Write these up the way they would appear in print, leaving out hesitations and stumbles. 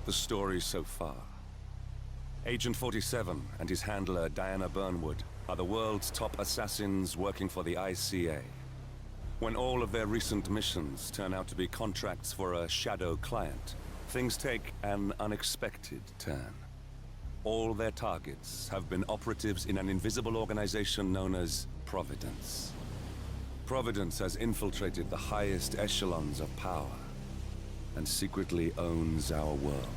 the story so far. Agent 47 and his handler Diana Burnwood are the world's top assassins working for the ICA. When all of their recent missions turn out to be contracts for a shadow client, things take an unexpected turn. All their targets have been operatives in an invisible organization known as Providence. Providence has infiltrated the highest echelons of power and secretly owns our world.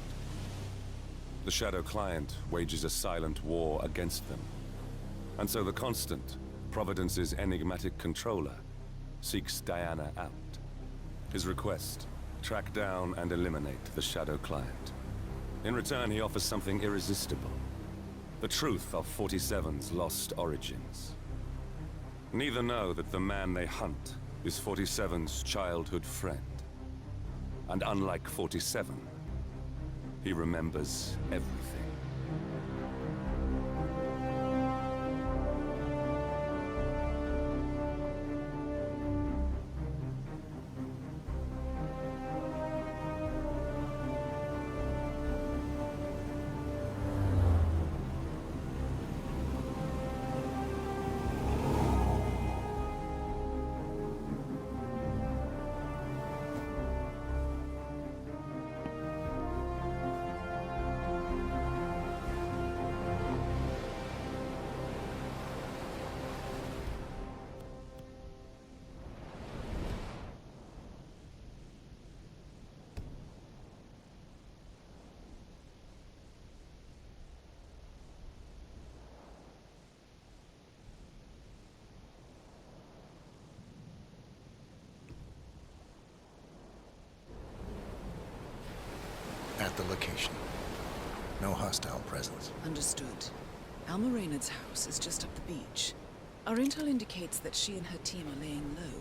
The Shadow Client wages a silent war against them. And so the Constant, Providence's enigmatic controller, seeks Diana out. His request, track down and eliminate the Shadow Client. In return, he offers something irresistible. The truth of 47's lost origins. Neither know that the man they hunt is 47's childhood friend. And unlike 47, he remembers everything. At the location. No hostile presence. Understood. Alma Reynard's house is just up the beach. Our intel indicates that she and her team are laying low,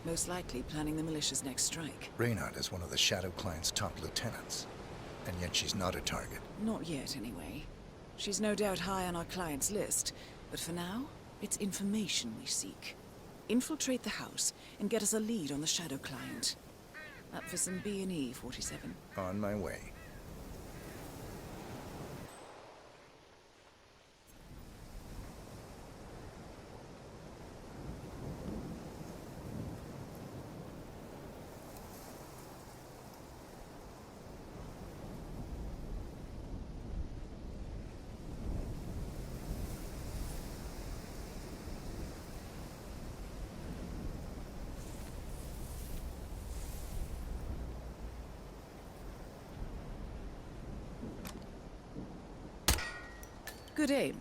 most likely planning the militia's next strike. Reynard is one of the Shadow Client's top lieutenants, and yet she's not a target. Not yet, anyway. She's no doubt high on our client's list, but for now, it's information we seek. Infiltrate the house and get us a lead on the Shadow Client. Up for some B&E, 47. On my way. Good aim.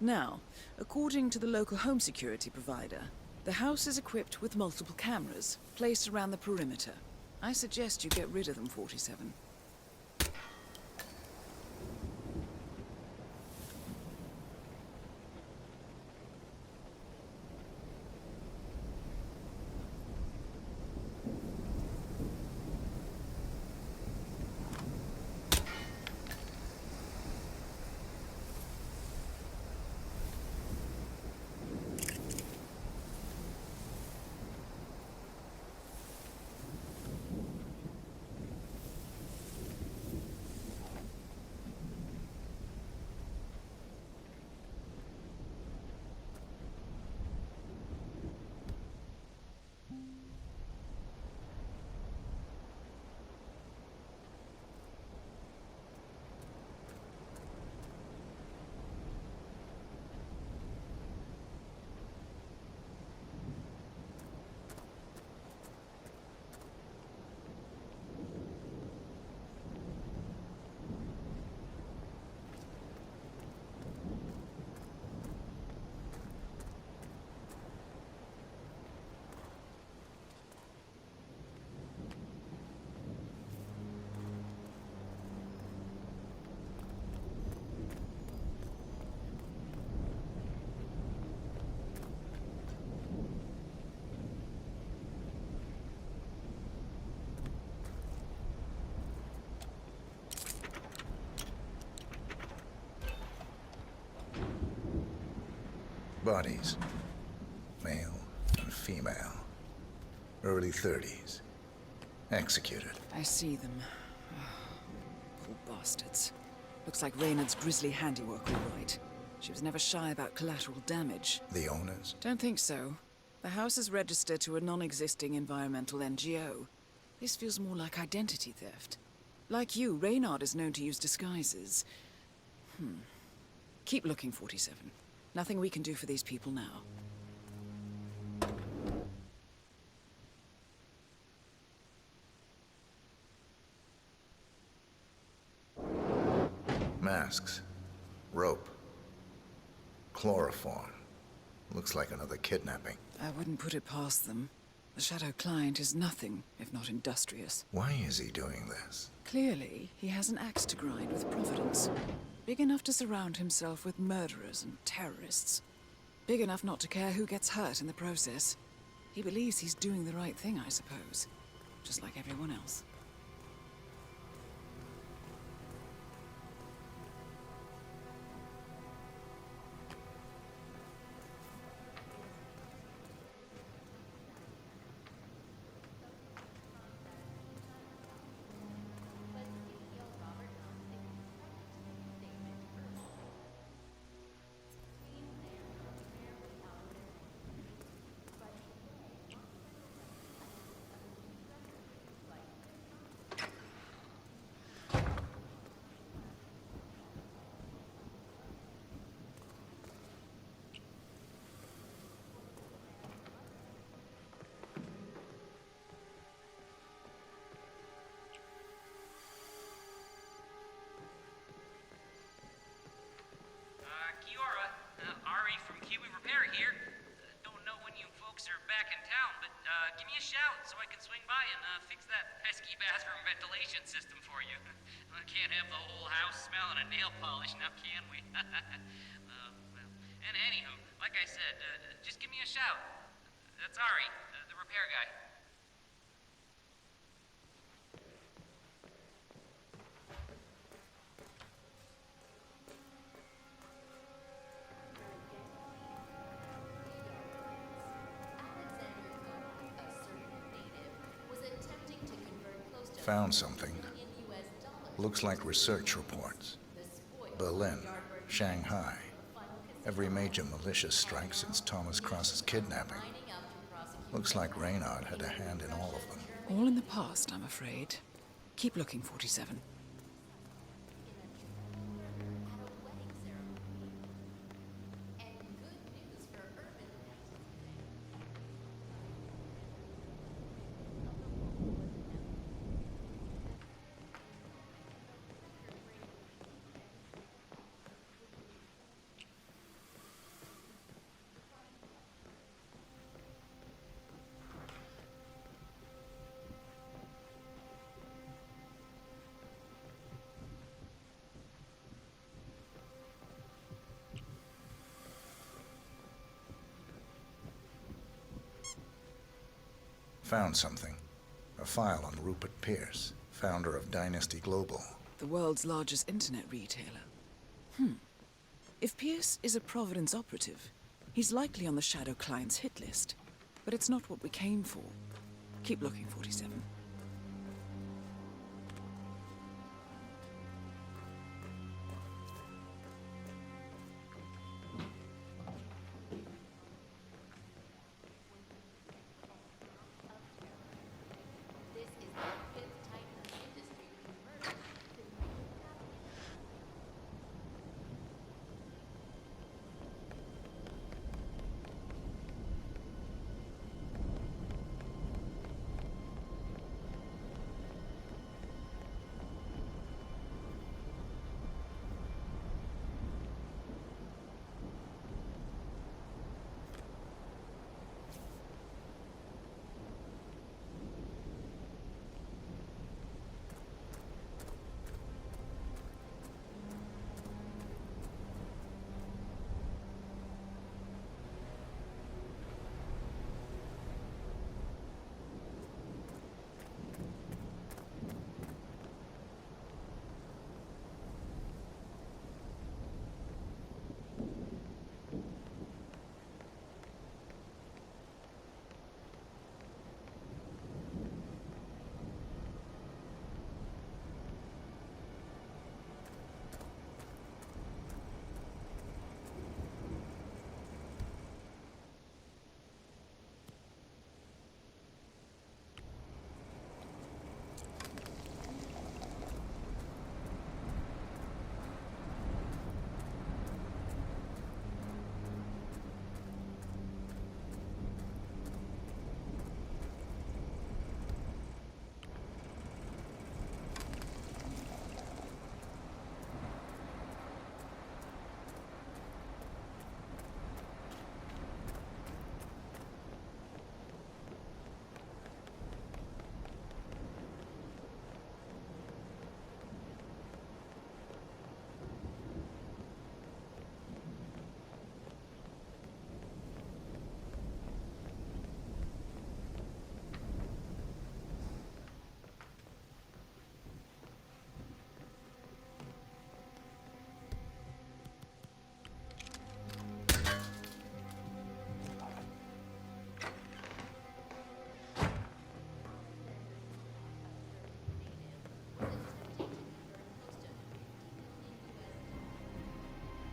Now, according to the local home security provider, the house is equipped with multiple cameras placed around the perimeter. I suggest you get rid of them, 47. Bodies. Male and female. Early 30s. Executed. I see them. Poor bastards. Looks like Reynard's grisly handiwork, all right. She was never shy about collateral damage. The owners? Don't think so. The house is registered to a non-existing environmental NGO. This feels more like identity theft. Like you, Reynard is known to use disguises. Keep looking, 47. Nothing we can do for these people now. Masks. Rope. Chloroform. Looks like another kidnapping. I wouldn't put it past them. The Shadow Client is nothing if not industrious. Why is he doing this? Clearly, he has an axe to grind with Providence. Big enough to surround himself with murderers and terrorists. Big enough not to care who gets hurt in the process. He believes he's doing the right thing, I suppose. Just like everyone else. Kiora, Ari from Kiwi Repair here. Don't know when you folks are back in town, but give me a shout so I can swing by and fix that pesky bathroom ventilation system for you. I can't have the whole house smelling of nail polish now, can we? And anywho, like I said, just give me a shout. That's Ari, the repair guy. Found something. Looks like research reports. Berlin, Shanghai. Every major militia strike since Thomas Cross's kidnapping. Looks like Reynard had a hand in all of them. All in the past, I'm afraid. Keep looking, 47. Found something. A file on Rupert Pierce, founder of Dynasty Global. The world's largest internet retailer. If Pierce is a Providence operative, he's likely on the Shadow Client's hit list. But it's not what we came for. Keep looking, 47.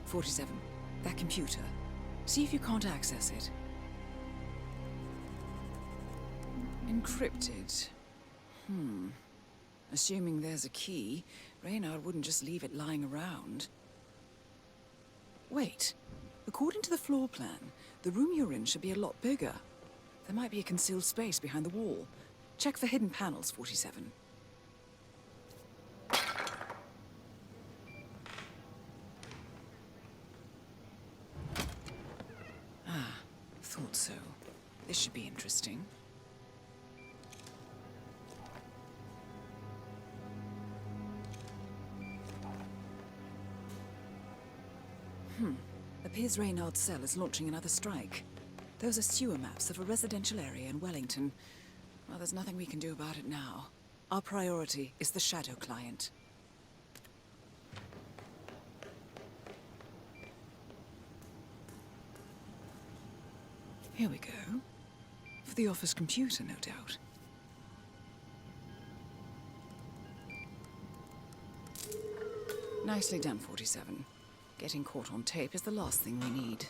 47. That computer. See if you can't access it. Encrypted. Assuming there's a key, Reynard wouldn't just leave it lying around. Wait. According to the floor plan, the room you're in should be a lot bigger. There might be a concealed space behind the wall. Check for hidden panels, 47. Thought so. This should be interesting. Appears Reynard's cell is launching another strike. Those are sewer maps of a residential area in Wellington. Well, there's nothing we can do about it now. Our priority is the Shadow Client. Here we go. For the office computer, no doubt. Nicely done, 47. Getting caught on tape is the last thing we need.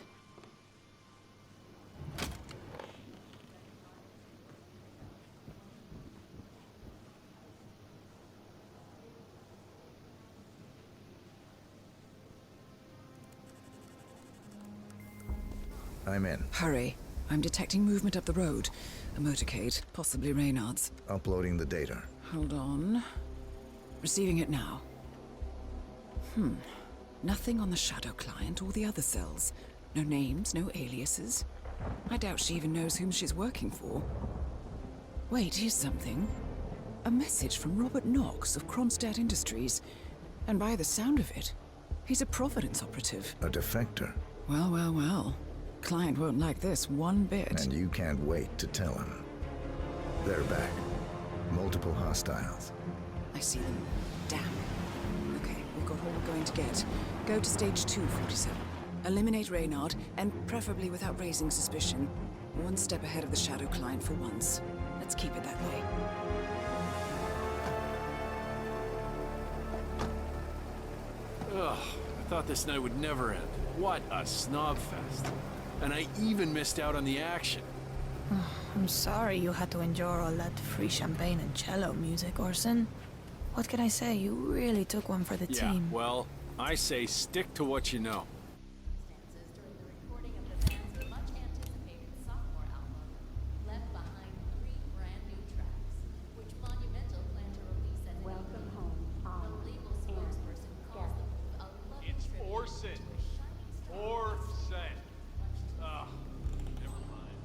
I'm in. Hurry. I'm detecting movement up the road. A motorcade, possibly Reynard's. Uploading the data. Hold on. Receiving it now. Nothing on the Shadow Client or the other cells. No names, no aliases. I doubt she even knows whom she's working for. Wait, here's something. A message from Robert Knox of Kronstadt Industries. And by the sound of it, he's a Providence operative. A defector. Well, well, well. Client won't like this one bit. And you can't wait to tell him. They're back. Multiple hostiles. I see them. Damn. Okay, we've got all we're going to get. Go to stage 2, 47. Eliminate Reynard, and preferably without raising suspicion. One step ahead of the Shadow Client for once. Let's keep it that way. Ugh, I thought this night would never end. What a snob fest. And I even missed out on the action. I'm sorry you had to endure all that free champagne and cello music, Orson. What can I say? You really took one for the Yeah, team. well, I say stick to what you know. During the recording of the band's much-anticipated sophomore album, left behind 3 brand new tracks, which Monumental plan to release as an Welcome EP. home, The label spokesperson calls the move a lovely It's tribute Orson. to a shining star. Orson. Ugh, never mind.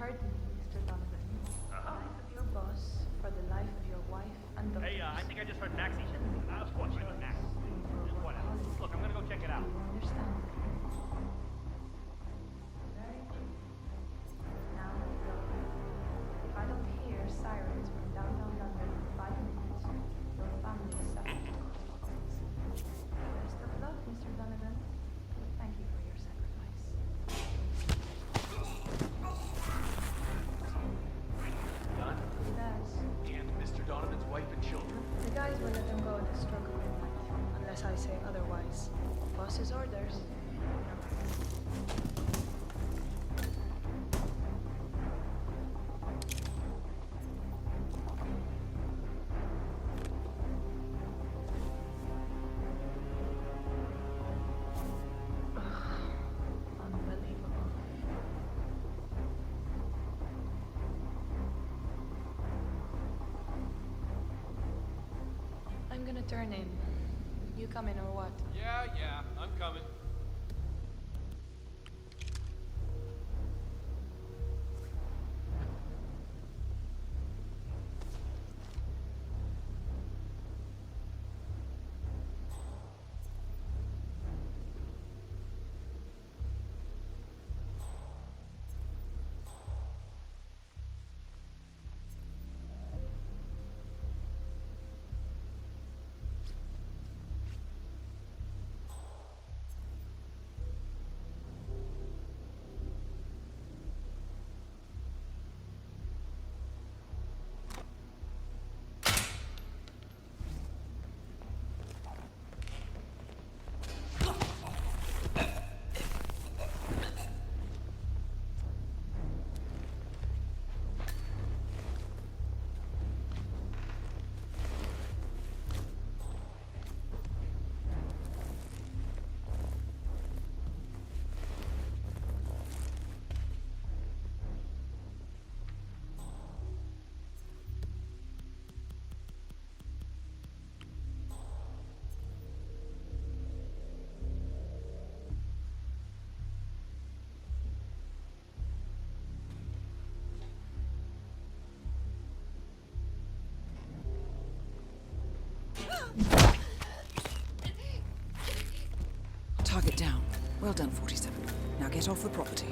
heard me, Mr. Donovan. The life of your boss, for the life of your wife and daughters. Hey, I think I just heard Maxie. Of course, you know Max. Just whatever. Look, I'm gonna go check it out. You understand? Very good. Now, look. If I don't hear sirens from downtown London in 5 minutes, your family is suffering consequences. Best of luck, Mr. Donovan. Thank you for your sacrifice. Done? That's... And Mr. Donovan's wife and children? The guys will let them go at the stroke of midnight, unless I say otherwise. Boss's orders. Unbelievable. I'm gonna turn in. You come in or what? Yeah, I'm coming. Target down. Well done, 47. Now get off the property.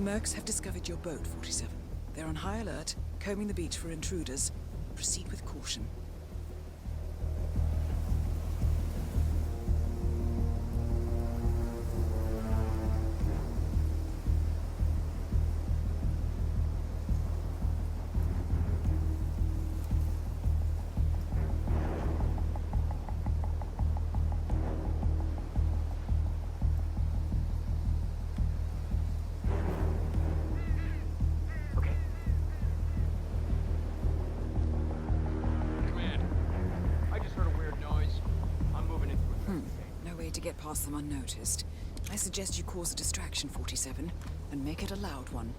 Mercs have discovered your boat, 47. They're on high alert, combing the beach for intruders. Proceed with caution. Okay. Command. I just heard a weird noise. I'm moving into it. No way to get past them unnoticed. I suggest you cause a distraction, 47, and make it a loud one.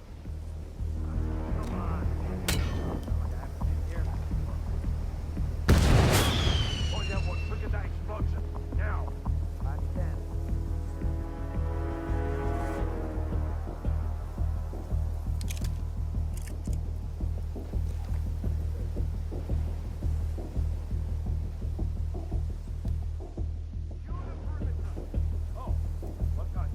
Come on. Like I haven't been here before. Find out what triggered that explosion. Now. I stand. Oh, okay.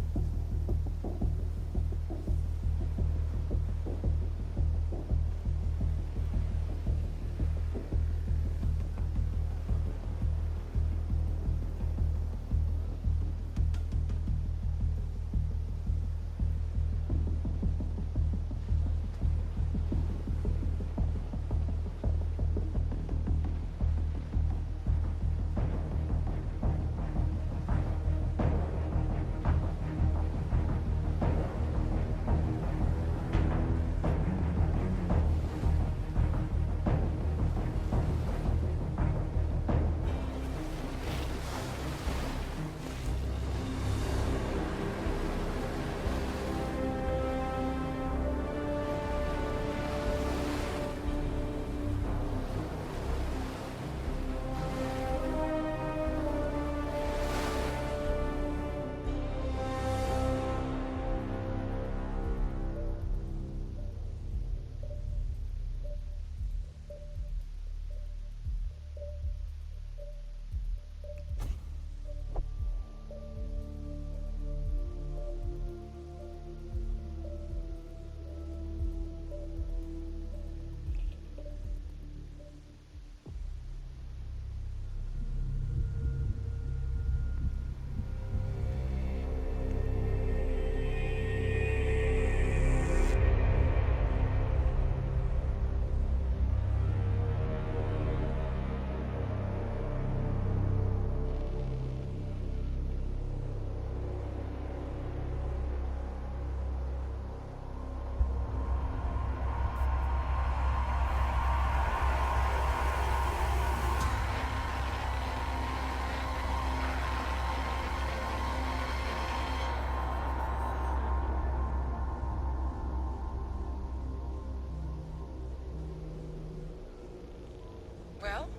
Well,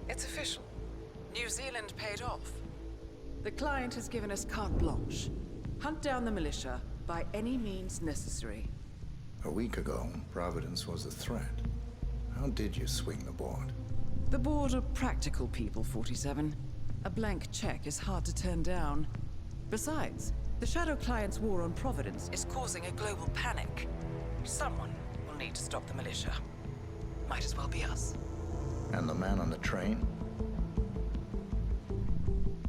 it's official. New Zealand paid off. The client has given us carte blanche. Hunt down the militia by any means necessary. A week ago, Providence was a threat. How did you swing the board? The board are practical people, 47. A blank check is hard to turn down. Besides, the Shadow Client's war on Providence is causing a global panic. Someone will need to stop the militia. Might as well be us. And the man on the train?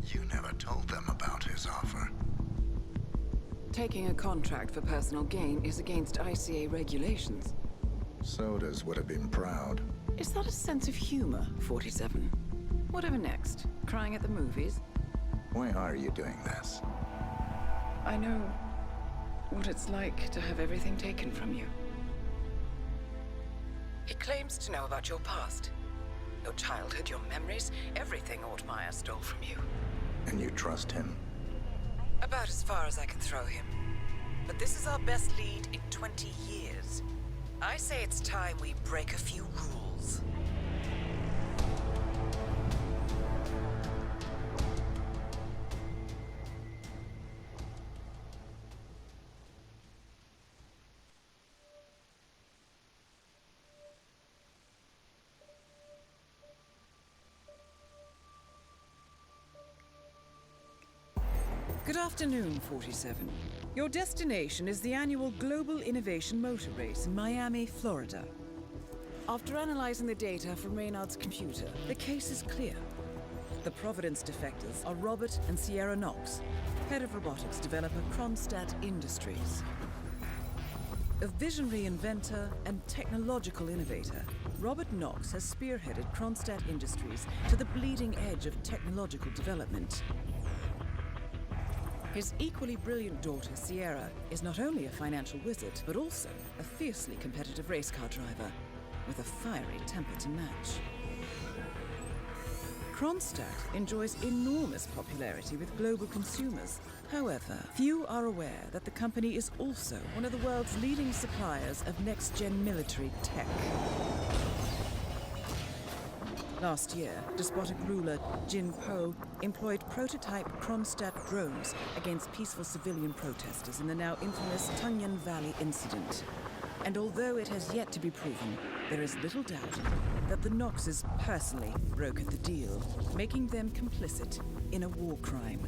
You never told them about his offer. Taking a contract for personal gain is against ICA regulations. Sodas would have been proud. Is that a sense of humor, 47? Whatever next? Crying at the movies? Why are you doing this? I know what it's like to have everything taken from you. He claims to know about your past. Your childhood, your memories, everything Ortmeyer stole from you. And you trust him? About as far as I can throw him. But this is our best lead in 20 years. I say it's time we break a few rules. Good afternoon, 47. Your destination is the annual Global Innovation Motor Race in Miami, Florida. After analyzing the data from Reynard's computer, the case is clear. The Providence defectors are Robert and Sierra Knox, head of robotics developer Kronstadt Industries. A visionary inventor and technological innovator, Robert Knox has spearheaded Kronstadt Industries to the bleeding edge of technological development. His equally brilliant daughter, Sierra, is not only a financial wizard, but also a fiercely competitive race car driver, with a fiery temper to match. Kronstadt enjoys enormous popularity with global consumers. However, few are aware that the company is also one of the world's leading suppliers of next-gen military tech. Last year, despotic ruler Jin Po employed prototype Kronstadt drones against peaceful civilian protesters in the now infamous Tunyan Valley incident. And although it has yet to be proven, there is little doubt that the Knoxes personally brokered the deal, making them complicit in a war crime.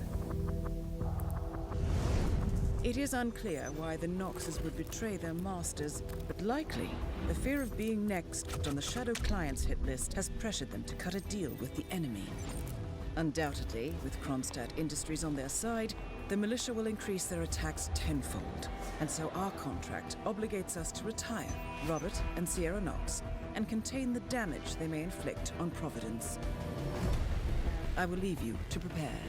It is unclear why the Knoxes would betray their masters, but likely the fear of being next on the Shadow Clients hit list has pressured them to cut a deal with the enemy. Undoubtedly, with Kronstadt Industries on their side, the militia will increase their attacks tenfold, and so our contract obligates us to retire Robert and Sierra Knox and contain the damage they may inflict on Providence. I will leave you to prepare.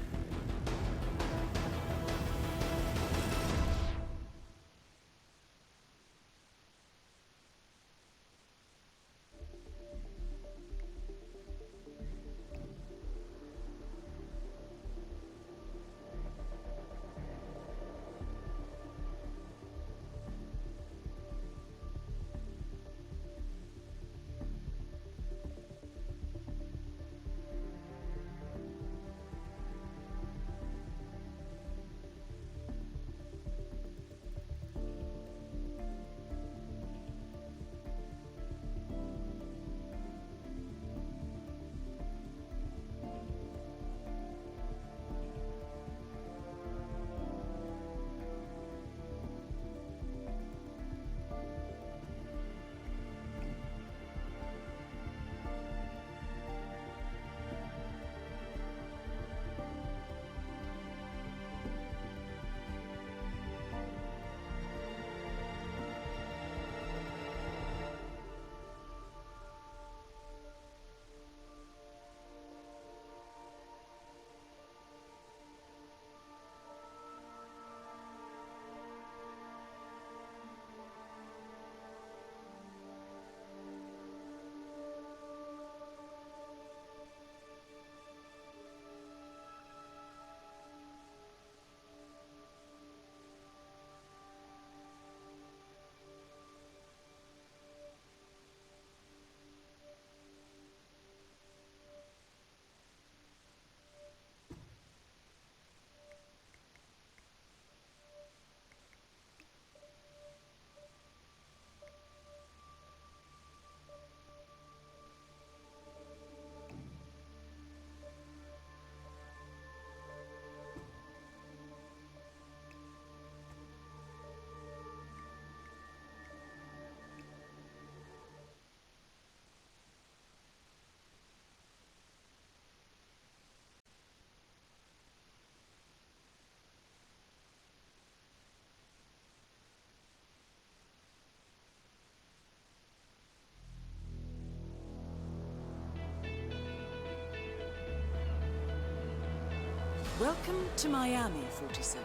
Welcome to Miami, 47.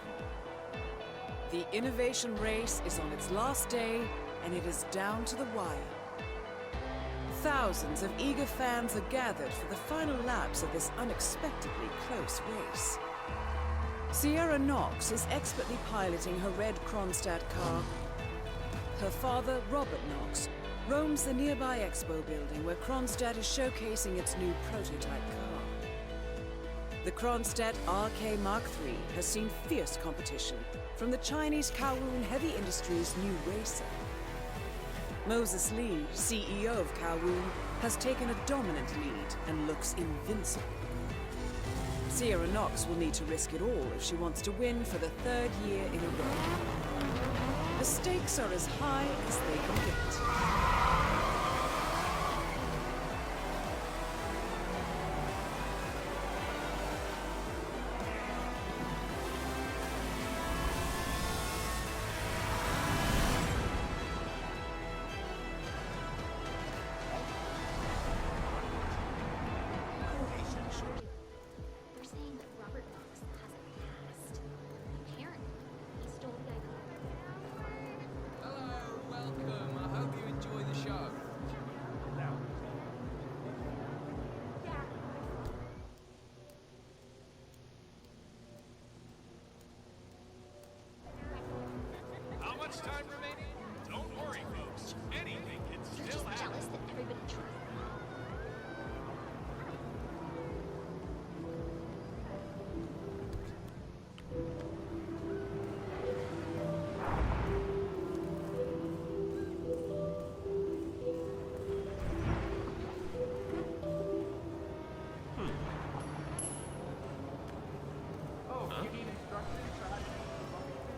The innovation race is on its last day, and it is down to the wire. Thousands of eager fans are gathered for the final laps of this unexpectedly close race. Sierra Knox is expertly piloting her red Kronstadt car. Her father, Robert Knox, roams the nearby expo building where Kronstadt is showcasing its new prototype car. The Kronstadt RK Mark III has seen fierce competition from the Chinese Kowloon Heavy Industries' new racer. Moses Lee, CEO of Kowloon, has taken a dominant lead and looks invincible. Sierra Knox will need to risk it all if she wants to win for the third year in a row. The stakes are as high as they can get. They're saying that Robert Knox has a past. Apparently, he stole the icon. Hello, welcome. I hope you enjoy the show. How much time remaining? Don't worry, folks. Anything can They're still just happen. jealous that everybody trusts them. Oh, you need instructions for how to use the bucket?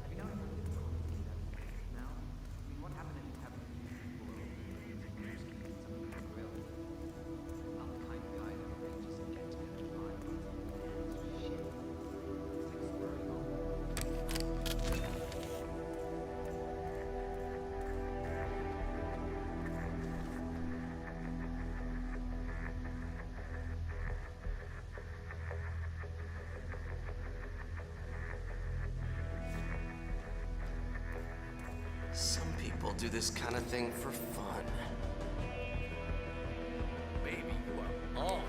Have you noticed anything now? I mean, what happened in heaven? Not the kind of guy that would just get together and lie. Shit. It's like spurring on. Some people do this kind of thing for fun. Baby, you are on.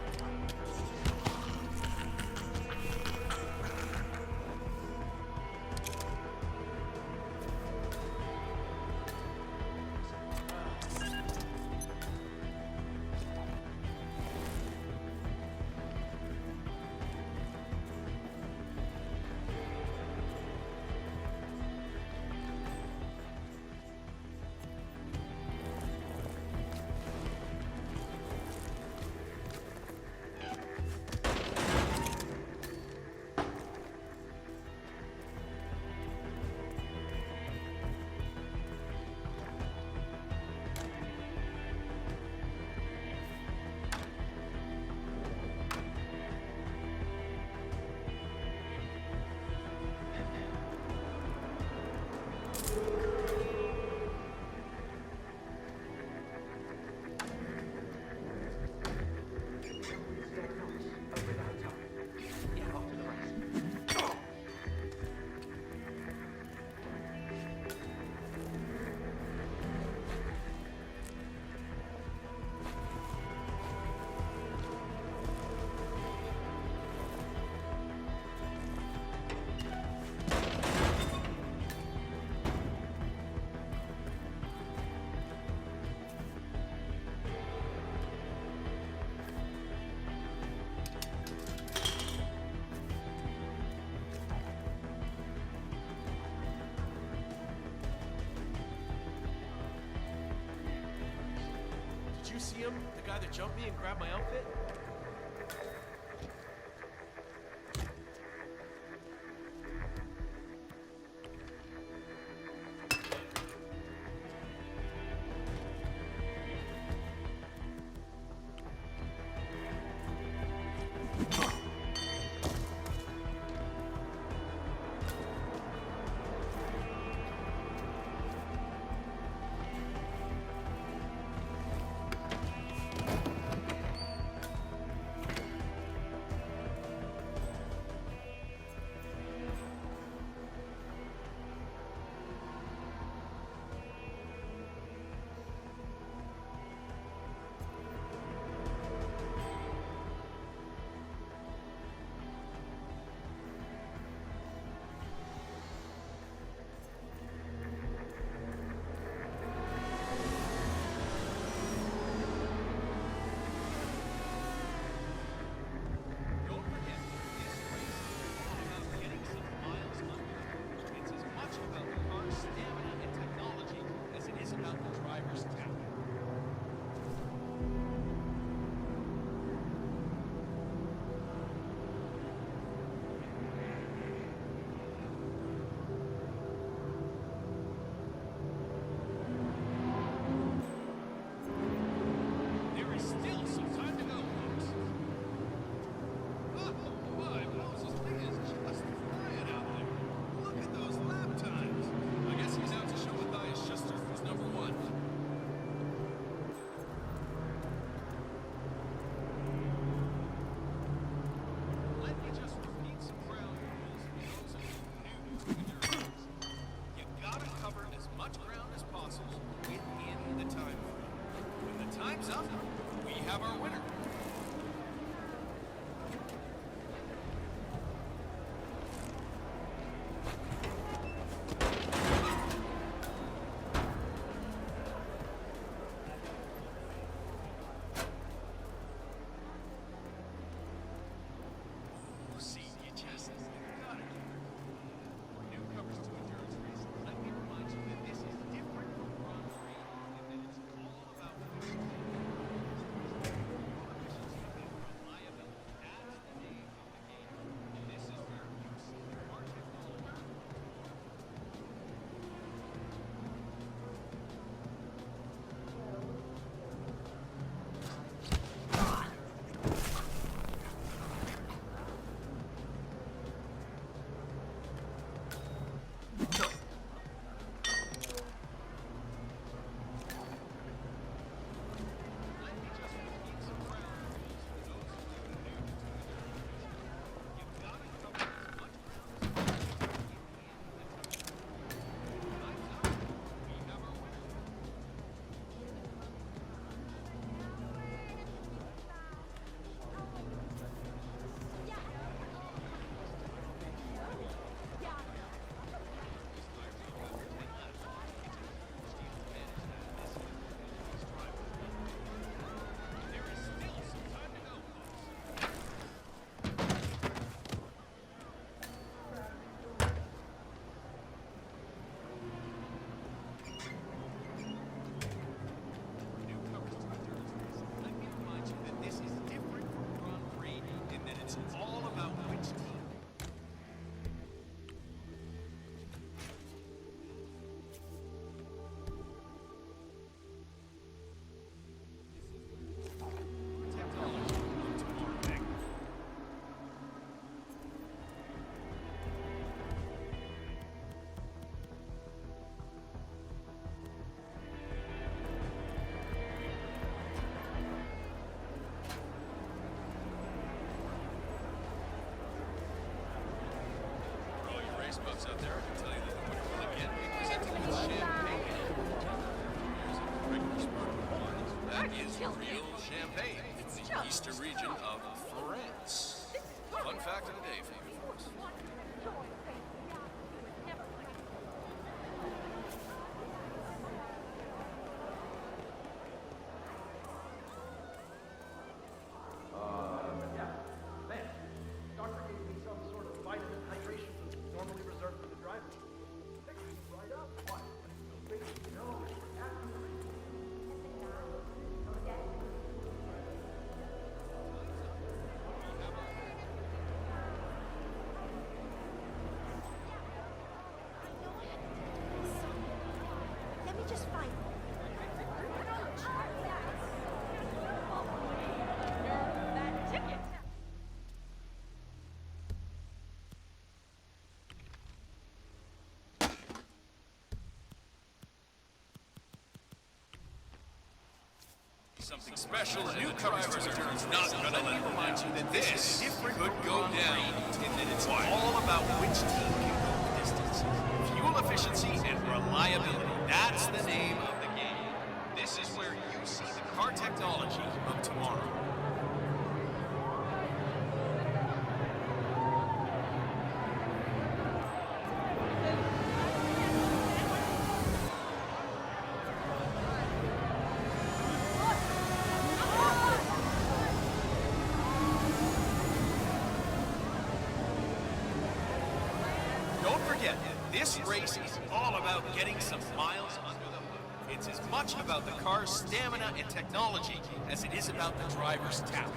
Did you see him? The guy that jumped me and grabbed my outfit? real champagne in the eastern region of France. Fun fact of the day for you folks. Yeah. Man, doctor gave me some sort of vitamin hydration food normally reserved for the drivers. Picked me right up. What? No. Let me just find That ticket. Something special and new drivers are not gonna let me remind you that this could go down in that it's all about which team can go the distance. Fuel efficiency and reliability. That's the name of the game. This is where you see the car technology of tomorrow. Don't forget, this race is all about getting some miles under the hood. It's as much about the car's stamina and technology as it is about the driver's talent.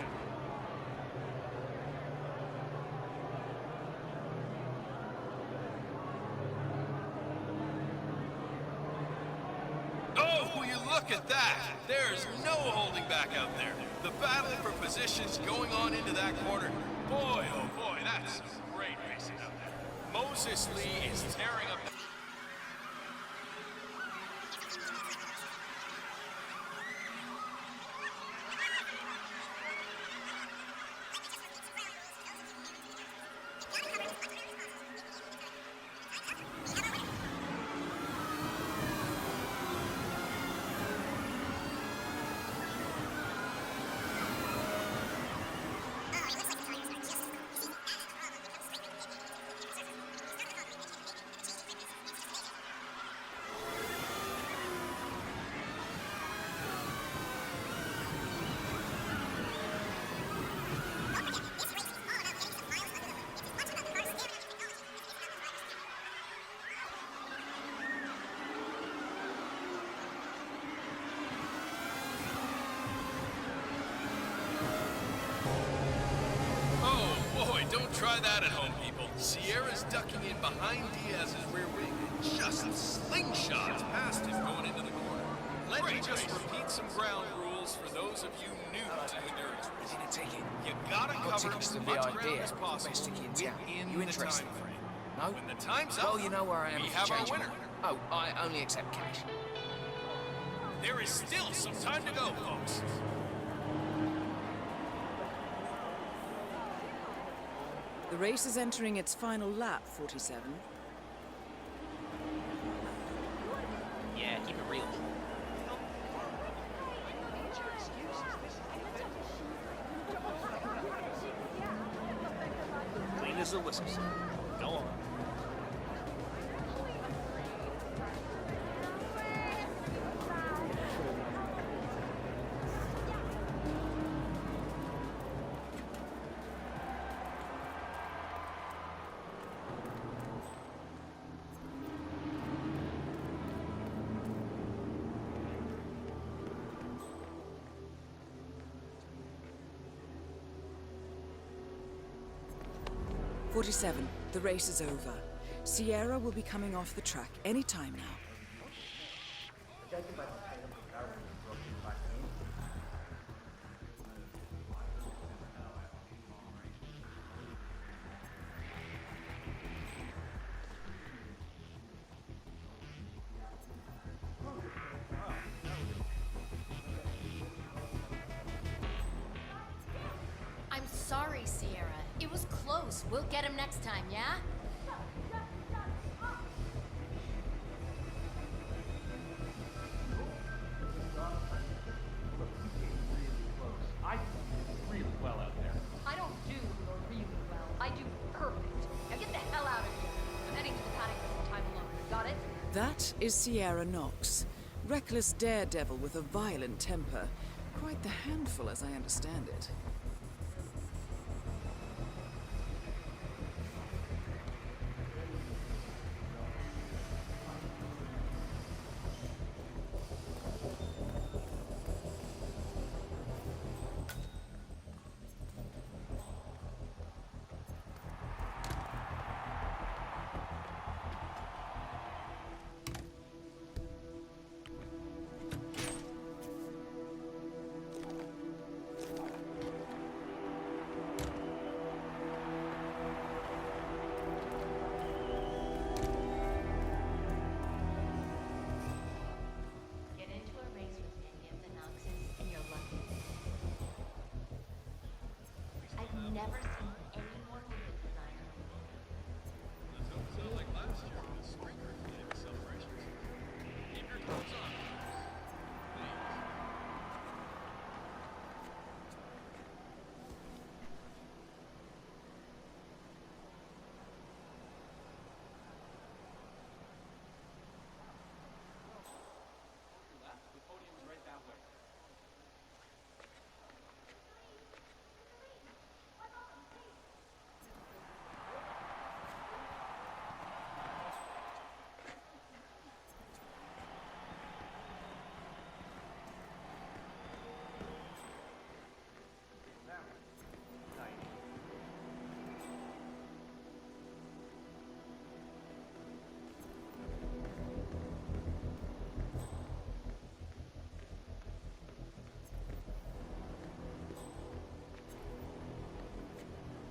Oh, will you look at that? There's no holding back out there. The battle for positions going on into that corner. Boy, oh boy, that's some great racing out there. Moses Lee is tearing up. Don't try that at home, people. Sierra's ducking in behind Diaz's rear wing and just slingshots past him going into the corner. Let me just repeat some ground rules for those of you new to endurance racing. You gotta cover as much ground as possible within the time frame. No? When the time's up, Well, you know where I am we if have you our change your winner. mind. Oh, I only accept cash. There is still some time to go, folks. The race is entering its final lap, 47. Yeah, keep it real. Clean as a whistle. Go on. "47. The race is over. Sierra will be coming off the track any time now. I'm sorry, Sierra. It was close. We'll get him next time, yeah? That is Sierra Knox. Reckless daredevil with a violent temper. Quite the handful, as I understand it. Get into a race with any of the Knoxes and you're lucky. I've never seen anyone with a designer. So like last year, the Stringer did celebrations. Keep your clothes on. Please.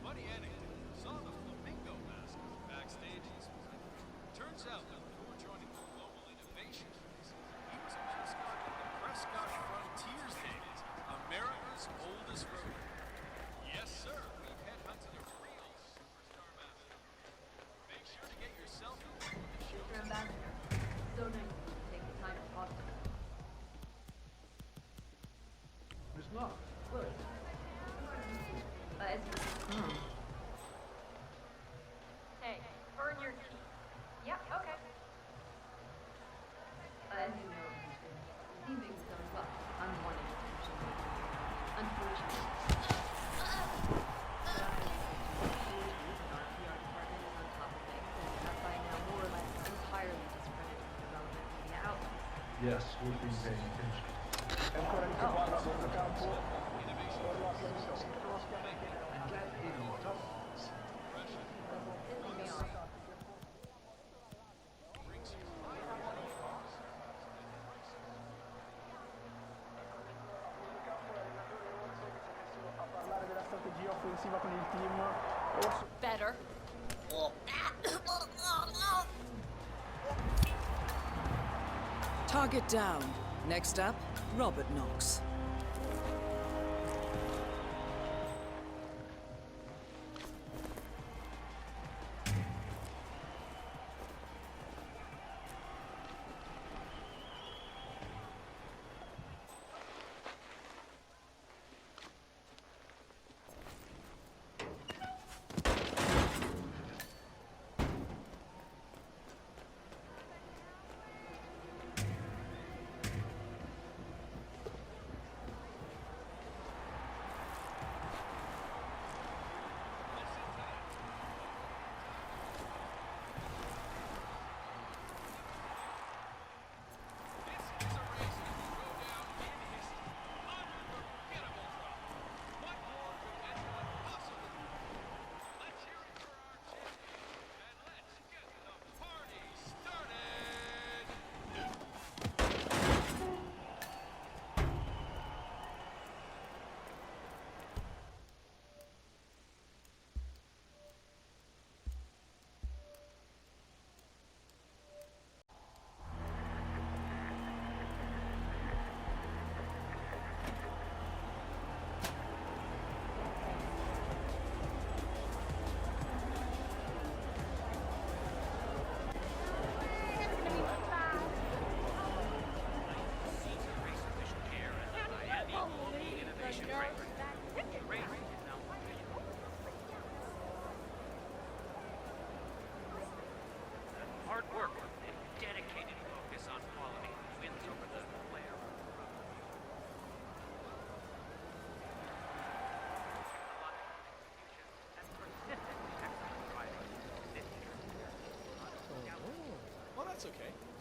Funny anecdote. Saw the flamingo mask backstage this morning. Turns out that before joining the Global Innovation Race, he was a mascot at the Prescott Frontiers Days, America's oldest rodeo. Yes, sir. We headhunted a real superstar mascot. Make sure to get your selfie before the show. Mr. Ambassador, so nice of you to take the time to talk to us. Miss Knox. Willie. As you... Hey, earn your keep. Yeah, okay. As you know, leaving's done well. Unwanted attention. Unfortunately. Our PR department is on top of things and have by now more or less entirely discredited the relevant media outlets. Yes, we've been paying attention. Better. Target down. Next up, Robert Knox.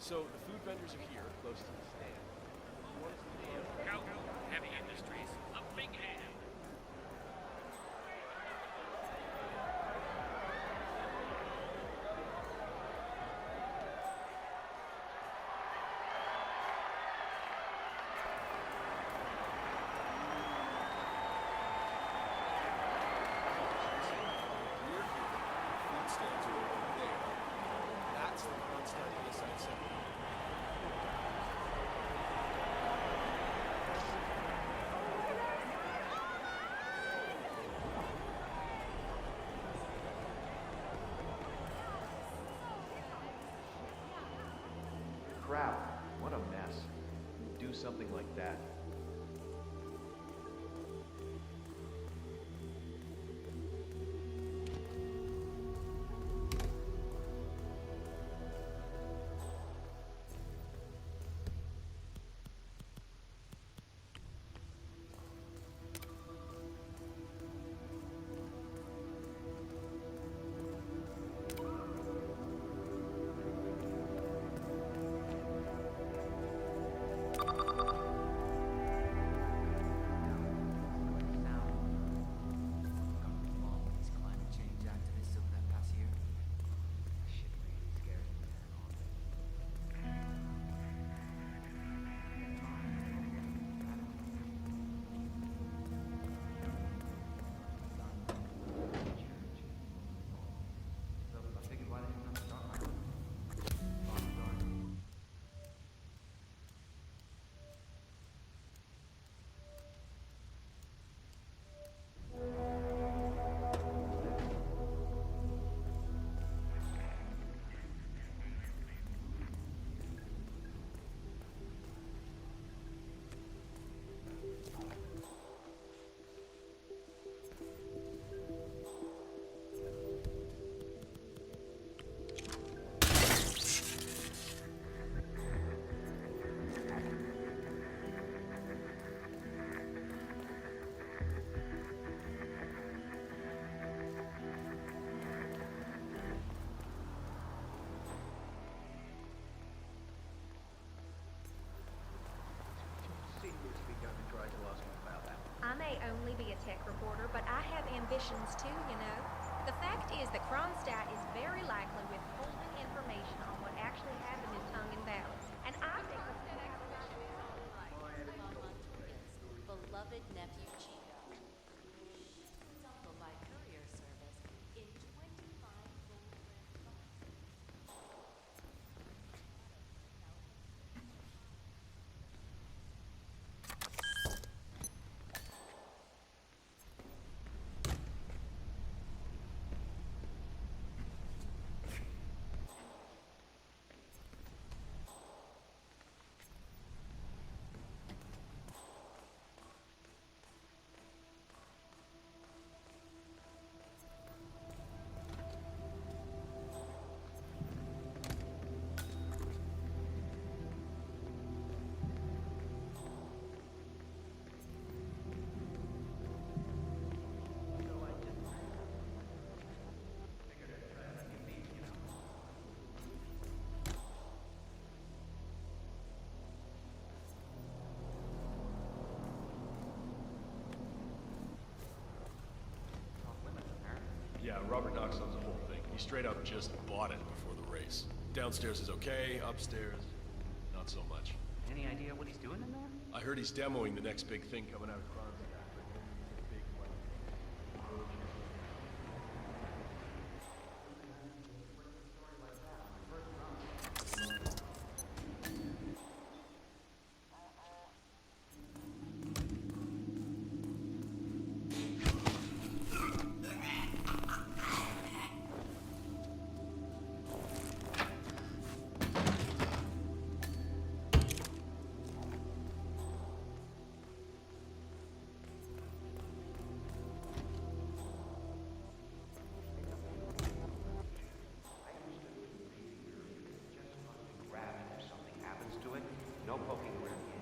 So the food vendors are here, close to the stand. Go, Heavy Industries, the big hand. Food stands are over there. That's the Kronstadt Inside Center. Crap, what a mess. Do something like that. I may only be a tech reporter, but I have ambitions too, you know. The fact is that Kronstadt is very likely withholding information on what actually happened in Tungan Valley. And I think Von Montoya's beloved nephew Chico. He's also by courier service in 25 full-print boxes. Yeah, Robert Knox owns the whole thing. He straight up just bought it before the race. Downstairs is okay, upstairs, not so much. Any idea what he's doing in there? I heard he's demoing the next big thing coming out of Kronstadt. No poking around here.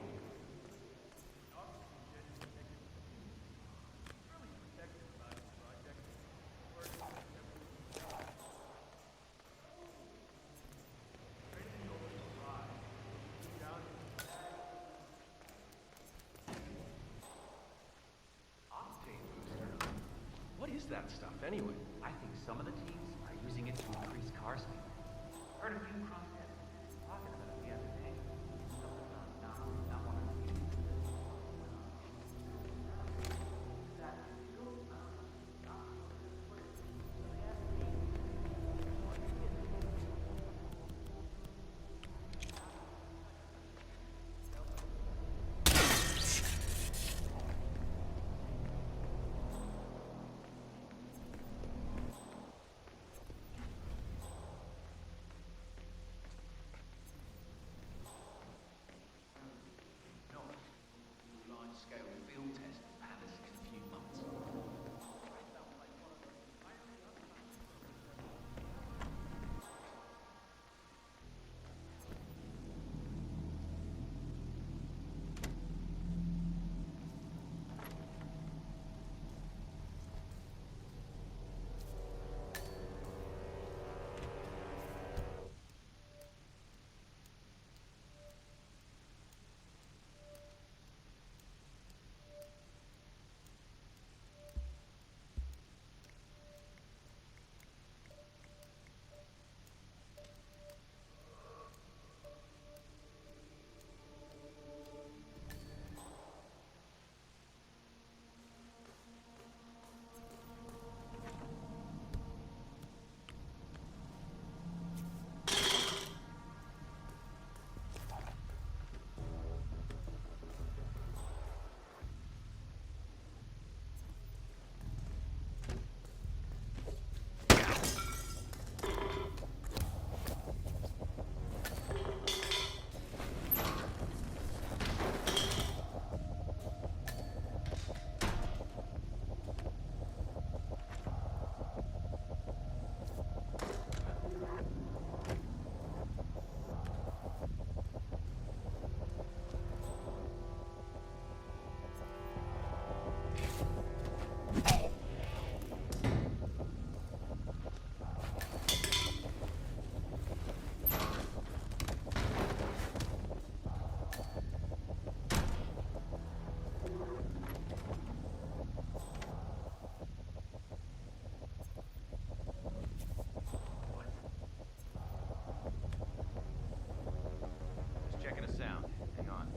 that stuff anyway? I think some of the teams are using it to increase car speed. Heard a few crossheads talking about it the other day. Something about not wanting to be. Large-scale field test of Palace in a few months. Just checking a sound. Hang on.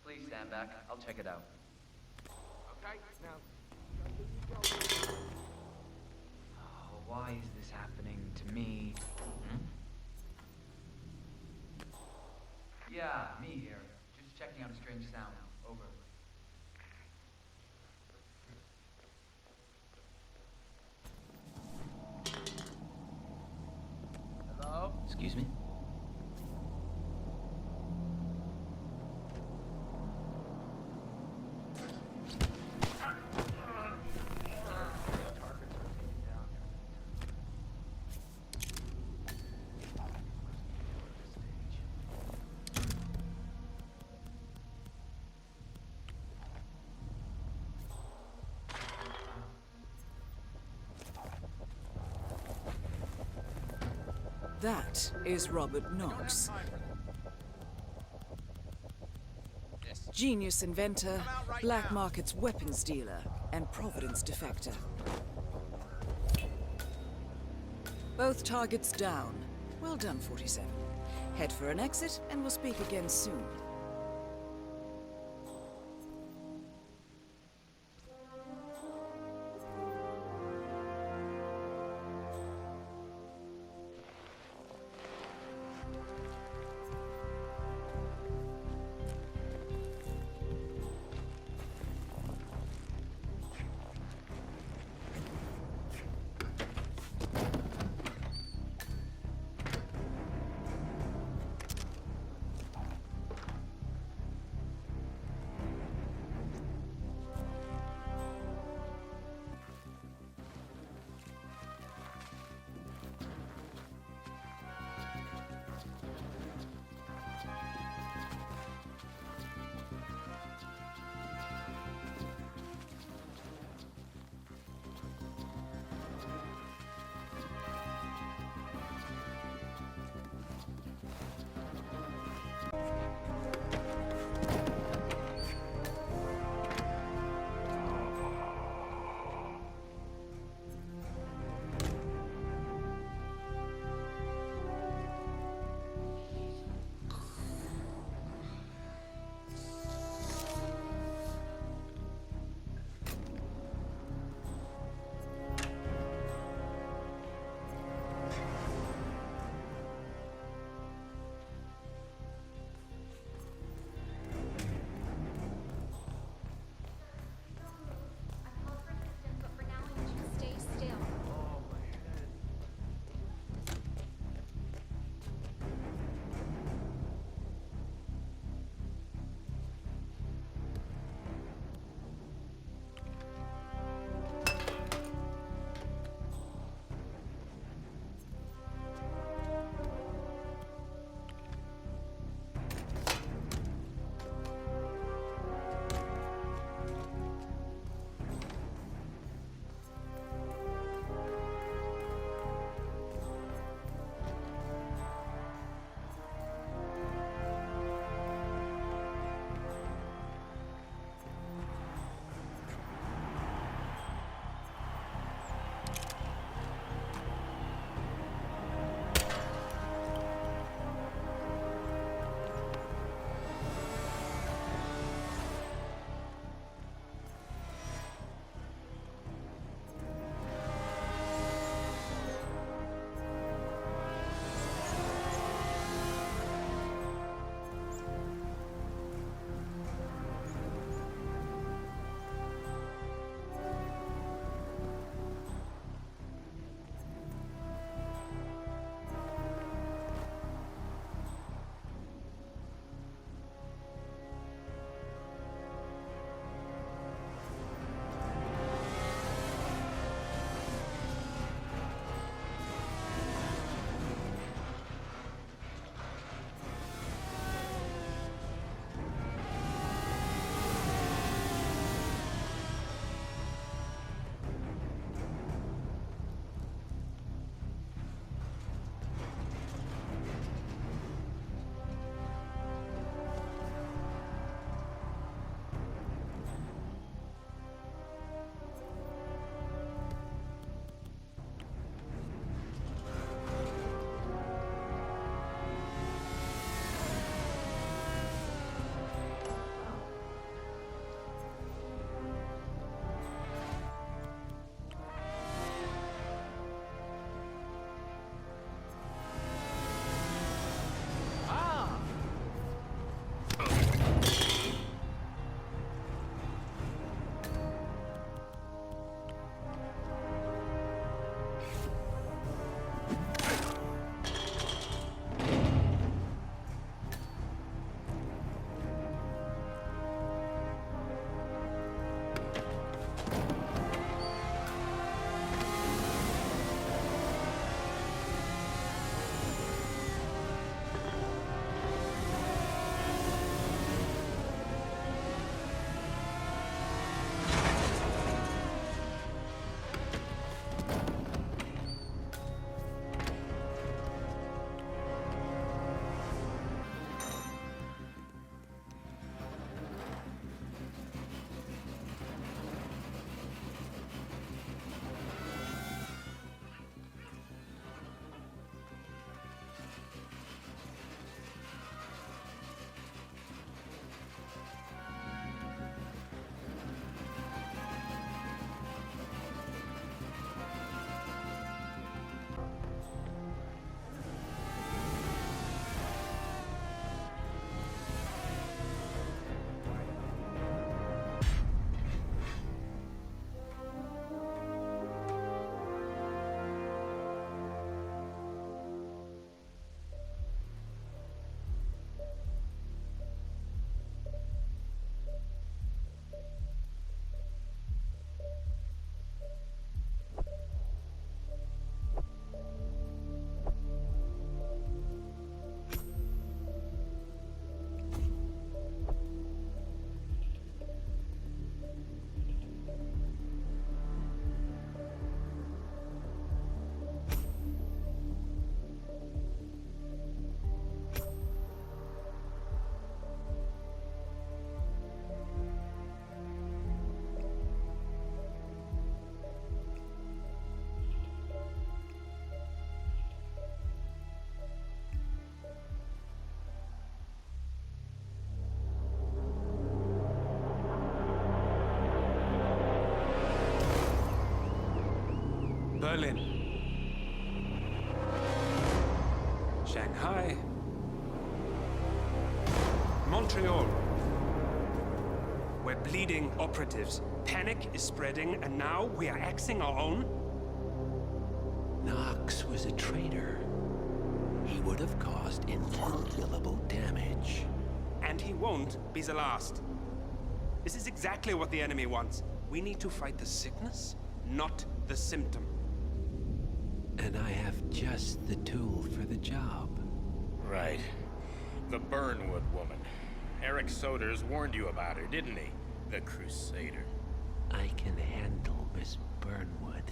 Please stand back. I'll check it out. Okay, now. Oh, why is this happening to me? Yeah, me here. Just checking out a strange sound. Over. Hello? Excuse me? That is Robert Knox. Genius inventor, black market's weapons dealer, and Providence defector. Both targets down. Well done, 47. Head for an exit, and we'll speak again soon. Berlin. Shanghai. Montreal. We're bleeding operatives. Panic is spreading, and now we are axing our own? Knox was a traitor. He would have caused incalculable damage. And he won't be the last. This is exactly what the enemy wants. We need to fight the sickness, not the symptom. And I have just the tool for the job. Right. The Burnwood woman. Eric Soders warned you about her, didn't he? The Crusader. I can handle Miss Burnwood.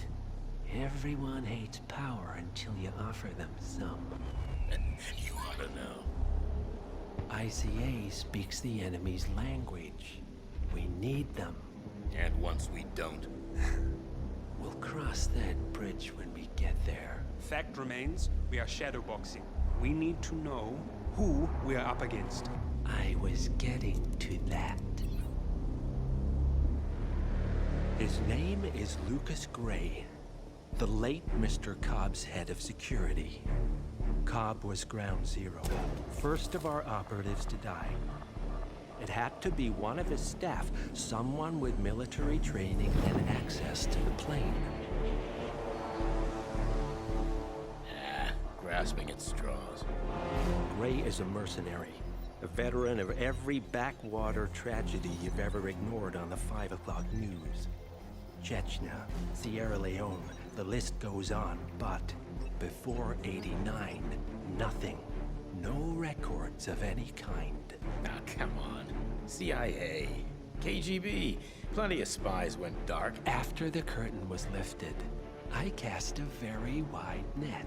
Everyone hates power until you offer them some. You ought to know. ICA speaks the enemy's language. We need them. And once we don't? We'll cross that bridge when we get there. Fact remains, we are shadowboxing. We need to know who we are up against. I was getting to that. His name is Lucas Gray, the late Mr. Cobb's head of security. Cobb was ground zero, first of our operatives to die. It had to be one of his staff, someone with military training and access to the plane. Grasping at straws. Gray is a mercenary, a veteran of every backwater tragedy you've ever ignored on the 5 o'clock news. Chechnya, Sierra Leone, the list goes on, but before '89, nothing. No records of any kind. Now, come on. CIA, KGB, plenty of spies went dark. After the curtain was lifted, I cast a very wide net.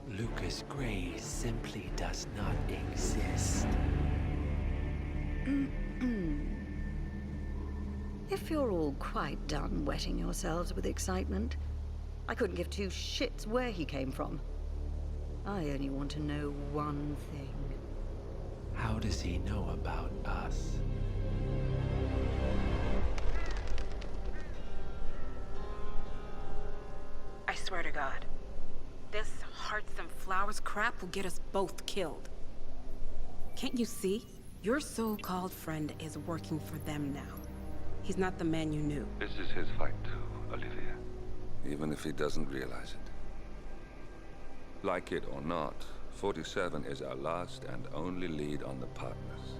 Lucas Gray simply does not exist. If you're all quite done wetting yourselves with excitement, I couldn't give two shits where he came from. I only want to know one thing. How does he know about us? I swear to God, this hearts and flowers crap will get us both killed. Can't you see? Your so-called friend is working for them now. He's not the man you knew. This is his fight too, Olivia. Even if he doesn't realize it. Like it or not, 47 is our last and only lead on the partners.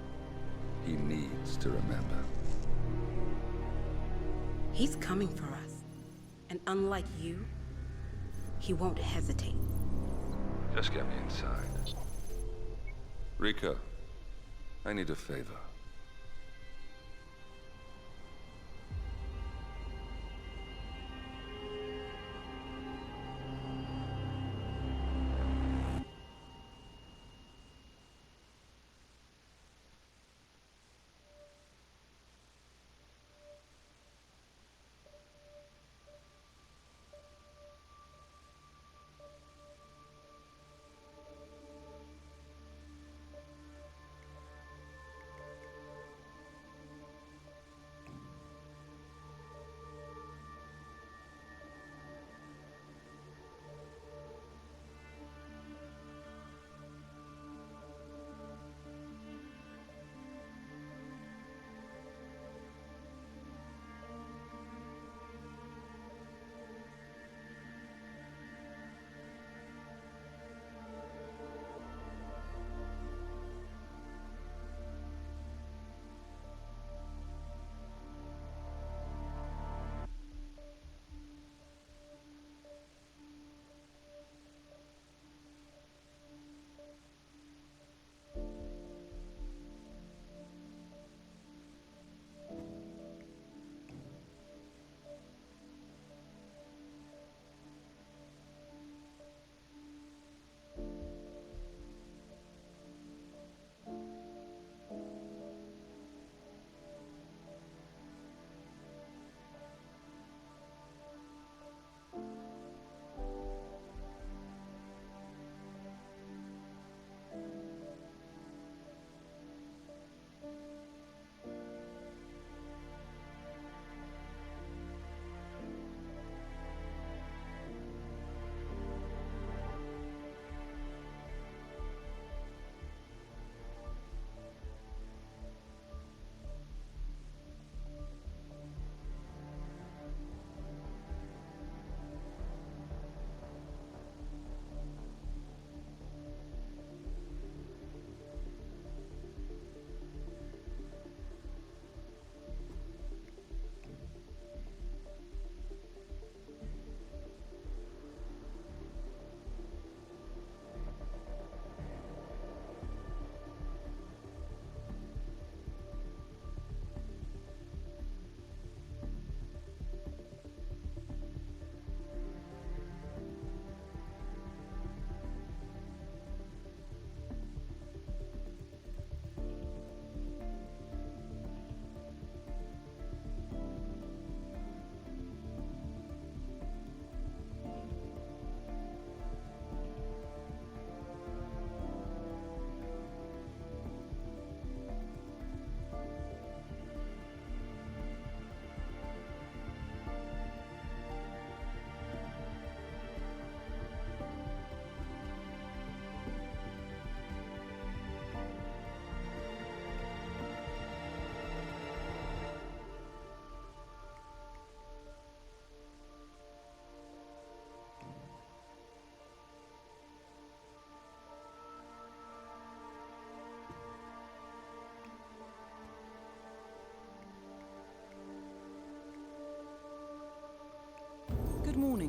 He needs to remember. He's coming for us. And unlike you, he won't hesitate. Just get me inside. Rico, I need a favor.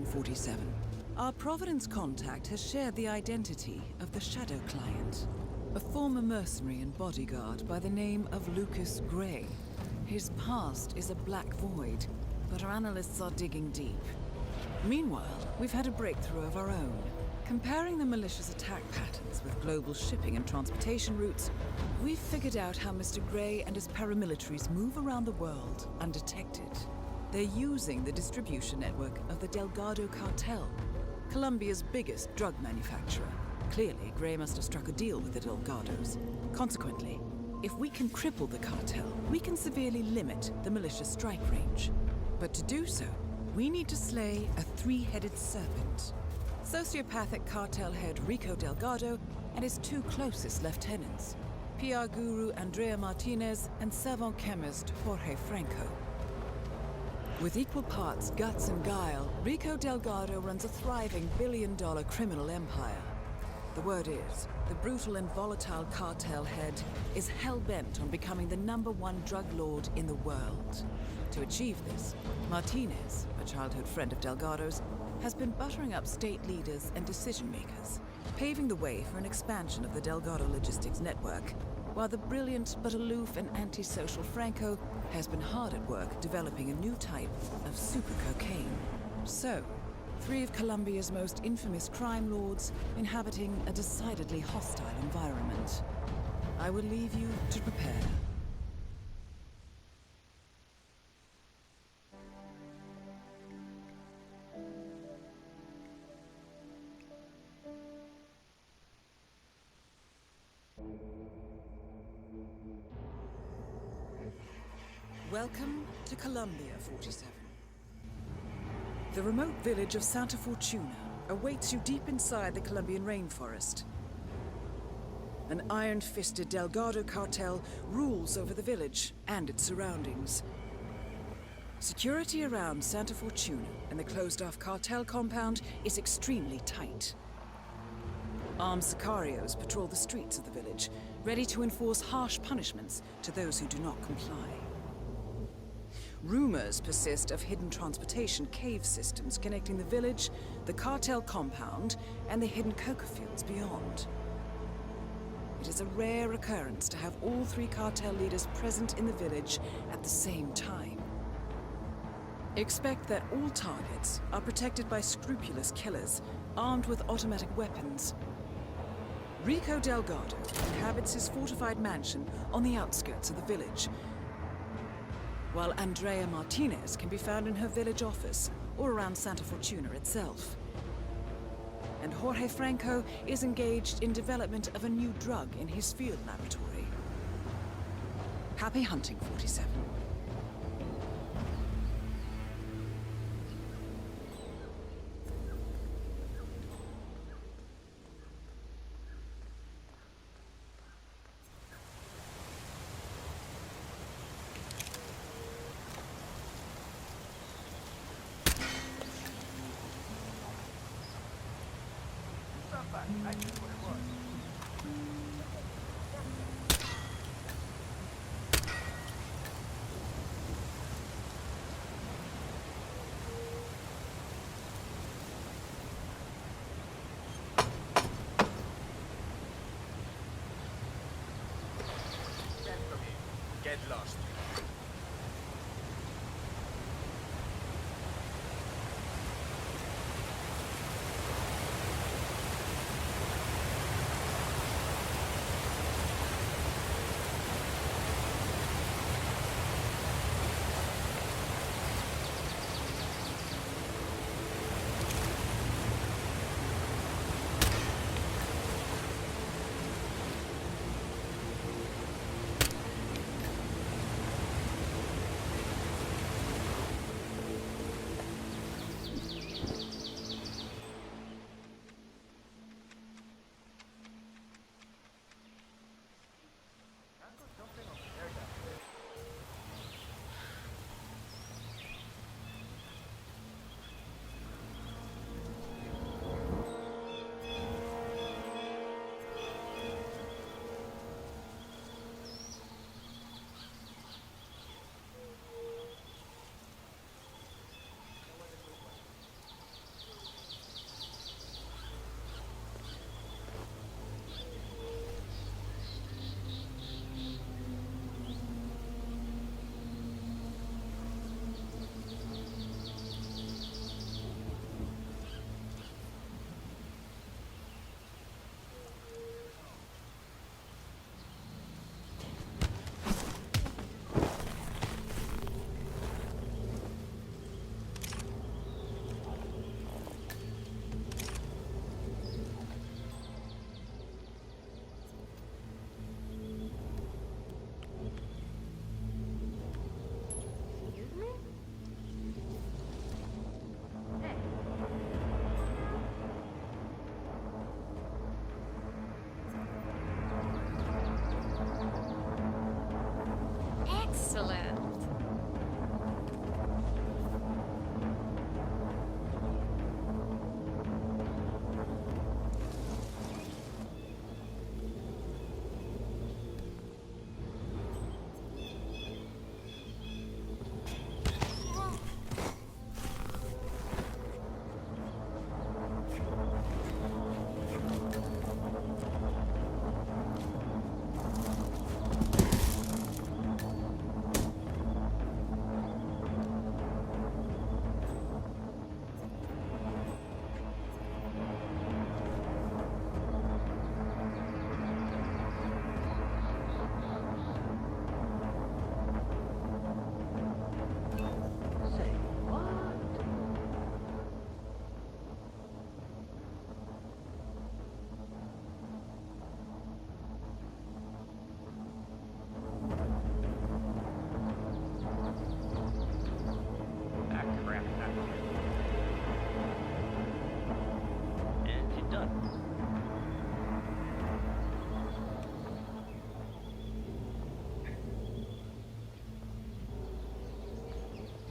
Agent 47. Our Providence contact has shared the identity of the Shadow Client, a former mercenary and bodyguard by the name of Lucas Gray. His past is a black void, but our analysts are digging deep. Meanwhile, we've had a breakthrough of our own. Comparing the militia's attack patterns with global shipping and transportation routes, we've figured out how Mr. Gray and his paramilitaries move around the world undetected. They're using the distribution network of the Delgado Cartel, Colombia's biggest drug manufacturer. Clearly, Gray must have struck a deal with the Delgados. Consequently, if we can cripple the cartel, we can severely limit the militia's strike range. But to do so, we need to slay a three-headed serpent. Sociopathic cartel head Rico Delgado and his two closest lieutenants, PR guru Andrea Martinez and savant chemist Jorge Franco. With equal parts guts and guile, Rico Delgado runs a thriving billion-dollar criminal empire. The word is, the brutal and volatile cartel head is hell-bent on becoming the #1 drug lord in the world. To achieve this, Martinez, a childhood friend of Delgado's, has been buttering up state leaders and decision-makers, paving the way for an expansion of the Delgado logistics network, while the brilliant but aloof and antisocial Franco has been hard at work developing a new type of super cocaine. So, 3 of Colombia's most infamous crime lords inhabiting a decidedly hostile environment. I will leave you to prepare. Welcome to Colombia, 47. The remote village of Santa Fortuna awaits you deep inside the Colombian rainforest. An iron-fisted Delgado cartel rules over the village and its surroundings. Security around Santa Fortuna and the closed-off cartel compound is extremely tight. Armed sicarios patrol the streets of the village, ready to enforce harsh punishments to those who do not comply. Rumors persist of hidden transportation cave systems connecting the village, the cartel compound, and the hidden coca fields beyond. It is a rare occurrence to have all 3 cartel leaders present in the village at the same time. Expect that all targets are protected by scrupulous killers, armed with automatic weapons. Rico Delgado inhabits his fortified mansion on the outskirts of the village, while Andrea Martinez can be found in her village office or around Santa Fortuna itself. And Jorge Franco is engaged in development of a new drug in his field laboratory. Happy hunting, 47. I knew what it was. Stand from here. Get lost.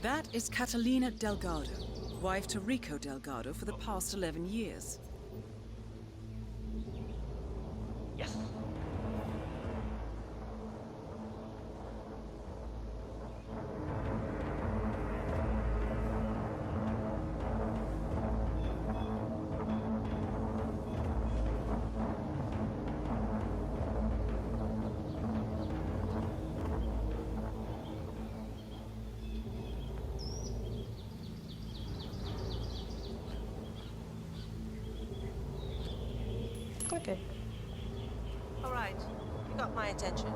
That is Catalina Delgado, wife to Rico Delgado for the past 11 years. Yes. Okay. All right. You got my attention.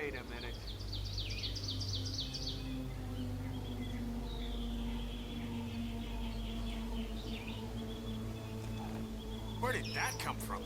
Wait a minute. Where did that come from?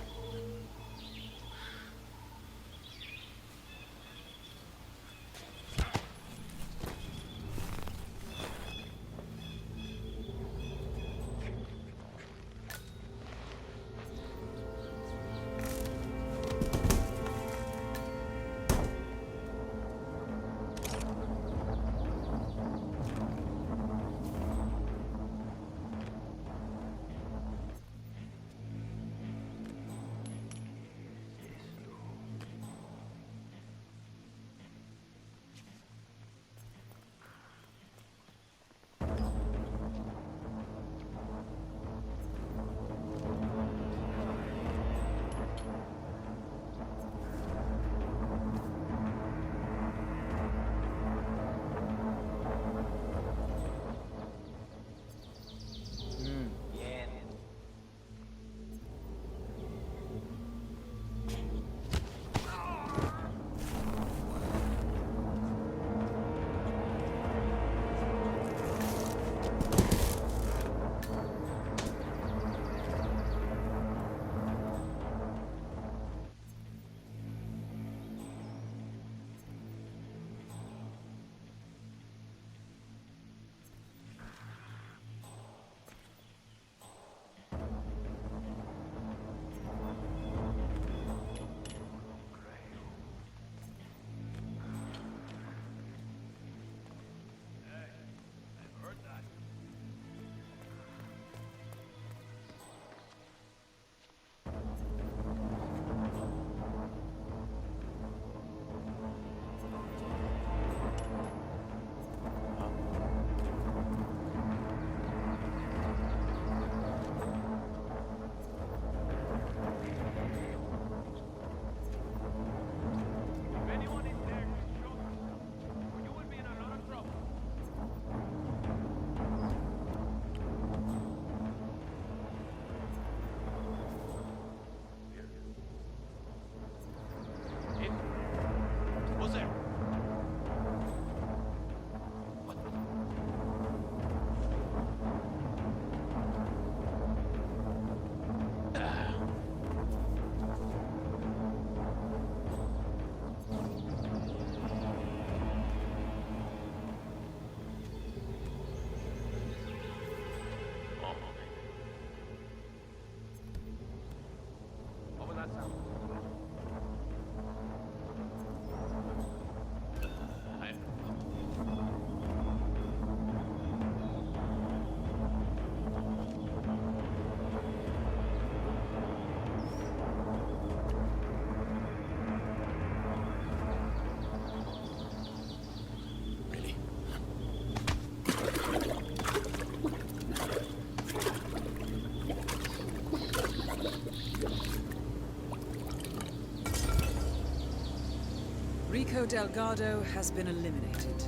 Rico Delgado has been eliminated.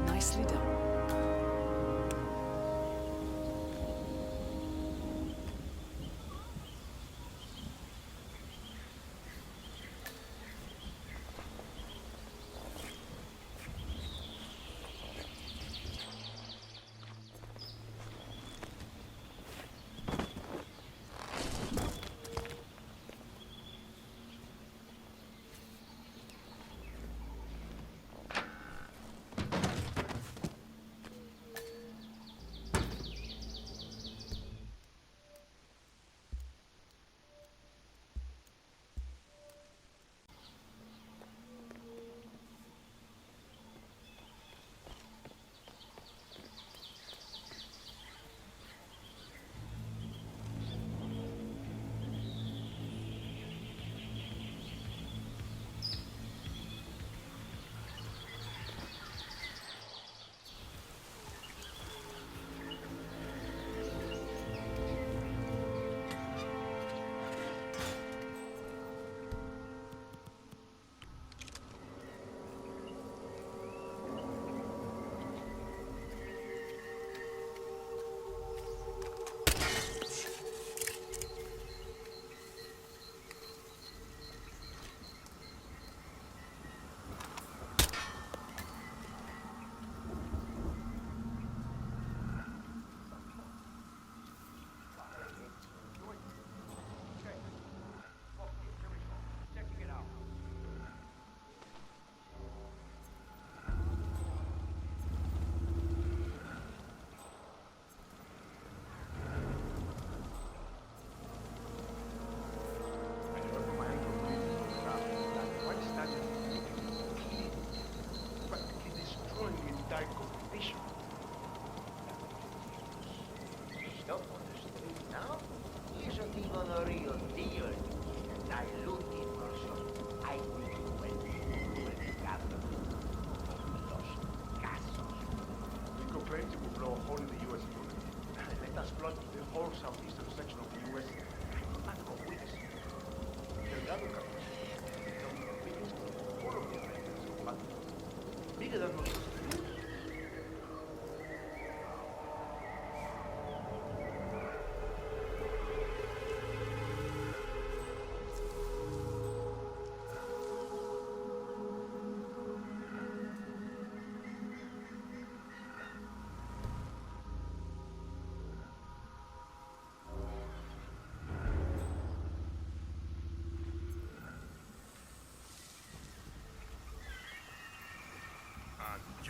Nicely done.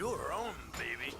your own, baby.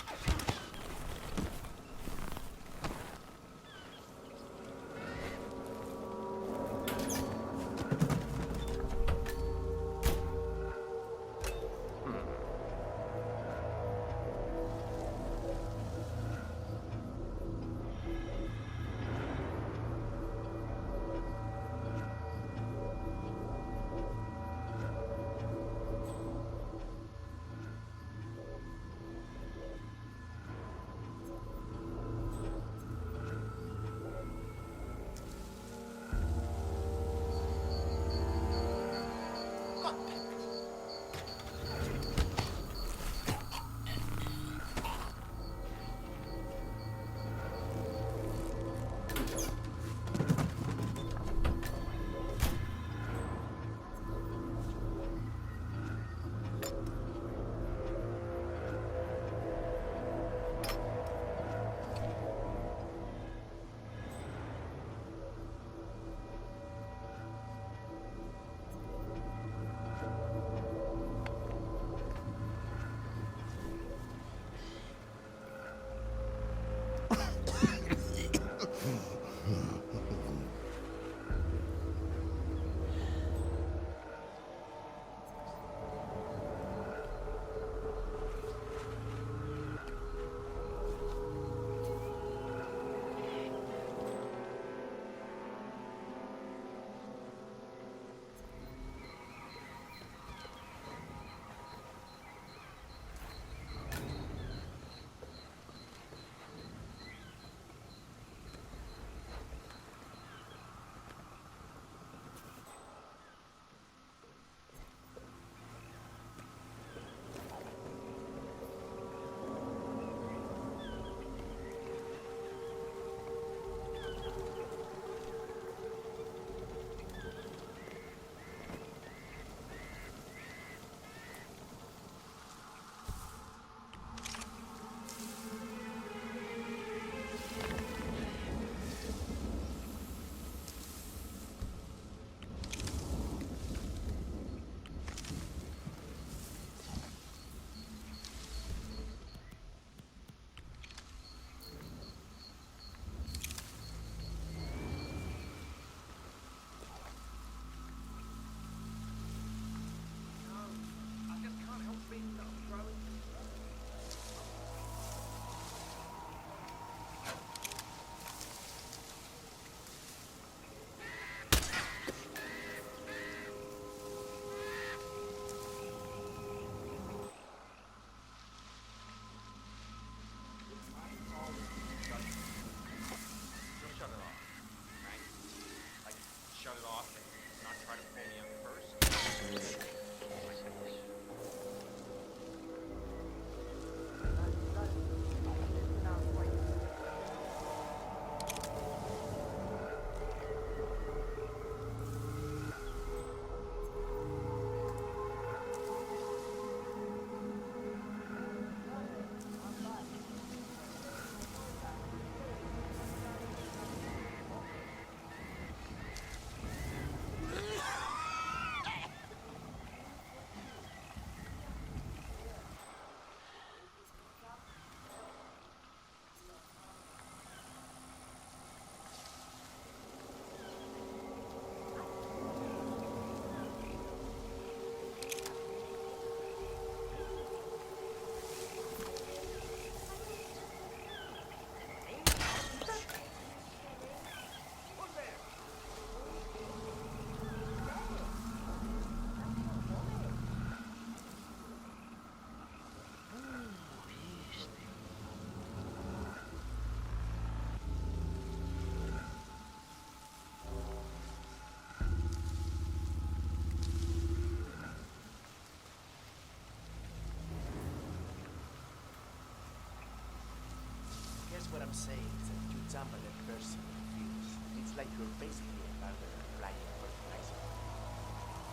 What I'm saying is that you jump on a person confused. It's like you're basically another flying fertilizer.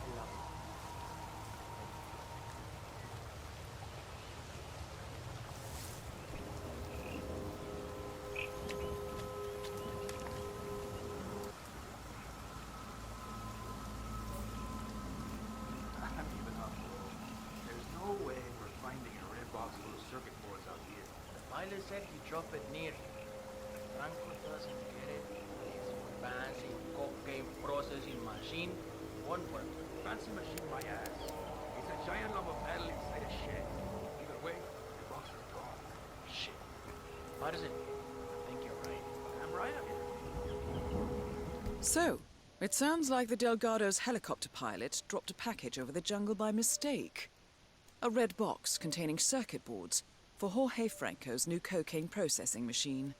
I love it. I'm giving up. There's no way we're finding a red box full of Miley said he dropped it near you. Franco doesn't get it. His fancy cocaine processing machine won't work. Fancy machine, my ass. It's a giant lump of metal inside a shed. Either way, the rocks are gone. Shit. Partisan, I think you're right. I'm right, I mean. So, it sounds like the Delgado's helicopter pilot dropped a package over the jungle by mistake. A red box containing circuit boards for Jorge Franco's new cocaine processing machine.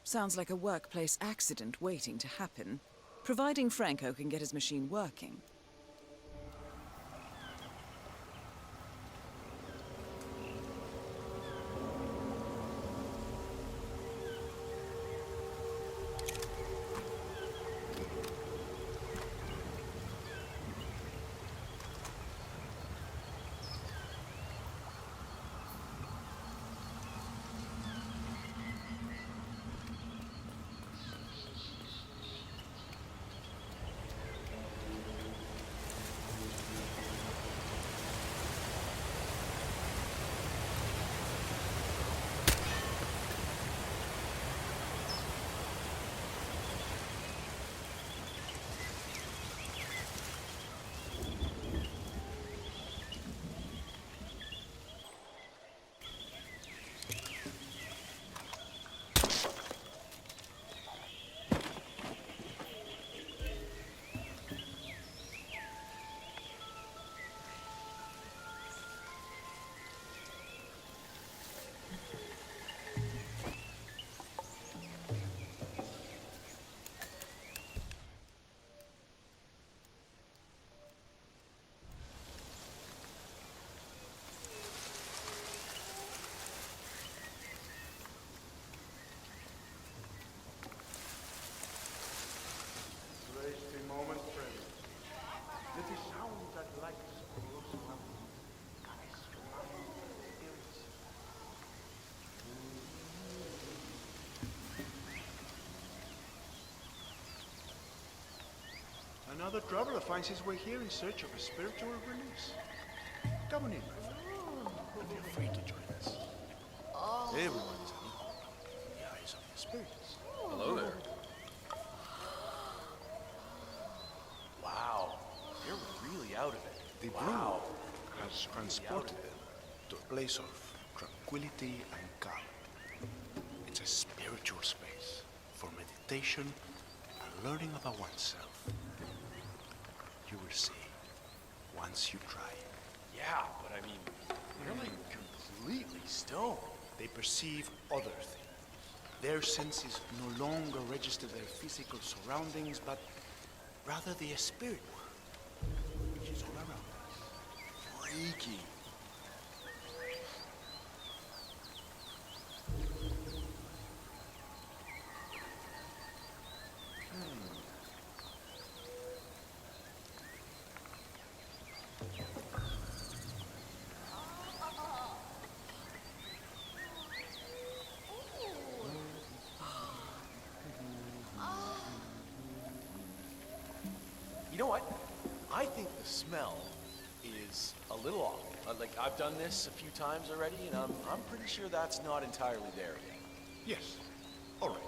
Sounds like a workplace accident waiting to happen, providing Franco can get his machine working. Moment, friend. This is sound that like scrolls from spirits. Another traveler finds his way here in search of a spiritual release. Come on in, my friend. And feel free to join us. Everyone is equal in the eyes of the spirits. Hello there. Wow, they're really out of it. The brew has transported them to a place of tranquility and calm. It's a spiritual space for meditation and learning about oneself. You will see once you try. Yeah, but I mean, they're like completely stoned. They perceive other things. Their senses no longer register their physical surroundings, but rather the spirit world, which is all around us. Freaky. You know what? I think the smell is a little off. Like, I've done this a few times already, and I'm pretty sure that's not entirely there yet. Yes. All right.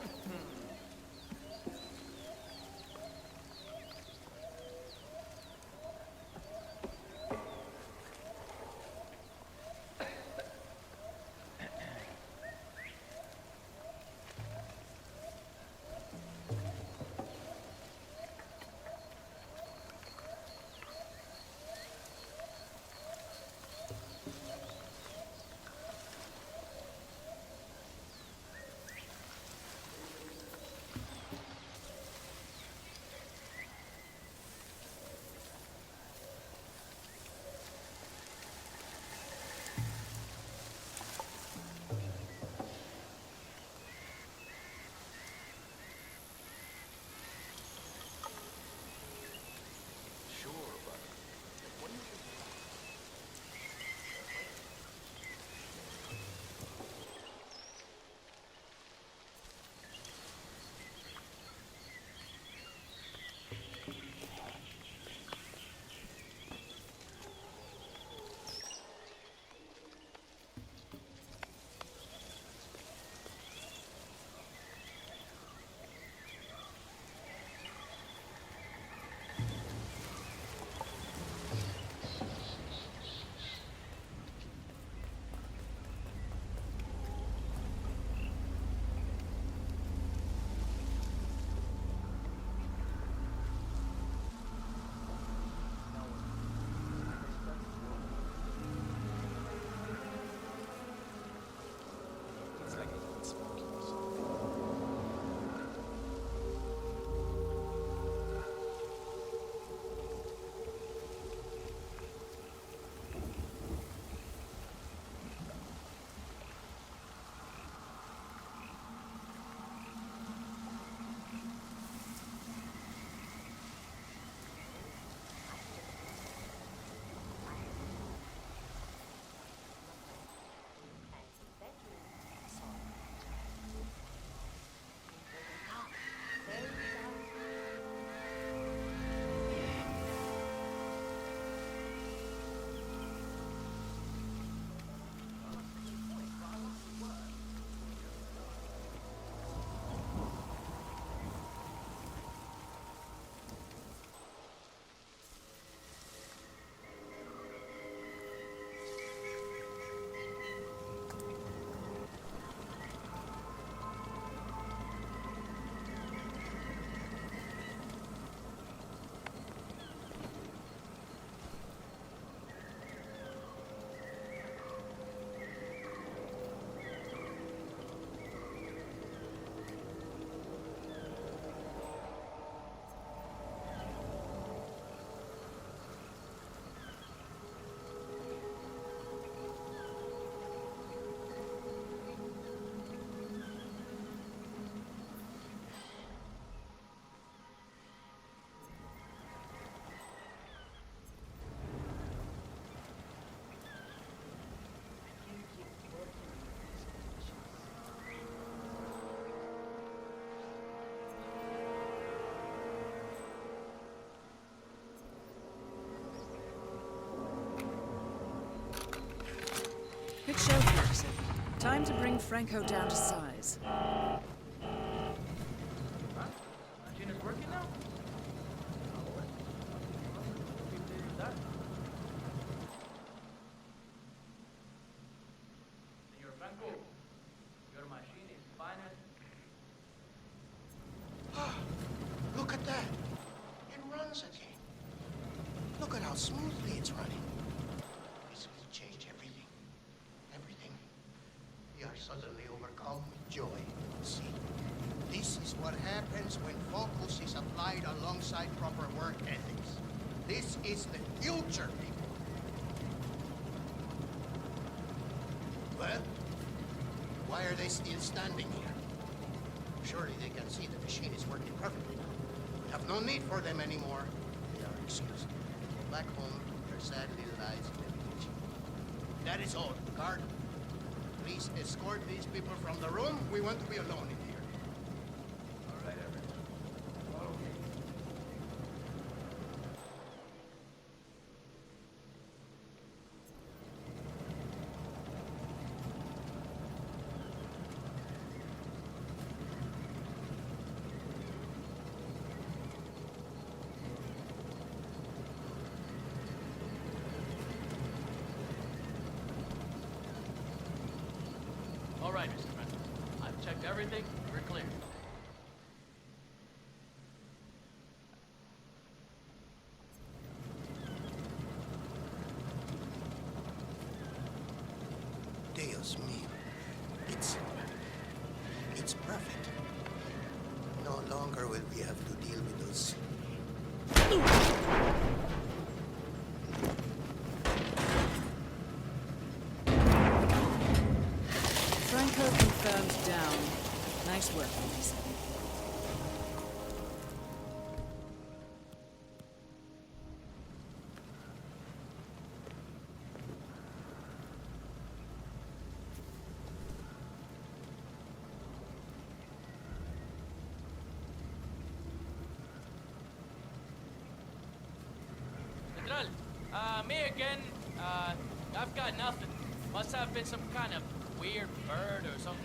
Shell 47. Time to bring Franco down to size. Machine is working now? Senor Franco, your machine is fine. Look at that. It runs again. Look at how smoothly it's running. This will change everything. Everything. We are suddenly overcome with joy. See, this is what happens when focus is applied alongside proper work ethics. This is the future, people. Well, why are they still standing here? Surely they can see the machine is working perfectly now. We have no need for them anymore. They are excused. Go back home to their sad little lives in meditation. That is all. Guard, please escort these people from the room. We want to be alone in here. All right, everyone. Follow me. All right, Mr. Franco. I've checked everything. We're clear. Dios mío. It's perfect. No longer will we have to deal with those. Franco confirmed down. Nice work, 47. Central, me again. I've got nothing. Must have been some kind of weird bird or something.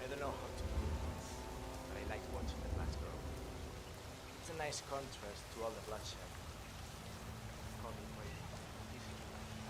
I don't know how to do this, but I like watching the blacks grow. It's a nice contrast to all the bloodshed. Call me brave. This is the magic.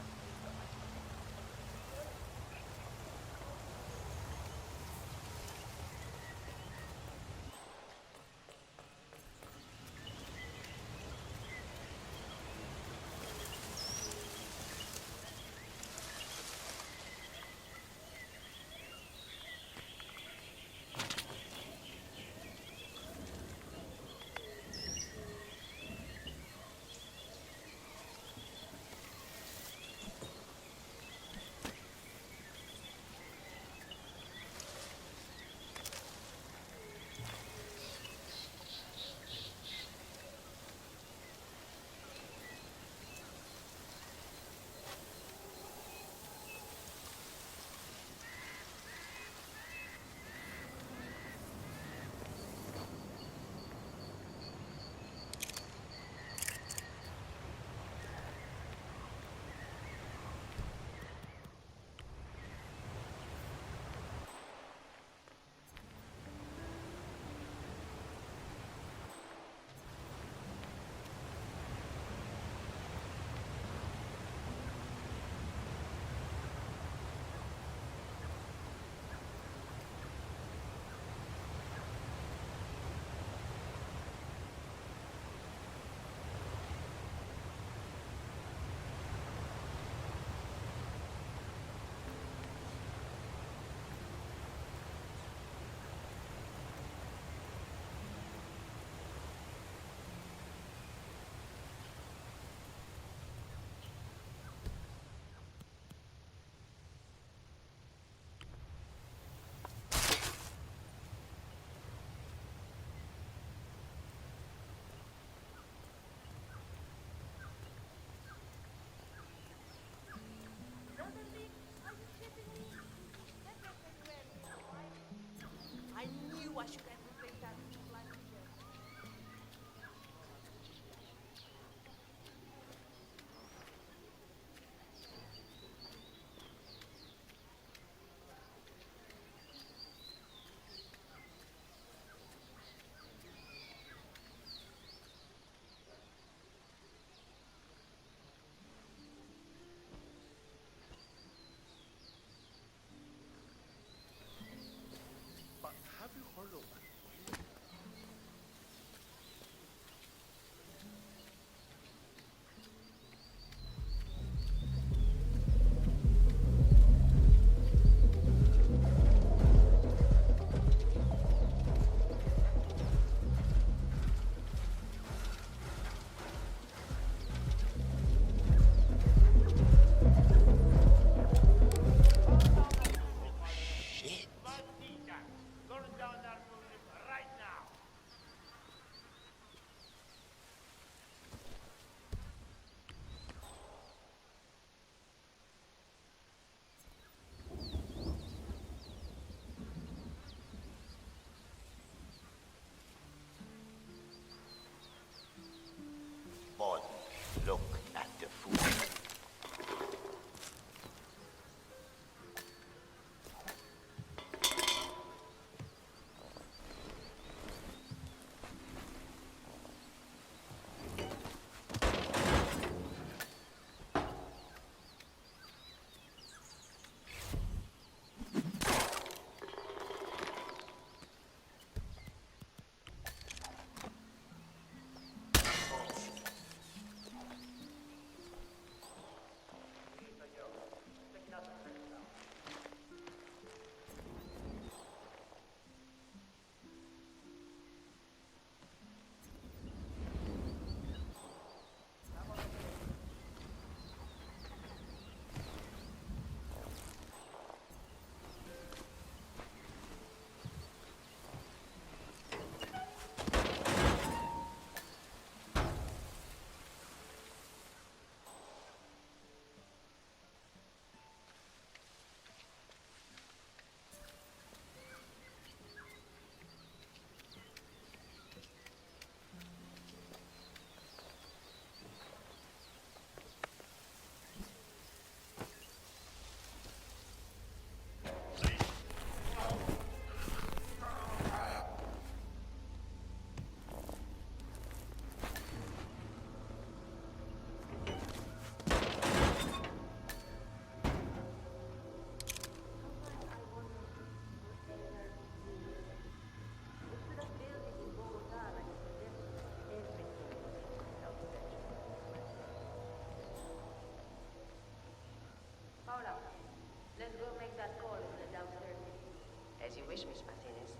as you wish, Miss Martinez.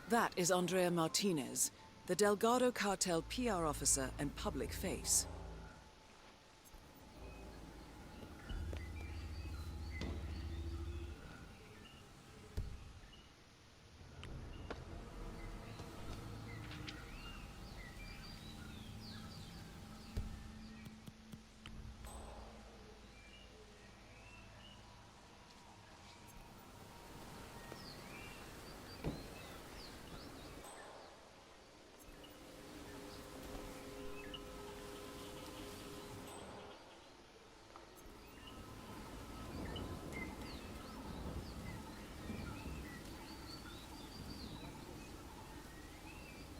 That is Andrea Martinez, the Delgado cartel PR officer and public face.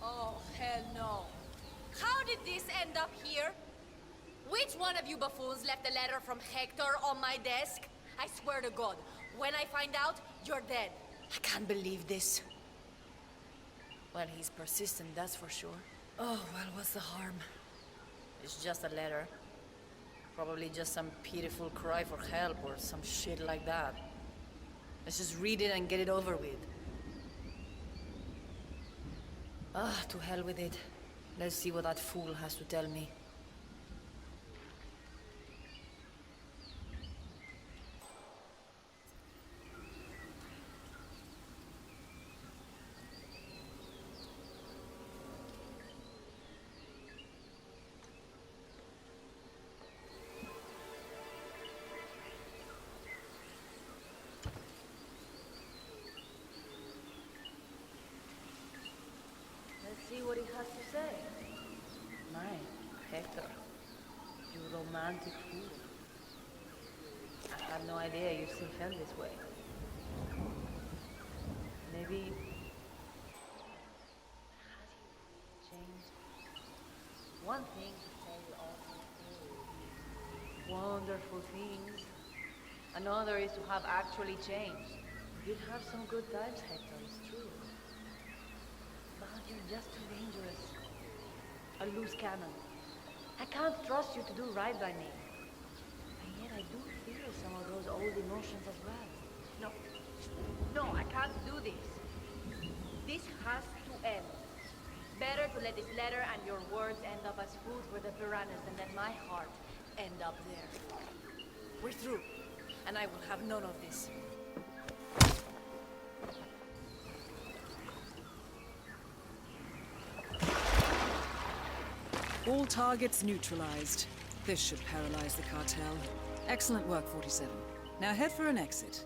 Oh, hell no. How did this end up here? Which one of you buffoons left a letter from Hector on my desk? I swear to God, when I find out, you're dead. I can't believe this. Well, he's persistent, that's for sure. Oh, well, what's the harm? It's just a letter. Probably just some pitiful cry for help or some shit like that. Let's just read it and get it over with. Ah, to hell with it. Let's see what that fool has to tell me. Let's see what he has to say. My, Hector, you romantic fool. I had no idea you still felt this way. Maybe... has he changed? One thing to say all wonderful things. Another is to have actually changed. You'd have some good times, Hector, it's true. But you're just too dangerous. A loose cannon. I can't trust you to do right by me. And yet I do feel some of those old emotions as well. No, I can't do this. This has to end. Better to let this letter and your words end up as food for the piranhas than let my heart end up there. We're through, and I will have none of this. All targets neutralized. This should paralyze the cartel. Excellent work, 47. Now head for an exit.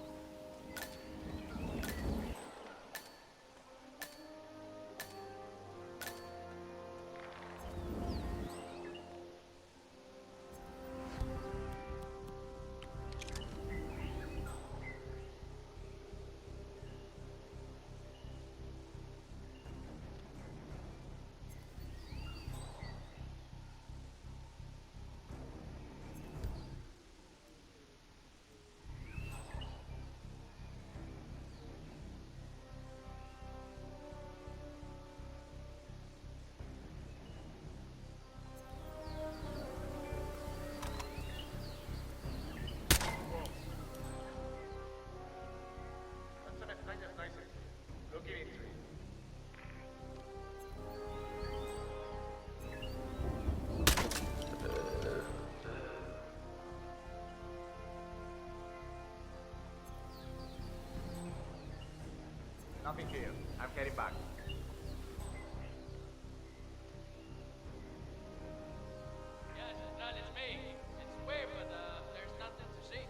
Nothing here. I'm heading back. Yes, it's me. It's weird, but there's nothing to see.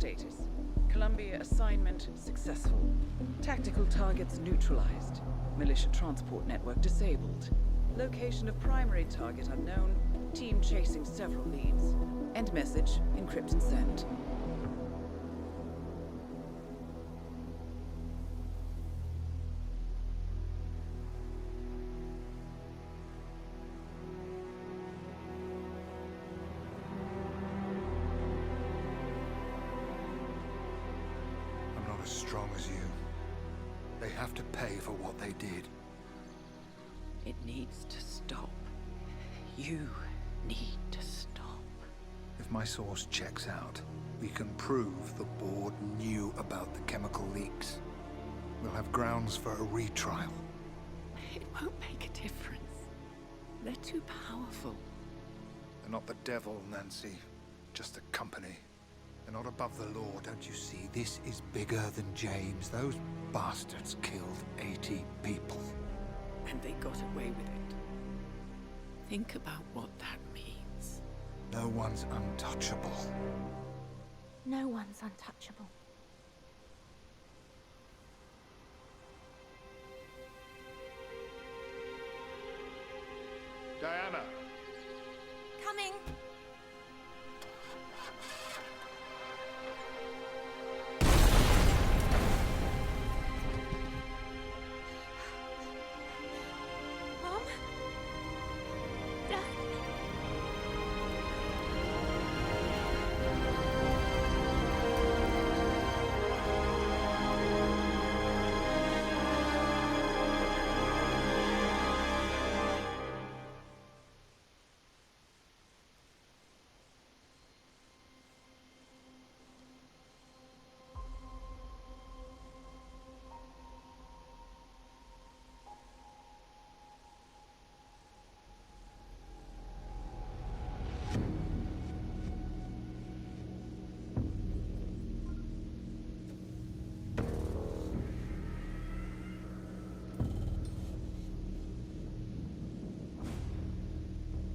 Status. Columbia assignment successful. Tactical targets neutralized. Militia transport network disabled. Location of primary target unknown. Team chasing several leads. End message, encrypt and send. I'm not as strong as you. They have to pay for what they did. It needs to stop. You need to stop. If my source checks out, we can prove the board knew about the chemical leaks. We'll have grounds for a retrial. It won't make a difference. They're too powerful. They're not the devil, Nancy. Just a company. They're not above the law, don't you see? This is bigger than James. Those bastards killed 80 people. And they got away with it. Think about what that means. No one's untouchable. No one's untouchable. Diana! Coming! Mom? Dad?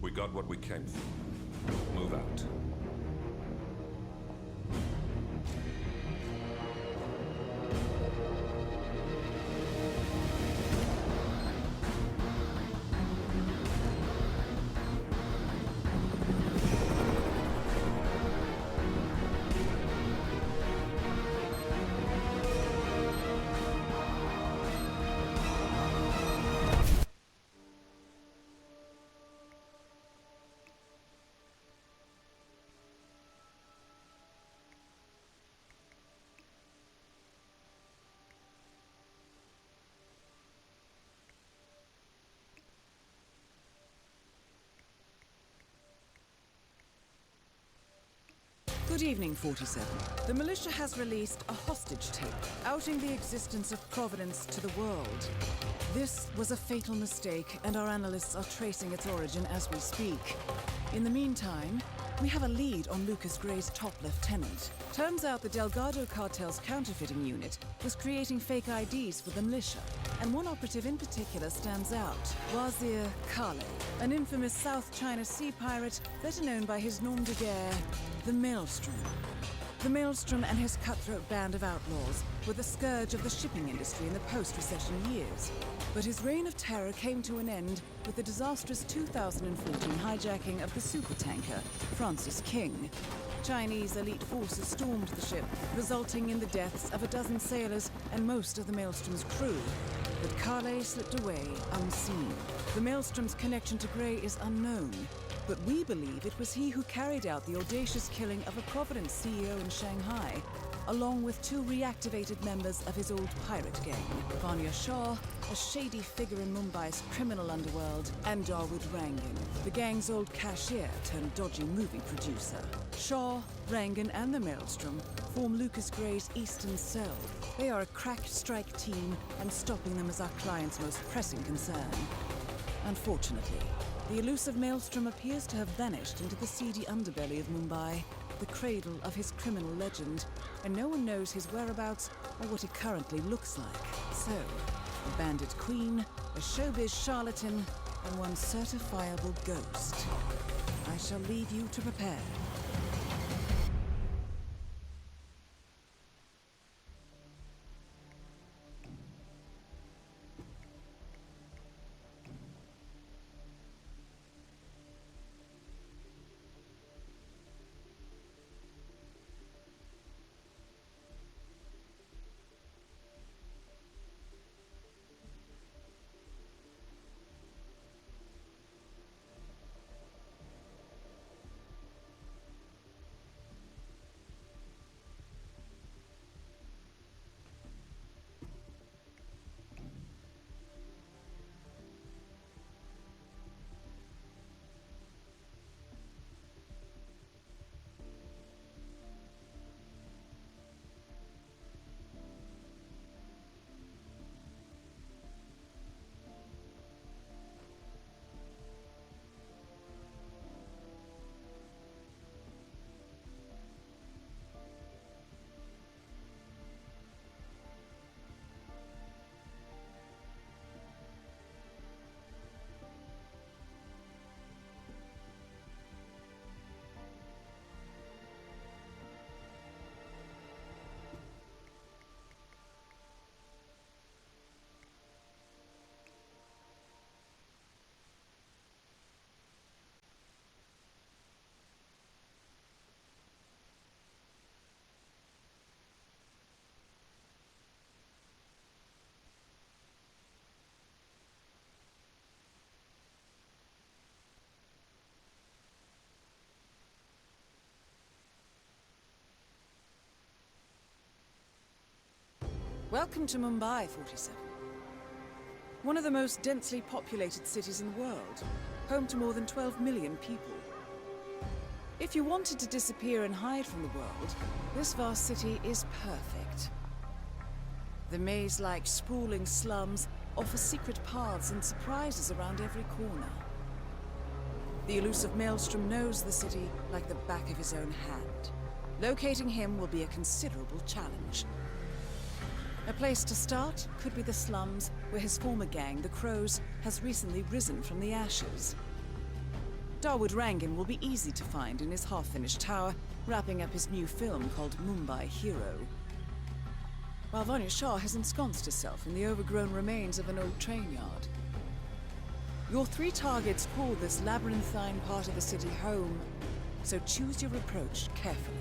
We got what we came for. Move out. Good evening, 47. The militia has released a hostage tape, outing the existence of Providence to the world. This was a fatal mistake, and our analysts are tracing its origin as we speak. In the meantime, we have a lead on Lucas Gray's top lieutenant. Turns out the Delgado cartel's counterfeiting unit was creating fake IDs for the militia, and one operative in particular stands out, Wazir Kale, an infamous South China Sea pirate better known by his nom de guerre, the Maelstrom. The Maelstrom and his cutthroat band of outlaws were the scourge of the shipping industry in the post-recession years. But his reign of terror came to an end with the disastrous 2014 hijacking of the supertanker, Francis King. Chinese elite forces stormed the ship, resulting in the deaths of a dozen sailors and most of the Maelstrom's crew. But Kale slipped away unseen. The Maelstrom's connection to Gray is unknown, but we believe it was he who carried out the audacious killing of a Providence CEO in Shanghai, along with two reactivated members of his old pirate gang, Vanya Shah, a shady figure in Mumbai's criminal underworld, and Dawood Rangan, the gang's old cashier turned dodgy movie producer. Shah, Rangan, and the Maelstrom form Lucas Gray's Eastern Cell. They are a crack strike team, and stopping them is our client's most pressing concern. Unfortunately, the elusive Maelstrom appears to have vanished into the seedy underbelly of Mumbai, the cradle of his criminal legend, and no one knows his whereabouts or what he currently looks like. So, a bandit queen, a showbiz charlatan, and one certifiable ghost. I shall leave you to prepare. Welcome to Mumbai, 47. One of the most densely populated cities in the world, home to more than 12 million people. If you wanted to disappear and hide from the world, this vast city is perfect. The maze-like sprawling slums offer secret paths and surprises around every corner. The elusive Maelstrom knows the city like the back of his own hand. Locating him will be a considerable challenge. A place to start could be the slums where his former gang, the Crows, has recently risen from the ashes. Dawood Rangan will be easy to find in his half-finished tower, wrapping up his new film called Mumbai Hero. While Vanya Shah has ensconced herself in the overgrown remains of an old train yard. Your three targets call this labyrinthine part of the city home, so choose your approach carefully.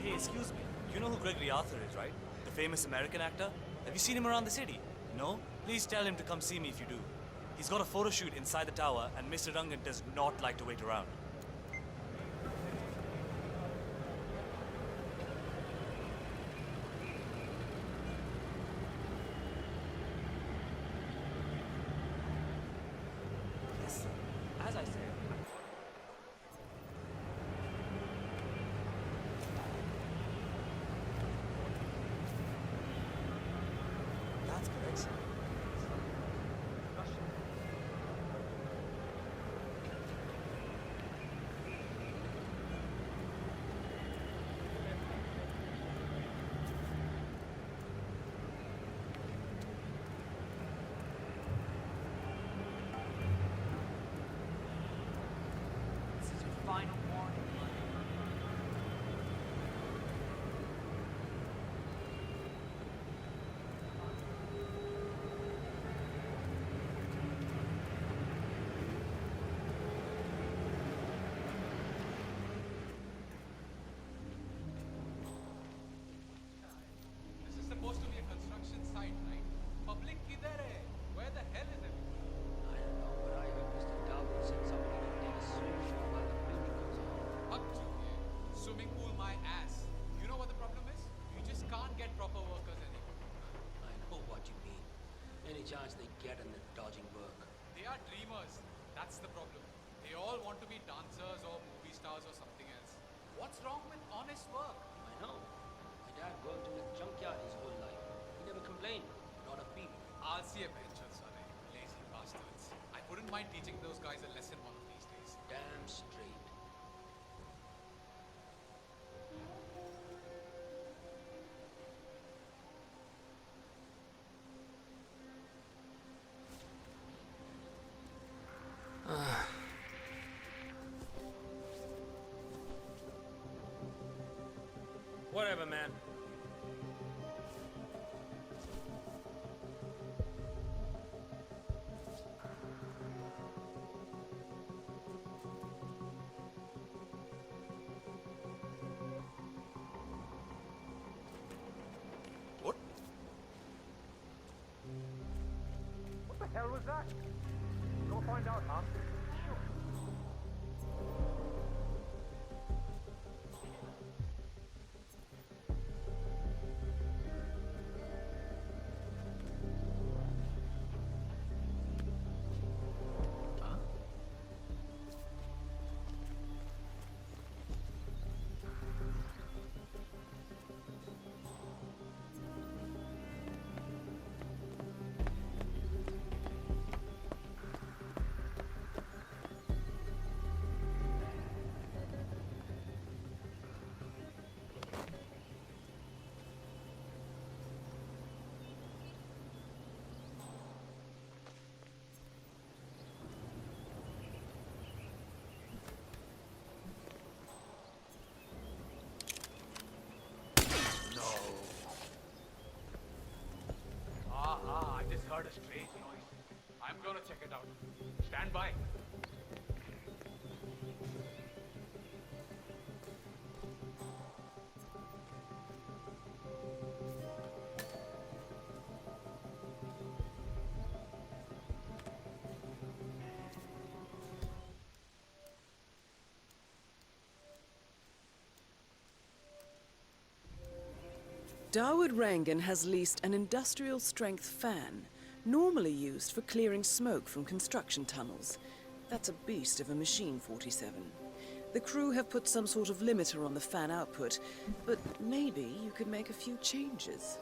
Hey, excuse me. You know who Gregory Arthur is, right? The famous American actor? Have you seen him around the city? No? Please tell him to come see me if you do. He's got a photo shoot inside the tower, and Mr. Rangan does not like to wait around. Yes, as I said. That's correct, sir. This is your final warning. This is supposed to be a construction site, right? Public kidhar hai? Where the hell is it? I don't know, but I heard Mr. Dawood said somebody will take a swim shoot while the building goes on. Hug chukiye. Swimming pool my ass. You know what the problem is? You just can't get proper workers anymore. I know what you mean. Any chance they get and they're dodging work. They are dreamers. That's the problem. They all want to be dancers or movie stars or something else. What's wrong with honest work? I know. My dad worked in a junkyard his whole life. He never complained. Not a peep. Alsiye benchers are they, lazy bastards. I wouldn't mind teaching those guys a lesson one of these days. Damn straight. Whatever, man. What? What the hell was that? Go find out, huh? check it out. Stand by. Dawood Rangan has leased an industrial-strength fan, normally used for clearing smoke from construction tunnels. That's a beast of a machine, 47. The crew have put some sort of limiter on the fan output, but maybe you could make a few changes.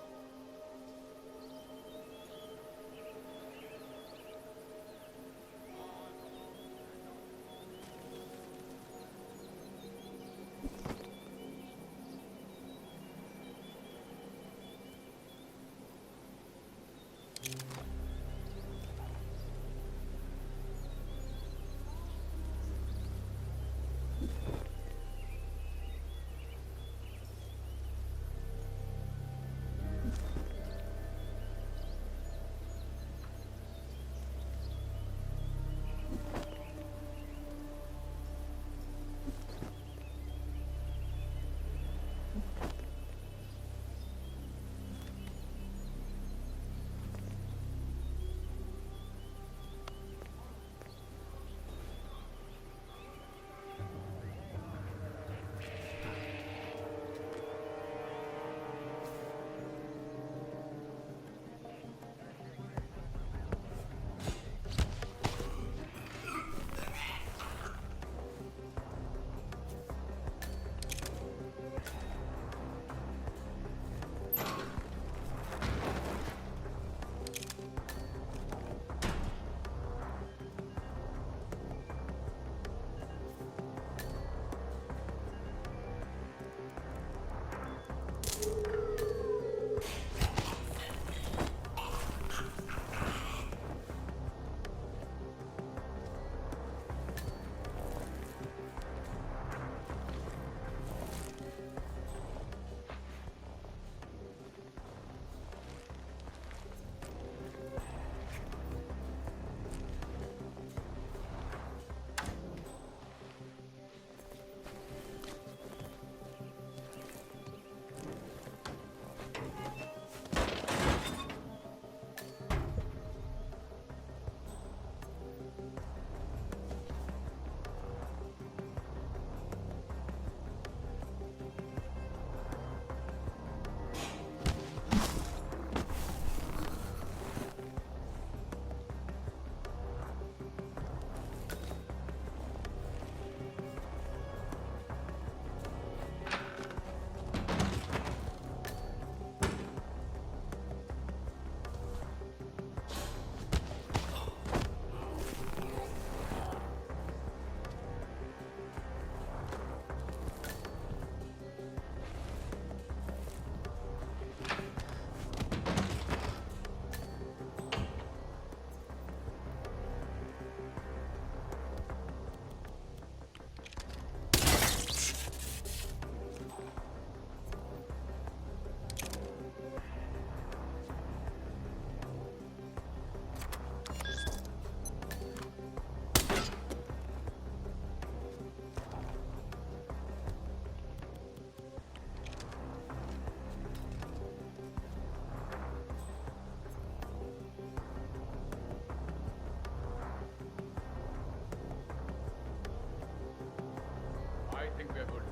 I think we're good.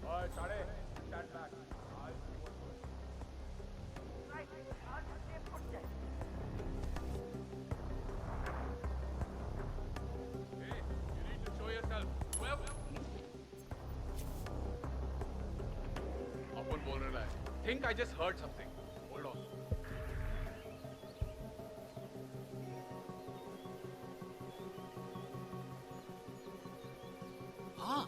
Alright, Sade, stand back. I'll see what's going on. Right, I'll just put that. Hey, you need to show yourself. Well, अपन बोल रहा है. Think I just heard something. Hold on. हाँ.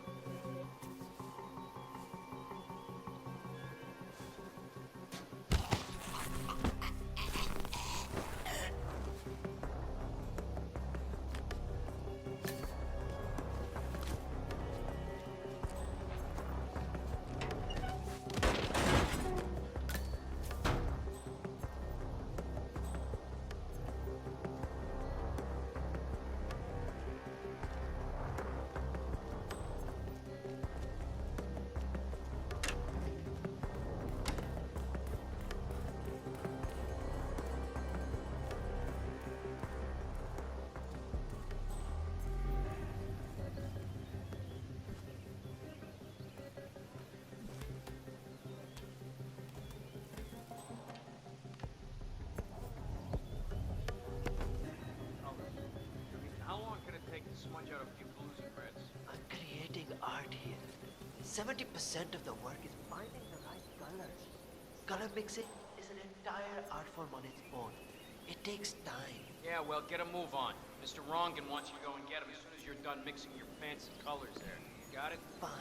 70% of the work is finding the right colors. Color mixing is an entire art form on its own. It takes time. Yeah, well, get a move on. Mr. Rongan wants you to go and get him as soon as you're done mixing your fancy colors there. You got it? Fine.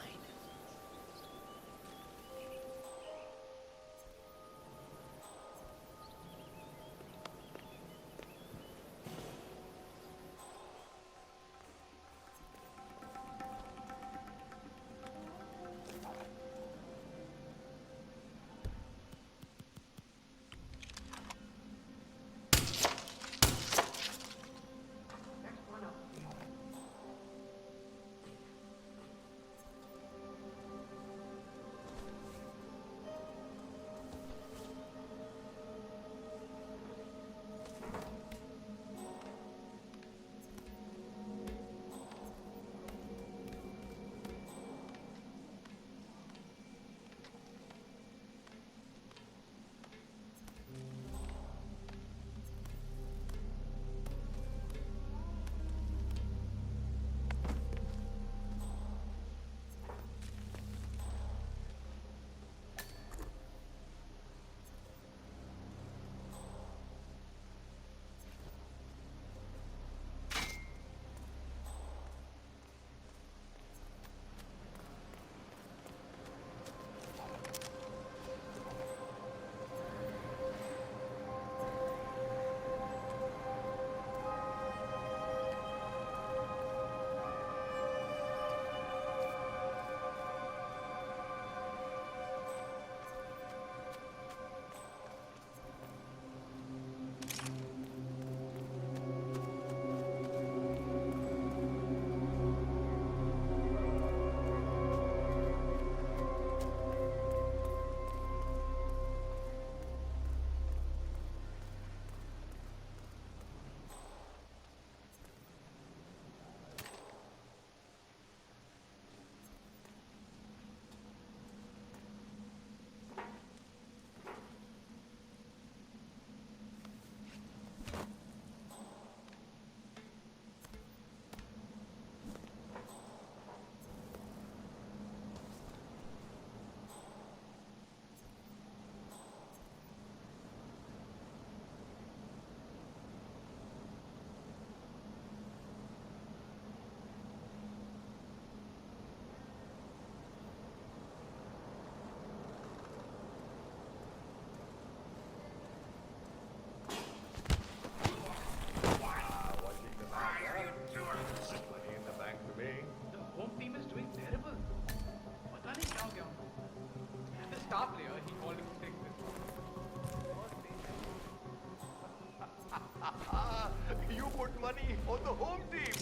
You put money on the home team.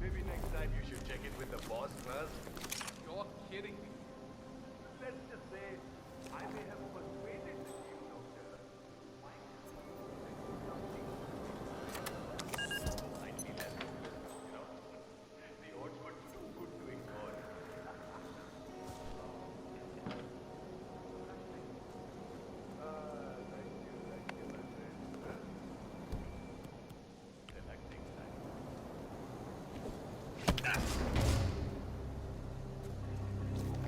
Maybe next time you should check in with the boss first. You're kidding me. Let's just say I may have persuaded the team, Doctor. I'd be less optimistic, you know. The odds were too good to ignore.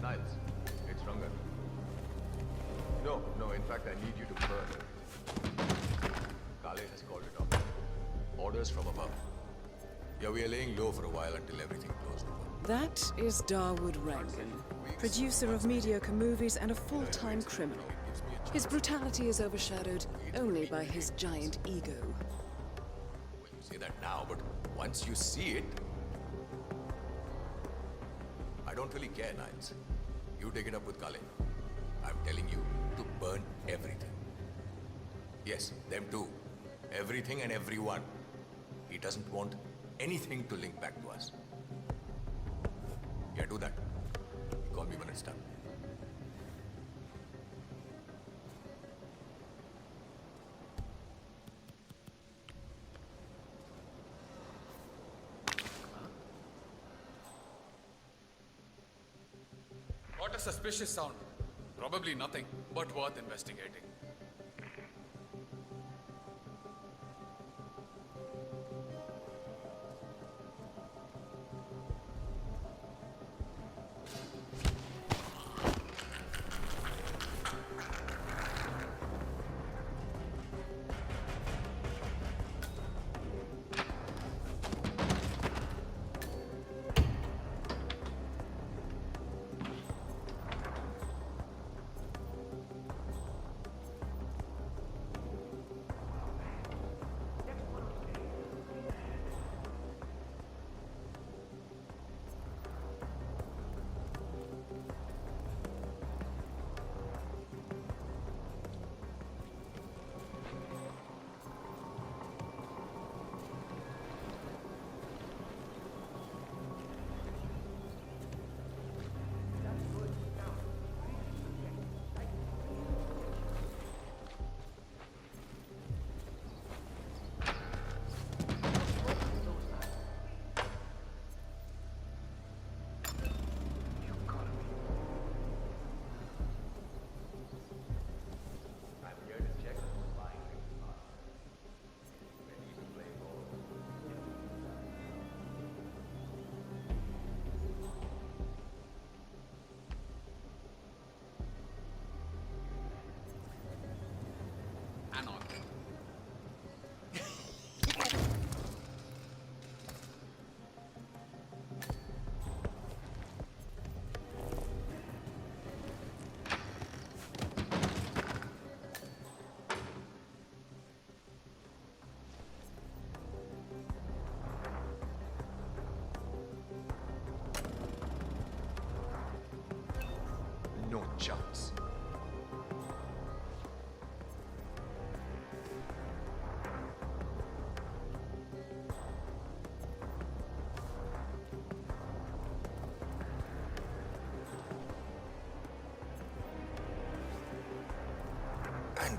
Niles, it's Rangan. No, in fact, I need you to burn it. Kale has called it off. Orders from above. Yeah, we are laying low for a while until everything blows over. That is Dawood Rangan, producer of mediocre movies and a full-time criminal. His brutality is overshadowed only by his giant ego. Well, you say that now, but once you see it, I don't really care, Niles. You take it up with Kale. I'm telling you to burn everything. Yes, them too. Everything and everyone. He doesn't want anything to link back to us. Yeah, do that. Call me when it's done. What a suspicious sound. Probably nothing, but worth investigating.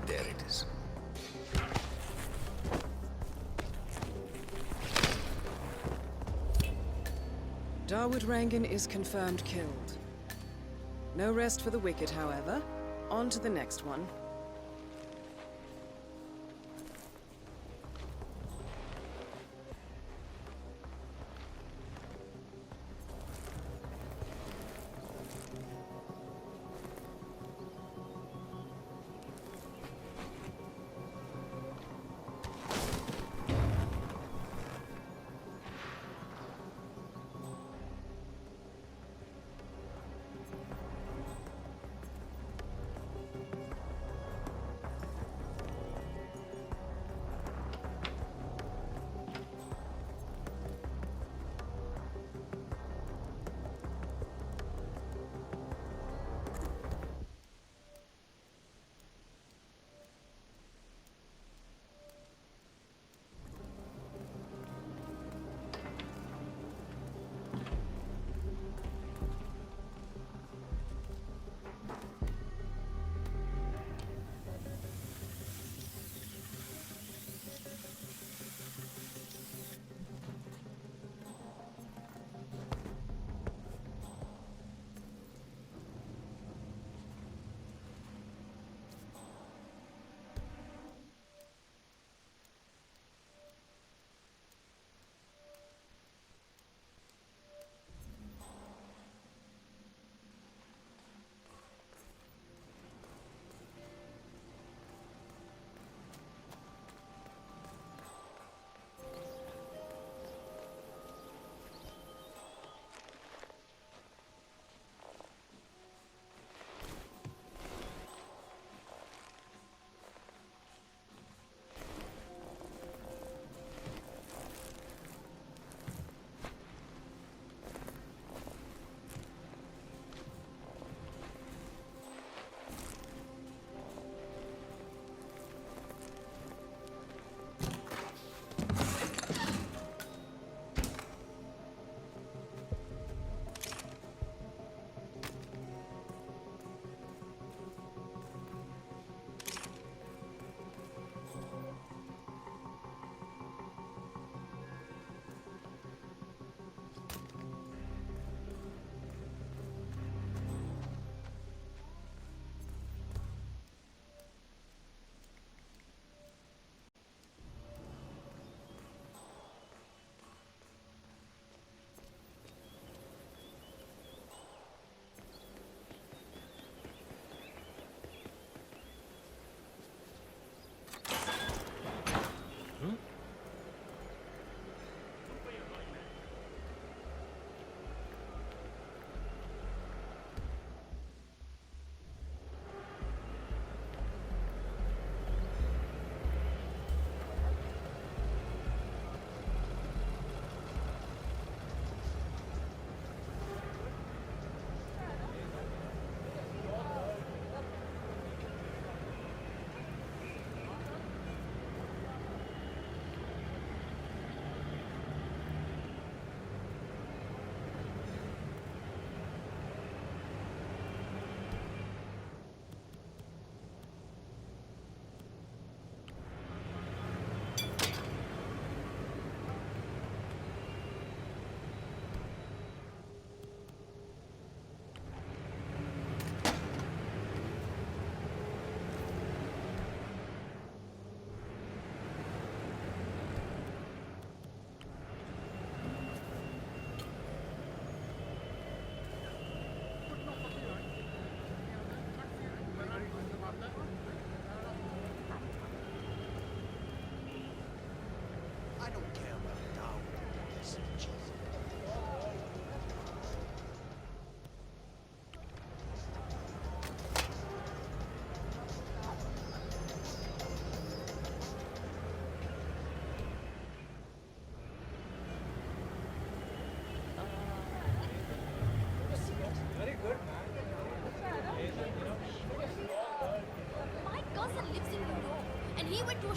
There it is. Darwood Rangan is confirmed killed. No rest for the wicked, however. On to the next one.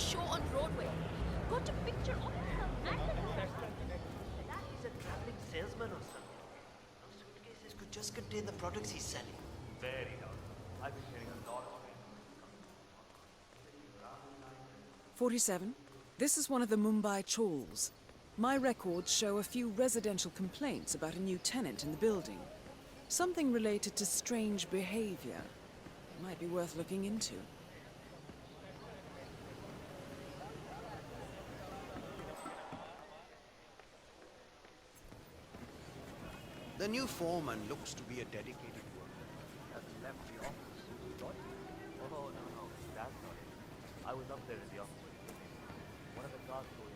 show on Broadway. Got a picture of him at the That he's a traveling salesman or something. Those suitcases could just contain the products he's selling. Very doubtful. I've been hearing a lot of it. 47. This is one of the Mumbai chawls. My records show a few residential complaints about a new tenant in the building. Something related to strange behavior. Might be worth looking into. The new foreman looks to be a dedicated worker. Has left the office. Oh, no, that's not it. I was up there in the office. One of the guards told me.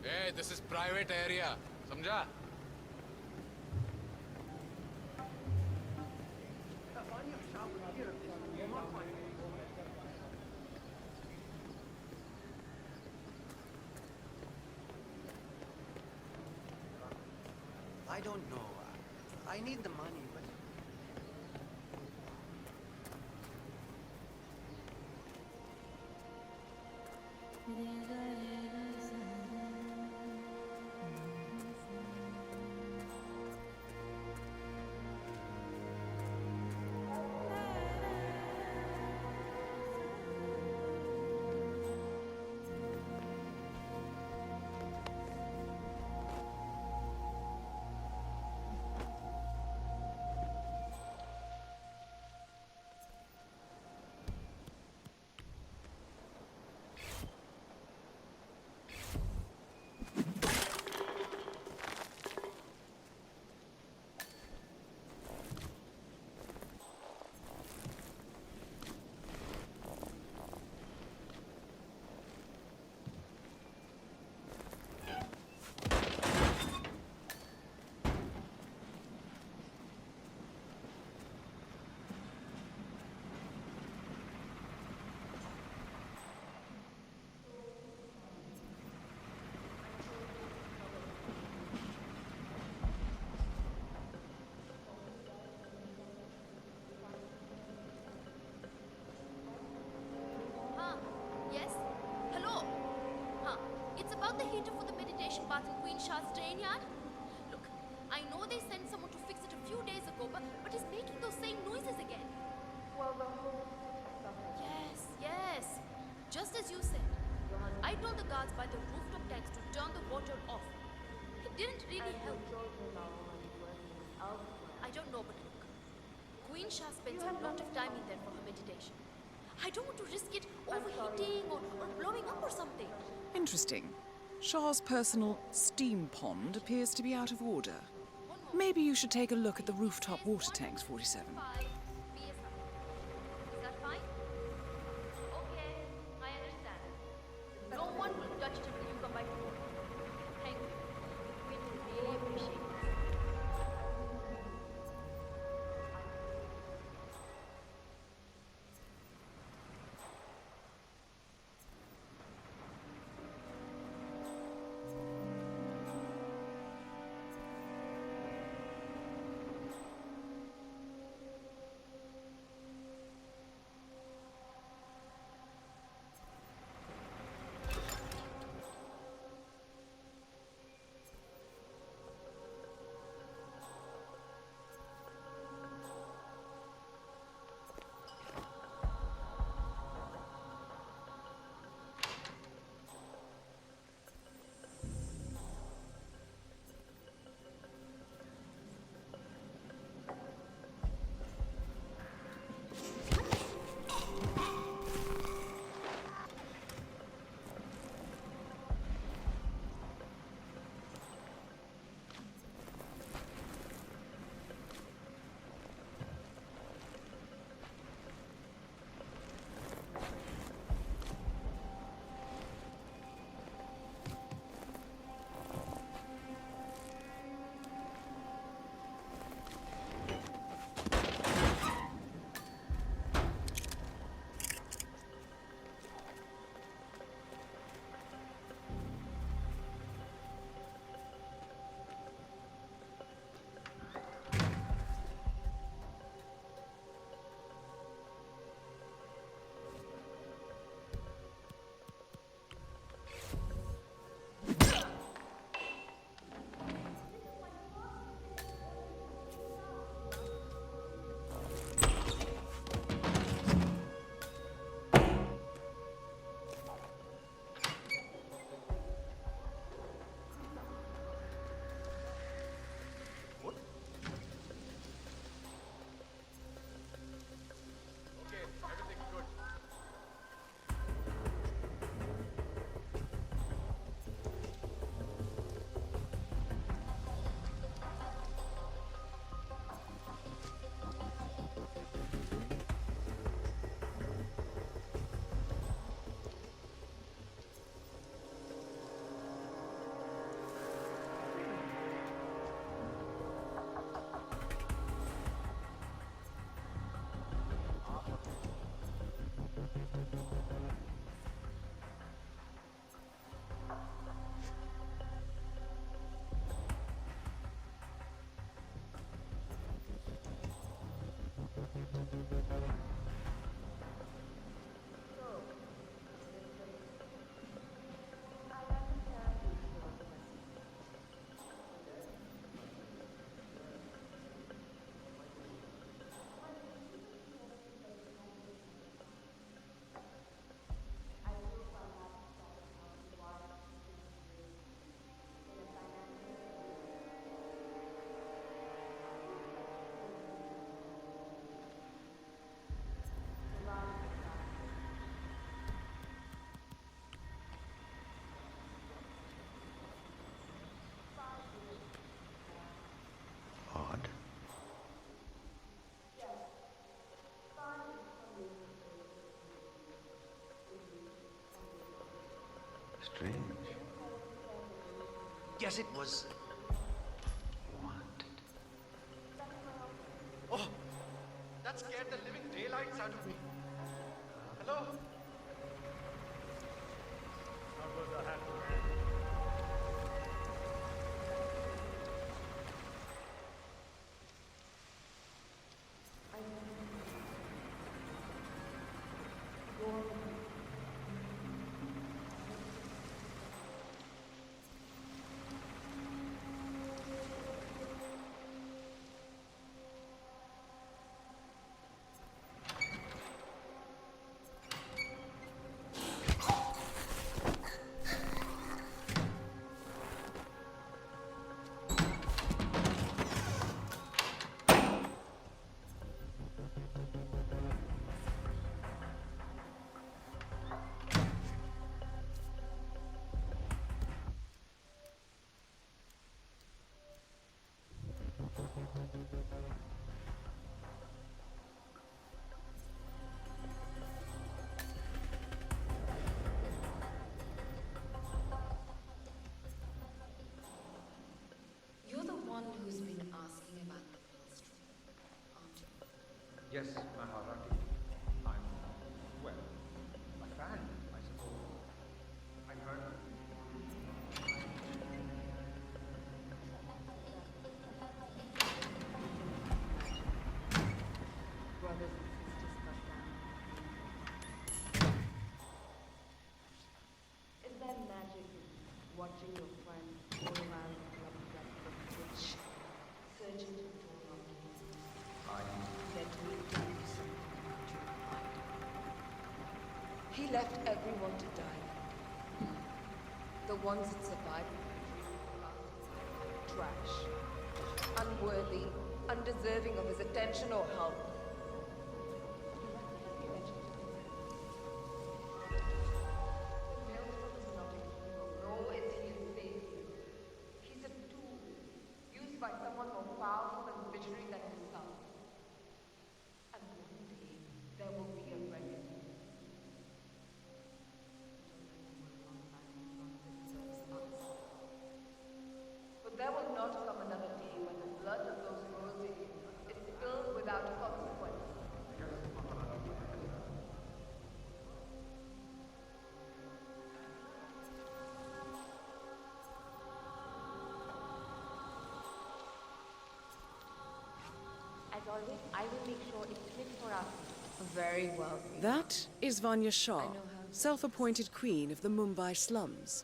Hey, this is private area. समझा? I don't know. I need the money, but... About the heater for the meditation bath in Queen Shah's drain yard? Look, I know they sent someone to fix it a few days ago, but it's making those same noises again. Well, the whole... Yes. Just as you said. I told the guards by the rooftop tanks to turn the water off. It didn't really help. I don't know, but look. Queen Shah spends a lot of time in there for her meditation. I don't want to risk it overheating or blowing up or something. Interesting. Shah's personal steam pond appears to be out of order. Maybe you should take a look at the rooftop water tanks, 47. Is that fine? Okay, I understand. No one will touch it until you come back tomorrow. Thank you. We will really appreciate it. Strange. Yes, it was. What? Oh! That scared the living daylights out of me. Hello? You're the one who's been asking about the Pearl Stream, aren't you? Yes, Maharati. I'm, well, a fan, I suppose. I've heard. Brothers and sisters cut down. Is there magic in watching your friends go around the club like a witch, searching to door on you? Let me tell you something about your mind. He left everyone to die. The ones that survived were trash, unworthy, undeserving of his attention or help. Nor is he a savior. He's a tool, used by someone more powerful and visionary than himself. And one day, there will be a reckoning. But there will not come another day when the blood of those roses is spilled without consequence. As always, I will make sure it's fit for us. Very well. That is Vanya Shah, self-appointed queen of the Mumbai slums.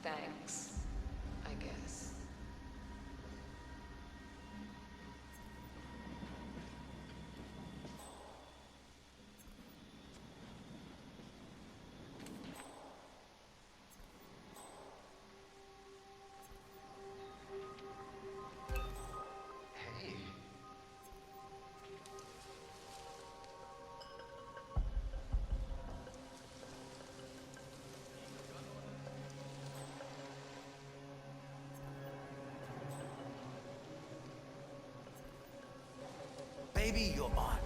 Thanks, I guess. Hey. Baby, you're on.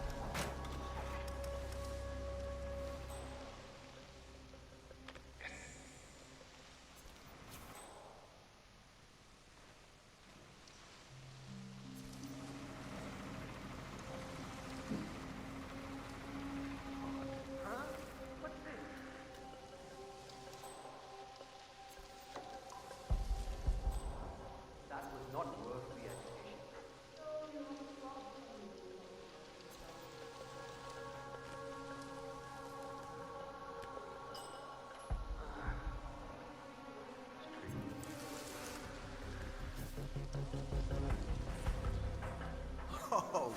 That was not worth the education. Oh,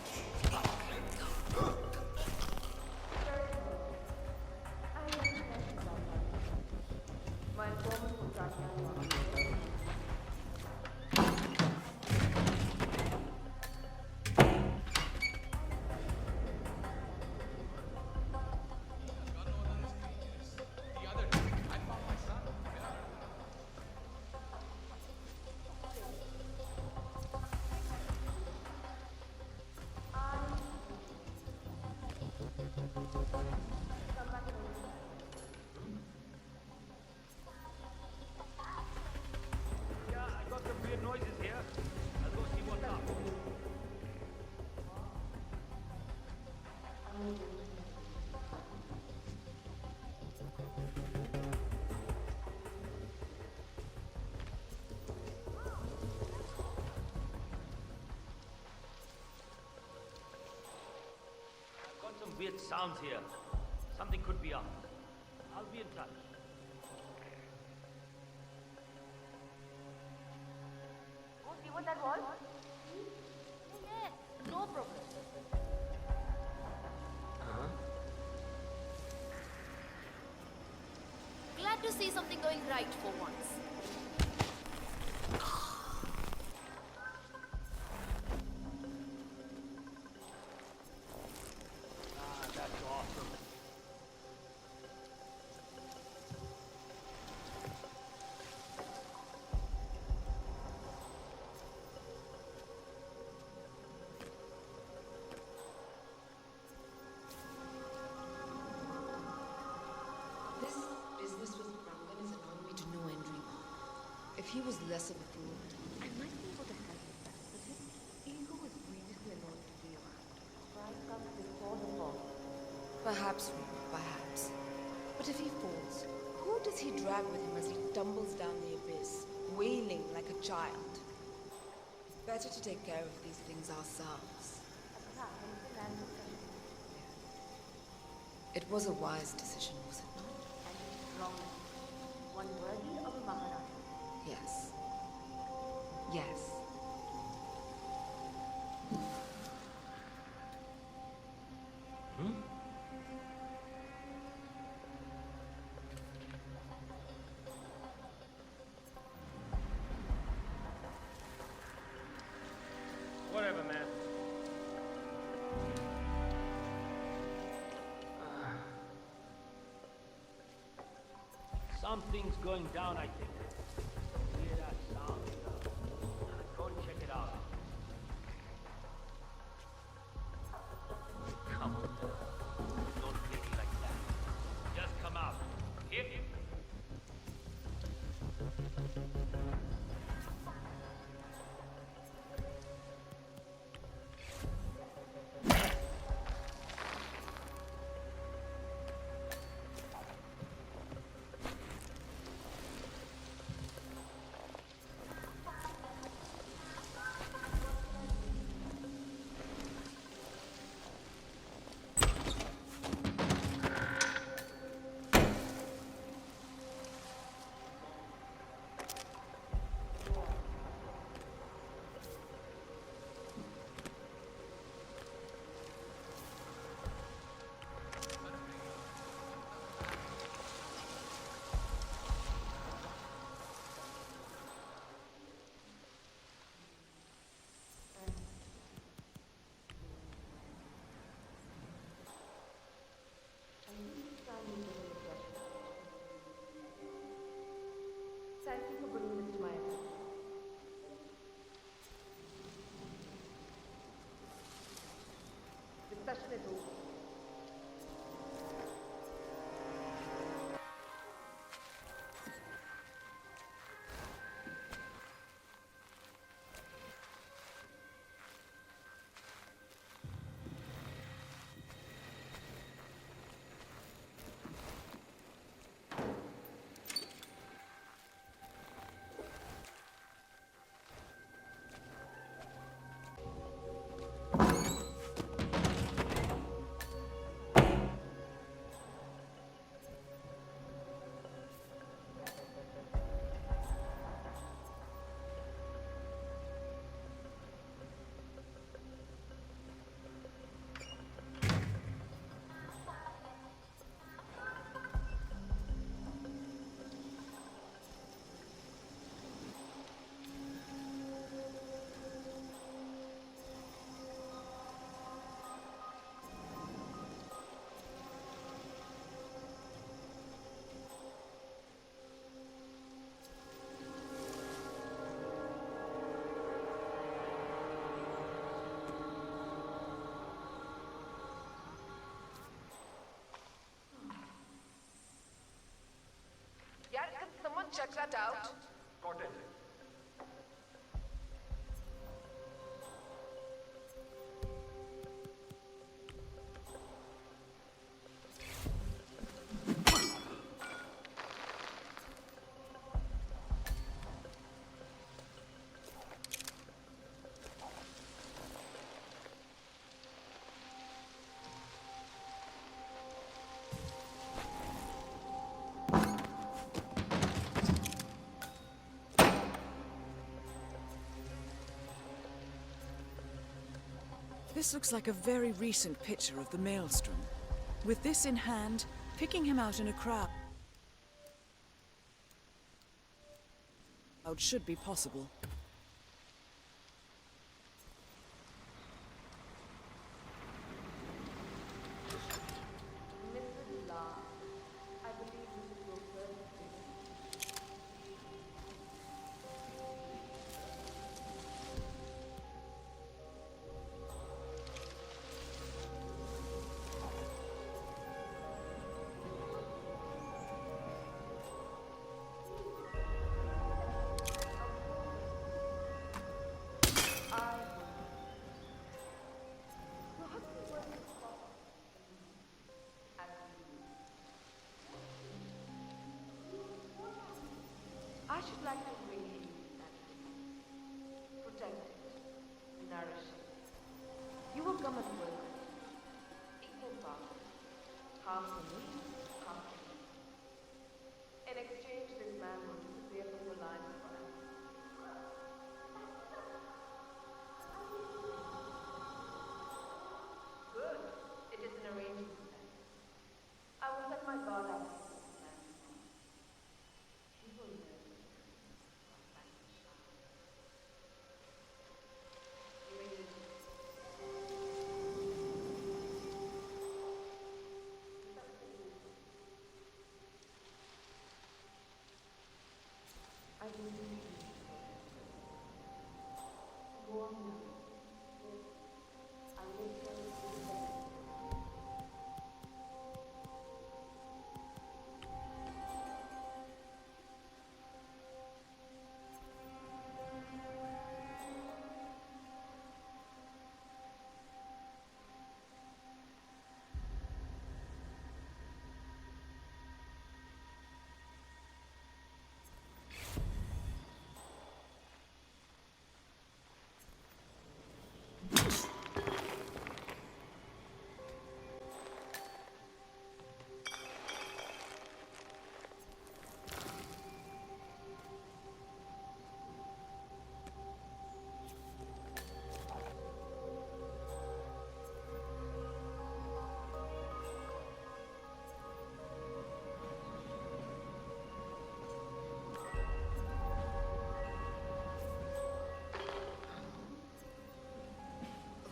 weird sounds here. Something could be up. I'll be in touch. Oh, see what that was? Yeah, no problem. Glad to see something going right for once. That's awesome. This business with Brandon is annoying me to no end, Rima. If he was less of a fool, I might be able to help with that, but his ego is grievously annoying to be around. Pride comes before the fall. Perhaps, Rima, perhaps. But if he falls, who does he drag with him as he tumbles down the abyss, wailing like a child? Better to take care of these things ourselves. It was a wise decision, was it not? Wrong. One worthy of a Maharaja. Yes. Yes. Whatever, man. Something's going down, I think. Hear that sound? Go and check it out. Come on. Don't play me like that. Just come out. Here. Thank you for bringing this to my attention. The session is over. Yeah, can someone check that out? Got it. This looks like a very recent picture of the Maelstrom. With this in hand, picking him out in a crowd should be possible. Mrs. La, I believe we should go further. I should like to bring him that protect it, nourish it. You will come and work equal parts, half for me, half for you. In exchange, this man will disappear from your lives forever. Good. It is an arrangement then. I will set my guard up. He will know. I will leave you. Go on now. I will tell you everything.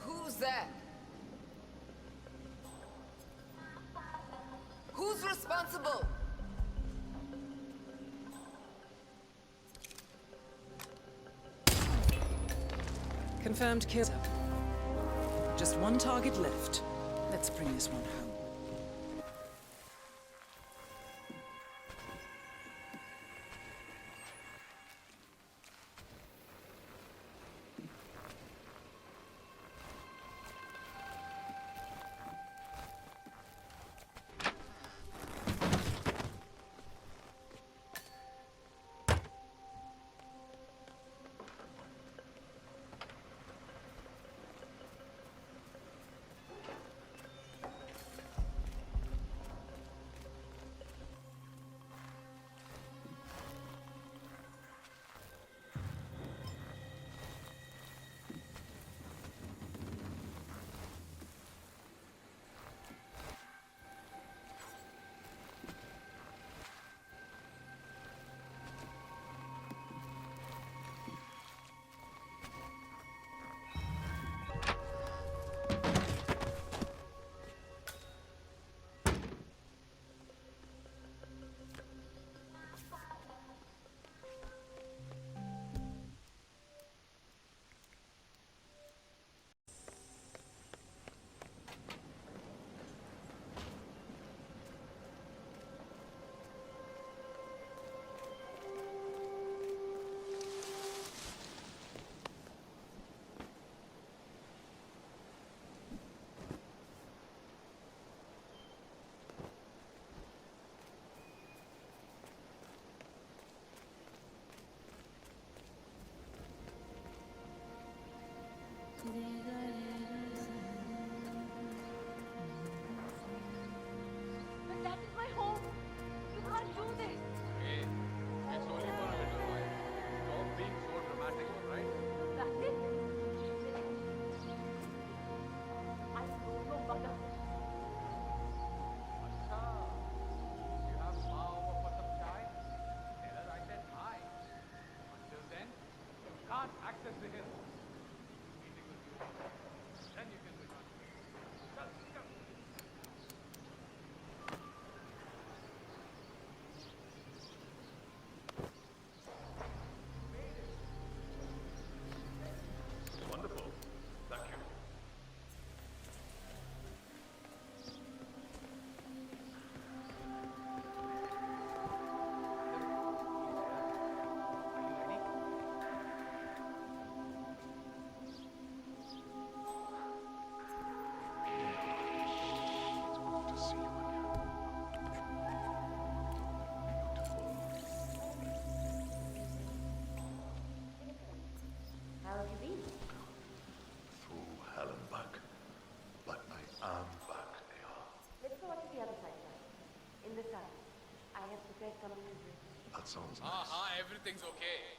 Who's there? Who's responsible? Confirmed kill. Just one target left. Let's bring this one home. access the hill. Meeting with you. Then you can return. Come, come. Wonderful. Thank you. How have you been? Through hell and back. But I am back, Aya. Let's go up to the other side now. In the sun. I have prepared something to drink. That sounds nice. Aha, everything's okay.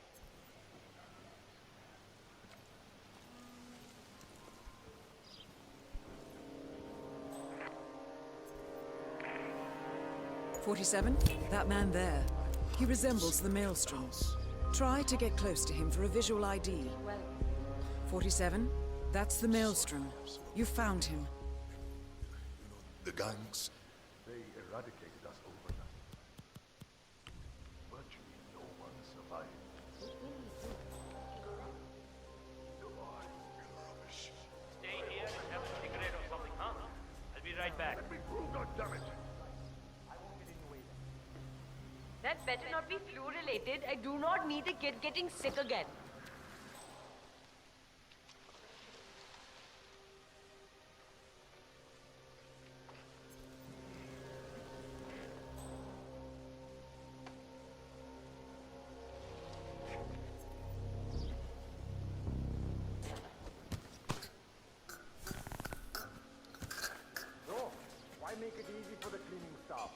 "47, that man there. He resembles the Maelstrom. Try to get close to him for a visual ID. 47, that's the Maelstrom. You found him. The gangs, they eradicated us overnight. Virtually no one survived. Stay here and have a cigarette or something, huh? I'll be right back. Let me prove, goddammit! That better not be flu-related. I do not need a kid getting sick again. So, why make it easy for the cleaning staff?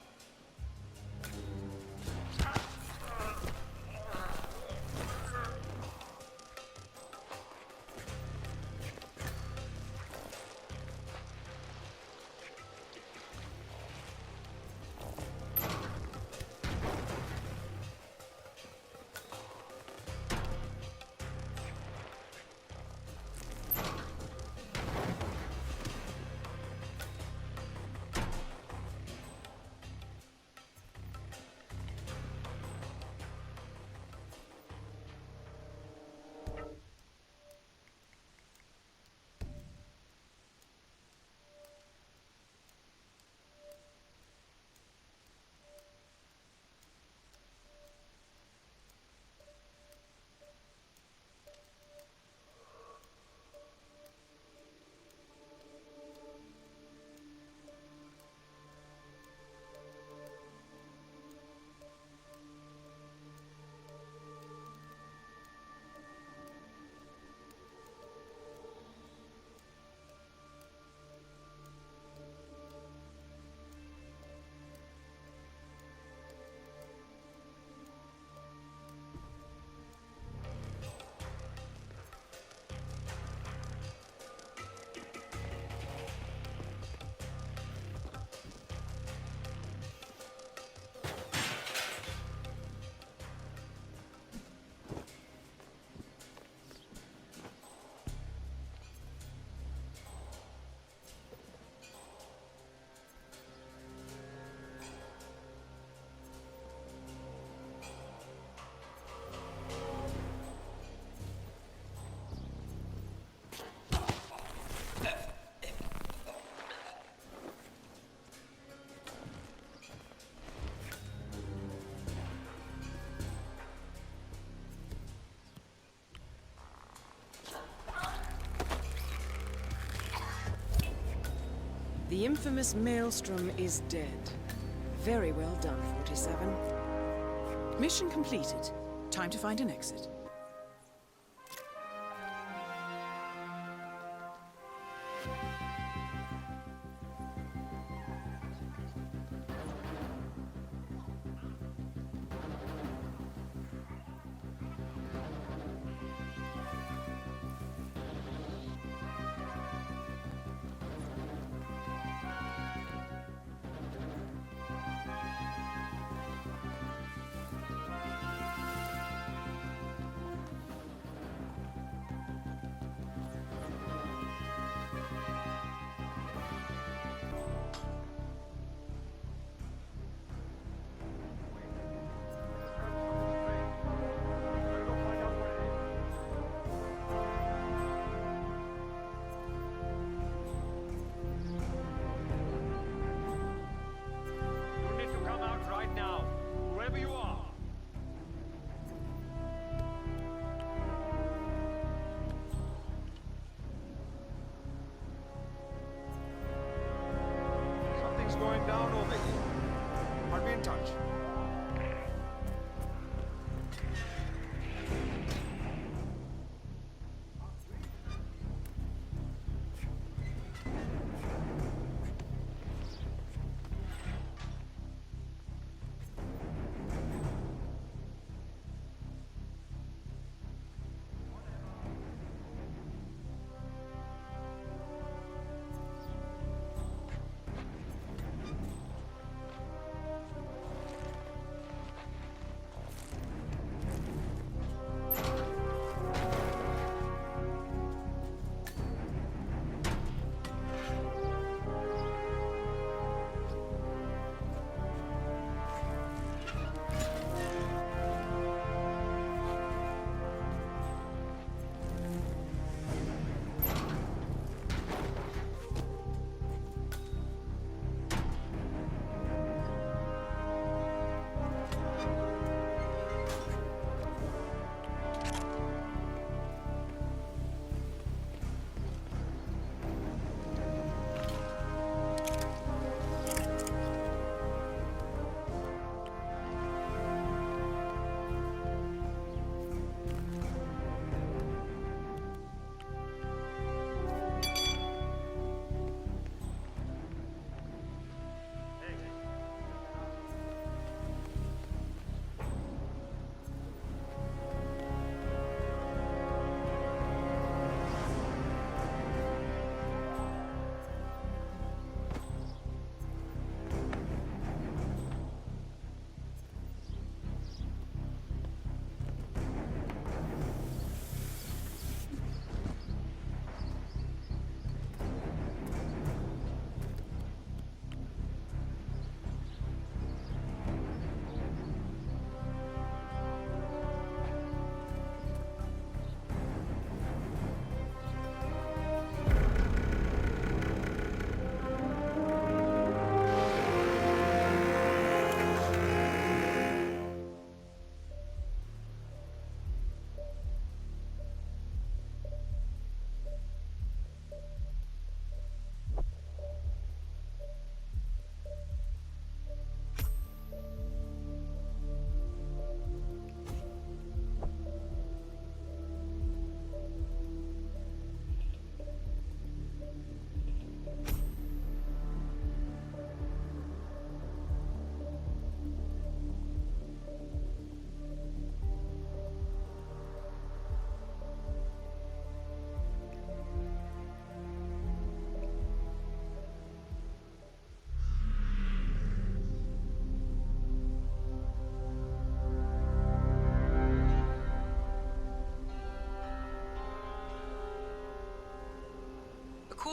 The infamous Maelstrom is dead. Very well done, 47. Mission completed. Time to find an exit.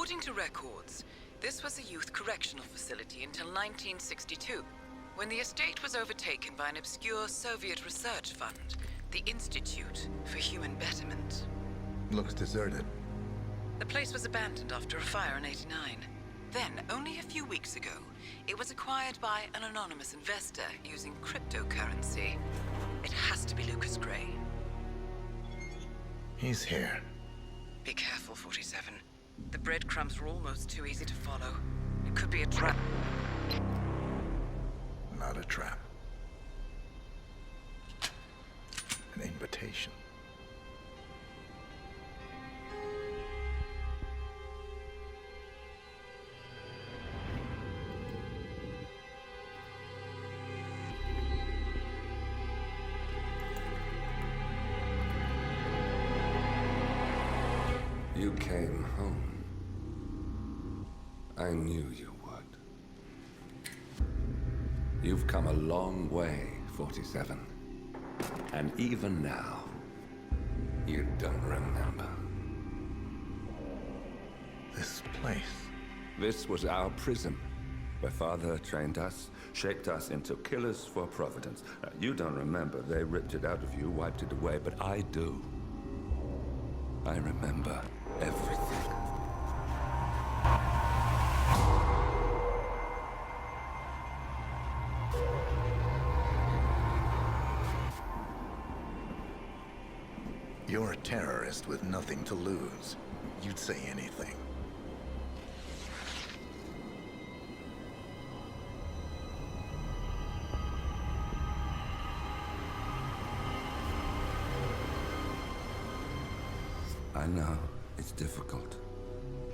According to records, this was a youth correctional facility until 1962, when the estate was overtaken by an obscure Soviet research fund, the Institute for Human Betterment. Looks deserted. The place was abandoned after a fire in '89. Then, only a few weeks ago, it was acquired by an anonymous investor using cryptocurrency. It has to be Lucas Gray. He's here. Be careful, 47. The breadcrumbs were almost too easy to follow. It could be a trap. Not a trap. An invitation. You came home. I knew you would. You've come a long way, 47. And even now, you don't remember. This place. This was our prison, where Father trained us, shaped us into killers for Providence. You don't remember. They ripped it out of you, wiped it away, but I do. I remember everything. You're a terrorist with nothing to lose. You'd say anything. I know, it's difficult.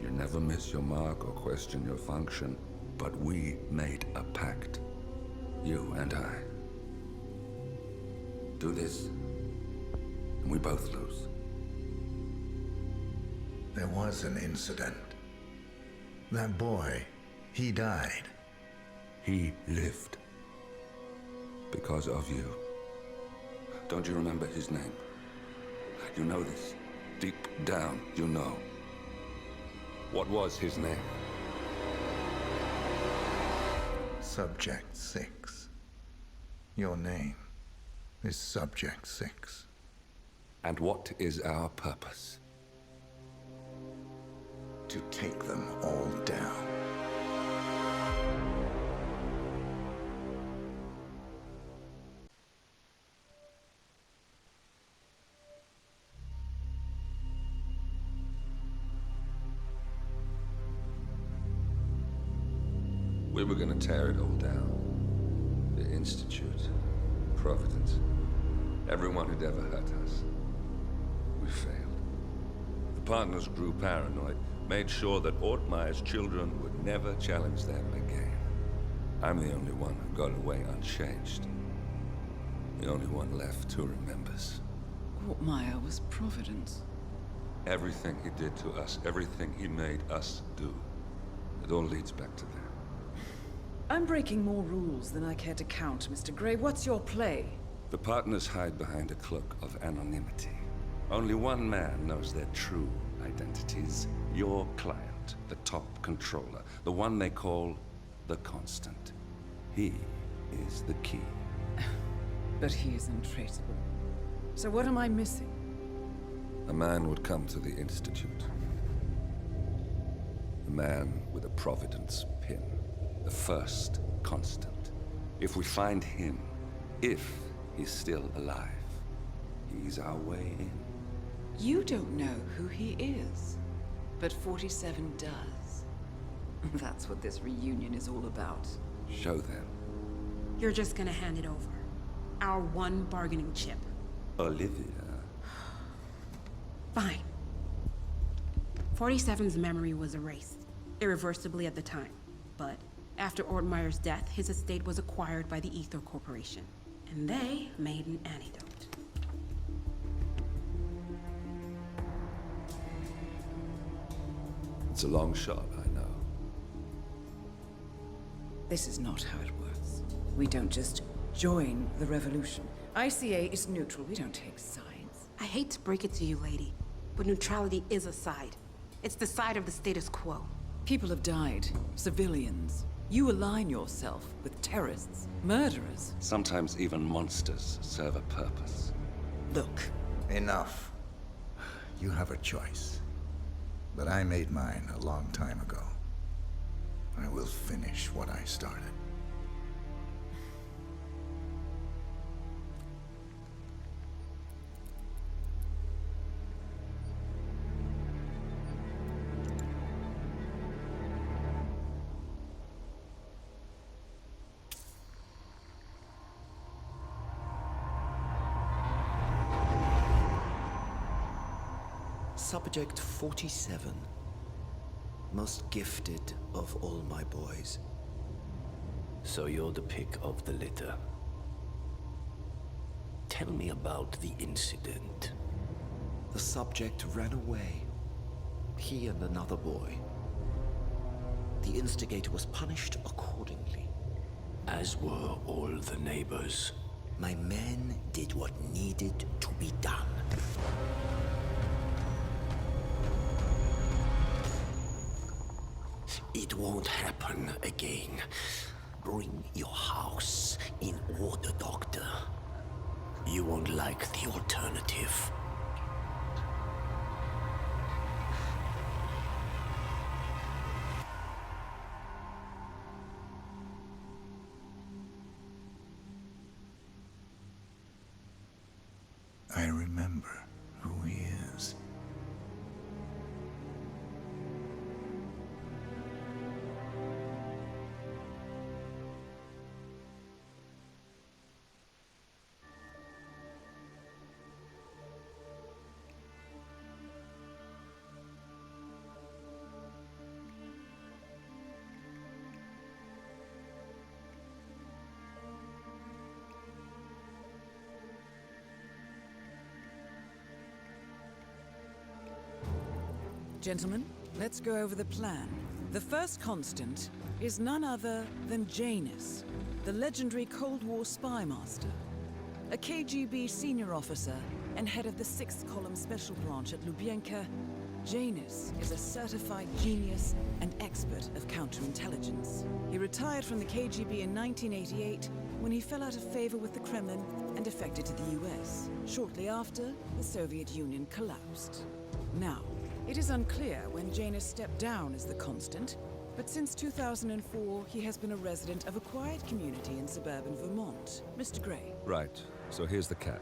You never miss your mark or question your function, but we made a pact. You and I. Do this, and we both lose. There was an incident. That boy, he died. He lived. Because of you. Don't you remember his name? You know this. Deep down, you know. What was his name? Subject 6. Your name is Subject 6. And what is our purpose? To take them all down. We were gonna tear it all down. The Institute, Providence, everyone who'd ever hurt us. We failed. The partners grew paranoid, made sure that Ortmeyer's children would never challenge them again. I'm the only one who got away unchanged. The only one left who remembers. Ortmeyer was Providence. Everything he did to us, everything he made us do, it all leads back to that. I'm breaking more rules than I care to count, Mr. Gray. What's your play? The partners hide behind a cloak of anonymity. Only one man knows their true identities. Your client, the top controller, the one they call the Constant. He is the key. But he is untraceable. So what am I missing? A man would come to the Institute. A man with a Providence pin. The first Constant. If we find him, if he's still alive, he's our way in. You don't know who he is, but 47 does. That's what this reunion is all about. Show them. You're just gonna hand it over. Our one bargaining chip. Olivia. Fine. 47's memory was erased, irreversibly at the time. But after Ortmeyer's death, his estate was acquired by the Ether Corporation. And they made an antidote. It's a long shot, I know. This is not how it works. We don't just join the revolution. ICA is neutral. We don't take sides. I hate to break it to you, lady, but neutrality is a side. It's the side of the status quo. People have died. Civilians. You align yourself with terrorists, murderers. Sometimes even monsters serve a purpose. Look. Enough. You have a choice. But I made mine a long time ago. I will finish what I started. Subject 47. Most gifted of all my boys. So you're the pick of the litter. Tell me about the incident. The subject ran away. He and another boy. The instigator was punished accordingly. As were all the neighbors. My men did what needed to be done. It won't happen again. Bring your house in order, Doctor. You won't like the alternative. I remember who he is. Gentlemen, let's go over the plan. The first constant is none other than Janus, the legendary Cold War spy master. A KGB senior officer and head of the 6th Column Special Branch at Lubyanka, Janus is a certified genius and expert of counterintelligence. He retired from the KGB in 1988 when he fell out of favor with the Kremlin and defected to the US. Shortly after, the Soviet Union collapsed. Now, it is unclear when Janus stepped down as the constant, but since 2004, he has been a resident of a quiet community in suburban Vermont. Mr. Gray. Right. So here's the catch.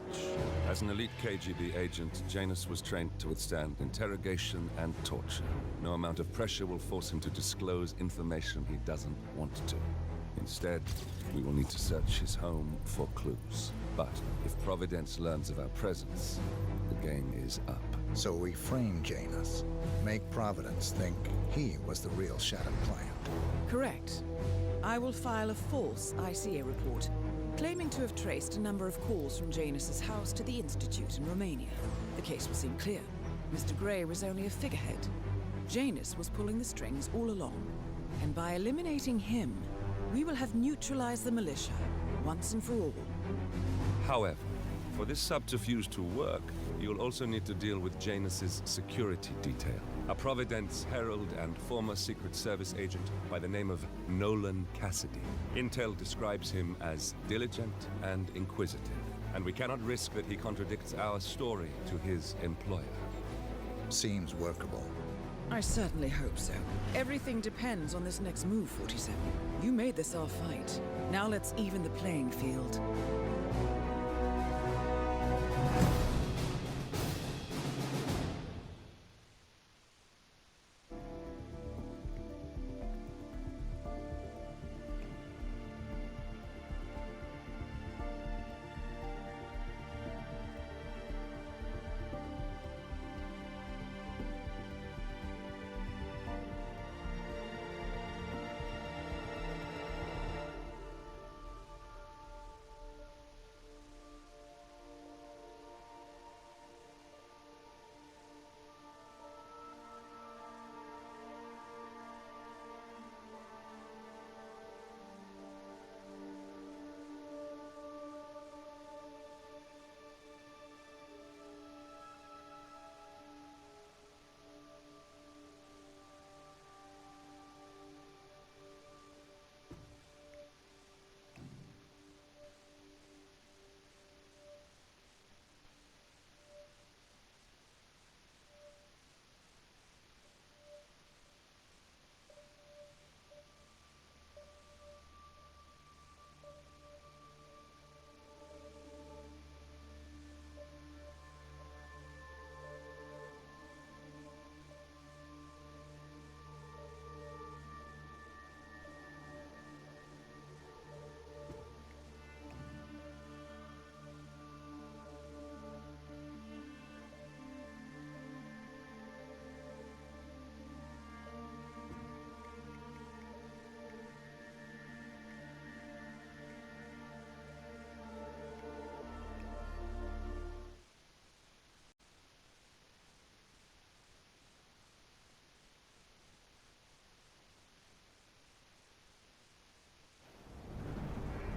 As an elite KGB agent, Janus was trained to withstand interrogation and torture. No amount of pressure will force him to disclose information he doesn't want to. Instead, we will need to search his home for clues. But if Providence learns of our presence, the game is up. So we frame Janus. Make Providence think he was the real Shadow Client. Correct. I will file a false ICA report, claiming to have traced a number of calls from Janus's house to the Institute in Romania. The case will seem clear. Mr. Gray was only a figurehead. Janus was pulling the strings all along. And by eliminating him, we will have neutralized the militia, once and for all. However, for this subterfuge to work, you'll also need to deal with Janus's security detail. A Providence herald and former Secret Service agent by the name of Nolan Cassidy. Intel describes him as diligent and inquisitive, and we cannot risk that he contradicts our story to his employer. Seems workable. I certainly hope so. Everything depends on this next move, 47. You made this our fight. Now let's even the playing field.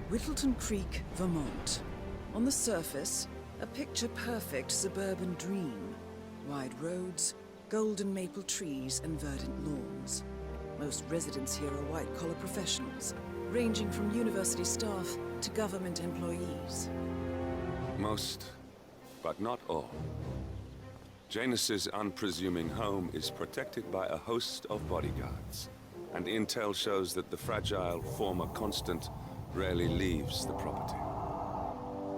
Whittleton Creek, Vermont. On the surface, a picture-perfect suburban dream. Wide roads, golden maple trees, and verdant lawns. Most residents here are white-collar professionals, ranging from university staff to government employees. Most, but not all. Janus's unpresuming home is protected by a host of bodyguards, and intel shows that the fragile former Constant rarely leaves the property.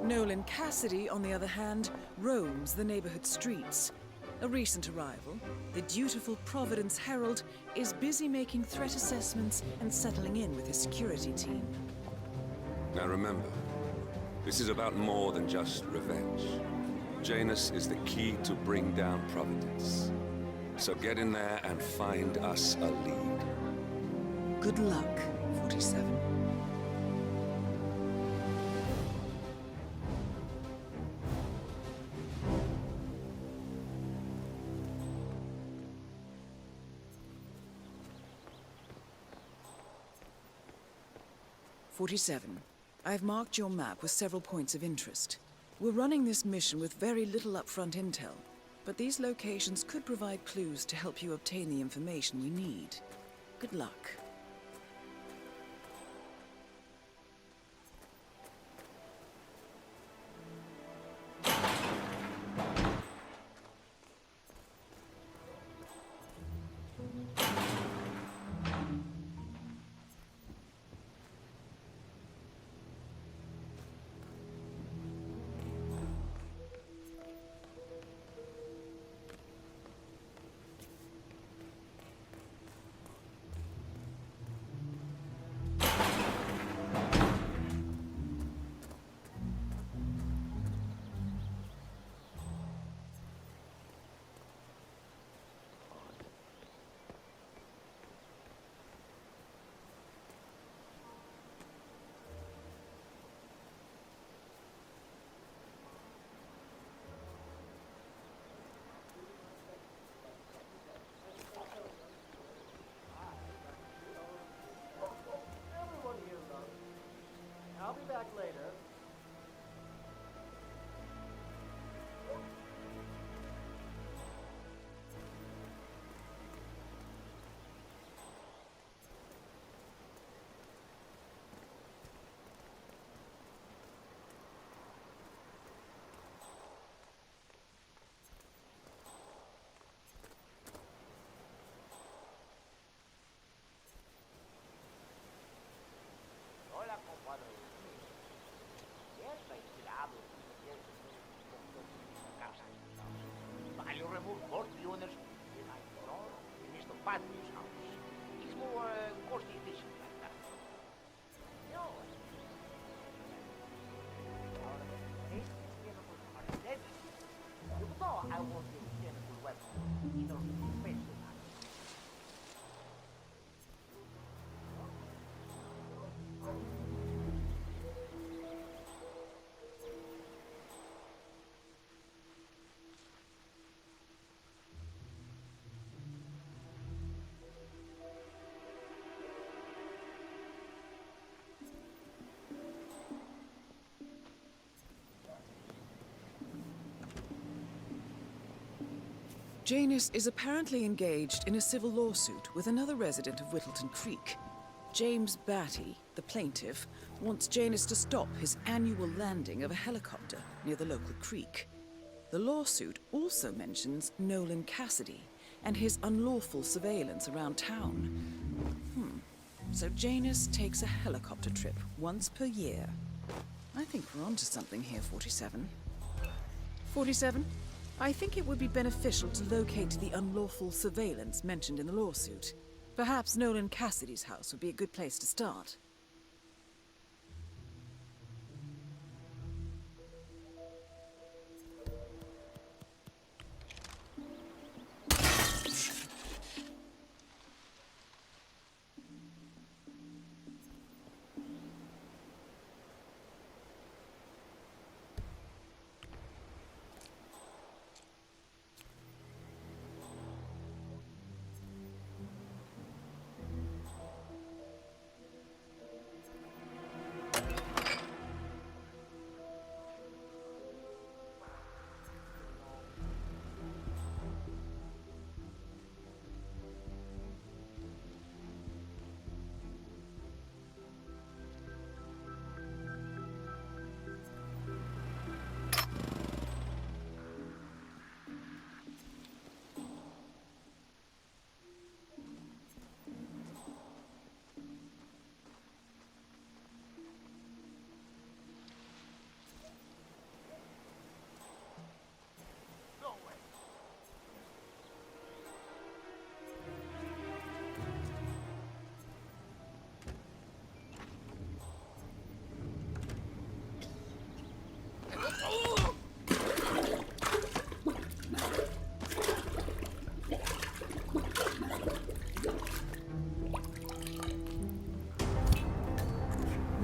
Nolan Cassidy, on the other hand, roams the neighborhood streets. A recent arrival, the dutiful Providence Herald is busy making threat assessments and settling in with his security team. Now remember, this is about more than just revenge. Janus is the key to bring down Providence. So get in there and find us a lead. Good luck, 47. I've marked your map with several points of interest. We're running this mission with very little upfront intel, but these locations could provide clues to help you obtain the information you need. Good luck. I'll be back later. Hola, compadre. Esta inspirado Value remove 40 units in my floor in Mr. Padley's house. It's more cost efficient like that. No. You know I want a mechanical weapon. Either face or not. Janus is apparently engaged in a civil lawsuit with another resident of Whittleton Creek. James Batty, the plaintiff, wants Janus to stop his annual landing of a helicopter near the local creek. The lawsuit also mentions Nolan Cassidy and his unlawful surveillance around town. So Janus takes a helicopter trip once per year. I think we're onto something here, 47. 47? I think it would be beneficial to locate the unlawful surveillance mentioned in the lawsuit. Perhaps Nolan Cassidy's house would be a good place to start.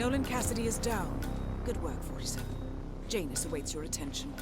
Nolan Cassidy is down. Good work, 47. Janus awaits your attention.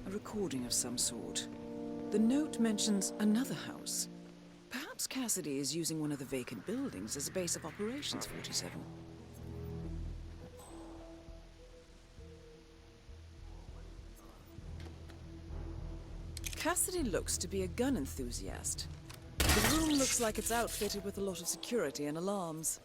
A recording of some sort. The note mentions another house. Perhaps Cassidy is using one of the vacant buildings as a base of operations, 47. Cassidy looks to be a gun enthusiast. The room looks like it's outfitted with a lot of security and alarms.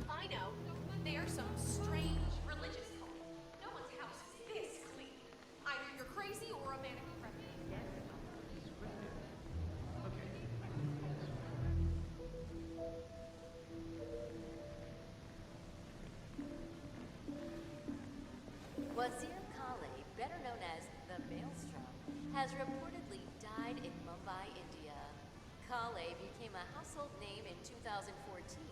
I know. They are some strange religious cult. No one's house is this clean. Either you're crazy or a manic depressive. Wazir Kale, better known as the Maelstrom, has reportedly died in Mumbai, India. Kale became a household name in 2014.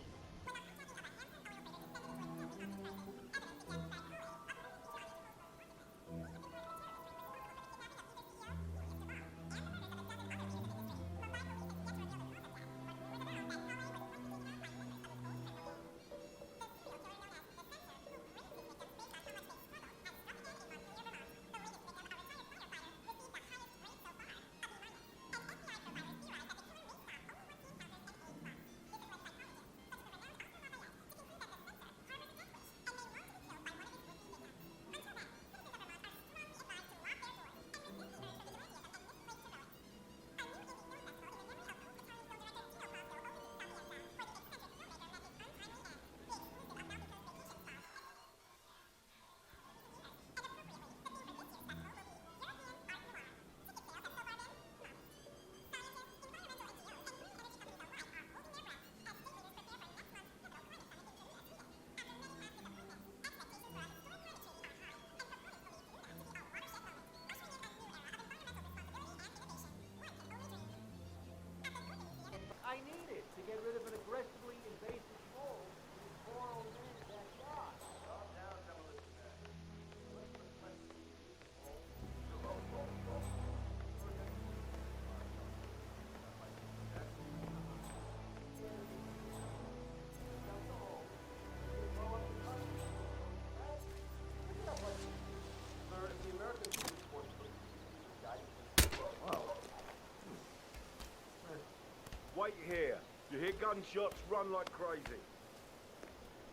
wait here. You hear gunshots, run like crazy.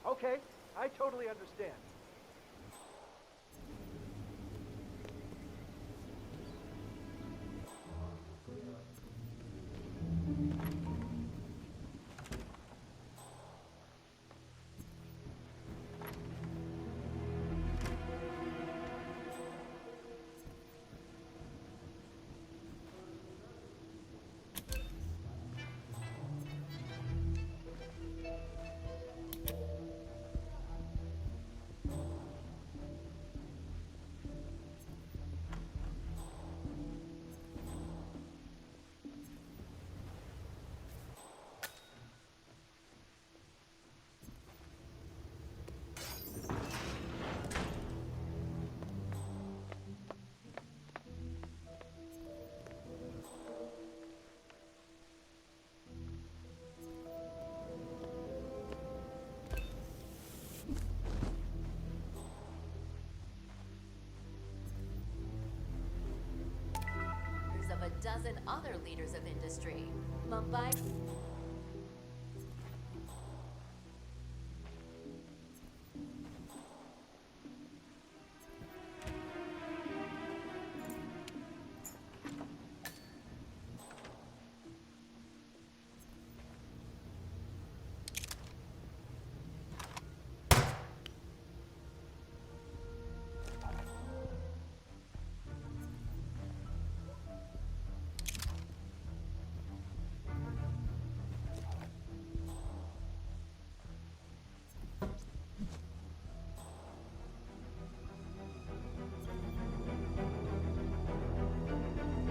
Okay, I totally understand. Of a dozen other leaders of industry. Mumbai.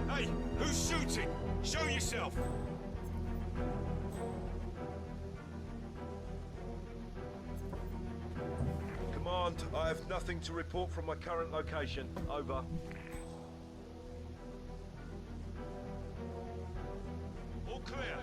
Hey, who's shooting? Show yourself! Command, I have nothing to report from my current location. Over. All clear.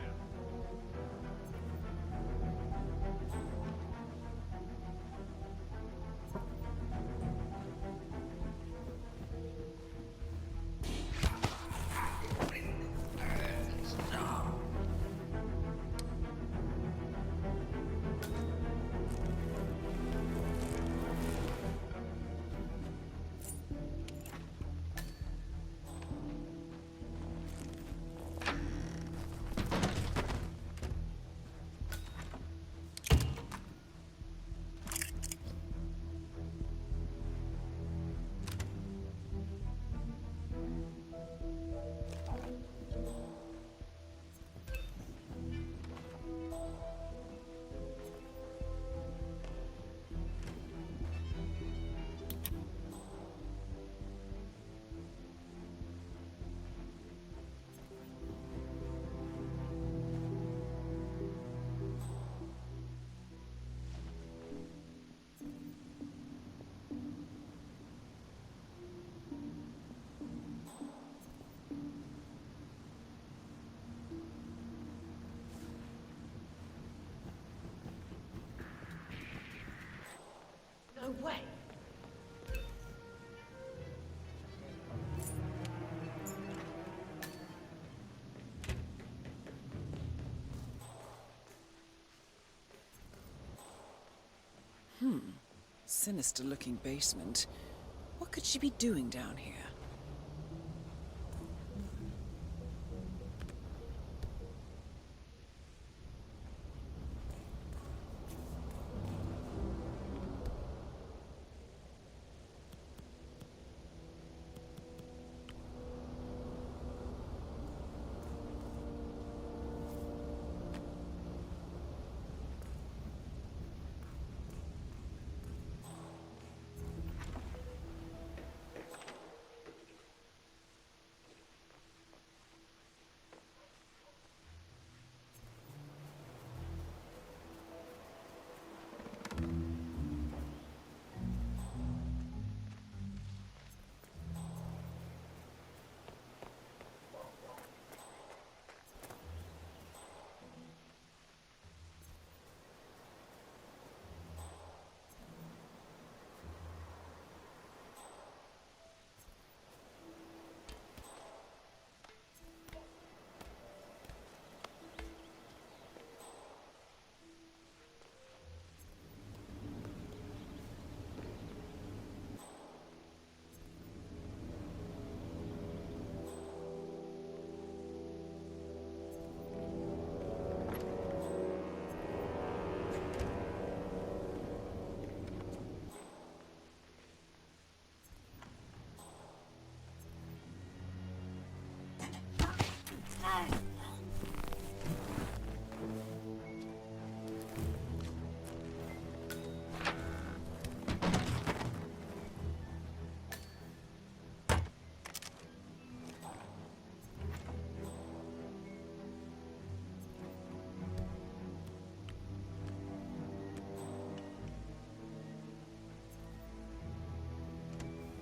No way! Sinister-looking basement. What could she be doing down here?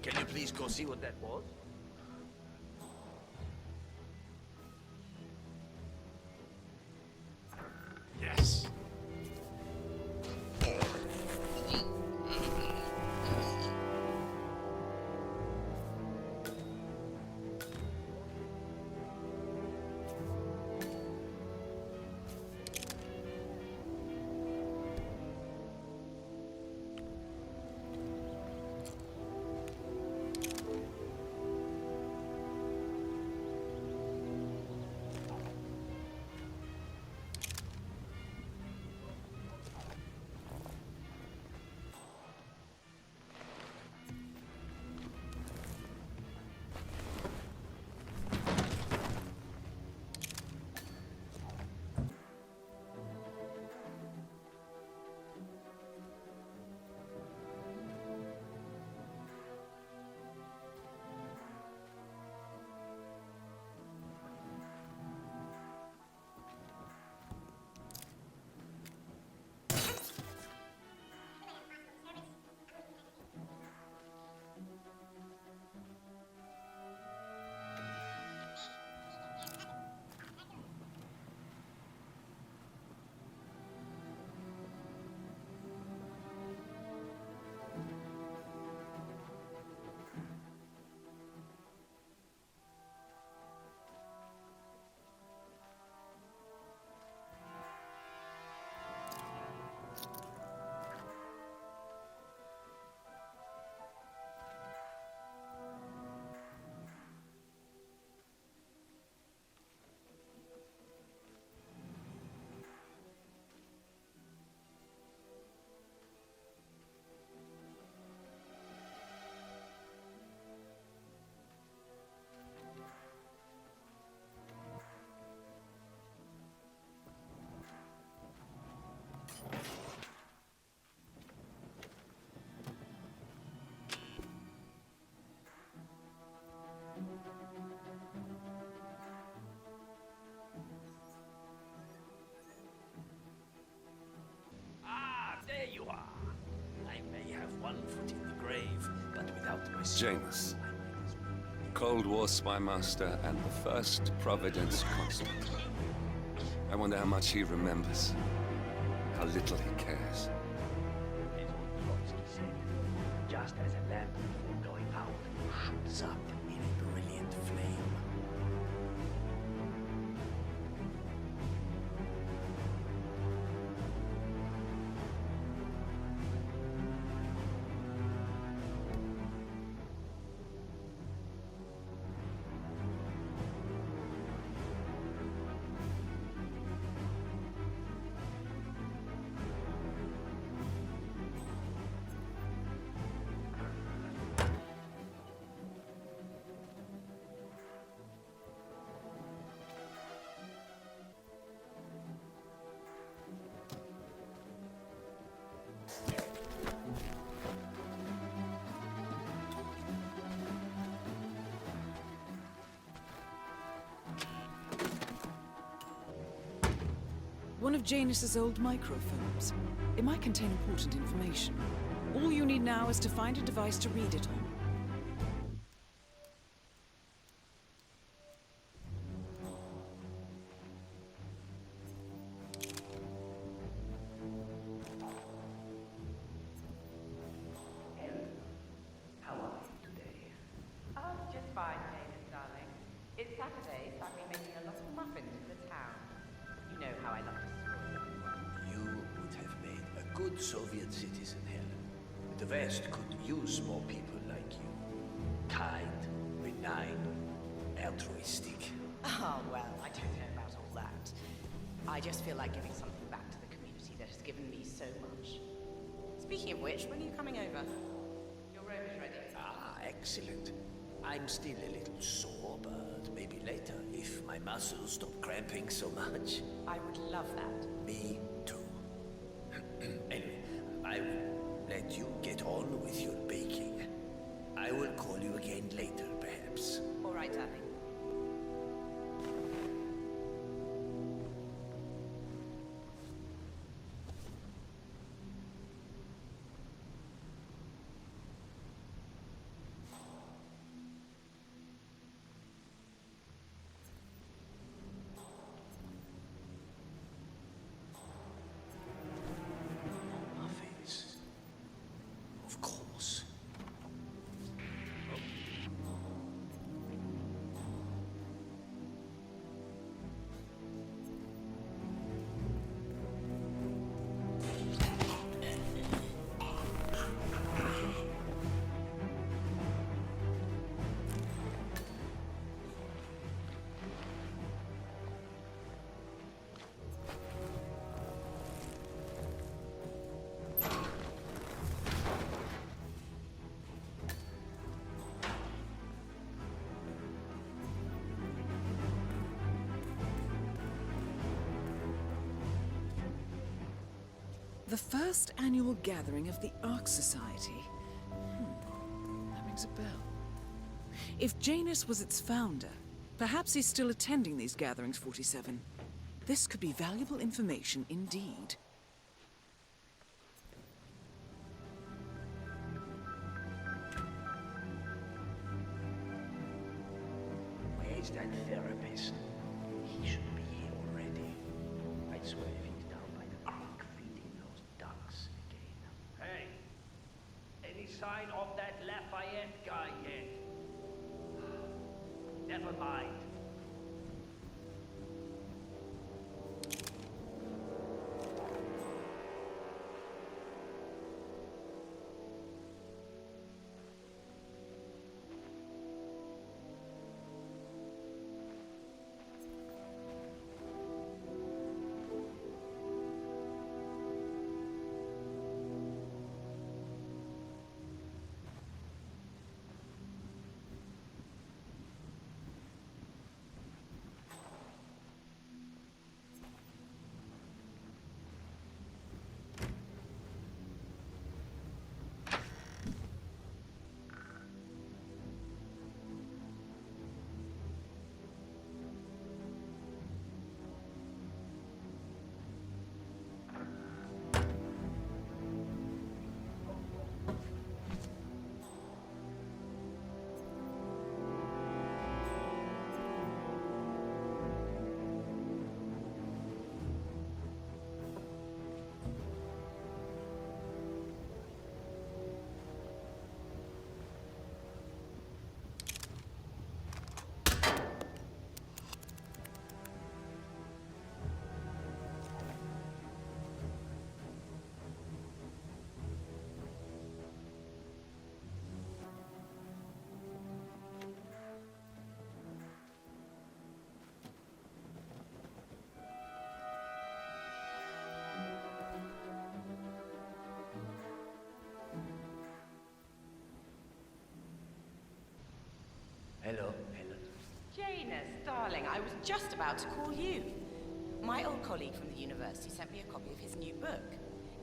Can you please go see what that was? Yes. There you are. I may have one foot in the grave, but without my Janus. Cold War spy master and the first Providence constant. I wonder how much he remembers. How little he cares. Just as a lamp before going out shoots up in a brilliant flame. One of Janus's old microfilms. It might contain important information. All you need now is to find a device to read it on. How are you today? Oh, just fine, David, darling. It's Saturday, so I've been making a lot of muffins for the town. You know how I love to spoil everyone. You would have made a good Soviet citizen, Helen. The West could use more people like you. Kind, benign, altruistic. Oh, well, I don't know about all that. I just feel like giving something back to the community that has given me so much. Speaking of which, when are you coming over? Your room is ready. Ah, excellent. I'm still a little sore, but maybe later, if my muscles stop cramping so much. I would love that. Me too. Anyway, I will let you get on with your baking. I will call you again later, perhaps. All right, darling. Muffins. Of course. The first annual gathering of the Ark Society. That rings a bell. If Janus was its founder, perhaps he's still attending these gatherings, 47. This could be valuable information indeed. Where's that therapist? He should be here already. I'd swear if he's down by the creek feeding those ducks again. Hey, any sign of that Lafayette guy yet? Never mind. Hello, Helen. Janus, darling, I was just about to call you. My old colleague from the university sent me a copy of his new book.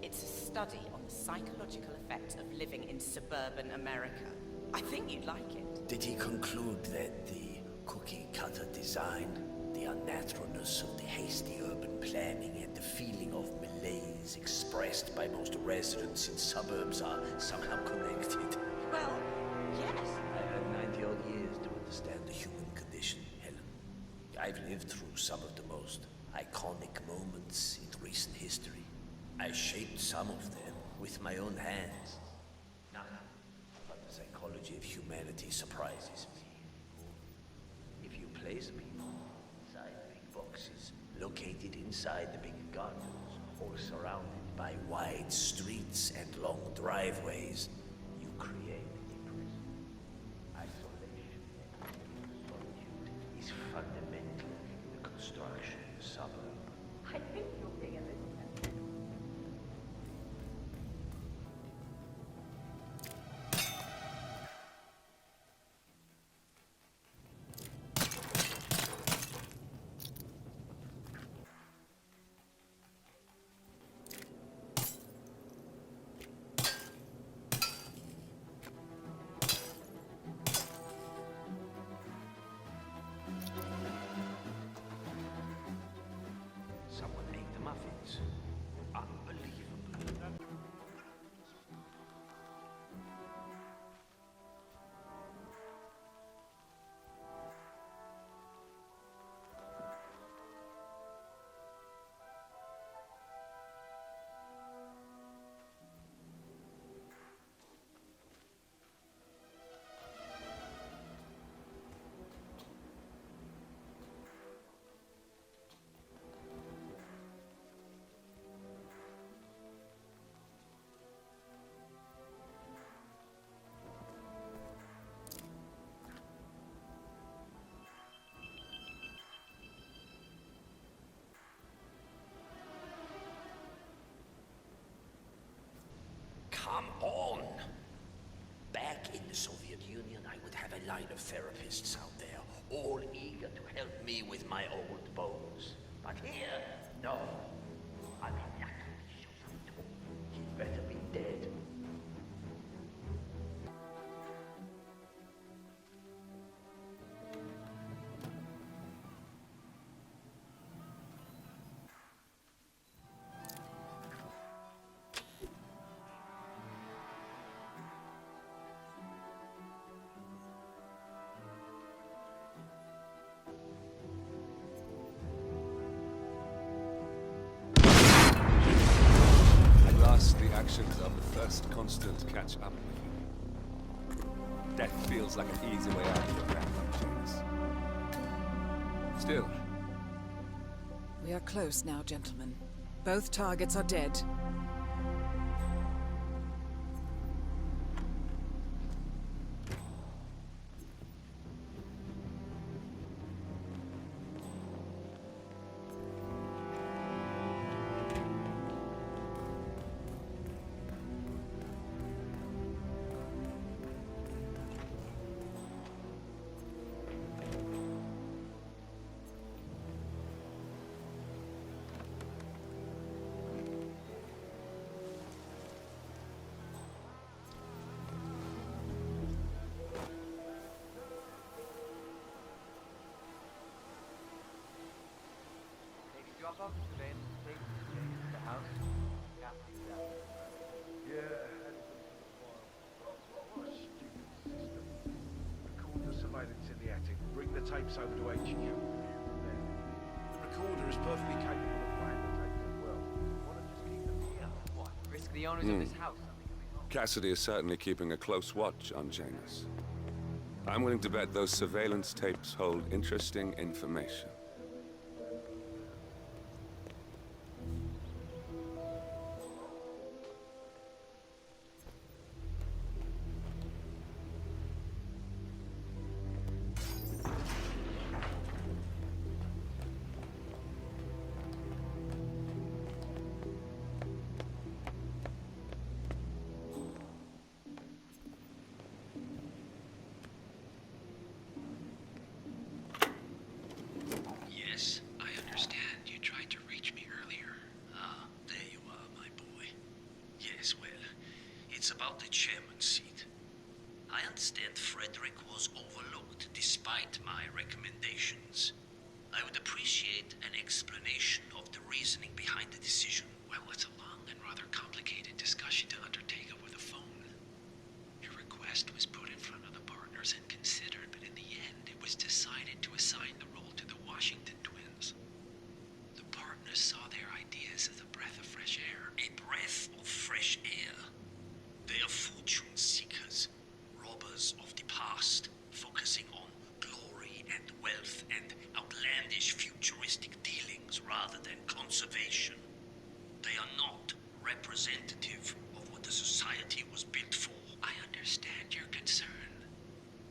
It's a study on the psychological effects of living in suburban America. I think you'd like it. Did he conclude that the cookie-cutter design, the unnaturalness of the hasty urban planning, and the feeling of malaise expressed by most residents in suburbs are somehow connected? Well, yes. I had 90-odd years to understand the human condition, Helen. I've lived through some of the most iconic moments in recent history. I shaped some of them with my own hands. Now, but the psychology of humanity surprises me. If you place people inside big boxes, located inside the big gardens, or surrounded by wide streets and long driveways, you create a prison. Isolation and solitude is fundamental in the construction of the suburb. I think you're being a little... muffins. Unbelievable. Come on! Back in the Soviet Union, I would have a line of therapists out there, all eager to help me with my old bones. But here, no. I mean, he'd better be dead. The actions of the first constant catch up with you. Death feels like an easy way out of your wrath, Janus. Still. We are close now, gentlemen. Both targets are dead. Drop off the surveillance and take to the house. What a stupid system. Record the surveillance in the attic. Bring the tapes over to HQ. The recorder is perfectly capable of playing the tapes as well. Why not just keep them here? What? Risk the owners of this house? Cassidy is certainly keeping a close watch on Janus. I'm willing to bet those surveillance tapes hold interesting information. Yes, I understand. You tried to reach me earlier. Ah, there you are, my boy. Yes, well, it's about the chairman's seat. I understand Frederick was overlooked despite my recommendations. I would appreciate an explanation of the reasoning behind the decision. Well, it's a long and rather complicated discussion to undertake over the phone. Your request was put in front of the partners and considered, but in the end, it was decided to assign the role to the Washington twins. The partners saw their ideas as a breath of fresh air. A breath of fresh air? They are fortune seekers, robbers of the past, focusing on glory and wealth and outlandish futuristic dealings rather than conservation. They are not representative of what the society was built for. I understand your concern.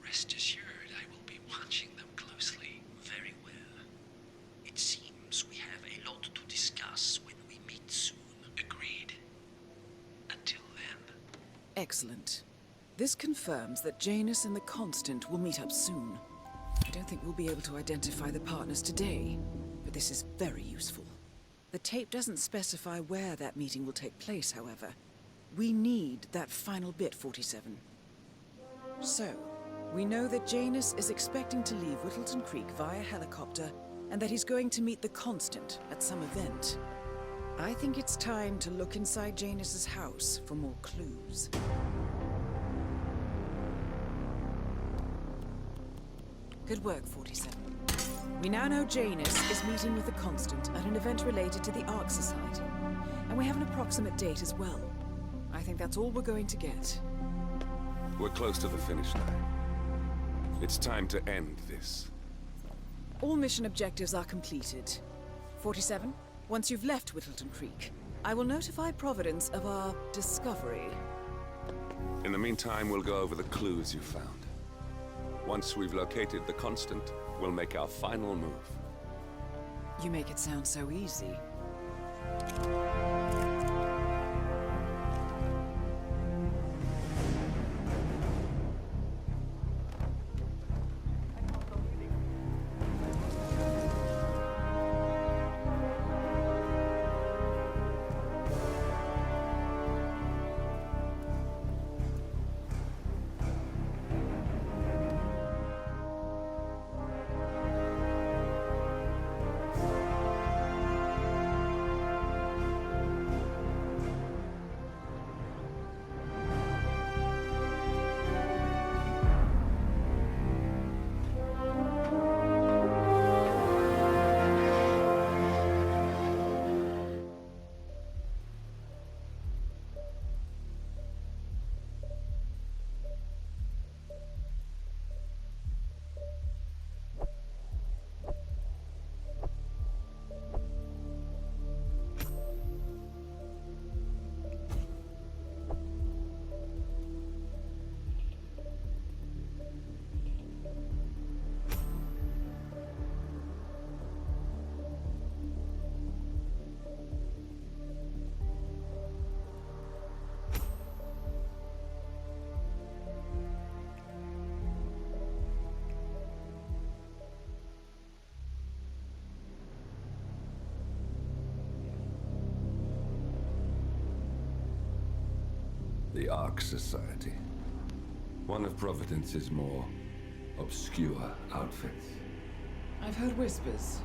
Rest assured, I will be watching them closely. Very well. It seems we have a lot to discuss when we meet soon. Agreed. Until then. Excellent. This confirms that Janus and the Constant will meet up soon. I don't think we'll be able to identify the partners today, but this is very useful. The tape doesn't specify where that meeting will take place, however. We need that final bit, 47. So, we know that Janus is expecting to leave Whittleton Creek via helicopter, and that he's going to meet the Constant at some event. I think it's time to look inside Janus's house for more clues. Good work, 47. We now know Janus is meeting with the Constant at an event related to the Ark Society. And we have an approximate date as well. I think that's all we're going to get. We're close to the finish line. It's time to end this. All mission objectives are completed. 47, once you've left Whittleton Creek, I will notify Providence of our discovery. In the meantime, we'll go over the clues you found. Once we've located the Constant, we'll make our final move. You make it sound so easy. The Ark Society. One of Providence's more obscure outfits. I've heard whispers.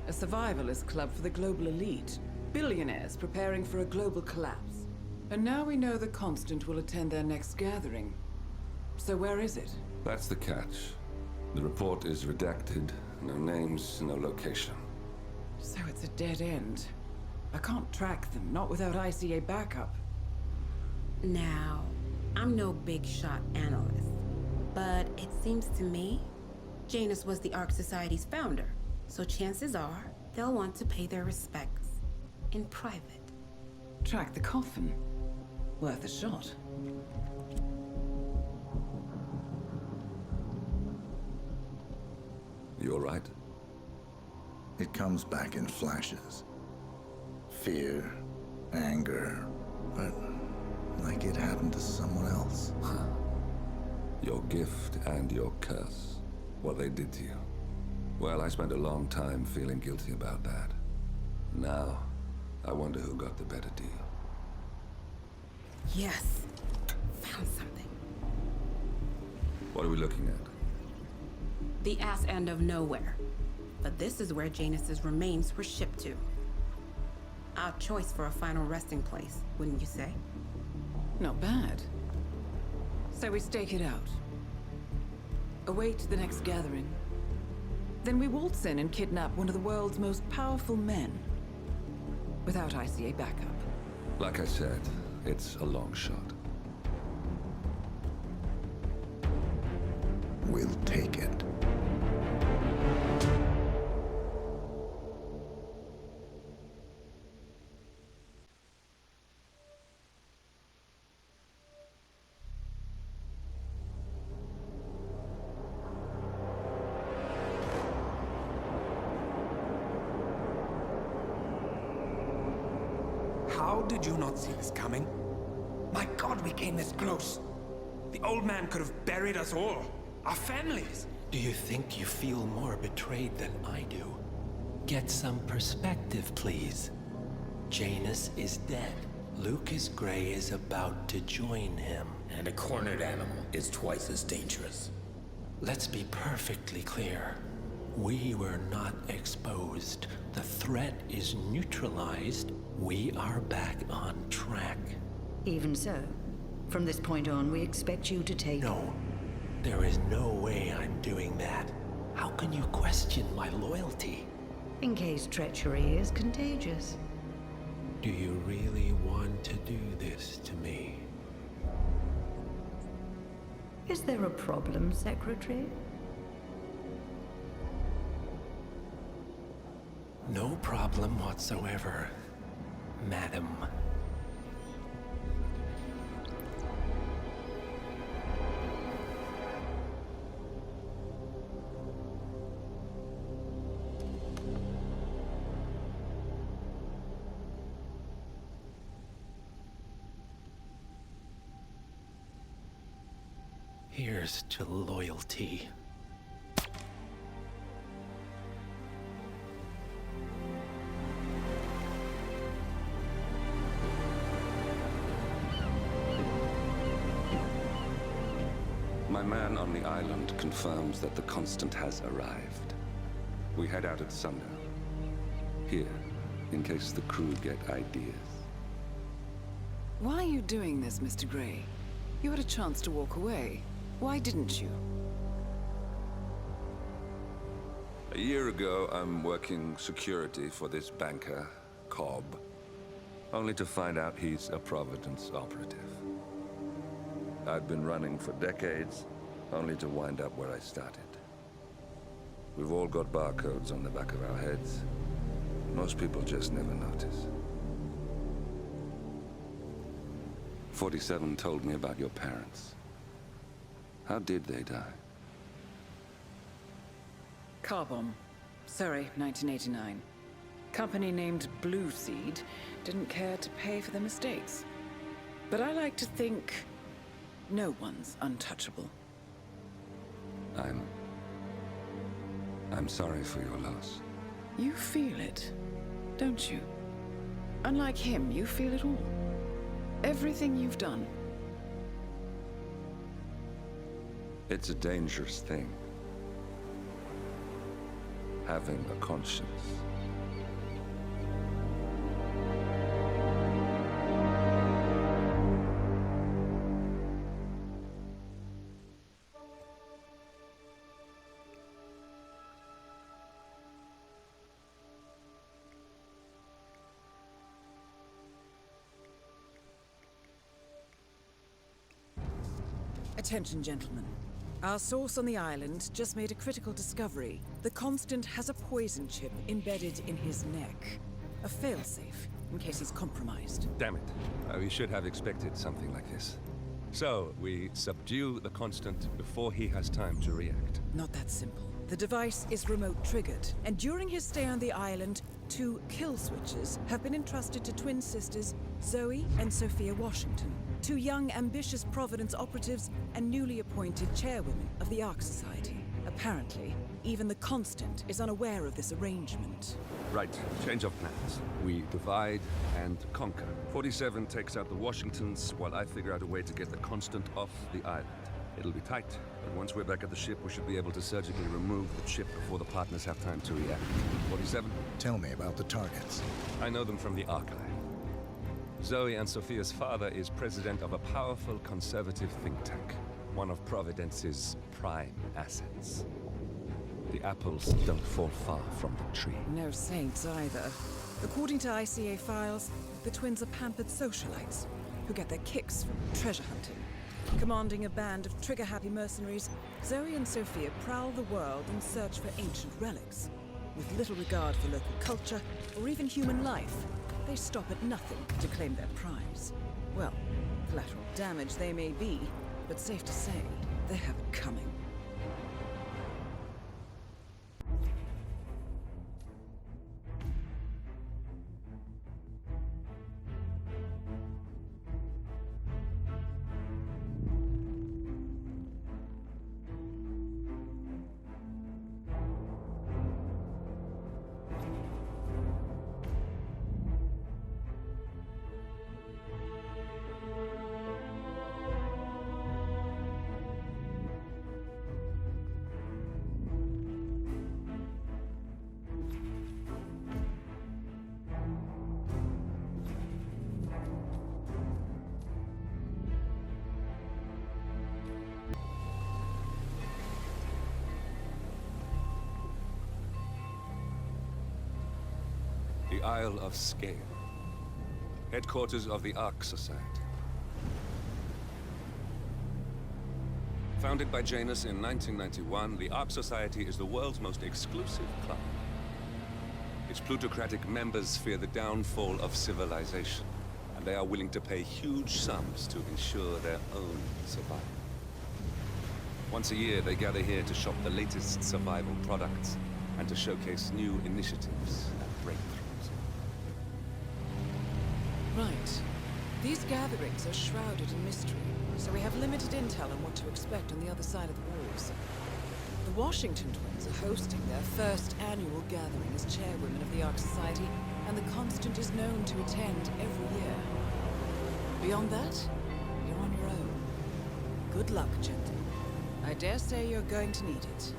A survivalist club for the global elite. Billionaires preparing for a global collapse. And now we know the Constant will attend their next gathering. So where is it? That's the catch. The report is redacted. No names, no location. So it's a dead end. I can't track them, not without ICA backup. Now, I'm no big shot analyst, but it seems to me Janus was the Ark Society's founder, so chances are they'll want to pay their respects in private. Track the coffin. Worth a shot. You all right? It comes back in flashes. Fear, anger, but like it happened to someone else. Your gift and your curse. What they did to you. Well, I spent a long time feeling guilty about that. Now, I wonder who got the better deal. Yes. Found something. What are we looking at? The ass end of nowhere. But this is where Janus's remains were shipped to. Our choice for a final resting place, wouldn't you say? Not bad. So we stake it out. Await the next gathering. Then we waltz in and kidnap one of the world's most powerful men. Without ICA backup. Like I said, it's a long shot. We'll take it. How did you not see this coming? My God, we came this close. The old man could have buried us all. Our families. Do you think you feel more betrayed than I do? Get some perspective, please. Janus is dead. Lucas Gray is about to join him. And a cornered animal is twice as dangerous. Let's be perfectly clear. We were not exposed. The threat is neutralized. We are back on track. Even so, from this point on, we expect you to take... No. There is no way I'm doing that. How can you question my loyalty? In case treachery is contagious. Do you really want to do this to me? Is there a problem, Secretary? No problem whatsoever, madam. Here's to loyalty. My man on the island confirms that the Constant has arrived. We head out at sundown. Here, in case the crew get ideas. Why are you doing this, Mr. Grey? You had a chance to walk away. Why didn't you? A year ago, I'm working security for this banker, Cobb, only to find out he's a Providence operative. I'd been running for decades, only to wind up where I started. We've all got barcodes on the back of our heads. Most people just never notice. 47 told me about your parents. How did they die? Car bomb. Surrey, 1989. Company named Blue Seed didn't care to pay for their mistakes. But I like to think no one's untouchable. I'm sorry for your loss. You feel it, don't you? Unlike him, you feel it all. Everything you've done. It's a dangerous thing. Having a conscience. Attention, gentlemen. Our source on the island just made a critical discovery. The Constant has a poison chip embedded in his neck. A failsafe, in case he's compromised. Damn it. We should have expected something like this. So, we subdue the Constant before he has time to react. Not that simple. The device is remote triggered, and during his stay on the island, 2 kill switches have been entrusted to twin sisters Zoe and Sophia Washington, 2 young, ambitious Providence operatives and newly appointed chairwomen of the Ark Society. Apparently, even the Constant is unaware of this arrangement. Right, change of plans. We divide and conquer. 47 takes out the Washingtons, while I figure out a way to get the Constant off the island. It'll be tight, but once we're back at the ship, we should be able to surgically remove the chip before the partners have time to react. 47? Tell me about the targets. I know them from the archive. Zoe and Sophia's father is president of a powerful conservative think tank, one of Providence's prime assets. The apples don't fall far from the tree. No saints either. According to ICA files, the twins are pampered socialites who get their kicks from treasure hunting. Commanding a band of trigger-happy mercenaries, Zoe and Sophia prowl the world in search for ancient relics. With little regard for local culture or even human life, they stop at nothing to claim their prize. Well, collateral damage they may be, but safe to say, they have it coming. the Isle of Scale, headquarters of the Ark Society. Founded by Janus in 1991, the Ark Society is the world's most exclusive club. Its plutocratic members fear the downfall of civilization, and they are willing to pay huge sums to ensure their own survival. Once a year, they gather here to shop the latest survival products and to showcase new initiatives and breakthroughs. Right. These gatherings are shrouded in mystery, so we have limited intel on what to expect on the other side of the walls. The Washington twins are hosting their first annual gathering as chairwomen of the Ark Society, and the Constant is known to attend every year. Beyond that, you're on your own. Good luck, gentlemen. I dare say you're going to need it.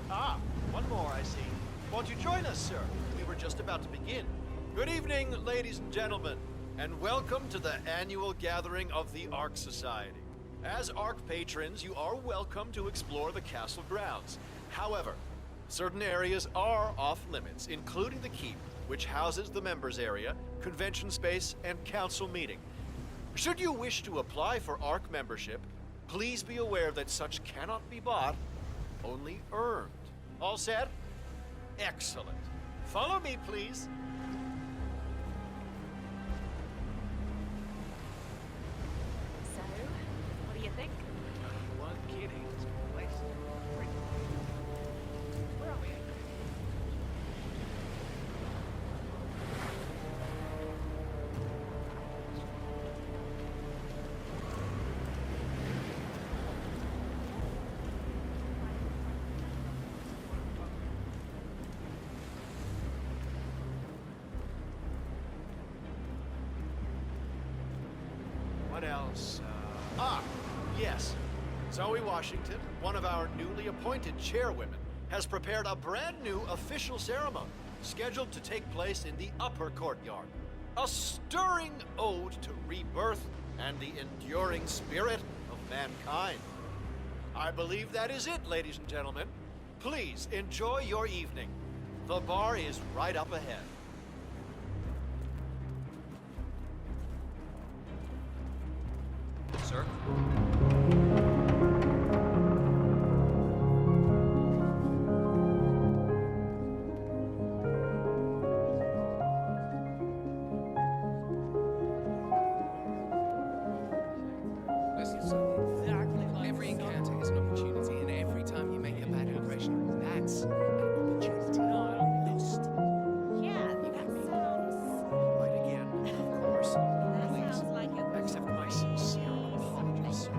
Ah, one more, I see. Won't you join us, sir? We were just about to begin. Good evening, ladies and gentlemen, and welcome to the annual gathering of the Ark Society. As Ark patrons, you are welcome to explore the castle grounds. However, certain areas are off limits, including the keep, which houses the members area, convention space, and council meeting. Should you wish to apply for Ark membership, please be aware that such cannot be bought, only earned. All set? Excellent. Follow me, please. So, what do you think? One kidding. This place is pretty. Where are we? What else? Yes. Zoe Washington, one of our newly appointed chairwomen, has prepared a brand new official ceremony scheduled to take place in the upper courtyard. A stirring ode to rebirth and the enduring spirit of mankind. I believe that is it, ladies and gentlemen. Please enjoy your evening. The bar is right up ahead. Sir? Listen, every encounter is an opportunity, and every time you make a bad impression, that's an opportunity. No, I don't lost. Yeah, that sounds... Right again, of course. Please, accept my sincere apologies.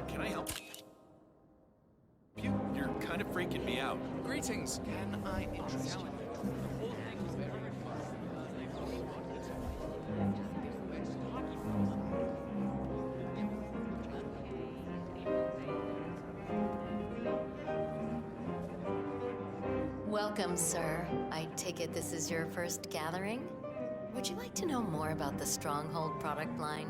Can I help you? You're kind of freaking me out. Greetings. Can I interest you? Welcome, sir. I take it this is your first gathering? Would you like to know more about the Stronghold product line?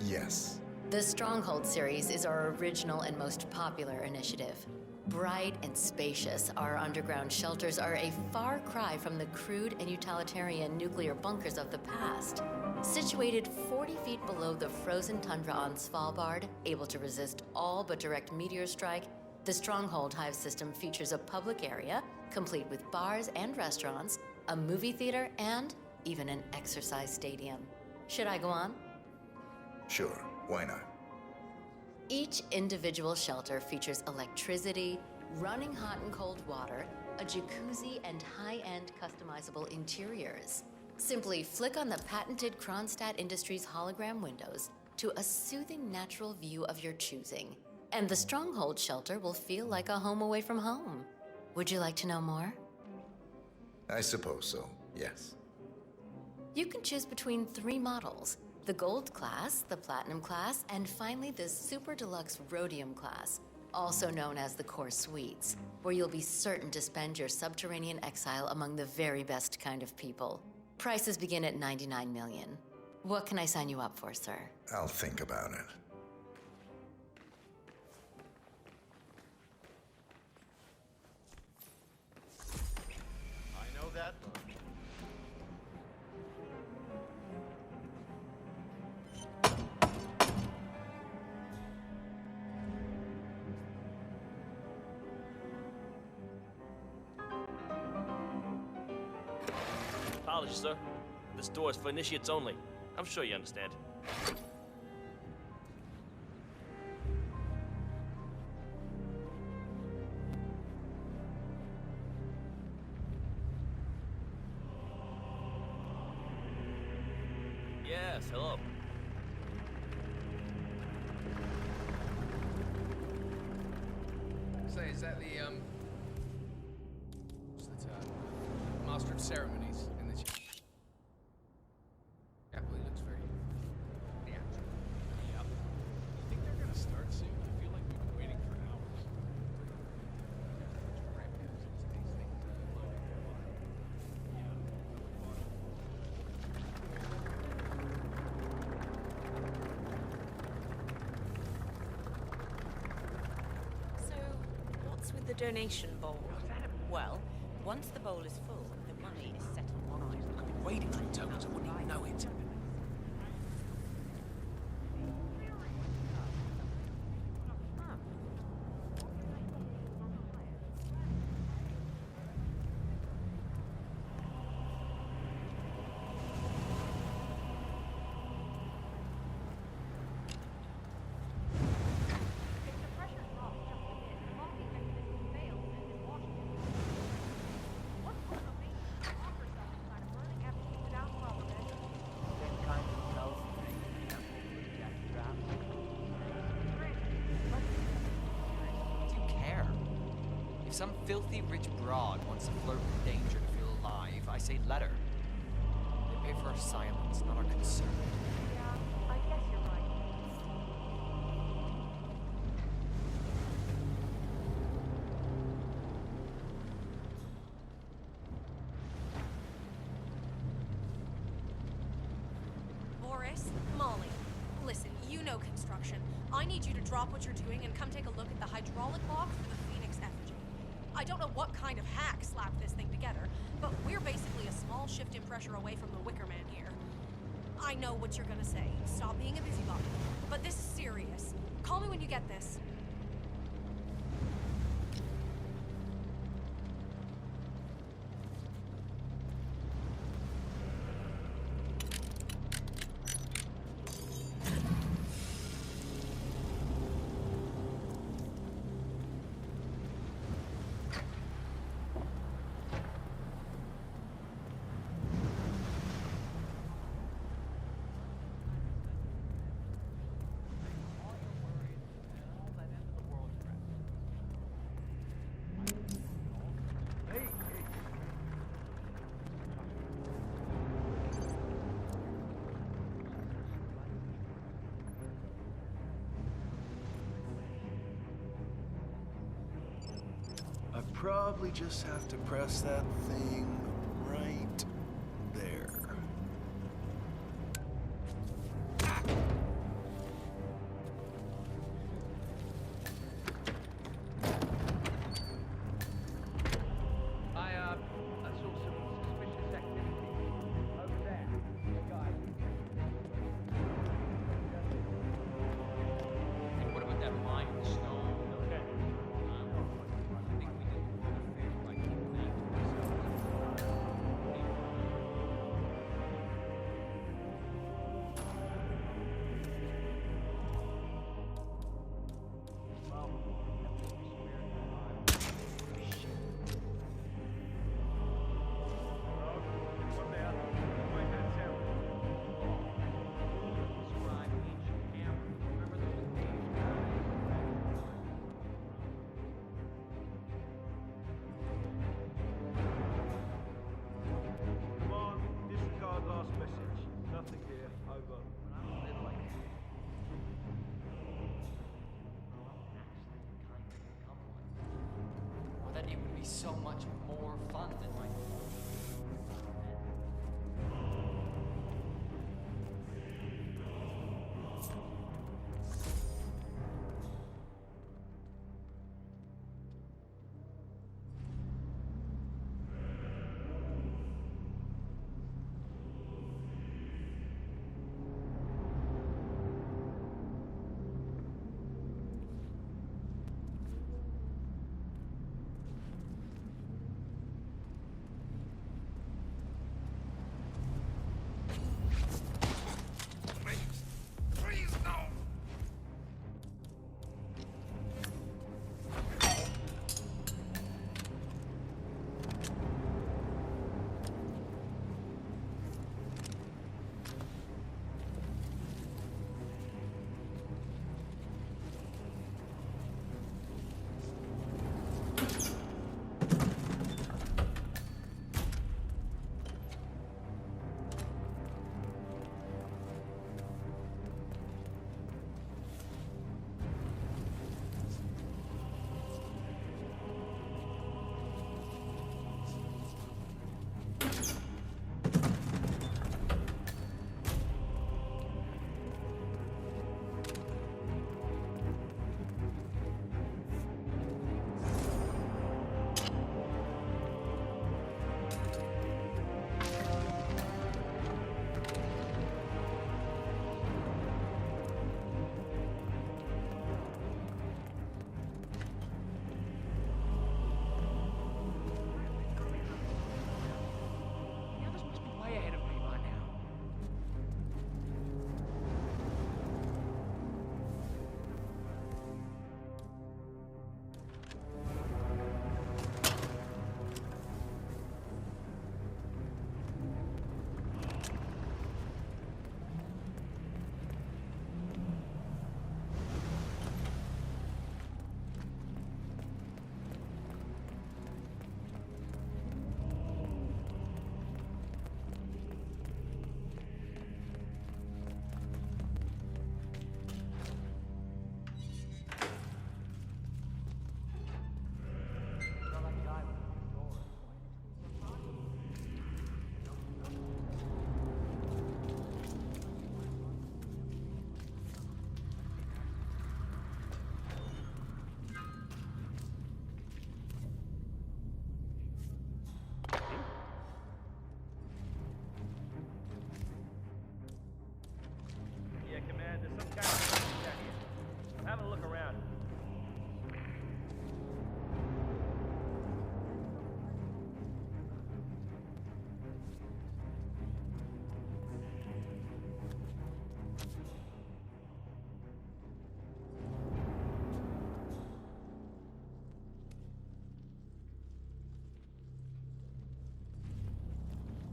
Yes. The Stronghold series is our original and most popular initiative. Bright and spacious, our underground shelters are a far cry from the crude and utilitarian nuclear bunkers of the past. Situated 40 feet below the frozen tundra on Svalbard, able to resist all but direct meteor strike, the Stronghold Hive system features a public area, complete with bars and restaurants, a movie theater, and even an exercise stadium. Should I go on? Sure, why not? Each individual shelter features electricity, running hot and cold water, a jacuzzi, and high-end customizable interiors. Simply flick on the patented Kronstadt Industries hologram windows to a soothing natural view of your choosing. And the Stronghold shelter will feel like a home away from home. Would you like to know more? I suppose so, yes. You can choose between 3 models: the Gold class, the Platinum class, and finally the Super Deluxe Rhodium class, also known as the Core Suites, where you'll be certain to spend your subterranean exile among the very best kind of people. Prices begin at $99 million. What can I sign you up for, sir? I'll think about it. I know that look. Apologies, sir. This door is for initiates only. I'm sure you understand. Yes, hello. Say, is that the, what's the term? Master of Ceremonies in the Yeah, well, he looks very theatrical. Yep. You think they're gonna start soon? I feel like we've been waiting for hours. So, what's with the donation bowl? Well, once the bowl is full, the money is set on one item. I've been waiting for tokens, I wouldn't even know it. Some filthy rich broad wants to flirt with danger to feel alive, I say let her. They pay for our silence, not our concern. Yeah, I guess you're right. Boris, Molly, listen, you know construction. I need you to drop what you're doing and come take a look at the hydraulic block for the Phoenix effigy. I don't know what kind of hack slapped this thing together, but we're basically a small shift in pressure away from the Wicker Man here. I know what you're gonna say. Stop being a busybody. But this is serious. Call me when you get this. I probably just have to press that thing right there. I saw some suspicious activity over there. Guys. And what about that line in the snow? I think we did a fair fight. so much more fun than my.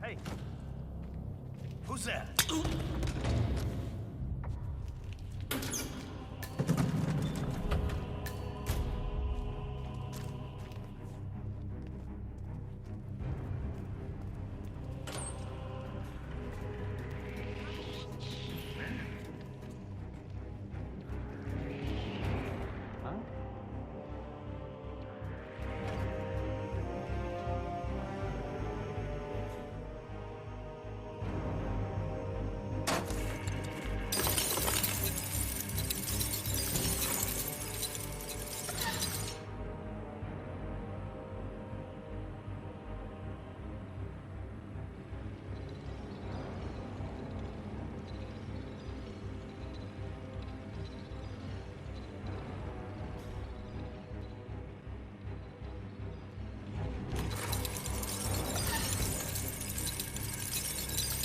Hey! Who's that?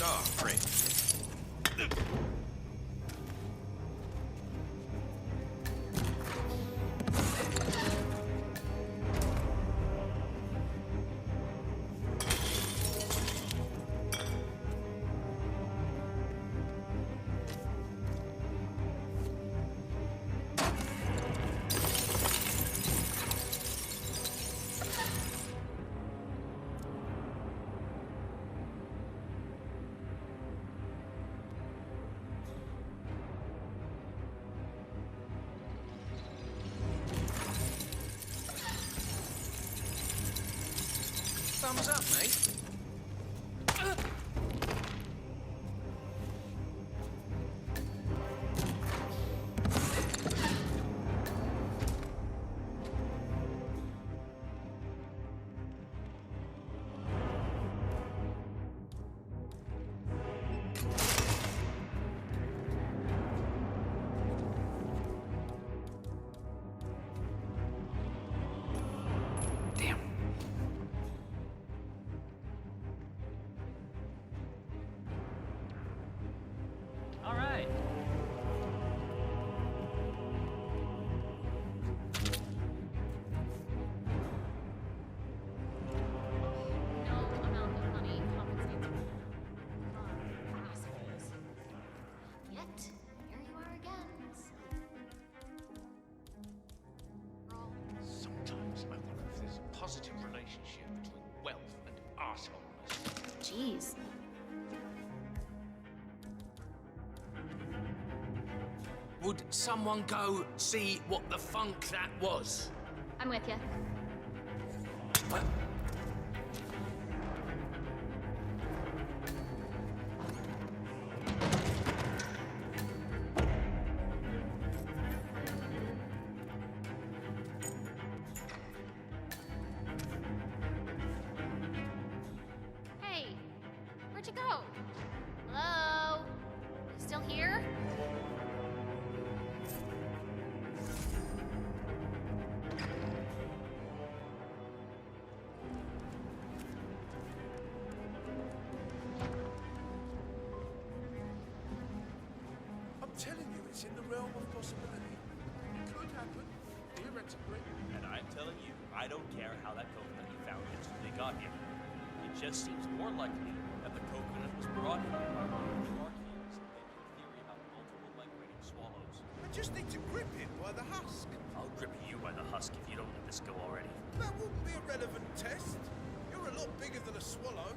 Oh, great. thumbs up, mate. All right. No amount of money compensates assholes. Yet, here you are again. Sometimes I wonder if there's a positive relationship between wealth and arseholeness. Jeez. Would someone go see what the funk that was? I'm with you. Hey, where'd you go? Hello? You still here? I'm telling you, it's in the realm of possibility. It could happen, theoretically. And I'm telling you, I don't care how that coconut you found instantly got here. It just seems more likely that the coconut was brought here by one of the Archaeans than your theory about multiple migrating swallows. I just need to grip it by the husk. I'll grip you by the husk if you don't let this go already. That wouldn't be a relevant test. You're a lot bigger than a swallow.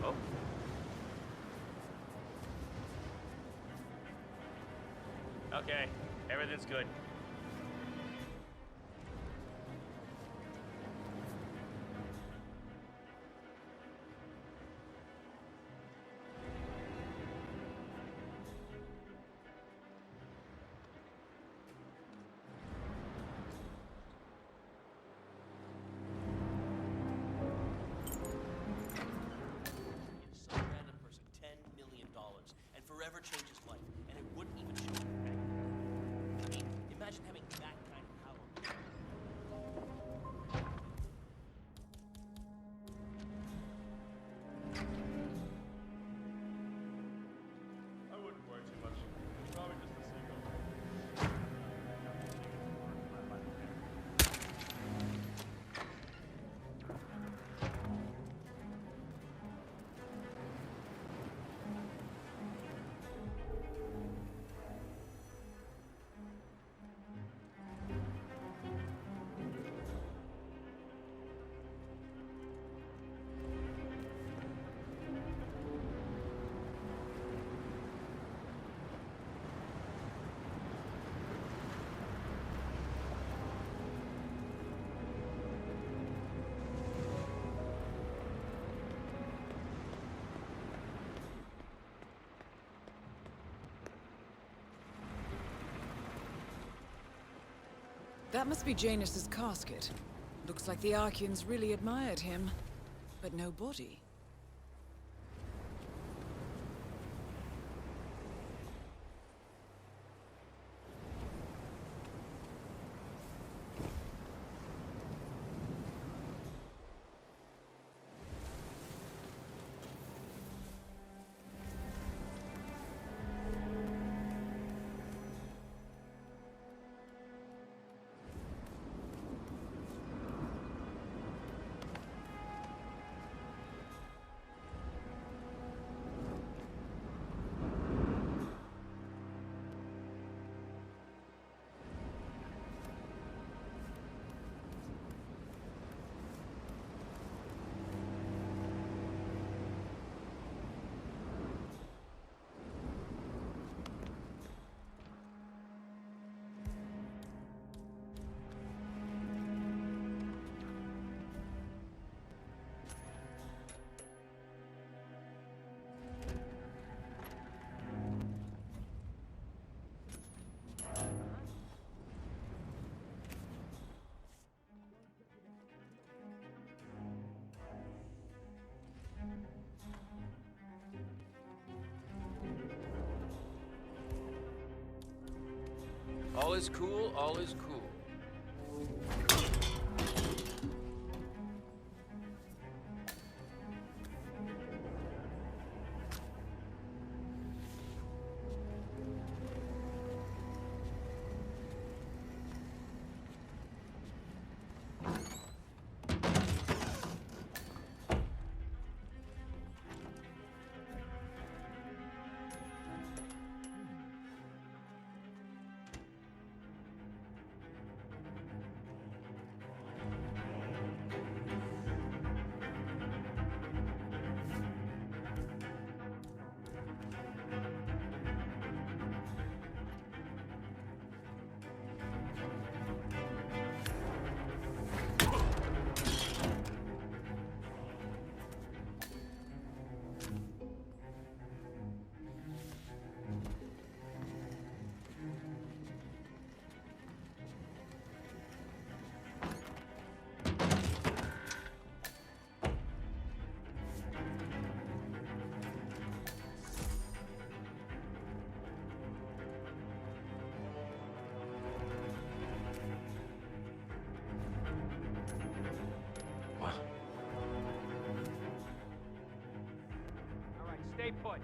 Oh. Okay, everything's good. Some random person $10 million and forever change his life, and it wouldn't even show in your bank. I mean, imagine having that kind of power. I wouldn't worry too much. It's probably just a single. That must be Janus's casket. Looks like the Archeans really admired him, but no body. All is cool, all is cool. Stay put.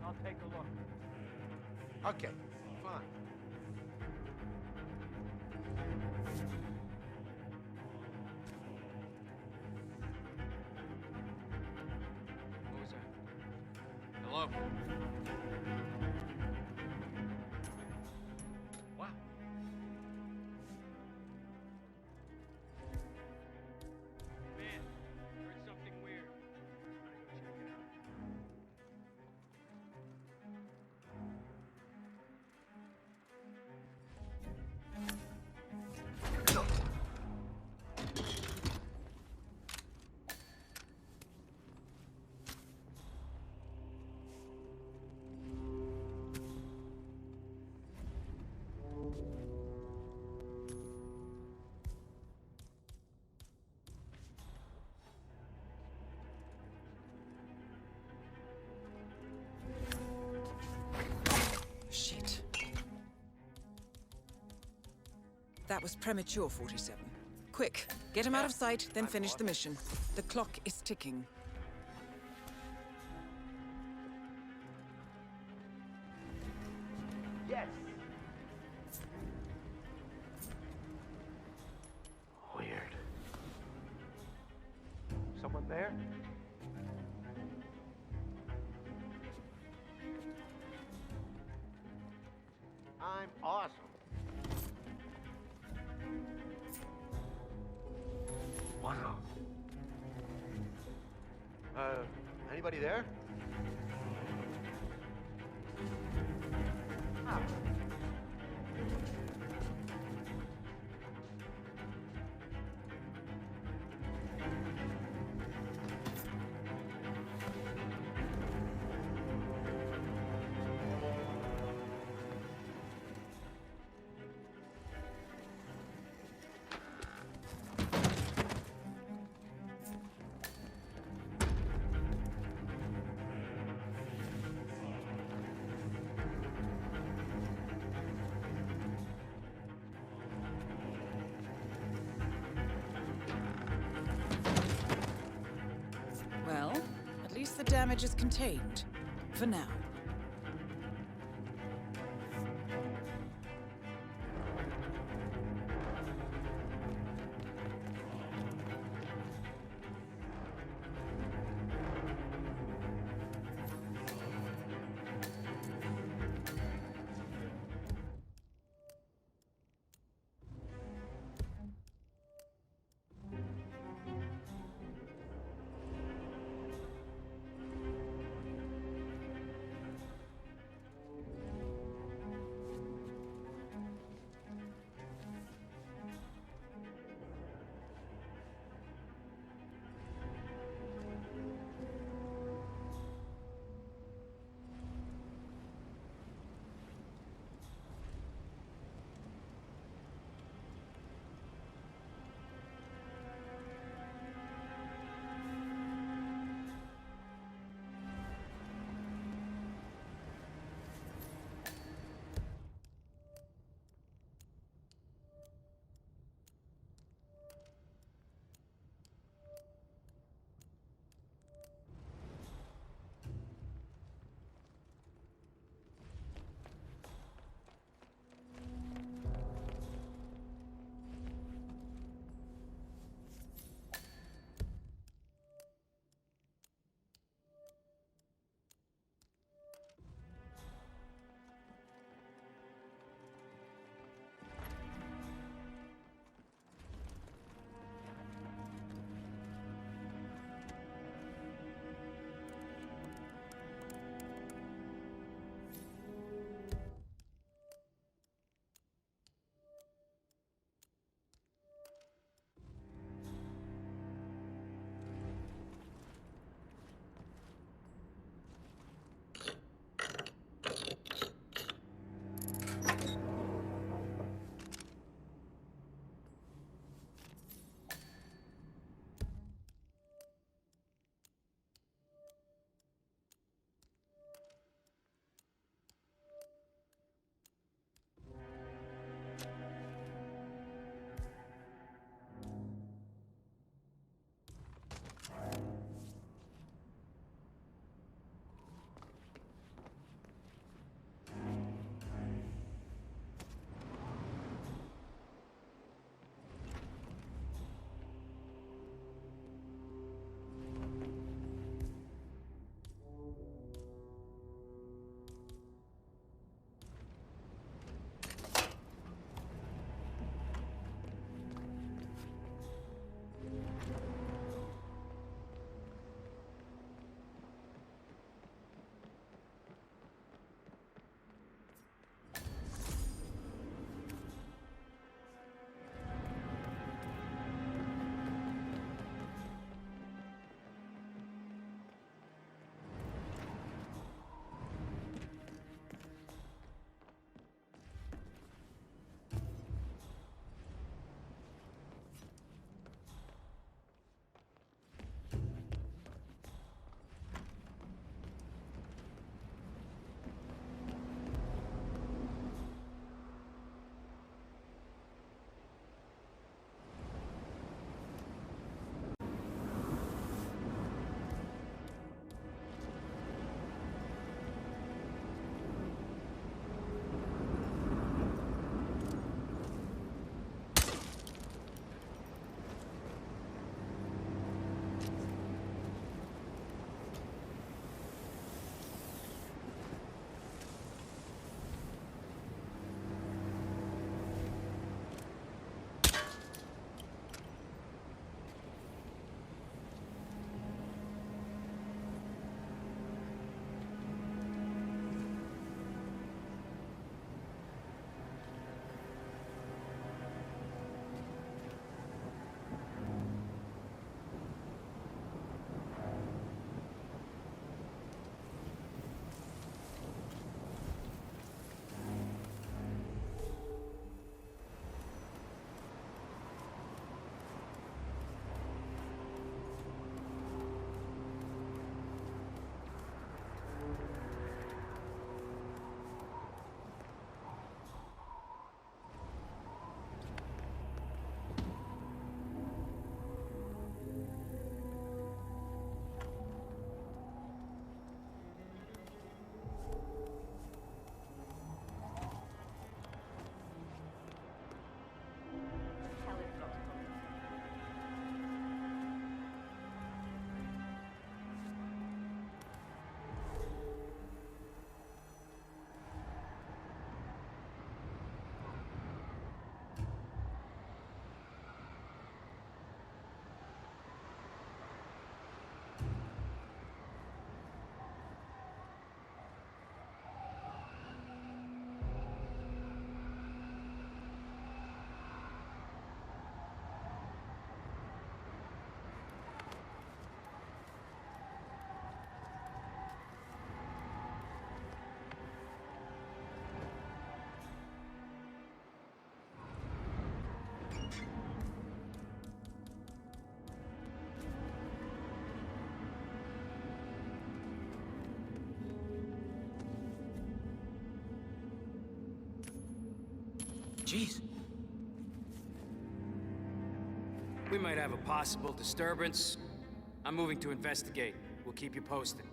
I'll take a look. Okay, fine. What was that? Hello? Wow. Man, heard something weird. Gotta go check it out. Shit. That was premature, 47. Quick, get him out of sight, then finish the mission. The clock is ticking. Yes. Weird. Someone there? I'm awesome. Wow. Anybody there? Ah. Well, at least the damage is contained. For now. Jeez. We might have a possible disturbance. I'm moving to investigate. We'll keep you posted.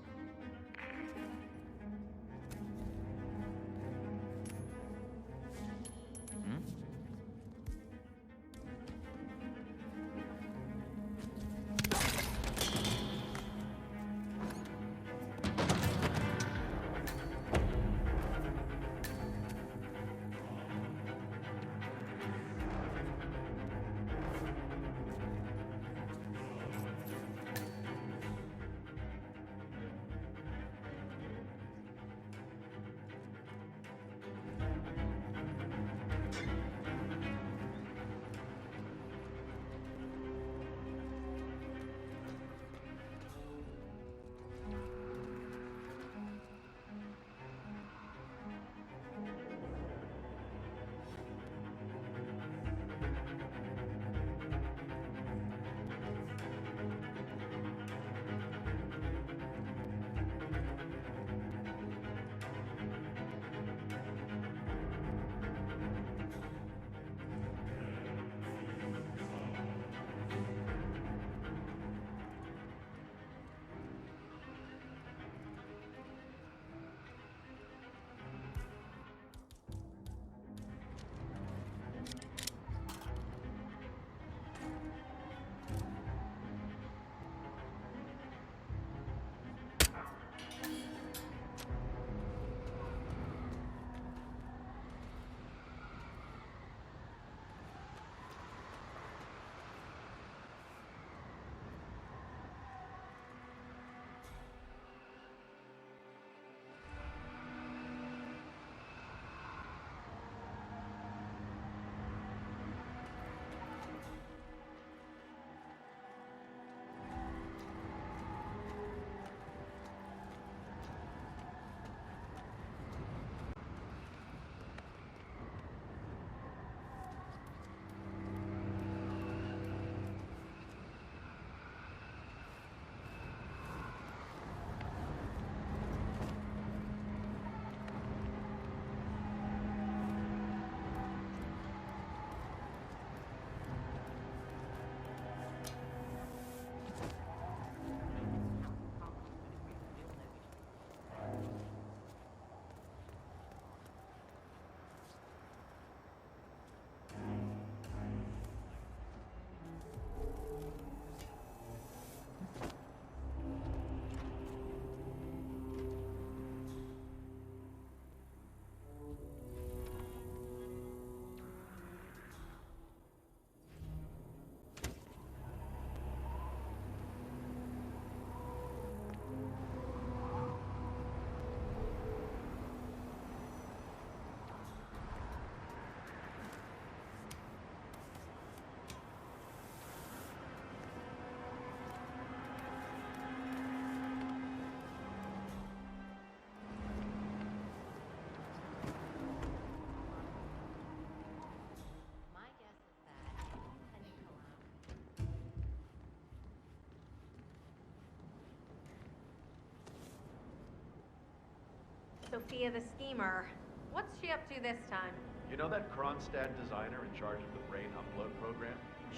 Sophia the Schemer. What's she up to this time? You know that Kronstadt designer in charge of the brain upload program?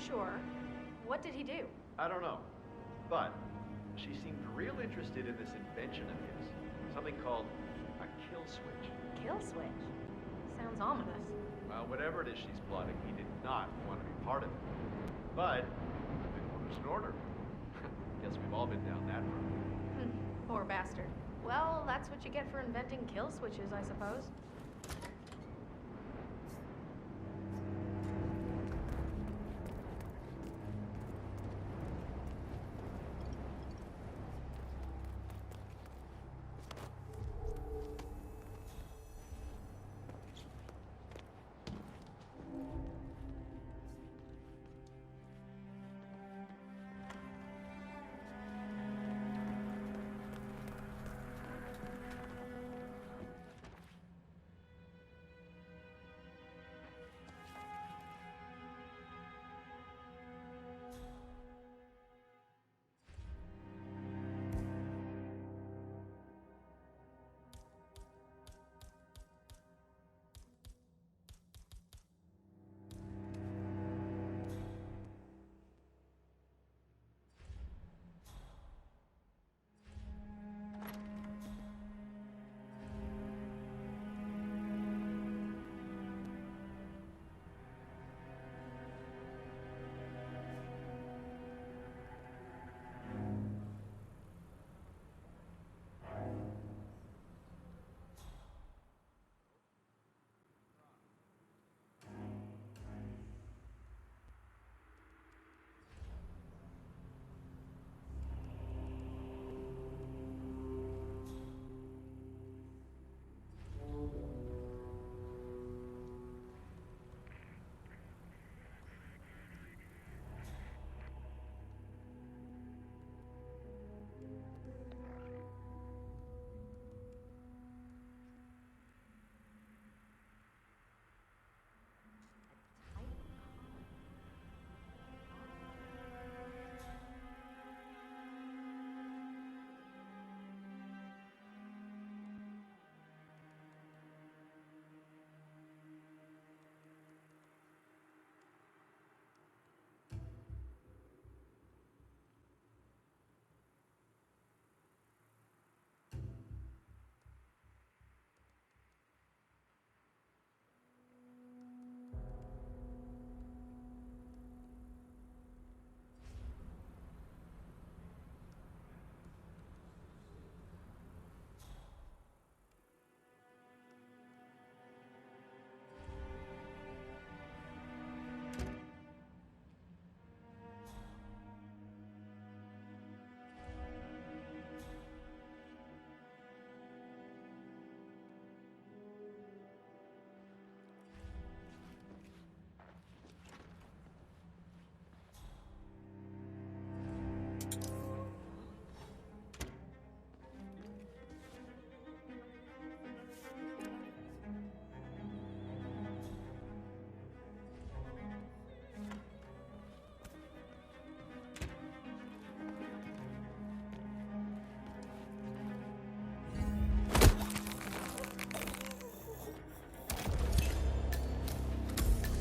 Sure. What did he do? I don't know. But she seemed real interested in this invention of his. Something called a kill switch. Kill switch? Sounds ominous. Well, whatever it is she's plotting, he did not want to be part of it. But, the order's an order. Guess we've all been down that road. Poor bastard. Well, that's what you get for inventing kill switches, I suppose.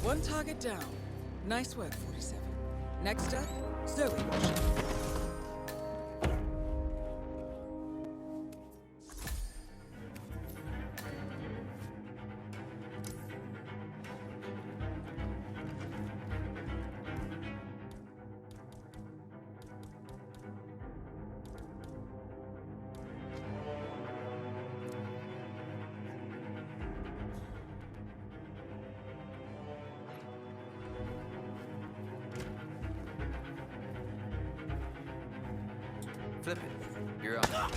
One target down. Nice work, 47. Next up, Zoe Washington. Flip it. You're up.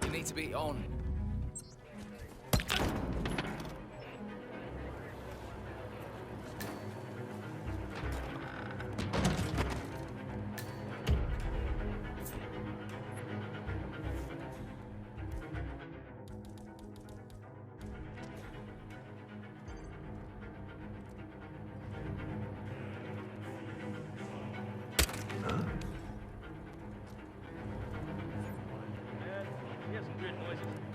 You need to be on. Hear some weird noises.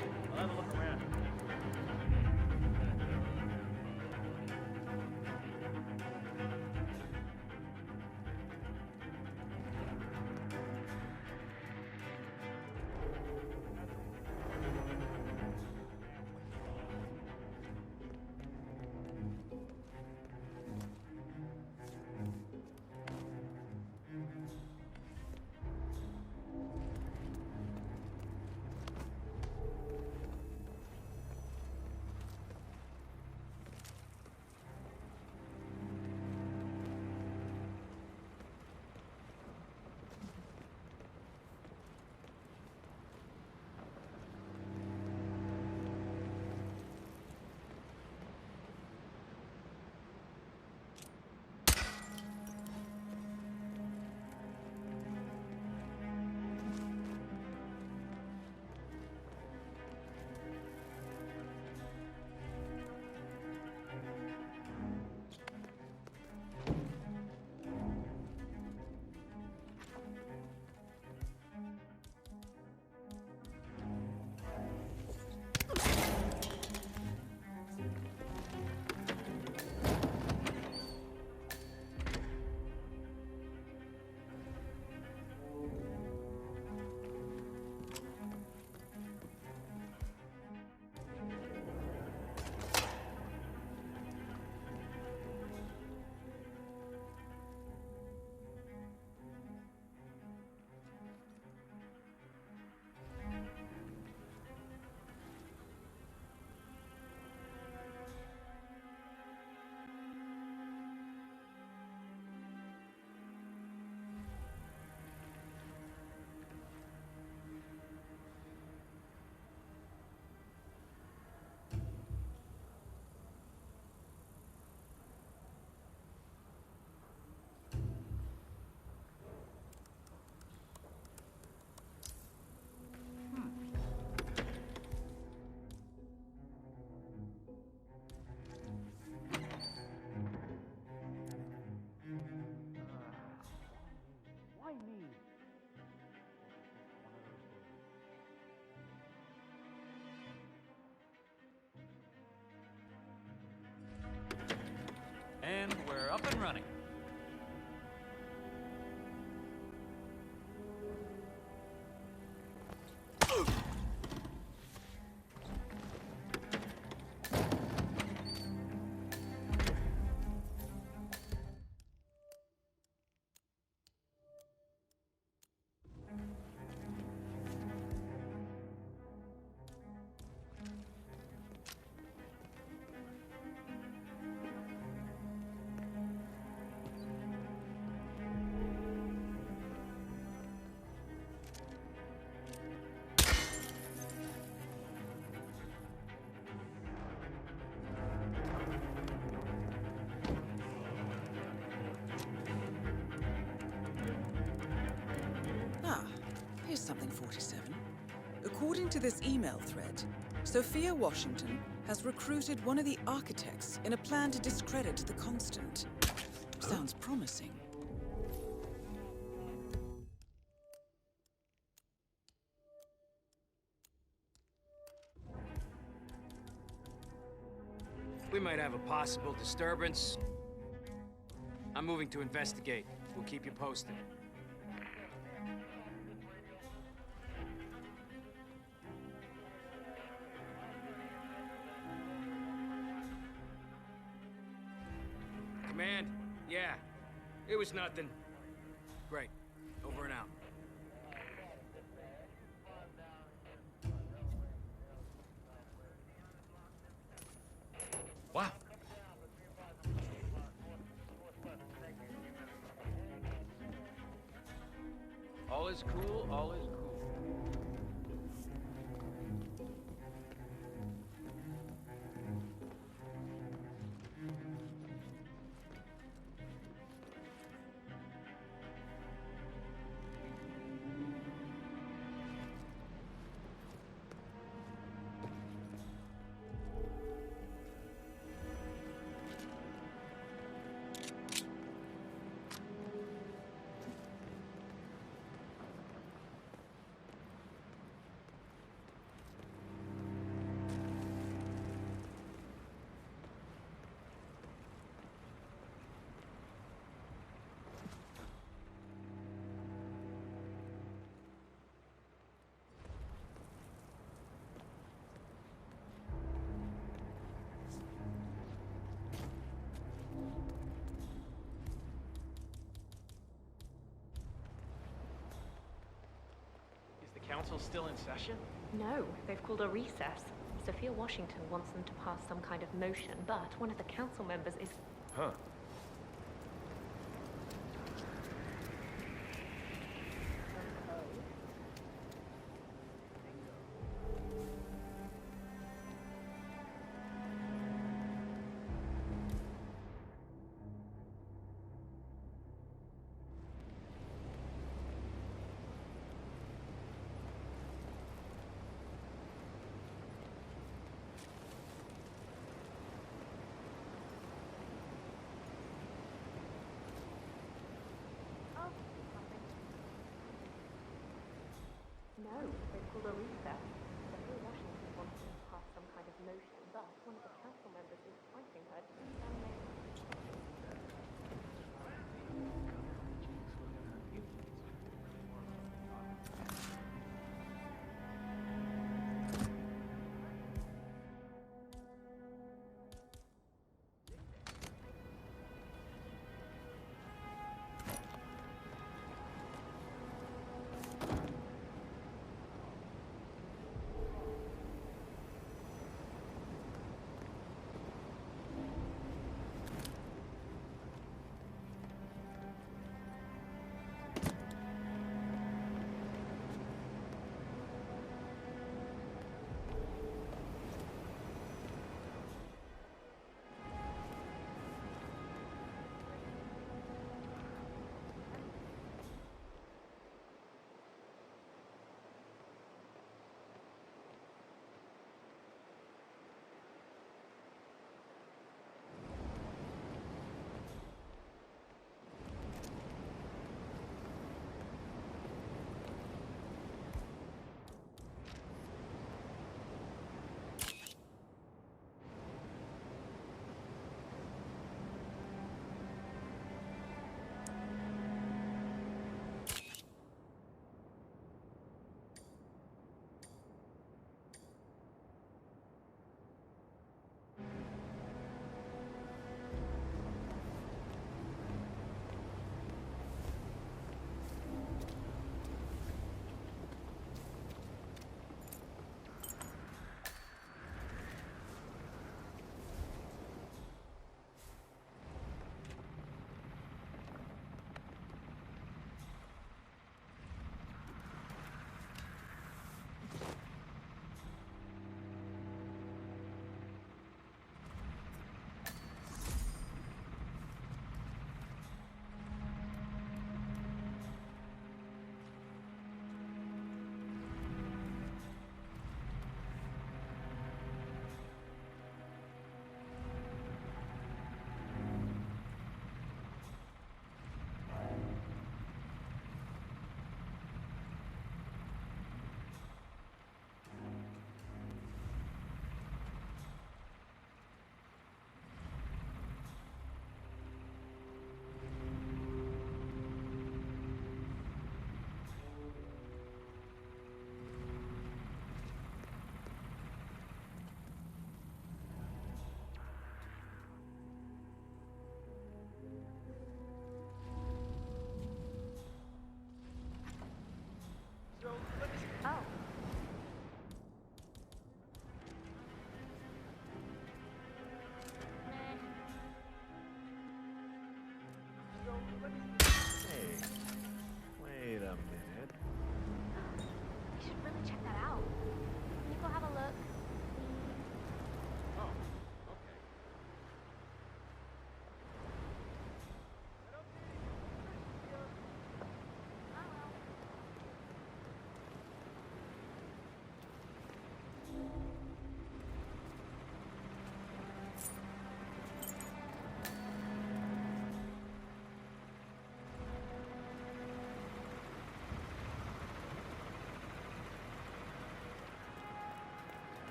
running. Here's something, 47. According to this email thread, Sophia Washington has recruited one of the architects in a plan to discredit the Constant. Sounds promising. We might have a possible disturbance. I'm moving to investigate. We'll keep you posted. Command? Yeah. It was nothing. Great. Over and out. Wow. All is cool, all is cool. Council still in session? No, they've called a recess. Sophia Washington wants them to pass some kind of motion, but one of the council members is... Huh. No, they've called a recess. Sophia Washington wants them to pass some kind of motion, but one of the council members is fighting her to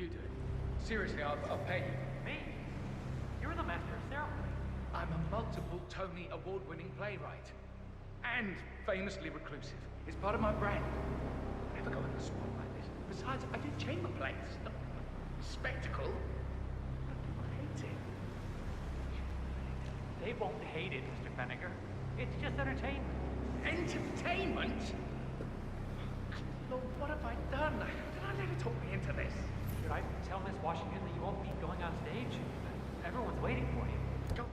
You do it. Seriously, I'll pay you. Me? You're the master of ceremony. I'm a multiple Tony award-winning playwright. And famously reclusive. It's part of my brand. I never go in the swamp like this. Besides, I do chamber plays. Spectacle. But people hate it. They won't hate it, Mr. Fenniger. It's just entertainment. Entertainment? Lord, what have I done? Did I let her talk me into this? Should I tell Miss Washington that you won't be going on stage? Everyone's waiting for you. Go.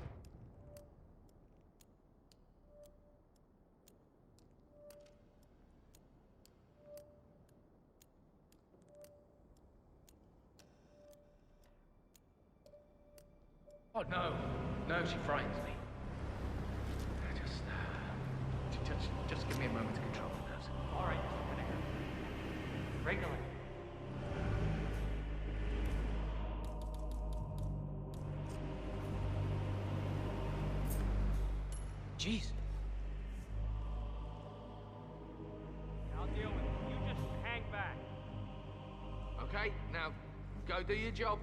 Oh, no. No, she frightens me. Just give me a moment to control the nerves. All right, Mr. Fenniger. Regular. Jeez. I'll deal with it. You just hang back. Okay, now go do your job.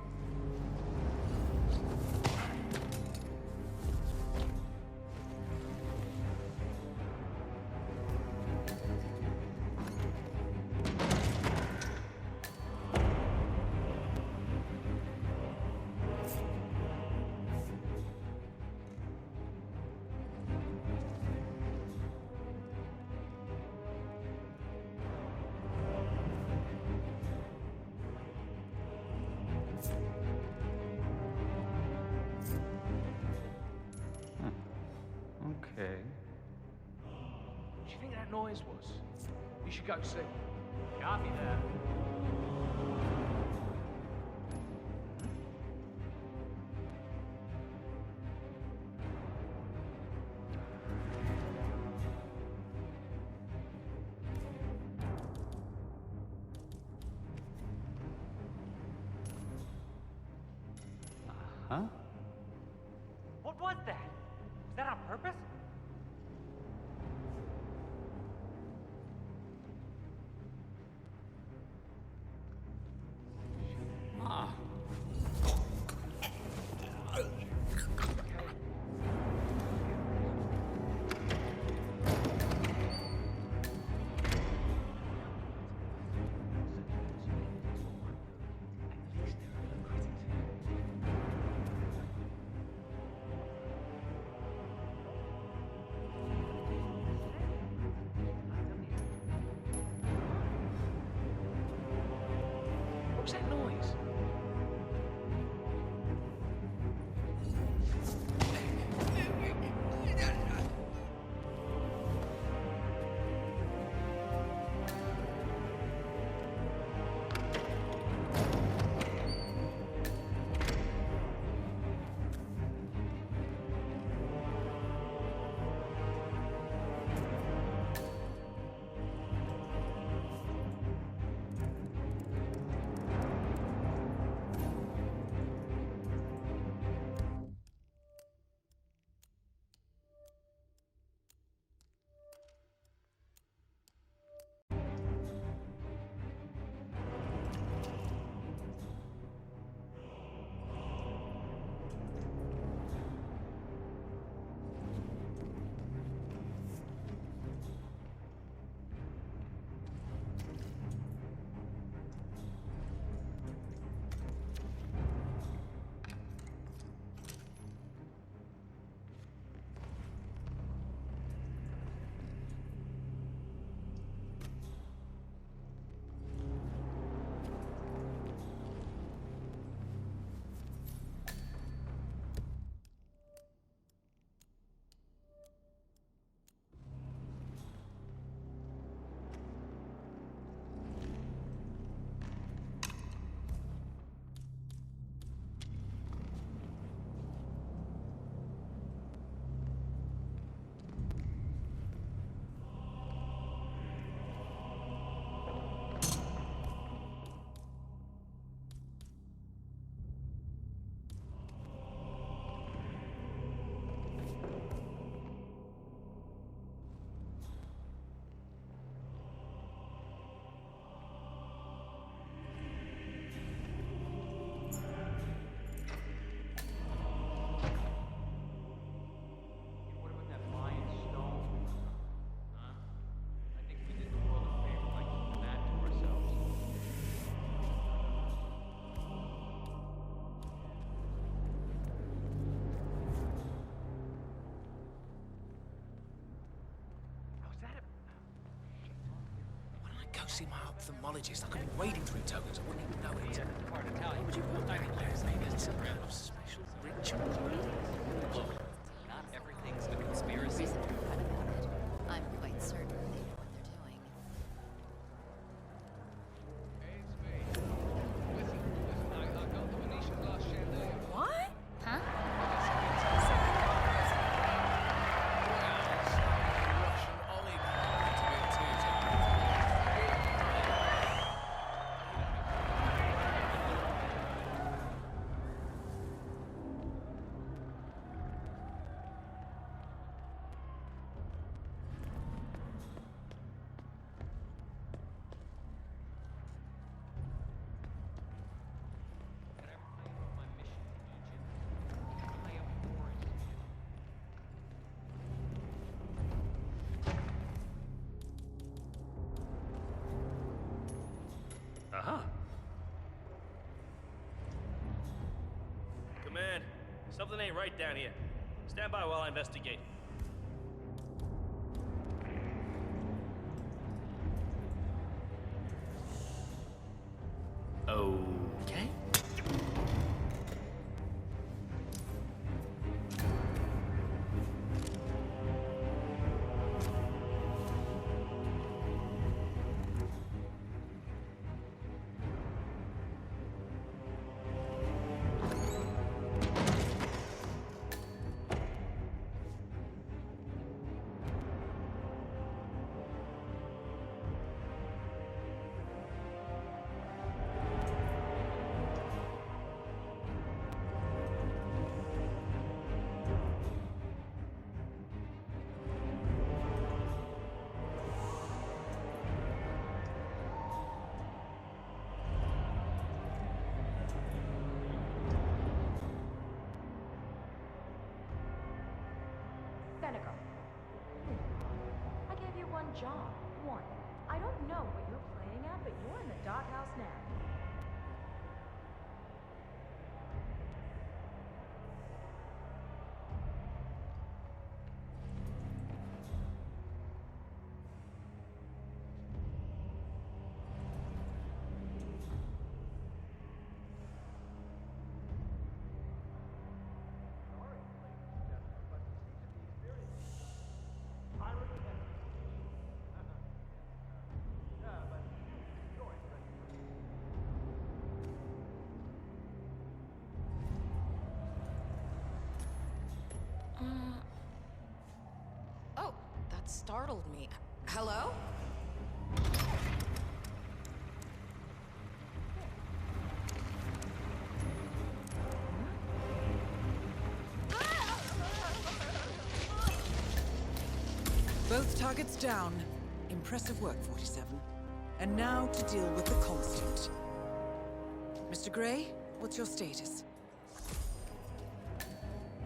Okay. What do you think that noise was? You should go see. Copy that. Huh? What was that? Was that on purpose? Ah. What was that noise? go see my ophthalmologist. I could be wading through tokens. I wouldn't even know it. Part Italian. What would you want? I think maybe it's some kind of special ritual. Look, not everything's a conspiracy. I'm quite certain they know what they're doing. What? Huh? Uh-huh. Command, something ain't right down here. Stand by while I investigate. Okay. Senegal. I gave you one job. One. I don't know what you're playing at, but you're in the doghouse now. Oh, that startled me. Hello? Both targets down. Impressive work, 47. And now to deal with the Constant. Mr. Gray, what's your status?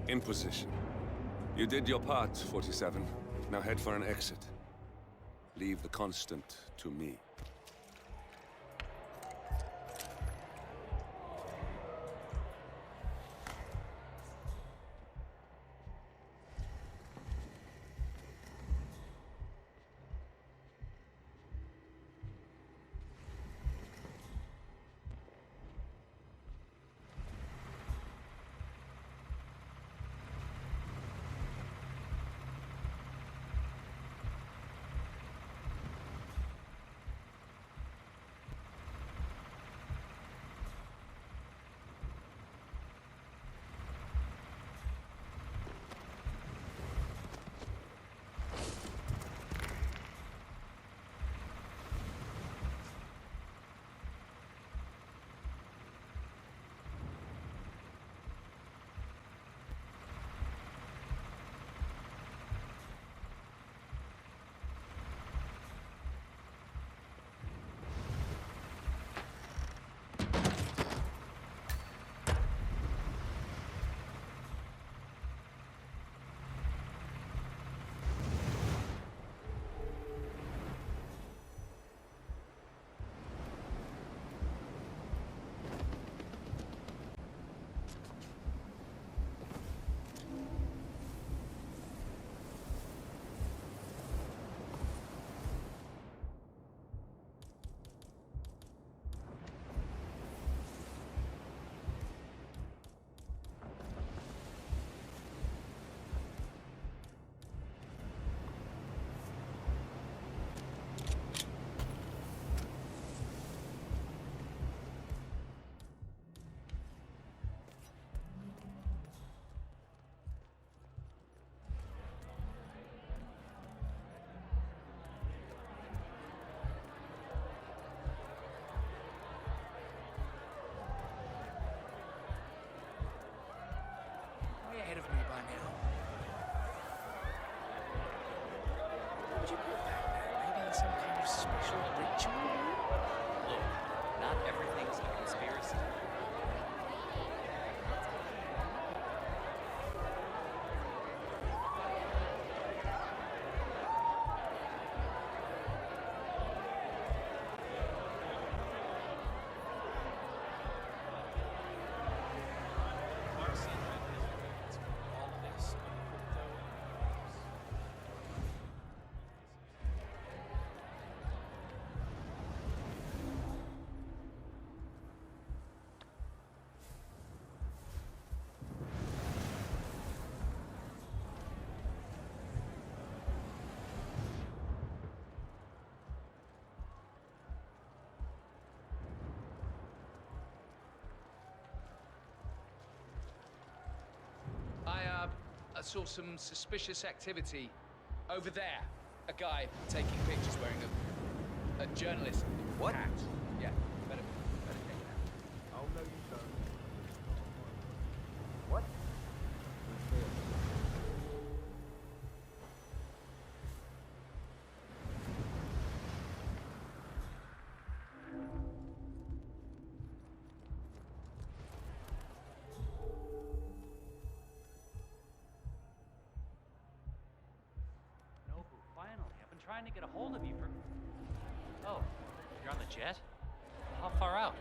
In position. You did your part, 47. Now head for an exit. Leave the Constant to me. ritual? Look, not everything's a conspiracy. I saw some suspicious activity over there. A guy taking pictures wearing a journalist hat. Yeah, better take that. Oh, no, you don't. What? Nobu, finally. I've been trying to get a hold of you for... Oh, you're on the jet? How far out?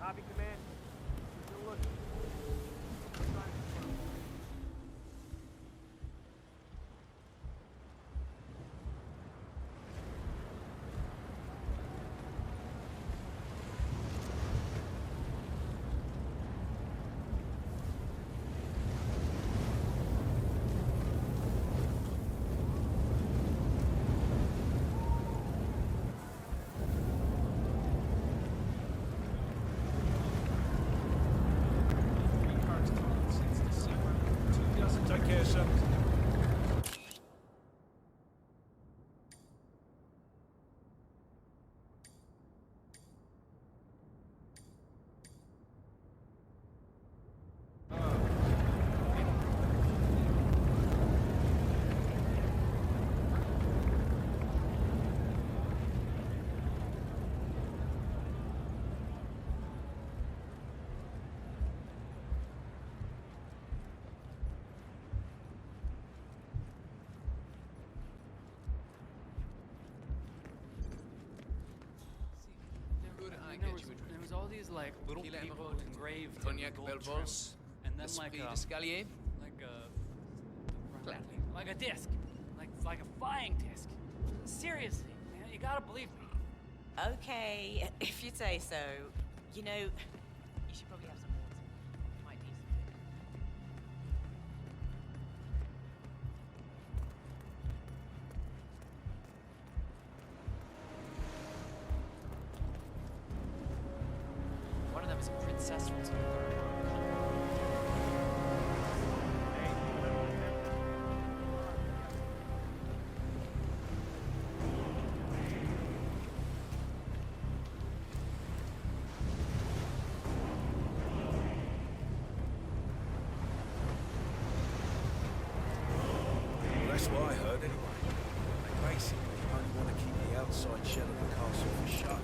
Copy, command. Still looking. Take care, sir. There was all these like little people engraved in Cognac gold Belvos, trim, and then like d'Escalier. like a disc, like a flying disc. Seriously, man, you gotta believe me. Okay, if you say so. You know, you should probably have some water. Might need some. One of them is a princess from some third world country. That's what I heard anyway. They basically only want to keep the outside shell of the castle for shut.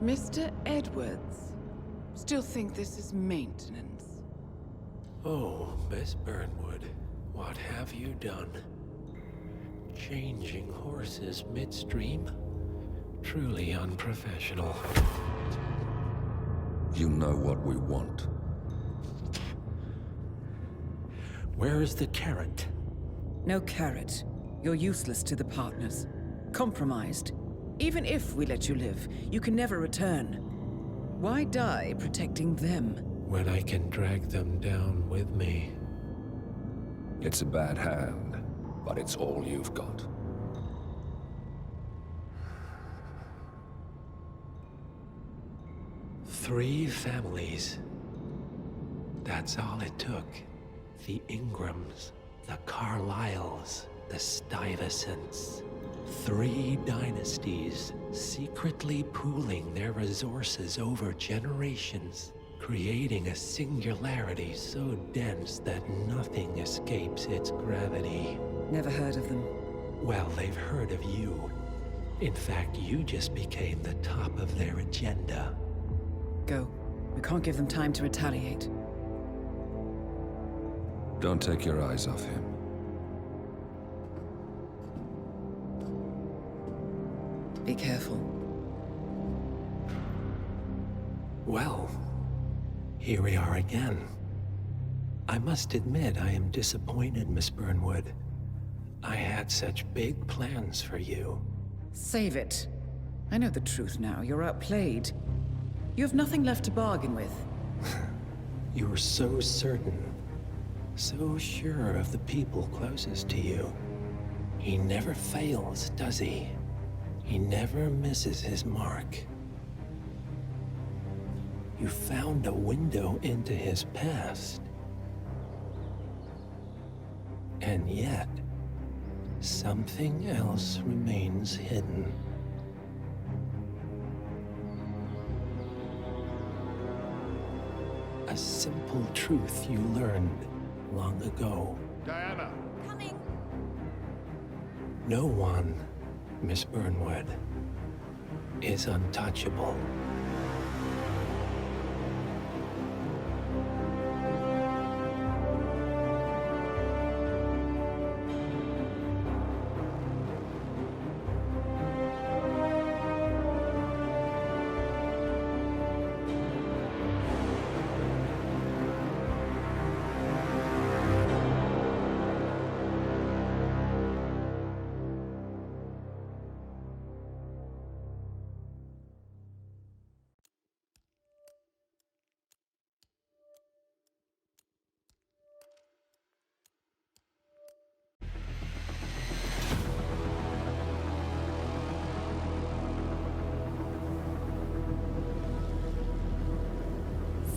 Mr. Edwards, still think this is maintenance? Oh, Miss Burnwood, what have you done? Changing horses midstream? Truly unprofessional. You know what we want. Where is the carrot? No carrot. You're useless to the partners. Compromised. Even if we let you live, you can never return. Why die protecting them? When I can drag them down with me. It's a bad hand, but it's all you've got. Three families. That's all it took. The Ingrams, the Carlyles, the Stuyvesants. 3 dynasties, secretly pooling their resources over generations, creating a singularity so dense that nothing escapes its gravity. Never heard of them. Well, they've heard of you. In fact, you just became the top of their agenda. Go. We can't give them time to retaliate. Don't take your eyes off him. Be careful. Well, here we are again. I must admit I am disappointed, Miss Burnwood. I had such big plans for you. Save it. I know the truth now. You're outplayed. You have nothing left to bargain with. You were so certain, so sure of the people closest to you. He never fails, does he? He never misses his mark. You found a window into his past. And yet, something else remains hidden. A simple truth you learned long ago. Diana! Coming! No one, Miss Burnwood, is untouchable.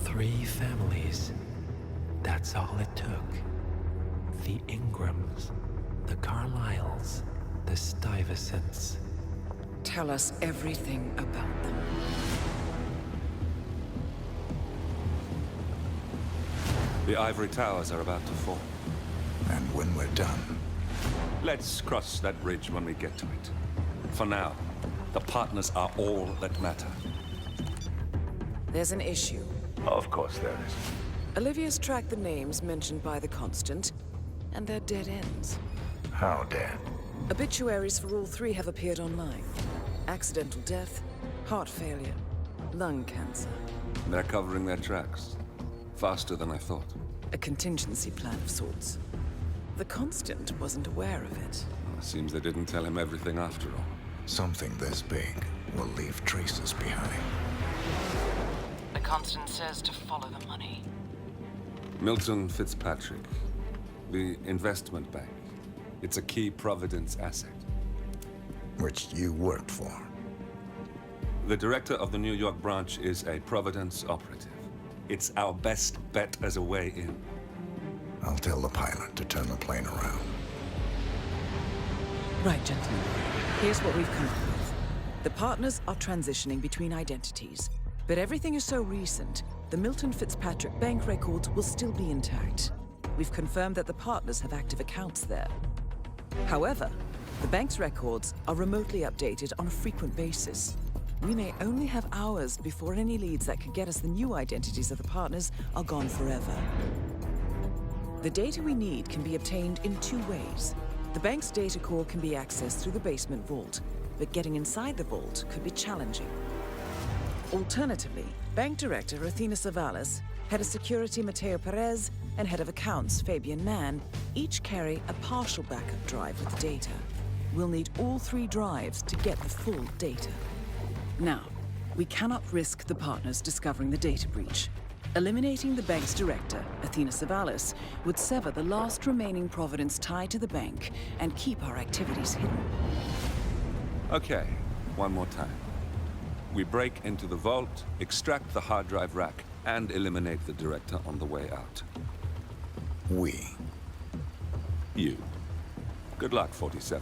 Three families. That's all it took. The Ingrams, the Carlyles, the Stuyvesants. Tell us everything about them. The ivory towers are about to fall. And when we're done... Let's cross that bridge when we get to it. For now, the partners are all that matter. There's an issue. Of course there is. Olivia's tracked the names mentioned by the Constant, and they're dead ends. How dead? Obituaries for all 3 have appeared online. Accidental death, heart failure, lung cancer. They're covering their tracks. Faster than I thought. A contingency plan of sorts. The Constant wasn't aware of it. Well, seems they didn't tell him everything after all. Something this big will leave traces behind. The Constant says to follow the money. Milton Fitzpatrick. The investment bank. It's a key Providence asset. Which you worked for. The director of the New York branch is a Providence operative. It's our best bet as a way in. I'll tell the pilot to turn the plane around. Right, gentlemen. Here's what we've come up with. The partners are transitioning between identities. But everything is so recent, the Milton Fitzpatrick bank records will still be intact. We've confirmed that the partners have active accounts there. However, the bank's records are remotely updated on a frequent basis. we may only have hours before any leads that could get us the new identities of the partners are gone forever. The data we need can be obtained in two ways. The bank's data core can be accessed through the basement vault, but getting inside the vault could be challenging. Alternatively, Bank Director Athena Savalas, Head of Security Mateo Perez, and Head of Accounts Fabian Mann each carry a partial backup drive with the data. We'll need all three drives to get the full data. Now, we cannot risk the partners discovering the data breach. Eliminating the bank's director, Athena Savalas, would sever the last remaining Providence tie to the bank and keep our activities hidden. Okay, one more time. We break into the vault, extract the hard drive rack, and eliminate the director on the way out. We. You. Good luck, 47.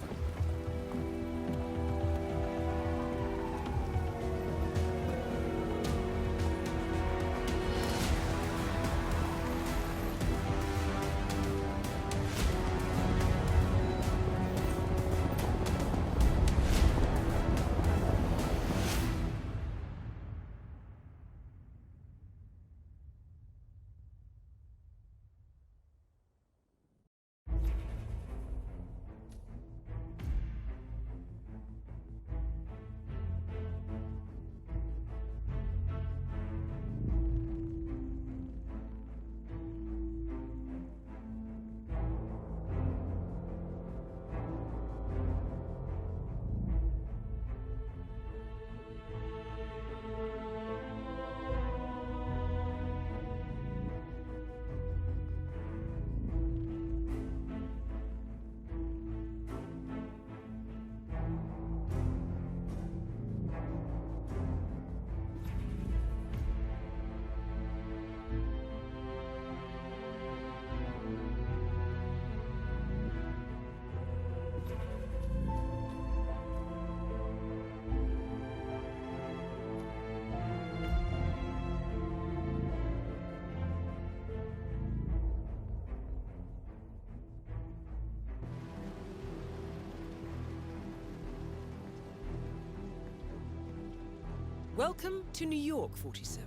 Welcome to New York, 47.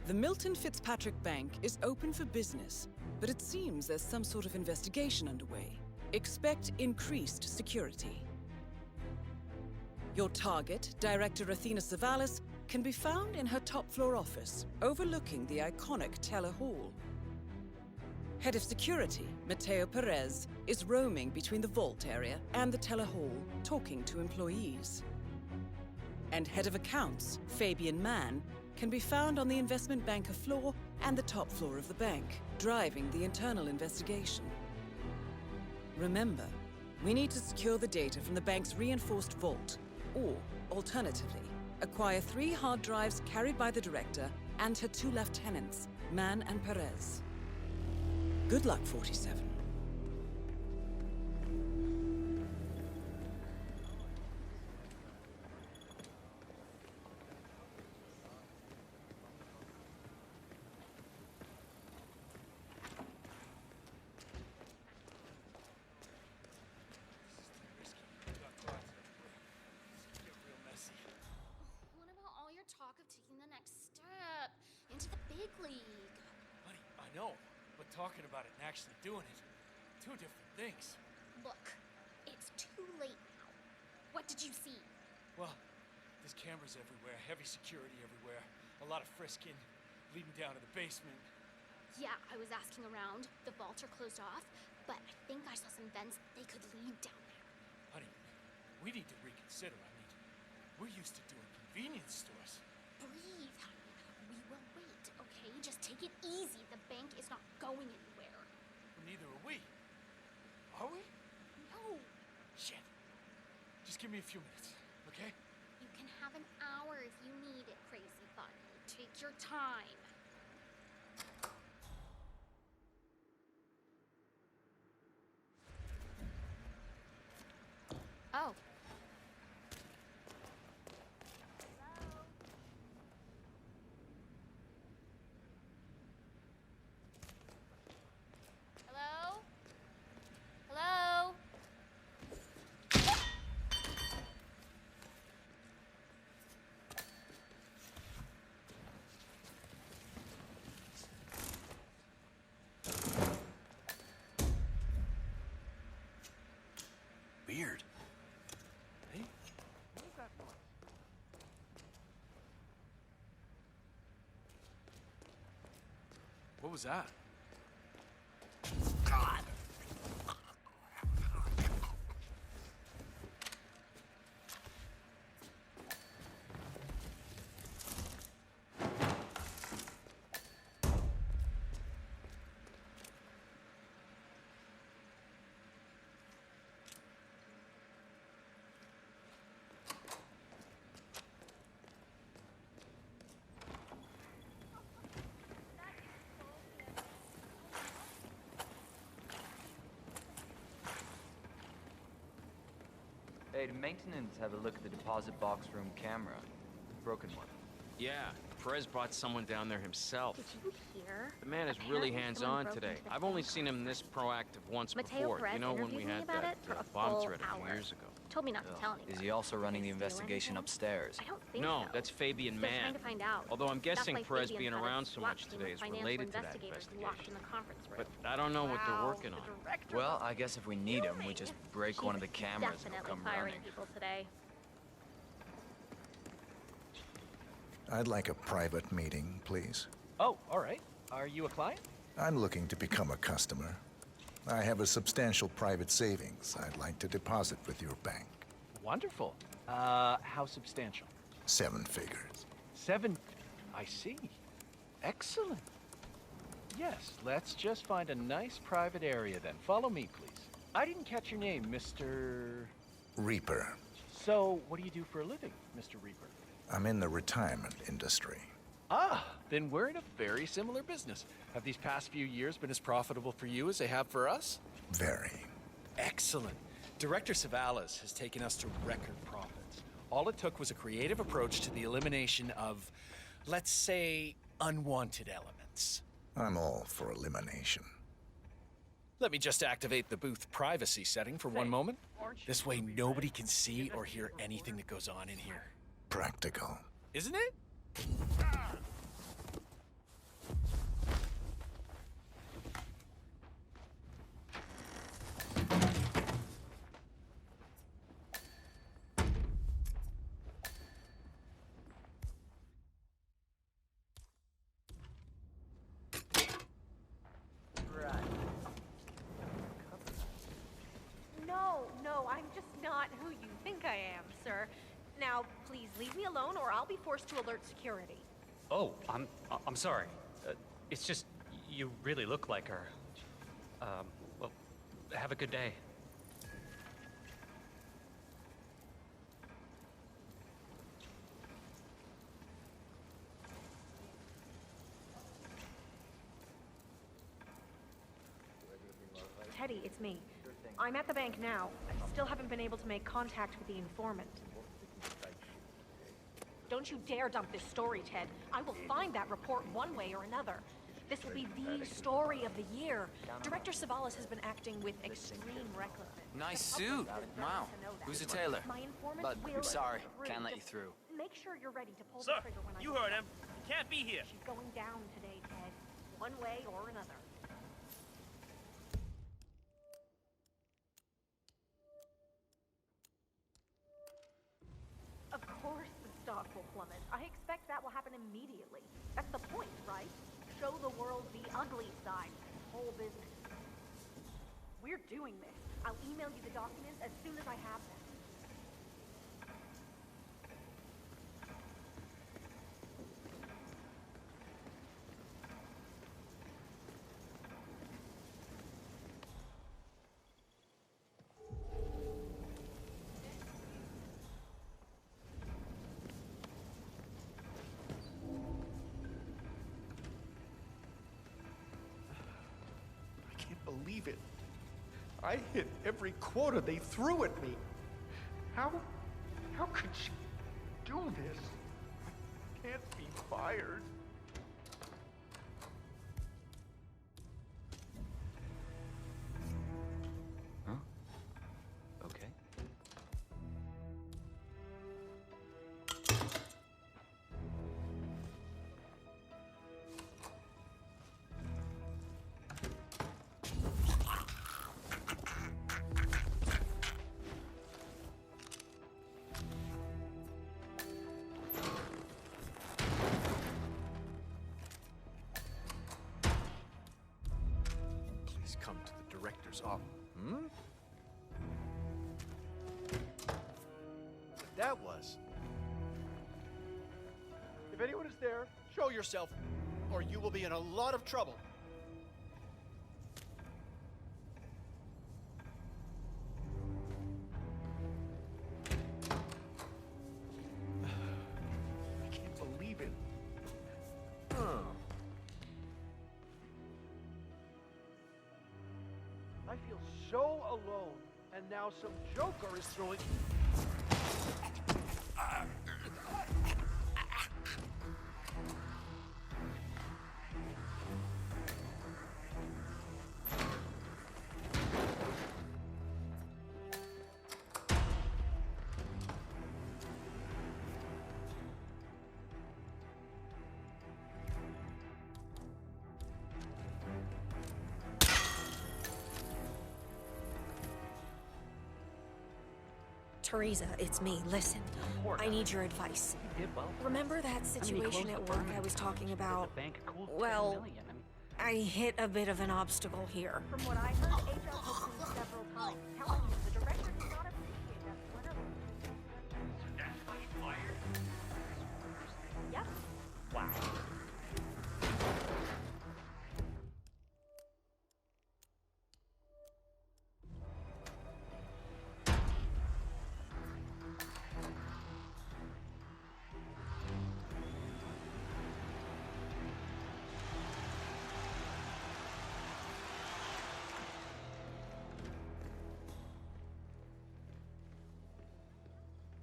The Milton Fitzpatrick Bank is open for business, but it seems there's some sort of investigation underway. Expect increased security. Your target, Director Athena Savalas, can be found in her top-floor office, overlooking the iconic Teller Hall. Head of Security, Mateo Perez, is roaming between the vault area and the Teller Hall, talking to employees. And Head of Accounts, Fabian Mann, can be found on the investment banker floor and the top floor of the bank, driving the internal investigation. Remember, we need to secure the data from the bank's reinforced vault, or, alternatively, acquire 3 hard drives carried by the director and her 2 lieutenants, Mann and Perez. Good luck, 47. Talk of taking the next step into the big league. Honey, I know, but talking about it and actually doing it, 2 different things. Look, it's too late now. What did you see? Well, there's cameras everywhere, heavy security everywhere, a lot of frisking, leading down to the basement. Yeah, I was asking around. The vaults are closed off, but I think I saw some vents they could lead down there. Honey, we need to reconsider. I mean, we're used to doing convenience stores. Breathe, honey. We will wait, okay? Just take it easy. The bank is not going anywhere. Well, neither are we. Are we? No. Shit. Just give me a few minutes, okay? You can have an hour if you need it, Crazy Bunny. Take your time. Oh. Hello? Hello? What was that? Hey, did maintenance have a look at the deposit box room camera? Broken one. Yeah, Perez brought someone down there himself. Did you hear? The man is Apparently really someone hands-on broke today. into the I've only bank. seen him this proactive once Mateo before. Perez You know when we interviewed me had about that it for a bomb full threat a few hour. years ago. Told me not to tell anyone. Is he also running the Did they steal investigation anything? upstairs? I don't think No, so. that's Fabian Still trying Mann. to find out. Although I'm That's guessing why Perez Fabian being had a around so SWAT much team today of is financial related to that investigators investigation. locked in the conference room. But I don't know what they're Wow, working on. the director Well, was I guess if we need him, we just break one of the cameras and he'll definitely come firing running. people today. I'd like a private meeting, please. Oh, all right. Are you a client? I'm looking to become a customer. I have a substantial private savings I'd like to deposit with your bank. Wonderful. How substantial? 7 figures. 7. I see. Excellent. Yes, let's just find a nice private area then. Follow me, please. I didn't catch your name, Mr. Reaper. So, what do you do for a living, Mr. Reaper? I'm in the retirement industry. Ah, then we're in a very similar business. Have these past few years been as profitable for you as they have for us? Very. Excellent. Director Savalas has taken us to record profits. All it took was a creative approach to the elimination of, let's say, unwanted elements. I'm all for elimination. Let me just activate the booth privacy setting for one moment. This way nobody can see or hear anything that goes on in here. Practical. Isn't it? No, I'm just not who you think I am, sir. Now, please leave me alone or I'll be forced to alert security. Oh, I'm sorry. It's just you really look like her. Well, have a good day. Teddy, it's me. I'm at the bank now. I still haven't been able to make contact with the informant. Don't you dare dump this story, Ted. I will find that report one way or another. This will be the story of the year. Director Savalas has been acting with extreme recklessness. Nice suit. Wow. Who's a tailor? My informant But will I'm sorry, approve. can't let you Just through. Make sure you're ready to pull Sir, the trigger when I you get heard there. him. He can't be here. She's going down today, Ted. One way or another. Of course the stock will plummet. I expect that will happen immediately. That's the point, right? Show the world the ugly side of this whole business. We're doing this. I'll email you the documents as soon as I have them. I can't believe it. I hit every quota they threw at me. How could she do this? I can't be fired. Huh? Okay. doctor's office. Hmm? What that was. If anyone is there, show yourself, or you will be in a lot of trouble. I can't believe it. I feel so alone, and now some joker is throwing. Teresa, it's me. Listen, I need your advice. Remember that situation at work I was talking about? Well, I hit a bit of an obstacle here. From what I heard, HR told me several times, telling you the director did not appreciate that splinter. That's why you fired? Yep. Wow.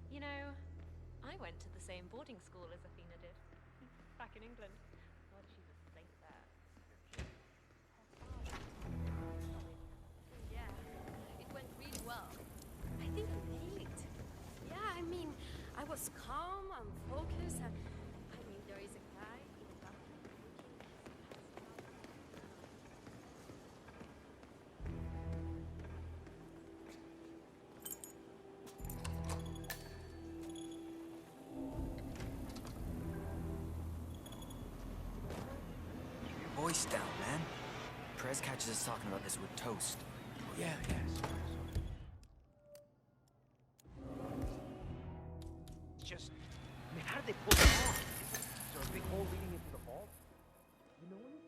You know, I went to the same boarding school as Athena did, back in England. God, she's a saint there. Yeah, it went really well. I think I nailed it. Yeah, I mean, I was calm and focused, and I mean, there is a guy in the bathroom Voice down, man. Perez catches us talking about this with Toast. Yeah, yes. Just, I mean, how did they pull it off? Is there a big hole leading into the vault? You know anything?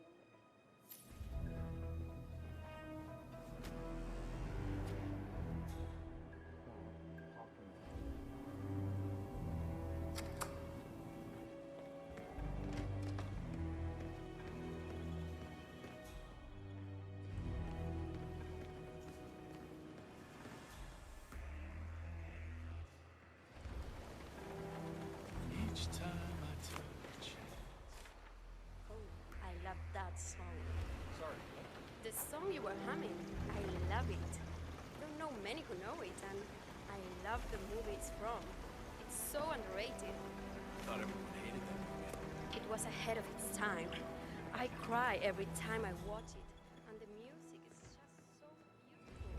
Each time I touch it. Oh, I love that song. Sorry. The song you were humming, I love it. Don't know many who know it, and I love the movie it's from. It's so underrated. Thought everyone hated that movie. It was ahead of its time. I cry every time I watch it, and the music is just so beautiful.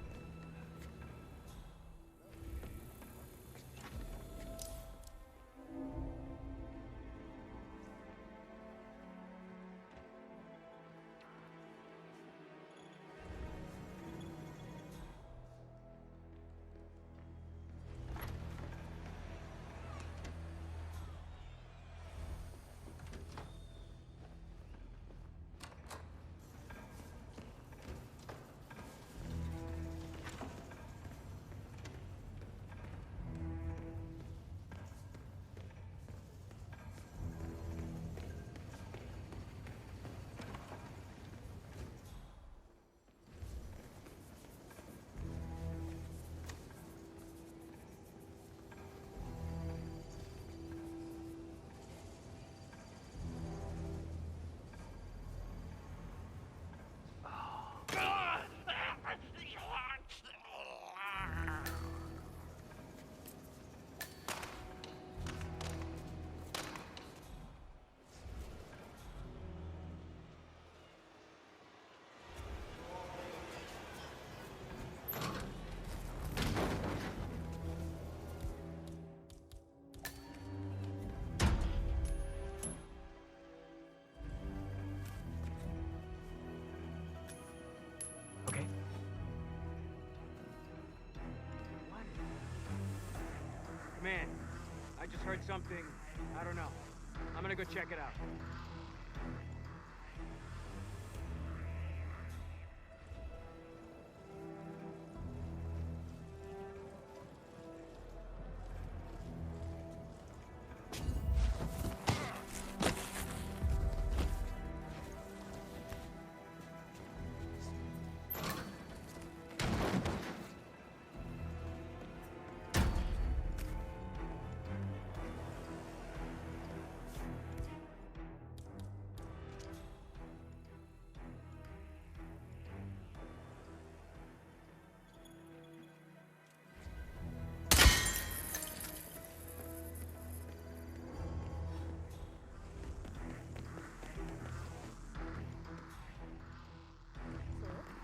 heard something, I don't know. I'm gonna go check it out.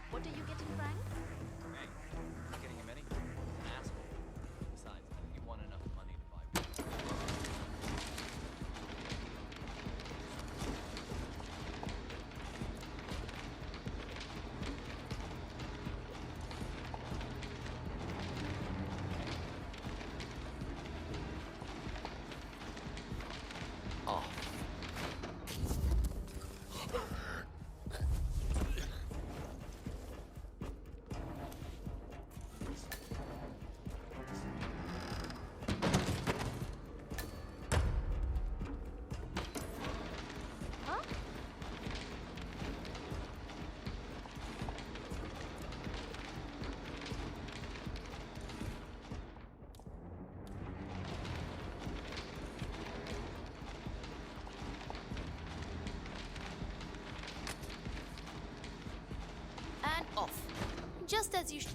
What are you getting, Frank? Hey, not getting him any. He's an asshole. Besides, he won enough money to buy one. Oh. And off. Just as you should.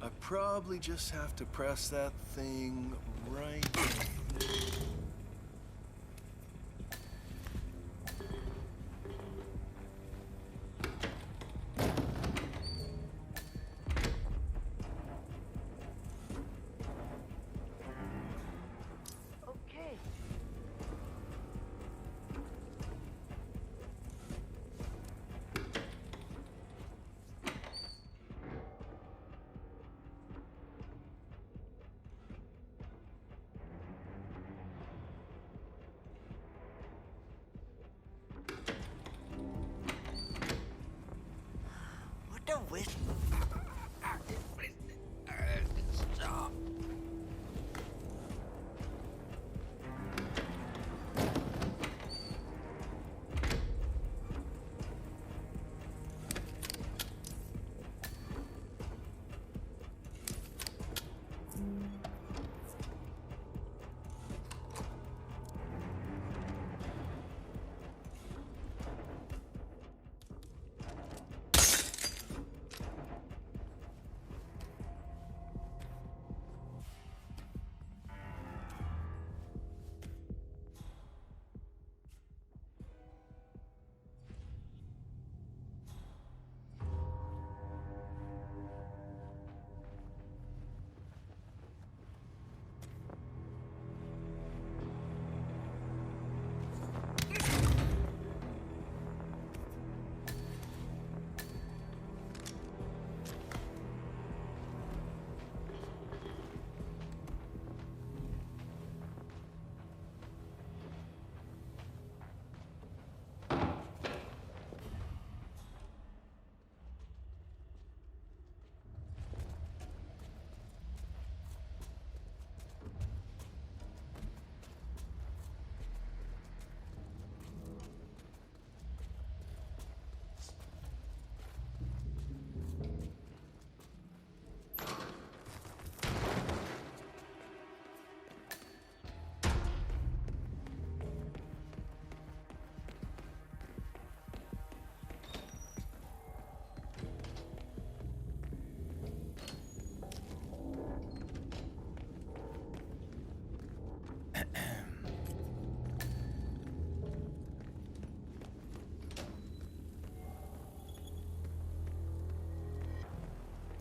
I probably just have to press that thing right. Okay. What a waste. Stop.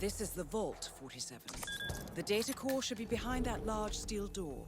This is the vault, 47. The data core should be behind that large steel door.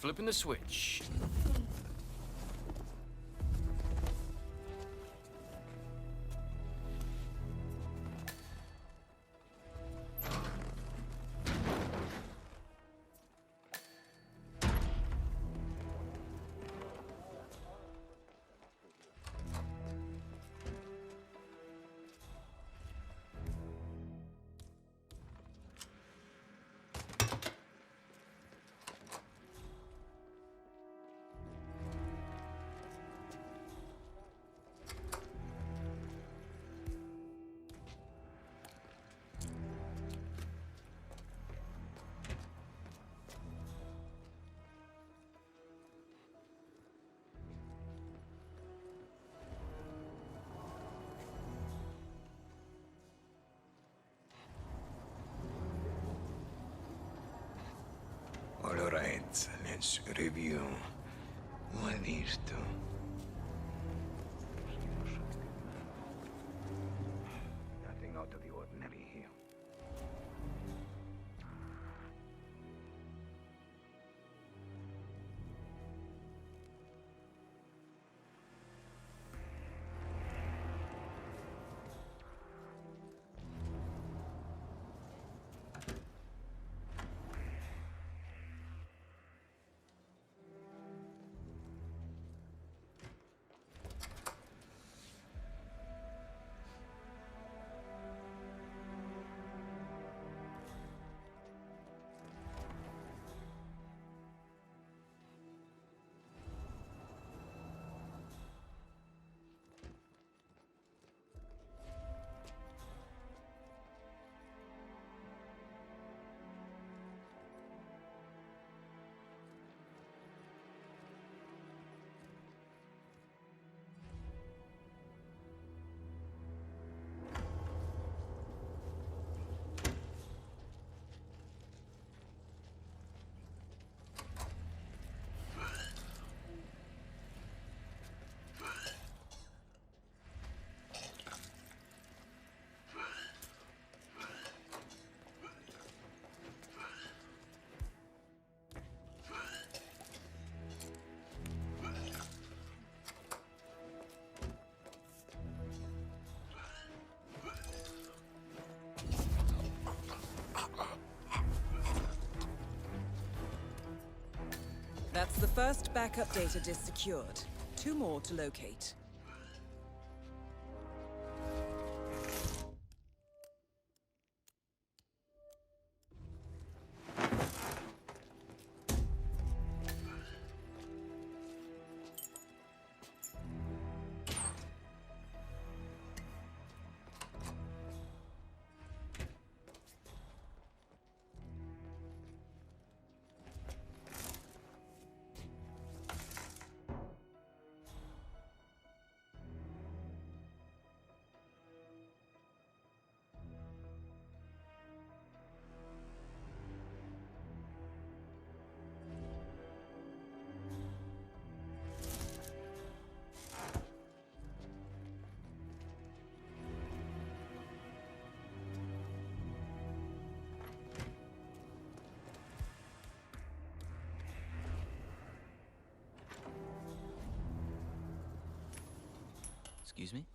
flipping the switch. All right, let's review. What are these two? Nothing out of the ordinary here. That's the first backup data disk secured. 2 more to locate. Excuse me?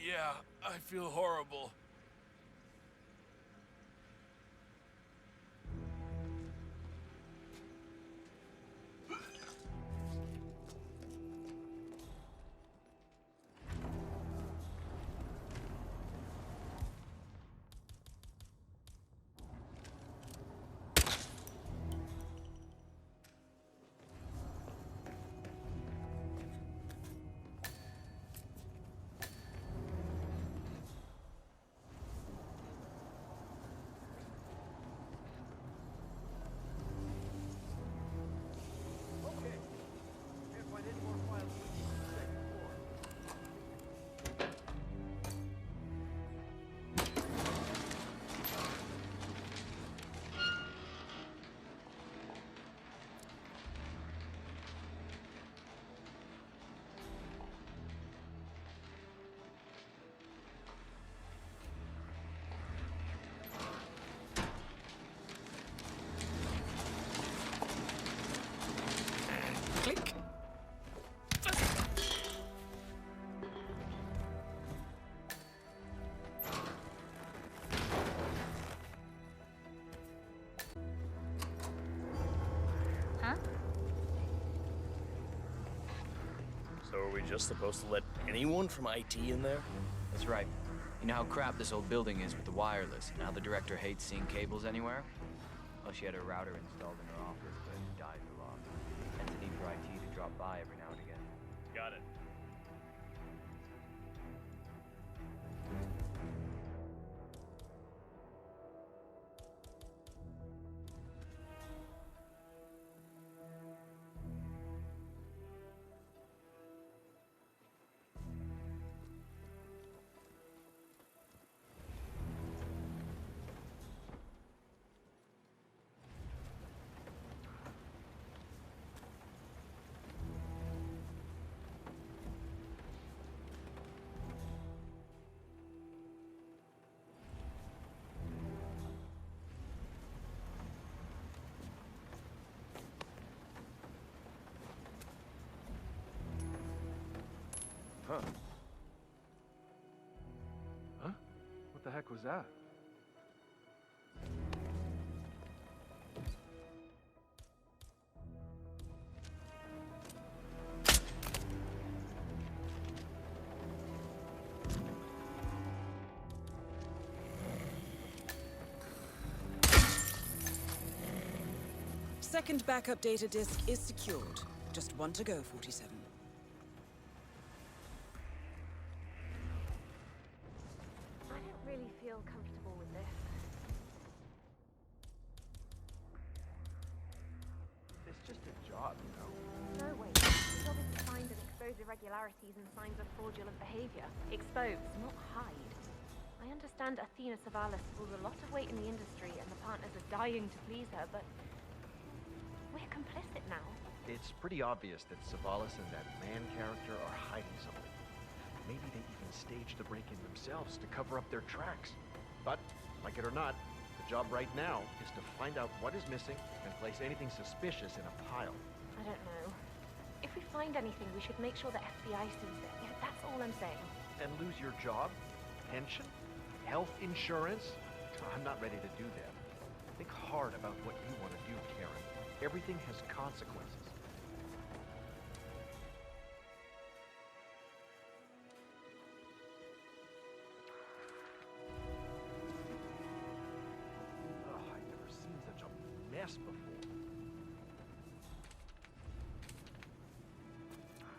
Yeah, I feel horrible. Click. Huh? So are we just supposed to let anyone from IT in there? That's right. You know how crap this old building is with the wireless, and how the director hates seeing cables anywhere? Well, she had a router installed in her office, but it died for long. Hence the need for IT to drop by every now and again. Got it. Huh. Huh? What the heck was that? Second backup data disk is secured. Just one to go, 47. I don't really feel comfortable with this. It's just a job, you know. No, wait. The job is to find and expose irregularities and signs of fraudulent behavior. Expose, not hide. I understand Athena Savalas pulls a lot of weight in the industry and the partners are dying to please her, but we're complicit now. It's pretty obvious that Savalas and that man character are hiding something. Maybe they even staged the break-in themselves to cover up their tracks. But, like it or not, the job right now is to find out what is missing and place anything suspicious in a pile. I don't know. If we find anything, we should make sure the FBI sees it. Yeah, that's all I'm saying. And lose your job? Pension? Health insurance? I'm not ready to do that. Think hard about what you want to do, Karen. Everything has consequences. I've never seen such a mess before.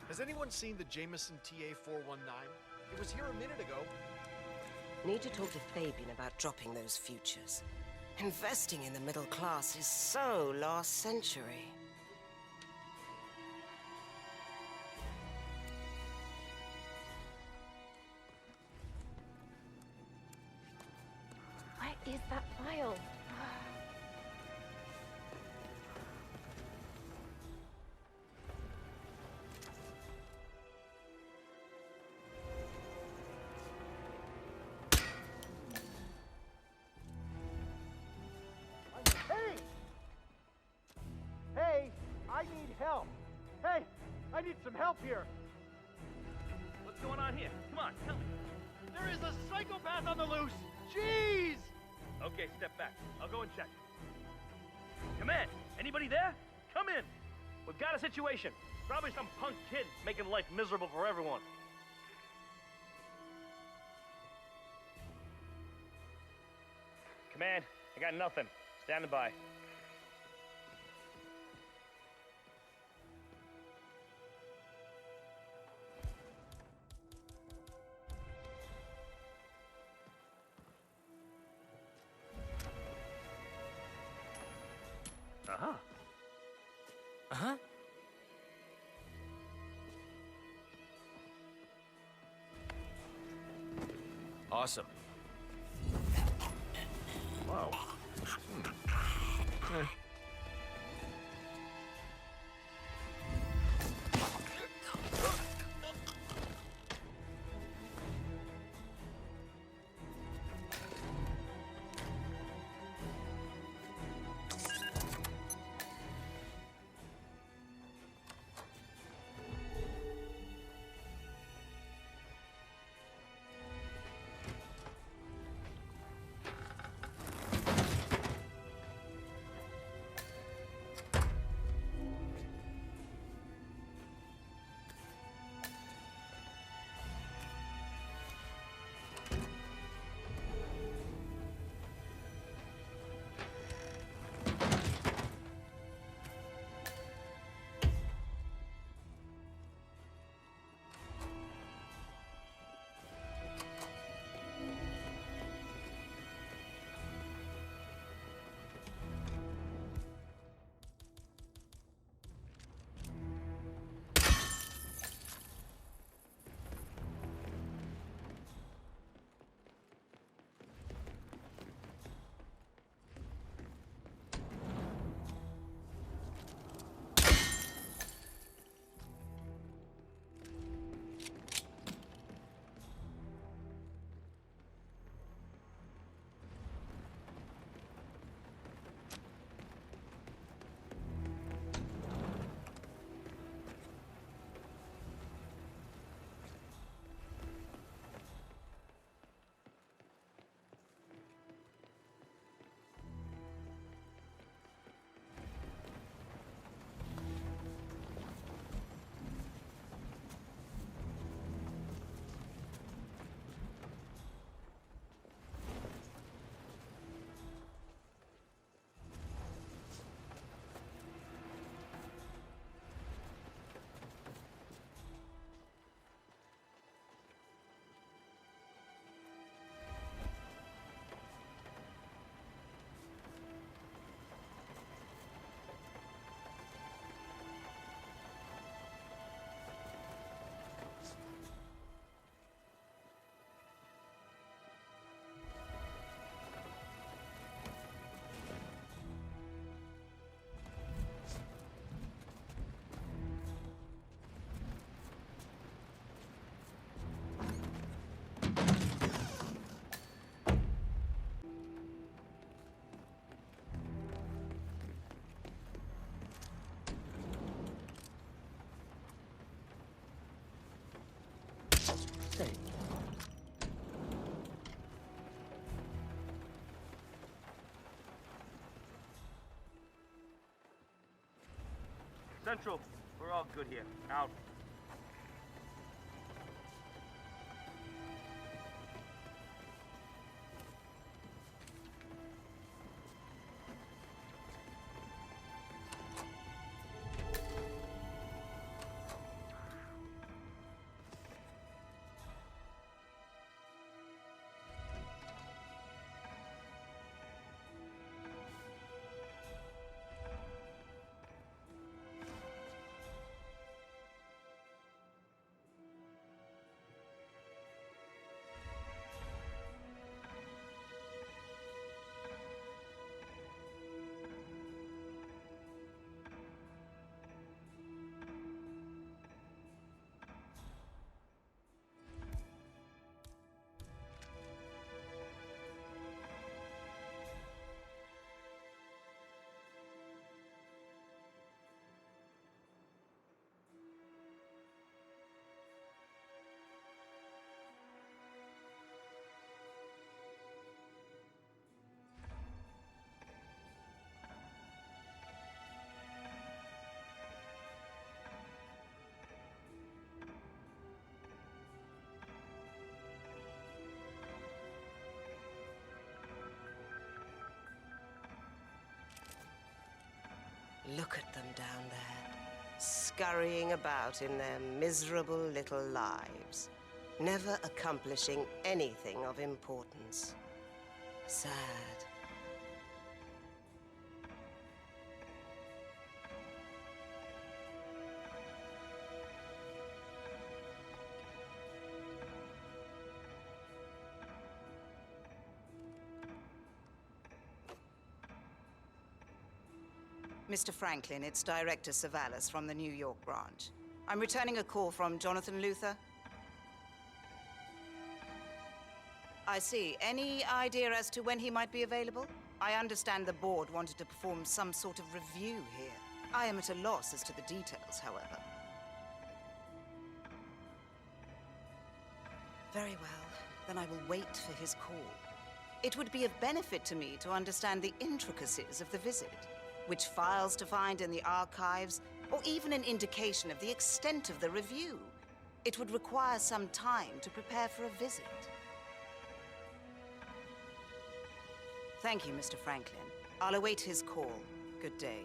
Has anyone seen the Jameson TA-419? It was here a minute ago. Need to talk to Fabian about dropping those futures. Investing in the middle class is so last century. Where is that file? Hey! Hey, I need help. Hey, I need some help here. What's going on here? Come on, tell me. There is a psychopath on the loose! Jeez! Okay, step back. I'll go and check. Command, anybody there? Come in. We've got a situation. Probably some punk kid making life miserable for everyone. Command, I got nothing. Standing by. Uh-huh. Uh-huh. Awesome. Wow. Central, we're all good here. Out. Look at them down there, scurrying about in their miserable little lives, never accomplishing anything of importance. Sad. Mr. Franklin, it's Director Savalas from the New York branch. I'm returning a call from Jonathan Luther. I see. Any idea as to when he might be available? I understand the board wanted to perform some sort of review here. I am at a loss as to the details, however. Very well. Then I will wait for his call. It would be of benefit to me to understand the intricacies of the visit. Which files to find in the archives, or even an indication of the extent of the review. It would require some time to prepare for a visit. Thank you, Mr. Franklin. I'll await his call. Good day.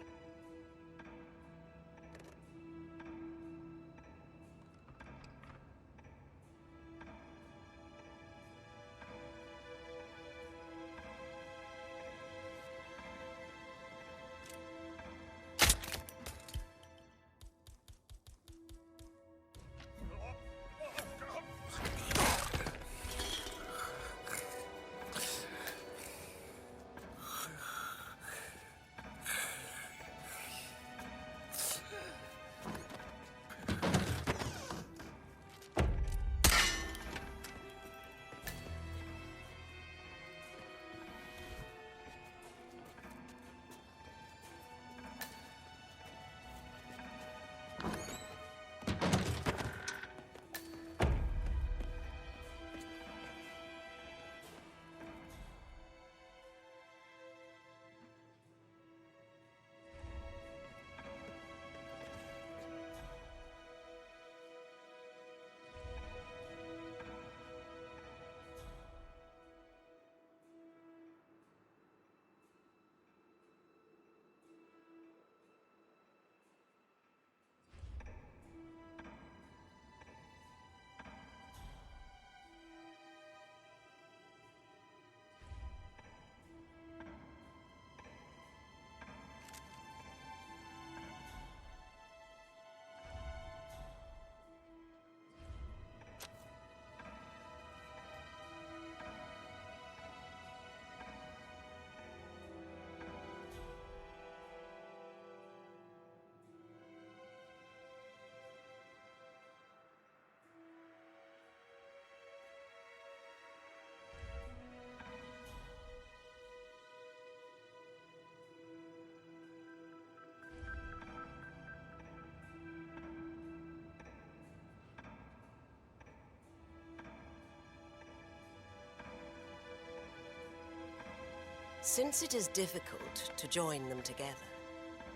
Since it is difficult to join them together,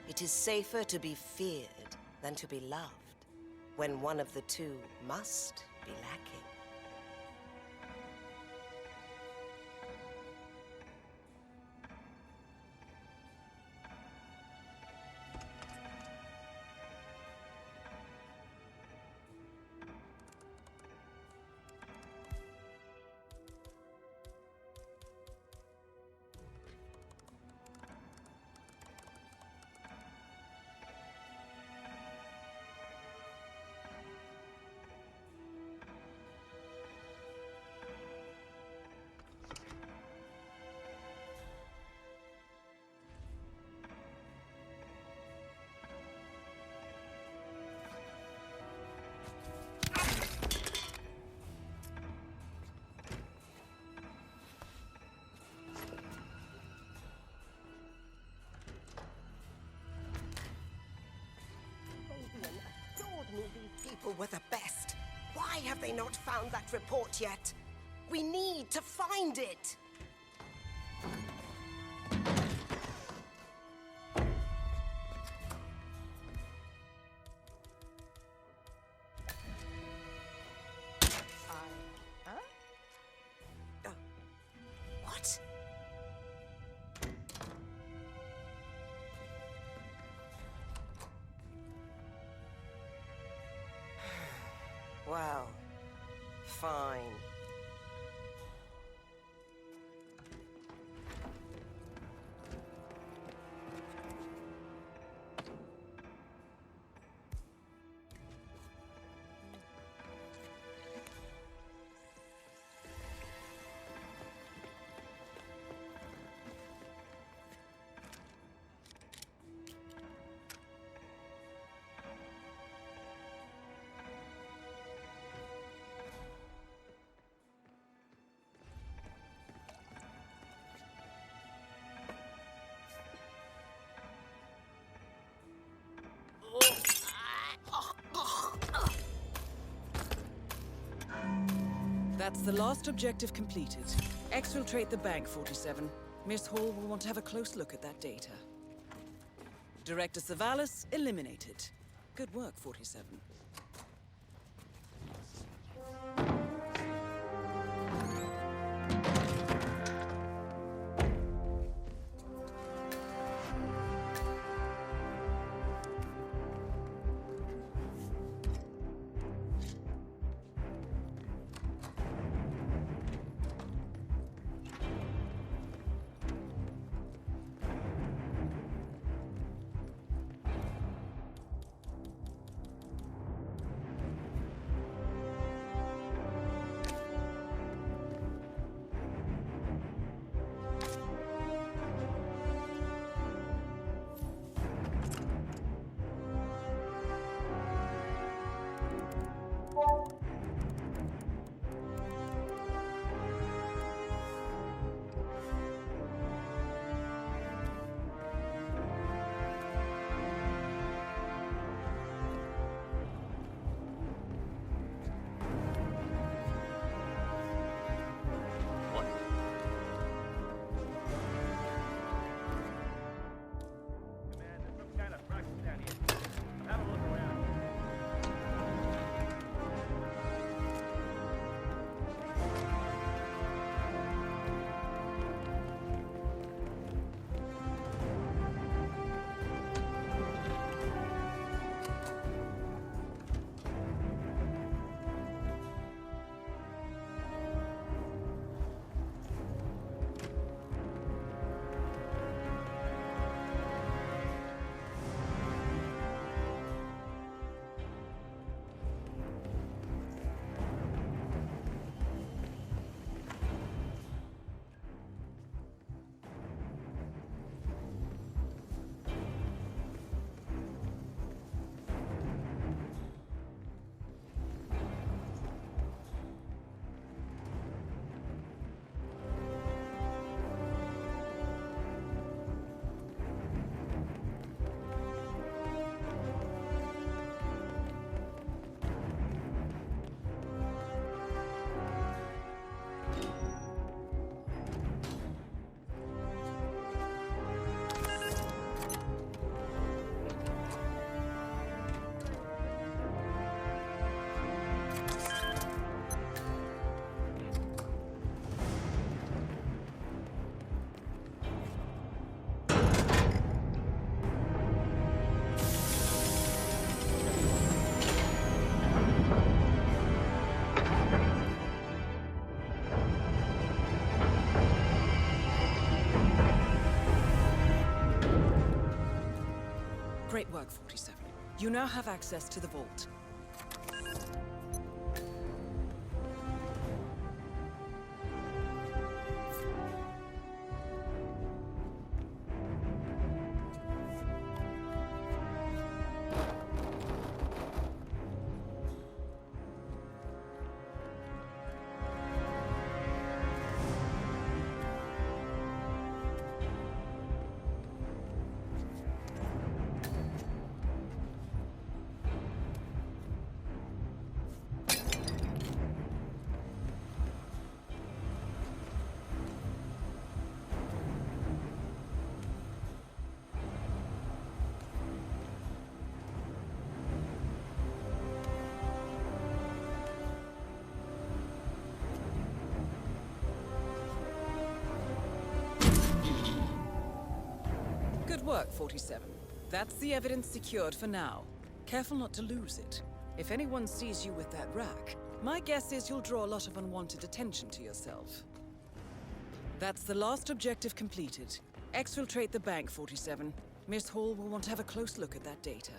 it is safer to be feared than to be loved, when one of the two must be lacking. These people were the best. Why have they not found that report yet? We need to find it! What? Well, fine. That's the last objective completed. Exfiltrate the bank, 47. Miss Hall will want to have a close look at that data. Director Savalas eliminated. Good work, 47. Great work, 47. You now have access to the vault. Good work, 47. That's the evidence secured for now. Careful not to lose it. If anyone sees you with that rack, my guess is you'll draw a lot of unwanted attention to yourself. That's the last objective completed. Exfiltrate the bank, 47. Miss Hall will want to have a close look at that data.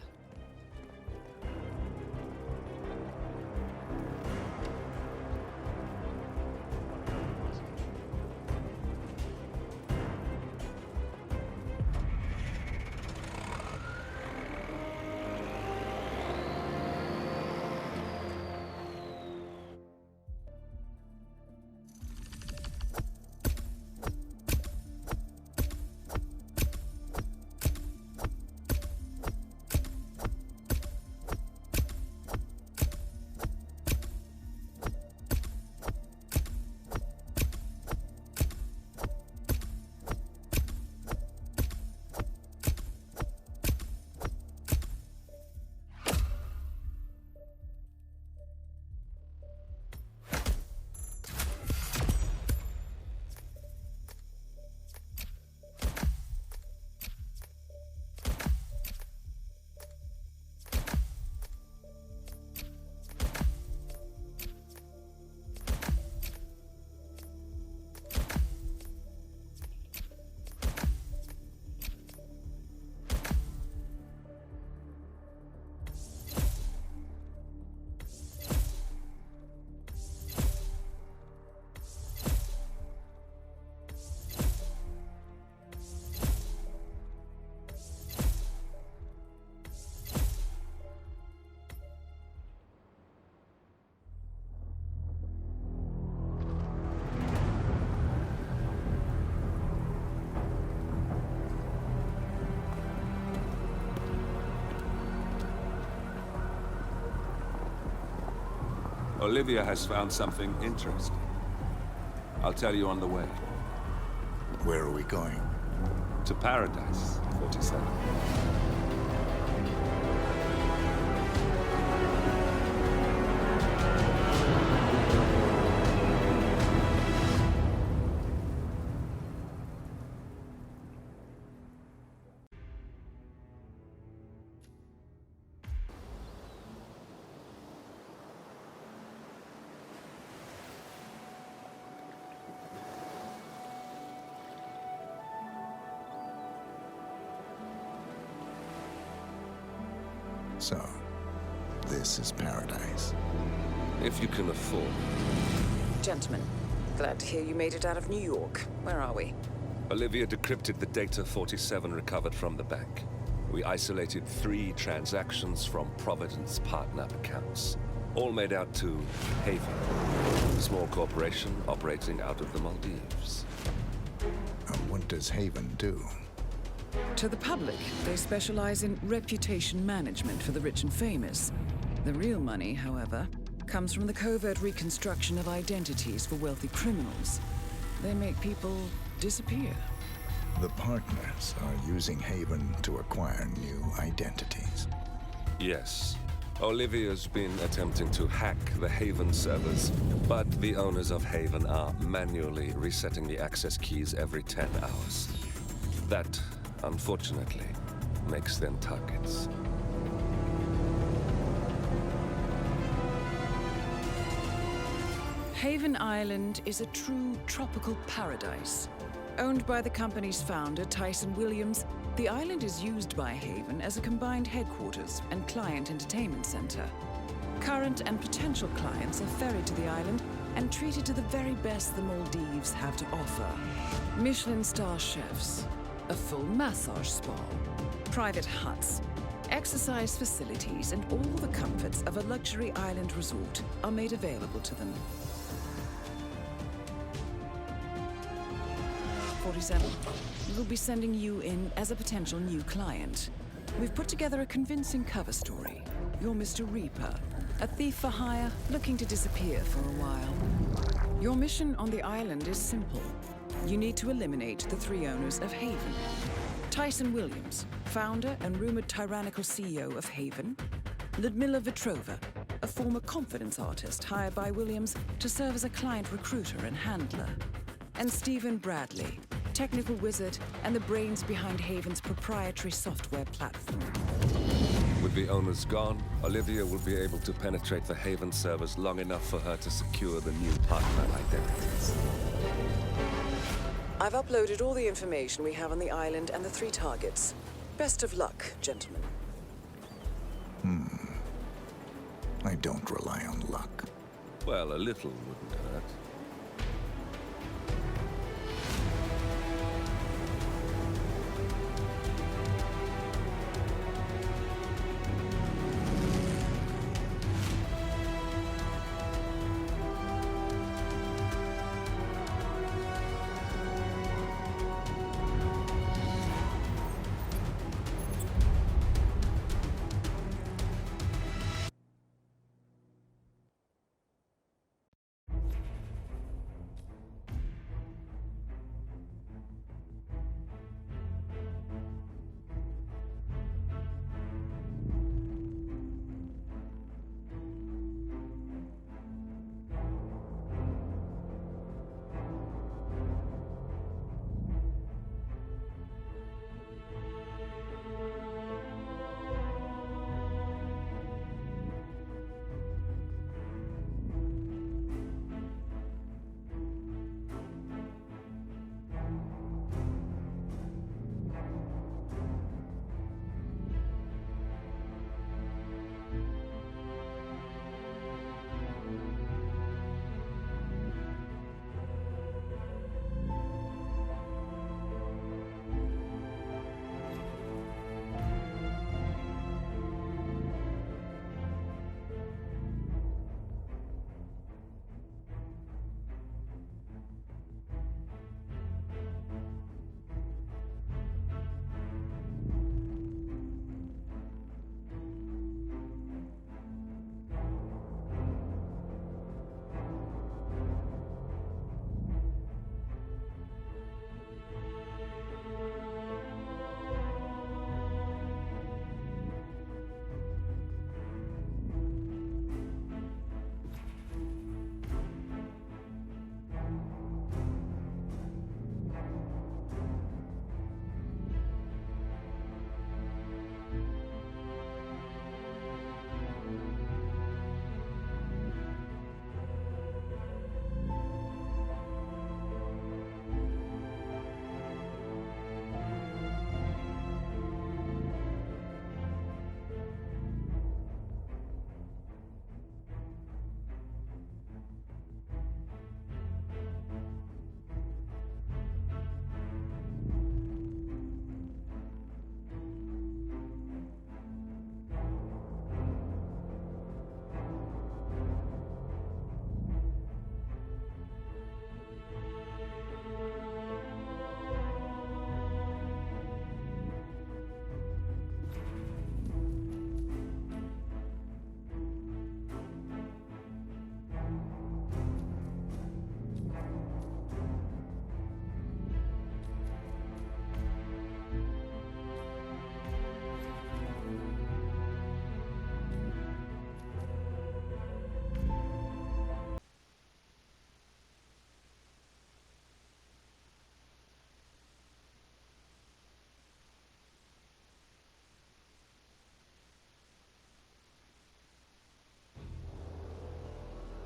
Olivia has found something interesting. I'll tell you on the way. Where are we going? To Paradise, 47. So, this is Paradise. If you can afford. Gentlemen, glad to hear you made it out of New York. Where are we? Olivia decrypted the data 47 recovered from the bank. We isolated 3 transactions from Providence partner accounts. All made out to Haven, a small corporation operating out of the Maldives. And what does Haven do? To the public, they specialize in reputation management for the rich and famous. The real money, however, comes from the covert reconstruction of identities for wealthy criminals. They make people disappear. The partners are using Haven to acquire new identities. Yes. Olivia's been attempting to hack the Haven servers, but the owners of Haven are manually resetting the access keys every 10 hours. That, unfortunately, makes them targets. Haven Island is a true tropical paradise. Owned by the company's founder, Tyson Williams, the island is used by Haven as a combined headquarters and client entertainment center. Current and potential clients are ferried to the island and treated to the very best the Maldives have to offer. Michelin star chefs, a full massage spa, private huts, exercise facilities, and all the comforts of a luxury island resort are made available to them. 47. We'll be sending you in as a potential new client. We've put together a convincing cover story. You're Mr. Reaper, a thief for hire looking to disappear for a while. Your mission on the island is simple. You need to eliminate the 3 owners of Haven. Tyson Williams, founder and rumored tyrannical CEO of Haven. Ludmila Vetrova, a former confidence artist hired by Williams to serve as a client recruiter and handler. And Stephen Bradley, technical wizard and the brains behind Haven's proprietary software platform. With the owners gone, Olivia will be able to penetrate the Haven servers long enough for her to secure the new partner identities. I've uploaded all the information we have on the island and the 3 targets. Best of luck, gentlemen. I don't rely on luck. Well, a little wouldn't hurt.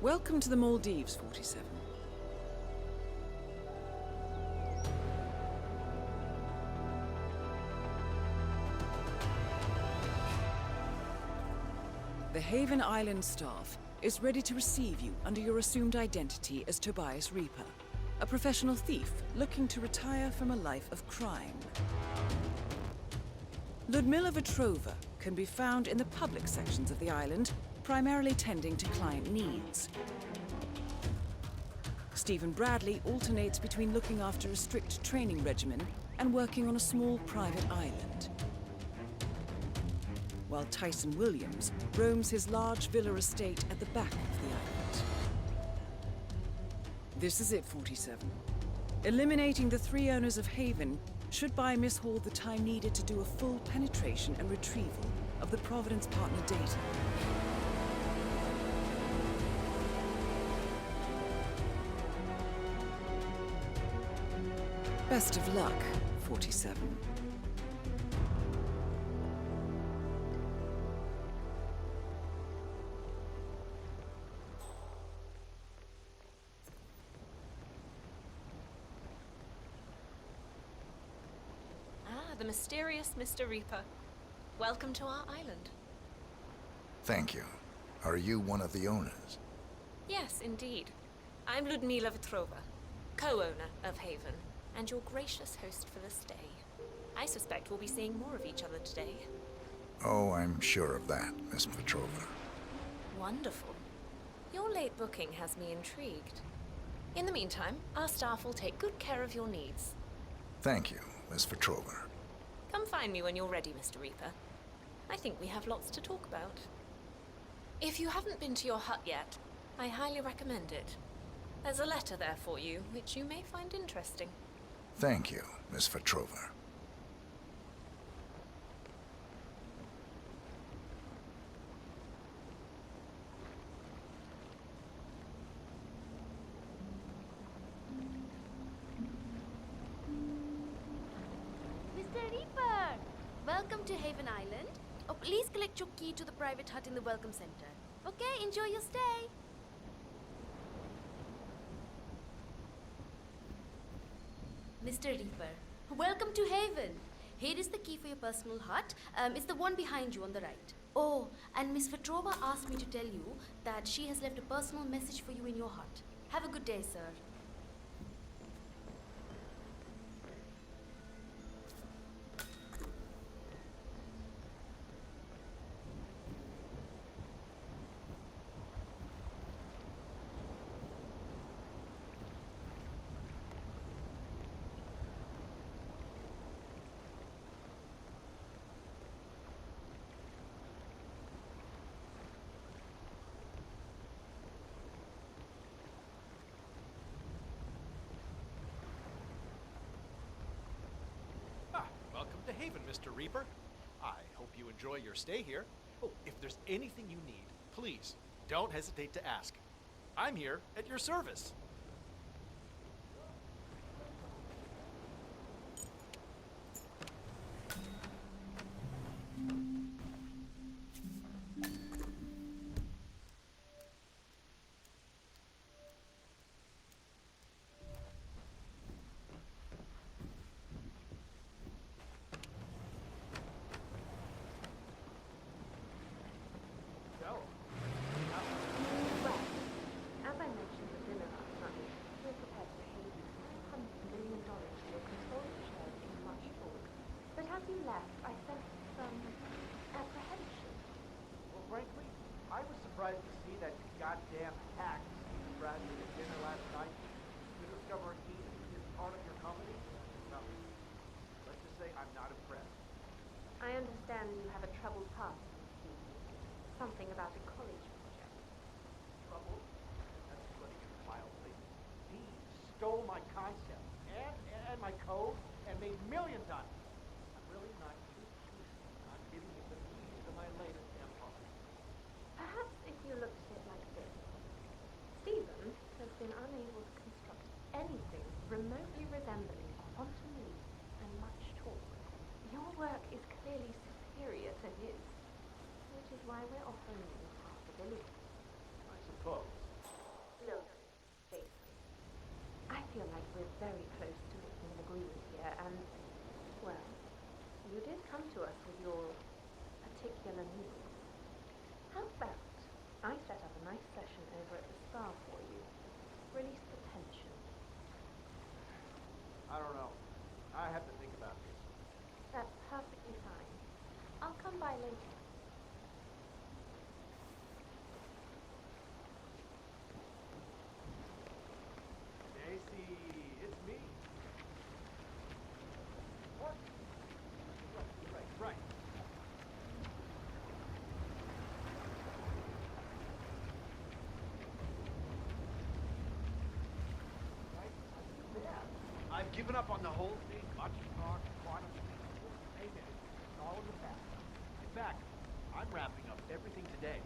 Welcome to the Maldives, 47. The Haven Island staff is ready to receive you under your assumed identity as Tobias Reaper, a professional thief looking to retire from a life of crime. Ludmila Vetrova can be found in the public sections of the island, primarily tending to client needs. Stephen Bradley alternates between looking after a strict training regimen and working on a small private island, while Tyson Williams roams his large villa estate at the back of the island. This is it, 47. Eliminating the 3 owners of Haven should buy Miss Hall the time needed to do a full penetration and retrieval of the Providence partner data. Best of luck, 47. the mysterious Mr. Reaper. Welcome to our island. Thank you. Are you one of the owners? Yes, indeed. I'm Ludmila Vetrova, co-owner of Haven, and your gracious host for this day. I suspect we'll be seeing more of each other today. Oh, I'm sure of that, Miss Petrova. Wonderful. Your late booking has me intrigued. In the meantime, our staff will take good care of your needs. Thank you, Miss Petrova. Come find me when you're ready, Mr. Reaper. I think we have lots to talk about. If you haven't been to your hut yet, I highly recommend it. There's a letter there for you, which you may find interesting. Thank you, Miss Petrova. Mr. Reaper! Welcome to Haven Island. Oh, please collect your key to the private hut in the Welcome Center. Okay, enjoy your stay. Mr. Reaper, welcome to Haven. Here is the key for your personal hut. It's the one behind you on the right. Oh, and Miss Vetrova asked me to tell you that she has left a personal message for you in your hut. Have a good day, sir. Welcome to Haven, Mr. Reaper. I hope you enjoy your stay here. Oh, if there's anything you need, please don't hesitate to ask. I'm here at your service. As I mentioned at dinner last night, we're prepared to pay you $500 million for your controlling shares in Much Talk. But as you left, I sensed some apprehension. Well, frankly, I was surprised to see that goddamn hack Steve Bradley at dinner last night. To discover he is part of your company? No. Let's just say I'm not impressed. I understand you have a troubled past. Something about a college project. Trouble? That's putting it mildly. He stole my concept and my code and made millions on it. I'm really not too keen on giving him the keys to my latest empire. Perhaps if you looked at it like this. Stephen has been unable to construct anything remotely resembling quantum leap and Much Talk. Your work is clearly superior to his, which is why we're offering you the possibility. I suppose. Look, Jason, I feel like we're very close to making an agreement here, and, well, you did come to us with your particular needs. How about I set up a nice session over at the Spa for you? Release the tension. I don't know. I have to think about this. That's perfectly fine. I'll come by later. Daisy, it's me. What? Right. I've given up on the whole thing. Much talk, quantum payment. It's all in the past. In fact, I'm wrapping up everything today.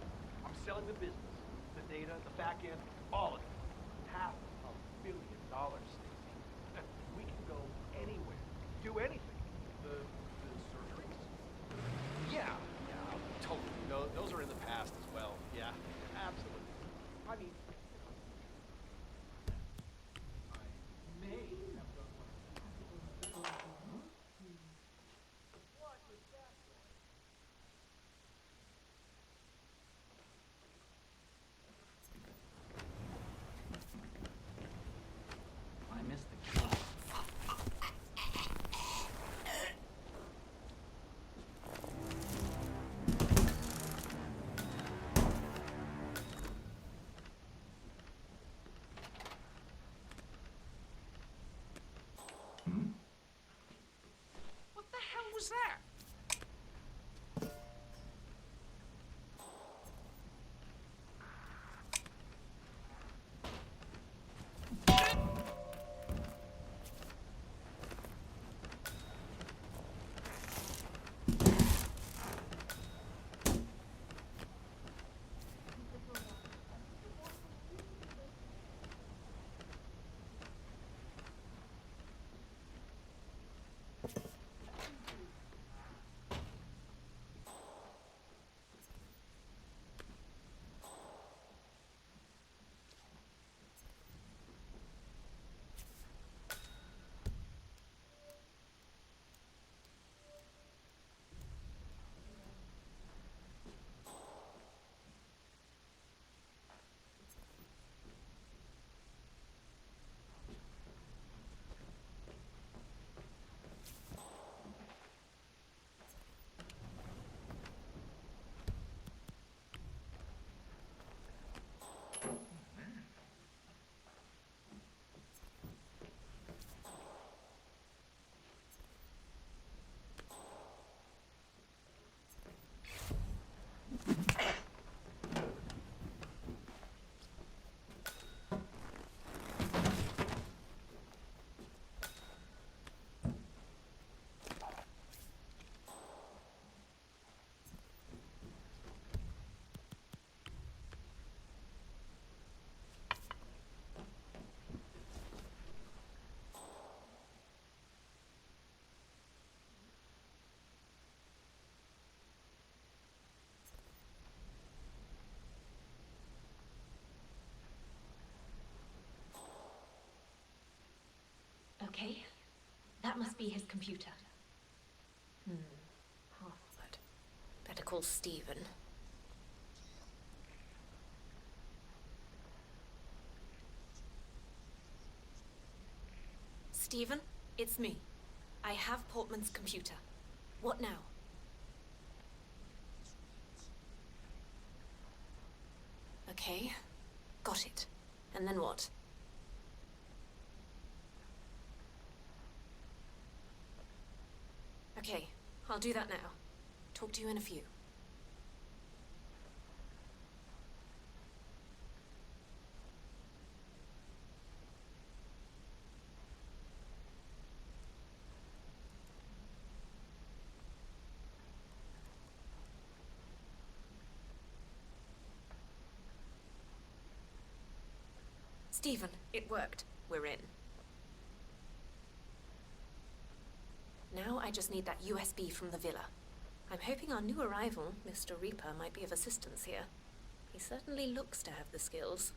I'm selling the business, the data, the back end, all of it. $500 million, Stacy. We can go anywhere, do anything. The surgeries? Yeah, totally. Those are in the past as well. Yeah, absolutely. I mean, I may have done one. That must be his computer. Password. Better call Stephen. Stephen, it's me. I have Portman's computer. What now? Okay, got it. And then what? Okay, I'll do that now. Talk to you in a few. Stephen, it worked. We're in. Now I just need that USB from the villa. I'm hoping our new arrival, Mr. Reaper, might be of assistance here. He certainly looks to have the skills.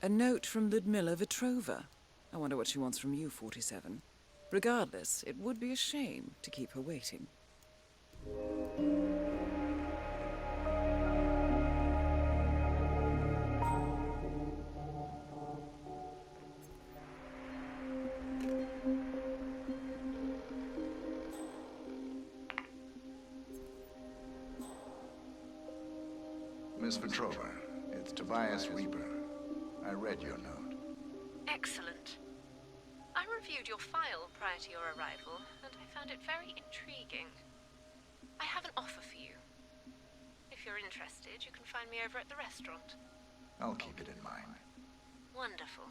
A note from Ludmilla Vetrova. I wonder what she wants from you, 47. Regardless, it would be a shame to keep her waiting. Miss Vetrova, it's Tobias Reaper. I read your note. Excellent. I reviewed your file prior to your arrival, and I found it very intriguing. I have an offer for you. If you're interested, you can find me over at the restaurant. I'll keep it in mind. Wonderful.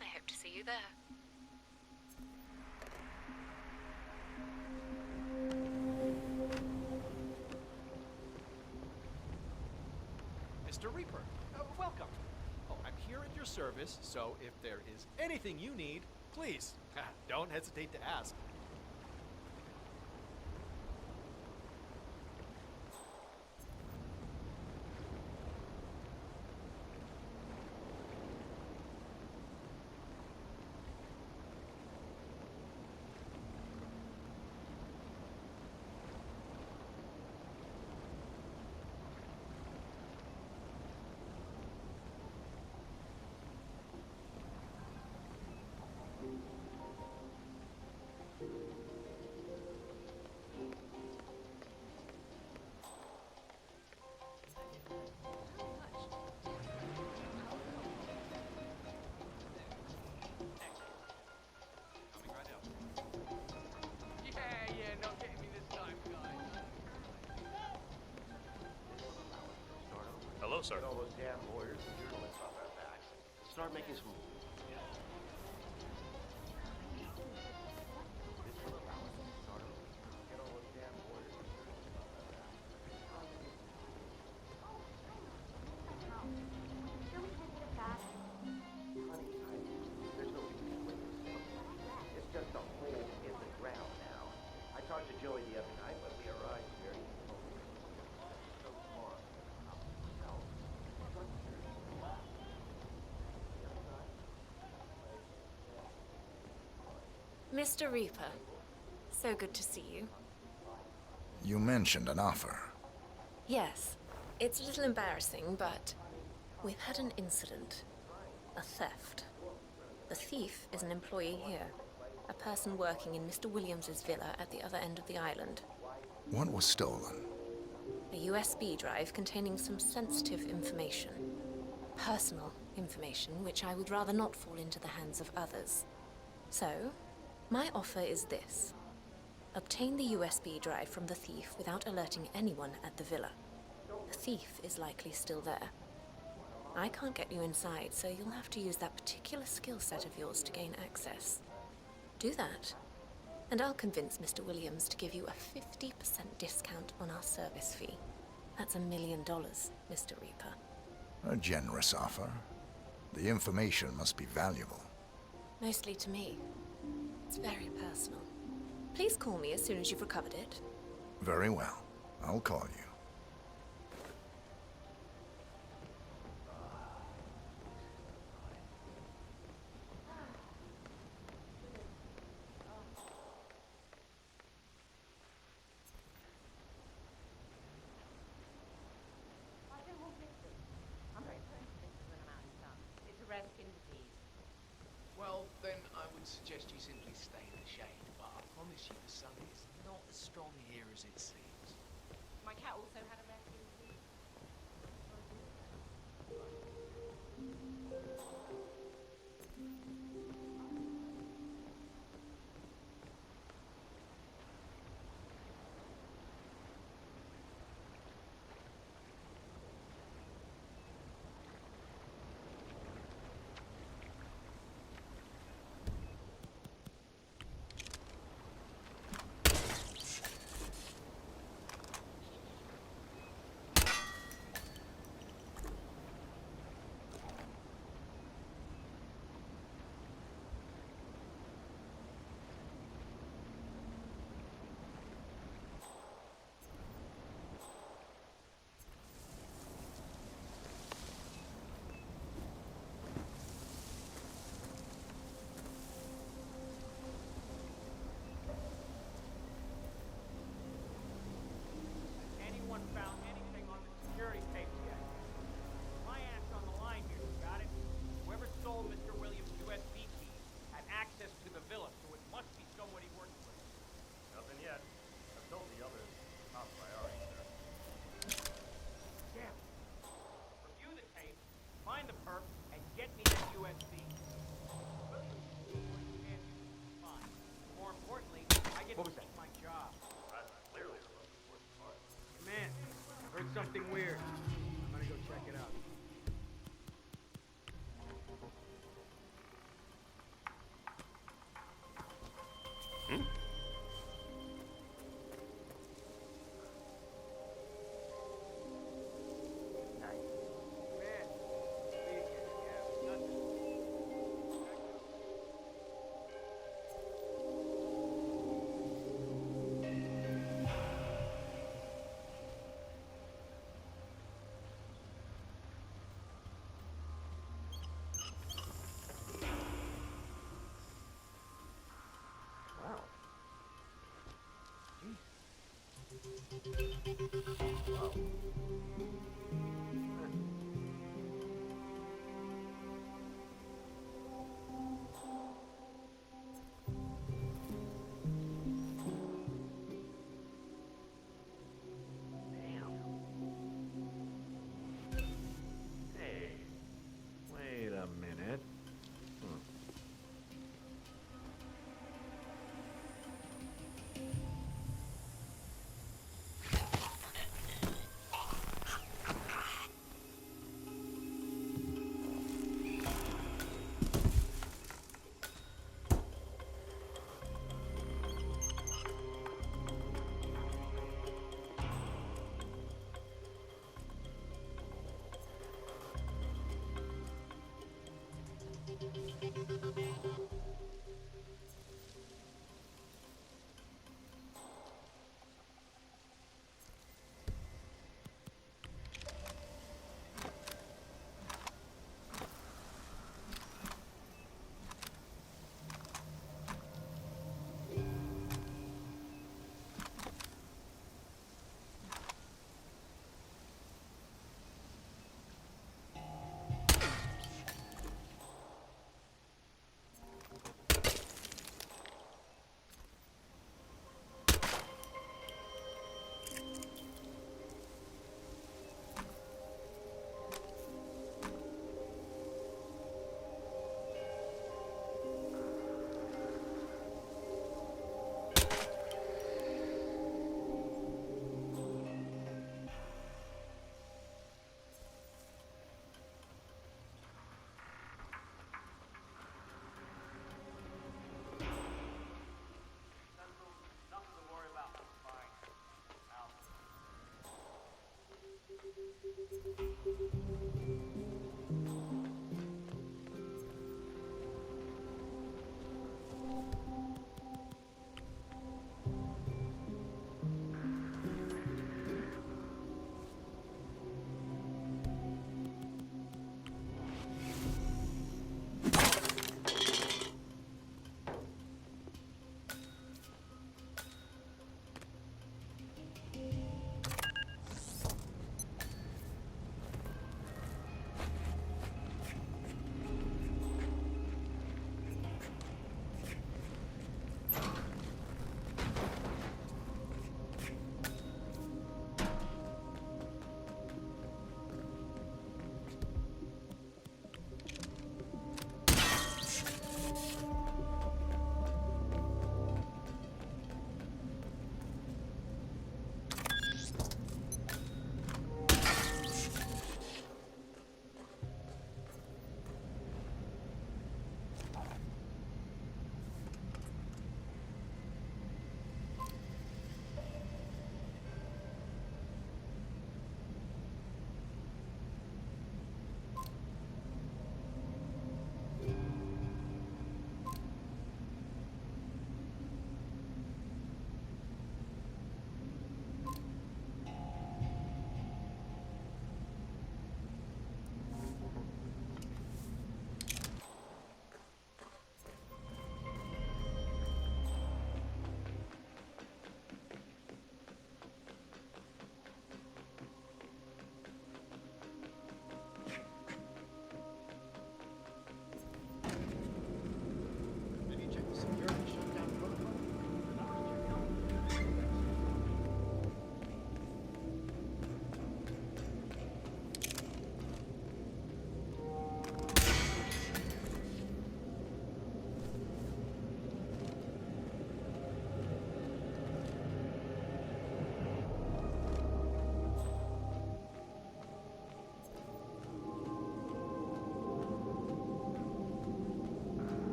I hope to see you there. Mr. Reaper, welcome. Oh, I'm here at your service, so if there is anything you need, please, don't hesitate to ask. Hello, sir. Get all those damn lawyers and journalists off our backs. Start making some moves. Just a hole in the ground now. I talked to Joey the other night when we arrived here. Mr. Reaper, so good to see you. You mentioned an offer. Yes, it's a little embarrassing, but we've had an incident. A theft. The thief is an employee here. A person working in Mr. Williams's villa at the other end of the island. What was stolen? A USB drive containing some sensitive information. Personal information, which I would rather not fall into the hands of others. So, my offer is this. Obtain the USB drive from the thief without alerting anyone at the villa. The thief is likely still there. I can't get you inside, so you'll have to use that particular skill set of yours to gain access. Do that, and I'll convince Mr. Williams to give you a 50% discount on our service fee. That's $1 million, Mr. Reaper. A generous offer. The information must be valuable. Mostly to me. It's very personal. Please call me as soon as you've recovered it. Very well. I'll call you. Well, then I would suggest you simply stay in the shade, but I promise you the sun is not as strong here as it seems. My cat also had a rescue disease. Anyone found anything on the security tapes yet? My ass on the line here, got it? Whoever stole Mr. Williams' USB key had access to the villa, so it must be somebody working with him. Nothing yet. I've told the others. Top priority, sir. Damn. Review the tape, find the perp, and get me that USB. Williams, fine. More importantly, I get to keep my job. That's clearly the most important part. Man, I heard something weird. I'm gonna go check it out. Hey, wait a minute.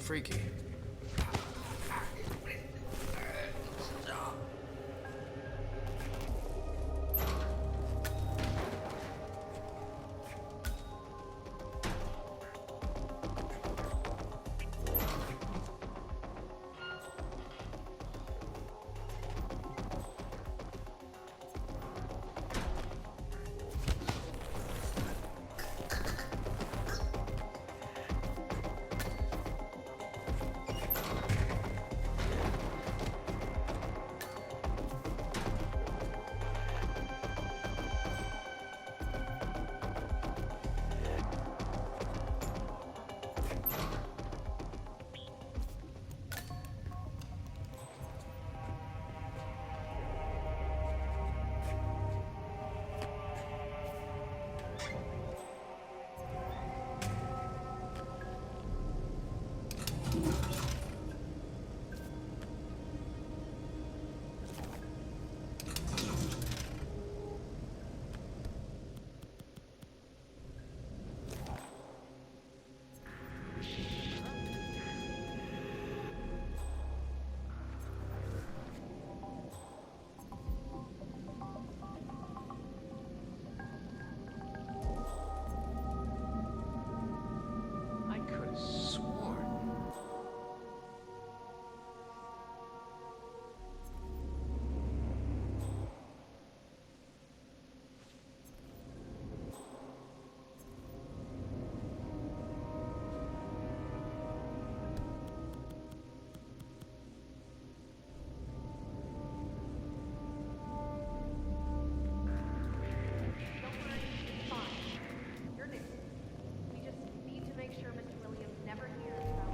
freaky. I could have sworn. You're new. We just need to make sure Mr. Williams never hears about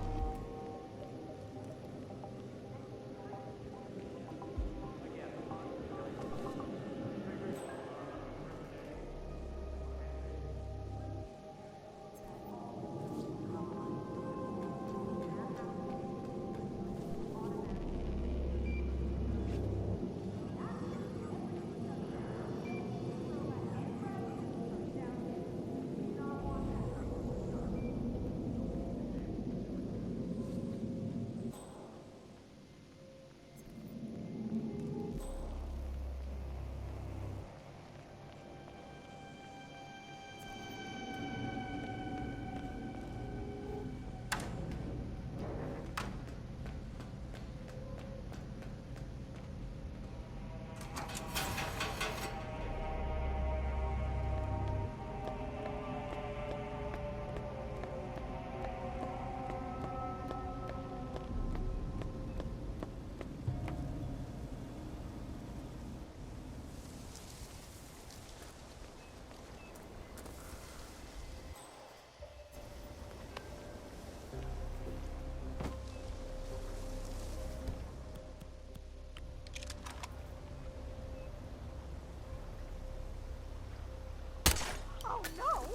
Oh no!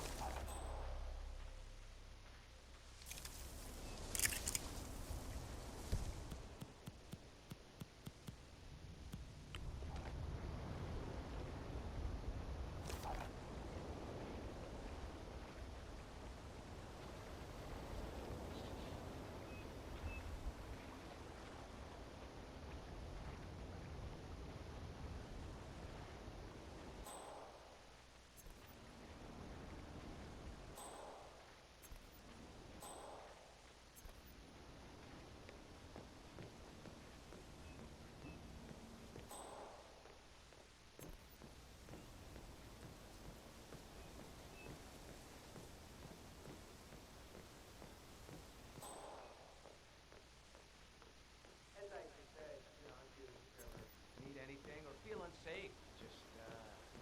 Need anything or feel unsafe, just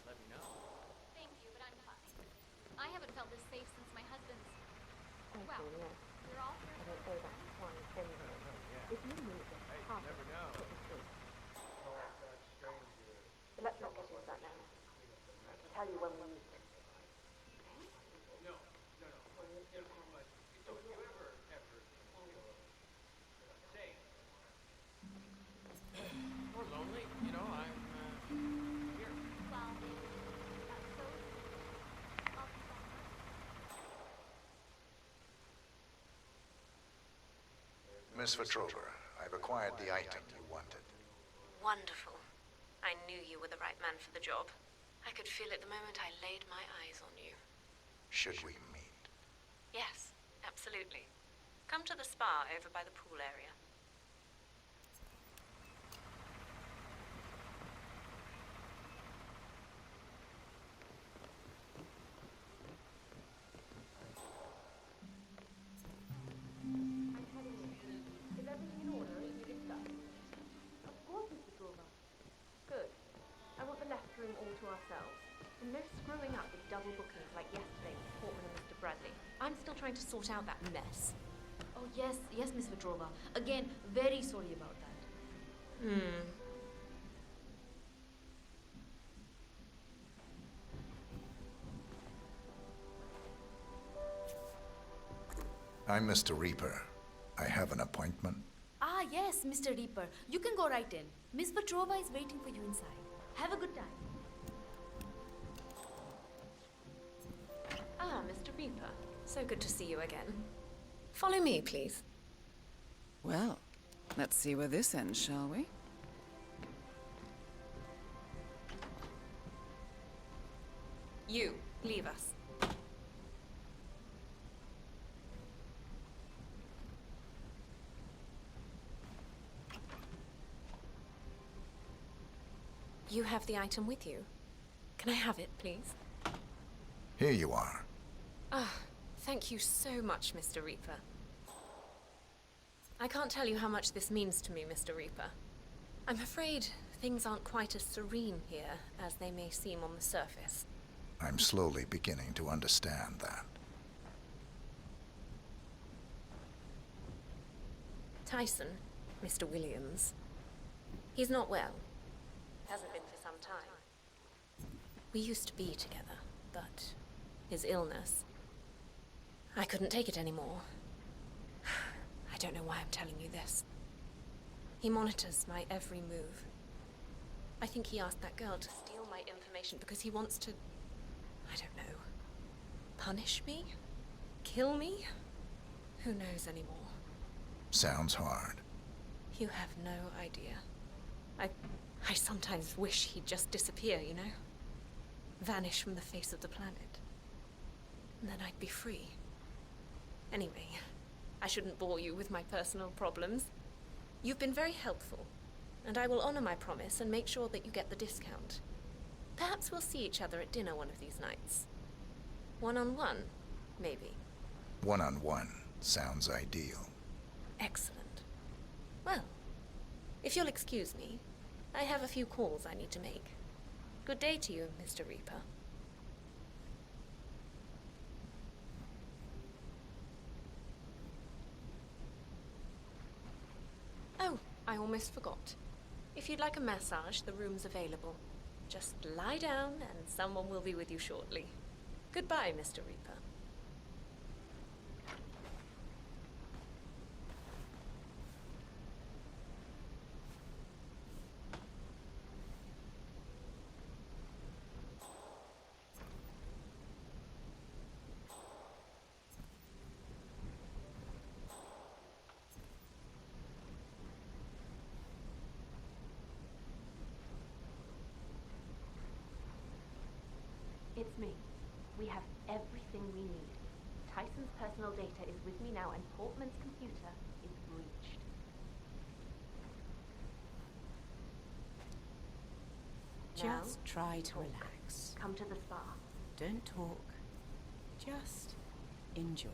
let me know. Thank you, but I'm fine. I haven't felt this safe since my husband's. Well, we're all here for a reason. If you need it, hey, you never know. Let's not get into that now. I'll tell you when we meet. Or lonely, you know, I'm here. Well, that's so sweet. I'll be back. Miss Vetrova. I've acquired the item you wanted. Wonderful. I knew you were the right man for the job. I could feel it the moment I laid my eyes on you. Should we meet? Yes, absolutely. Come to the spa over by the pool area. Is everything in order as we discussed? Of course, Mr. Silver. Good. I want the left room all to ourselves. And no screwing up with double bookings like yesterday with Portman and Mr. Bradley. I'm still trying to sort out that mess. Oh, yes, Miss Vetrova. Again, very sorry about that. I'm Mr. Reaper. I have an appointment. Ah, yes, Mr. Reaper. You can go right in. Miss Vetrova is waiting for you inside. Have a good time. Ah, Mr. Reaper. So good to see you again. Follow me, please. Well, let's see where this ends, shall we? You, leave us. You have the item with you. Can I have it, please? Here you are. Ah, thank you so much, Mr. Reaper. I can't tell you how much this means to me, Mr. Reaper. I'm afraid things aren't quite as serene here as they may seem on the surface. I'm slowly beginning to understand that. Tyson, Mr. Williams, he's not well. Hasn't been for some time. We used to be together, but his illness... I couldn't take it anymore. I don't know why I'm telling you this. He monitors my every move. I think he asked that girl to steal my information because he wants to... I don't know. Punish me? Kill me? Who knows anymore? Sounds hard. You have no idea. I sometimes wish he'd just disappear, you know? Vanish from the face of the planet. And then I'd be free. Anyway, I shouldn't bore you with my personal problems. You've been very helpful, and I will honor my promise and make sure that you get the discount. Perhaps we'll see each other at dinner one of these nights. One-on-one, maybe. One-on-one sounds ideal. Excellent. Well, if you'll excuse me, I have a few calls I need to make. Good day to you, Mr. Reaper. Oh, I almost forgot. If you'd like a massage, the room's available. Just lie down and someone will be with you shortly. Goodbye, Mr. Reaper. It's me. We have everything we need. Tyson's personal data is with me now, and Portman's computer is breached. Just try to relax. Come to the spa. Don't talk. Just enjoy.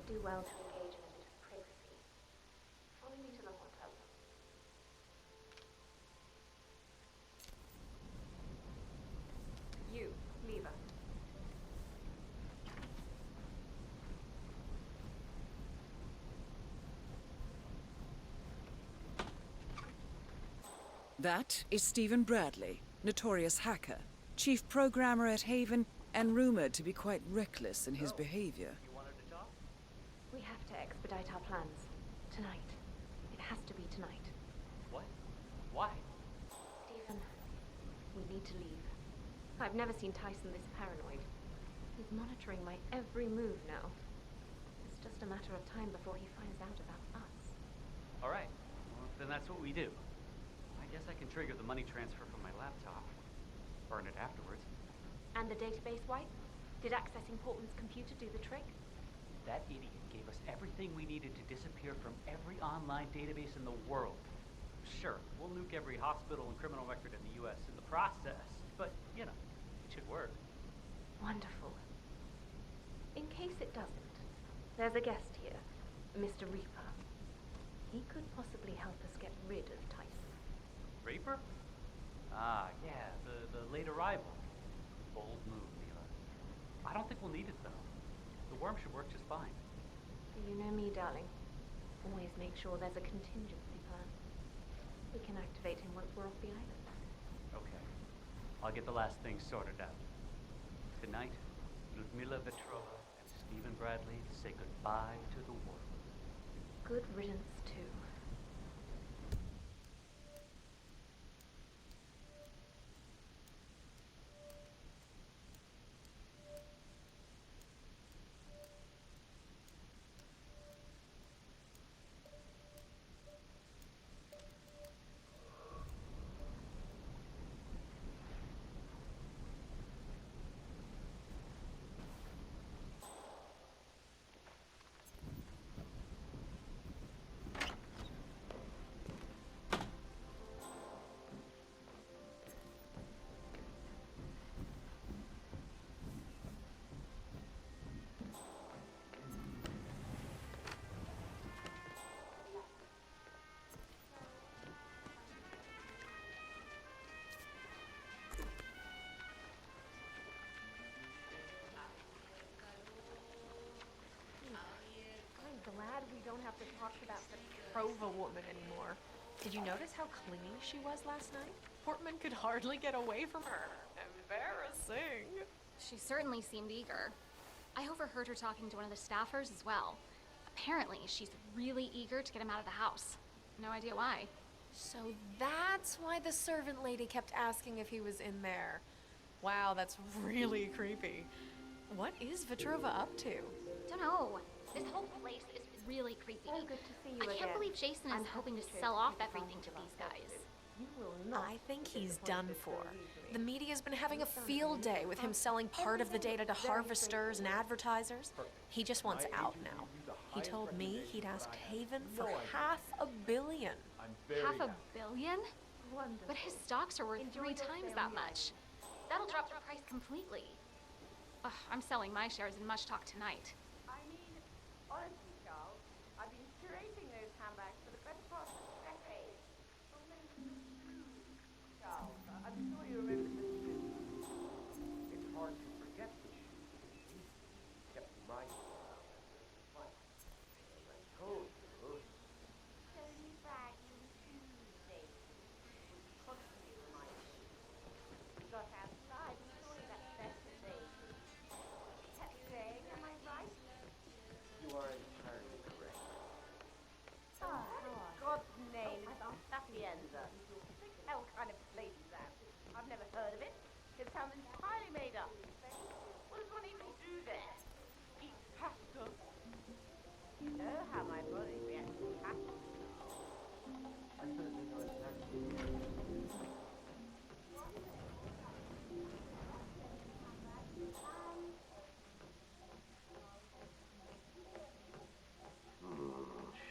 do well to engage in a bit of privacy. Follow me to the hotel. You, Lever. That is Stephen Bradley, notorious hacker, chief programmer at Haven, and rumored to be quite reckless in his behavior. We have to expedite our plans. Tonight. It has to be tonight. What? Why? Stephen, we need to leave. I've never seen Tyson this paranoid. He's monitoring my every move now. It's just a matter of time before he finds out about us. All right. Well, then that's what we do. I guess I can trigger the money transfer from my laptop. Burn it afterwards. And the database wipe? Did accessing Portman's computer do the trick? That idiot gave us everything we needed to disappear from every online database in the world. Sure, we'll nuke every hospital and criminal record in the US in the process, but, you know, it should work. Wonderful. In case it doesn't, there's a guest here, Mr. Reaper. He could possibly help us get rid of Tyson. Reaper? Ah, yeah, the late arrival. Bold move, Mila. I don't think we'll need it, though. The worm should work just fine. You know me, darling. Always make sure there's a contingency plan. We can activate him once we're off the island. Okay. I'll get the last thing sorted out. Tonight, Ludmila Vetrova and Stephen Bradley say goodbye to the world. Good riddance, too. Glad we don't have to talk about the Petrova woman anymore. Did you notice how clingy she was last night? Portman could hardly get away from her. Embarrassing. She certainly seemed eager. I overheard her talking to one of the staffers as well. Apparently, she's really eager to get him out of the house. No idea why. So that's why the servant lady kept asking if he was in there. Wow, that's really creepy. What is Vetrova up to? Don't know. This whole place is really creepy. Oh, good to see you I can't again. believe Jason is hoping to sell off everything to these guys. I think he's done for. The media's been having a field day with him selling part of the data to harvesters and advertisers. He just wants out now. He told me he'd asked Haven for $500 million. $500 million? But his stocks are worth 3 times that much. That'll drop the price completely. Ugh, I'm selling my shares in Much Talk tonight. Honestly, Charles, I've been curating those handbags for the better part of a decade. Charles, I'm sure you remember the shoes. It's hard to forget the shoes. You kept reminding me about them. As I told you. Tony Bragging Tuesday. Constantly reminding me. We got outside and saw you that Saturday. She kept saying, am I right? You are entirely correct. Oh, in God's name, it's Sapienza. What the hell kind of place is that? I've never heard of it. It sounds entirely made up. What does one even do there? Eat pasta? You know how my body reacts to pasta. I certainly know exactly.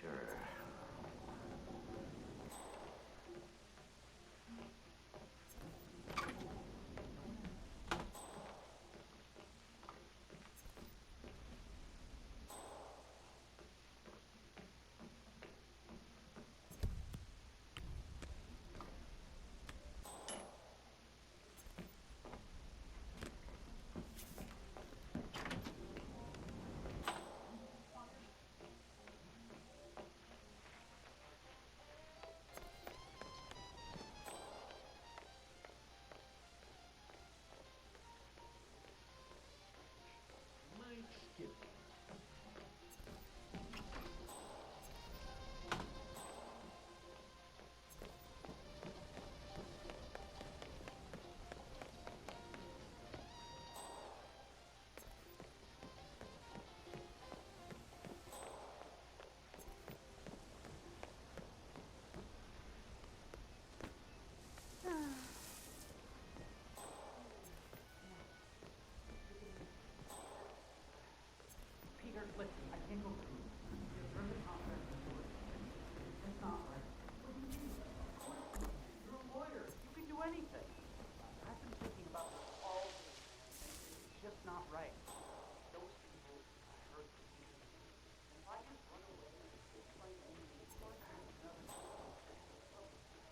Sure. single proof. You have perfect confidence in your word. It's not right. What do you mean? Of course you can. You're a lawyer. You can do anything. I've been thinking about this all day, man, and it's just not right. Those people I heard from you. And if I just run away and explain anything, it's going to have another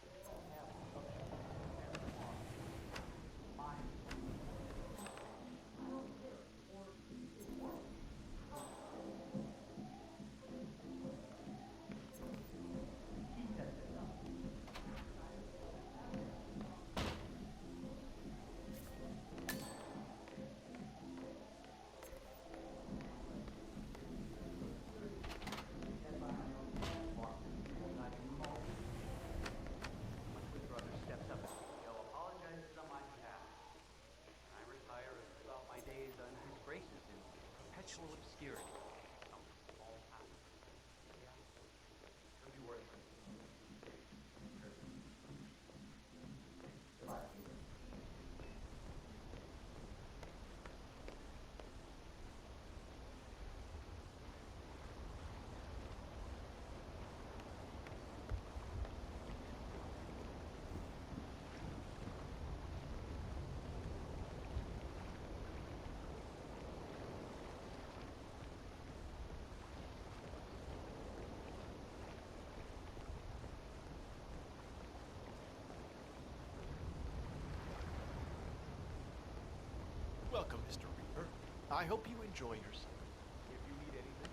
they don't have subject matter law. Mine. I don't care. Or it works. Keep that thing up. My twin brother steps up as CEO, apologizes on my behalf. And I retire and live out my days on his graces in perpetual obscurity. All time. Yeah. It'll be worth it. Goodbye. Welcome, Mr. Reaper. I hope you enjoy yourself. If you need anything,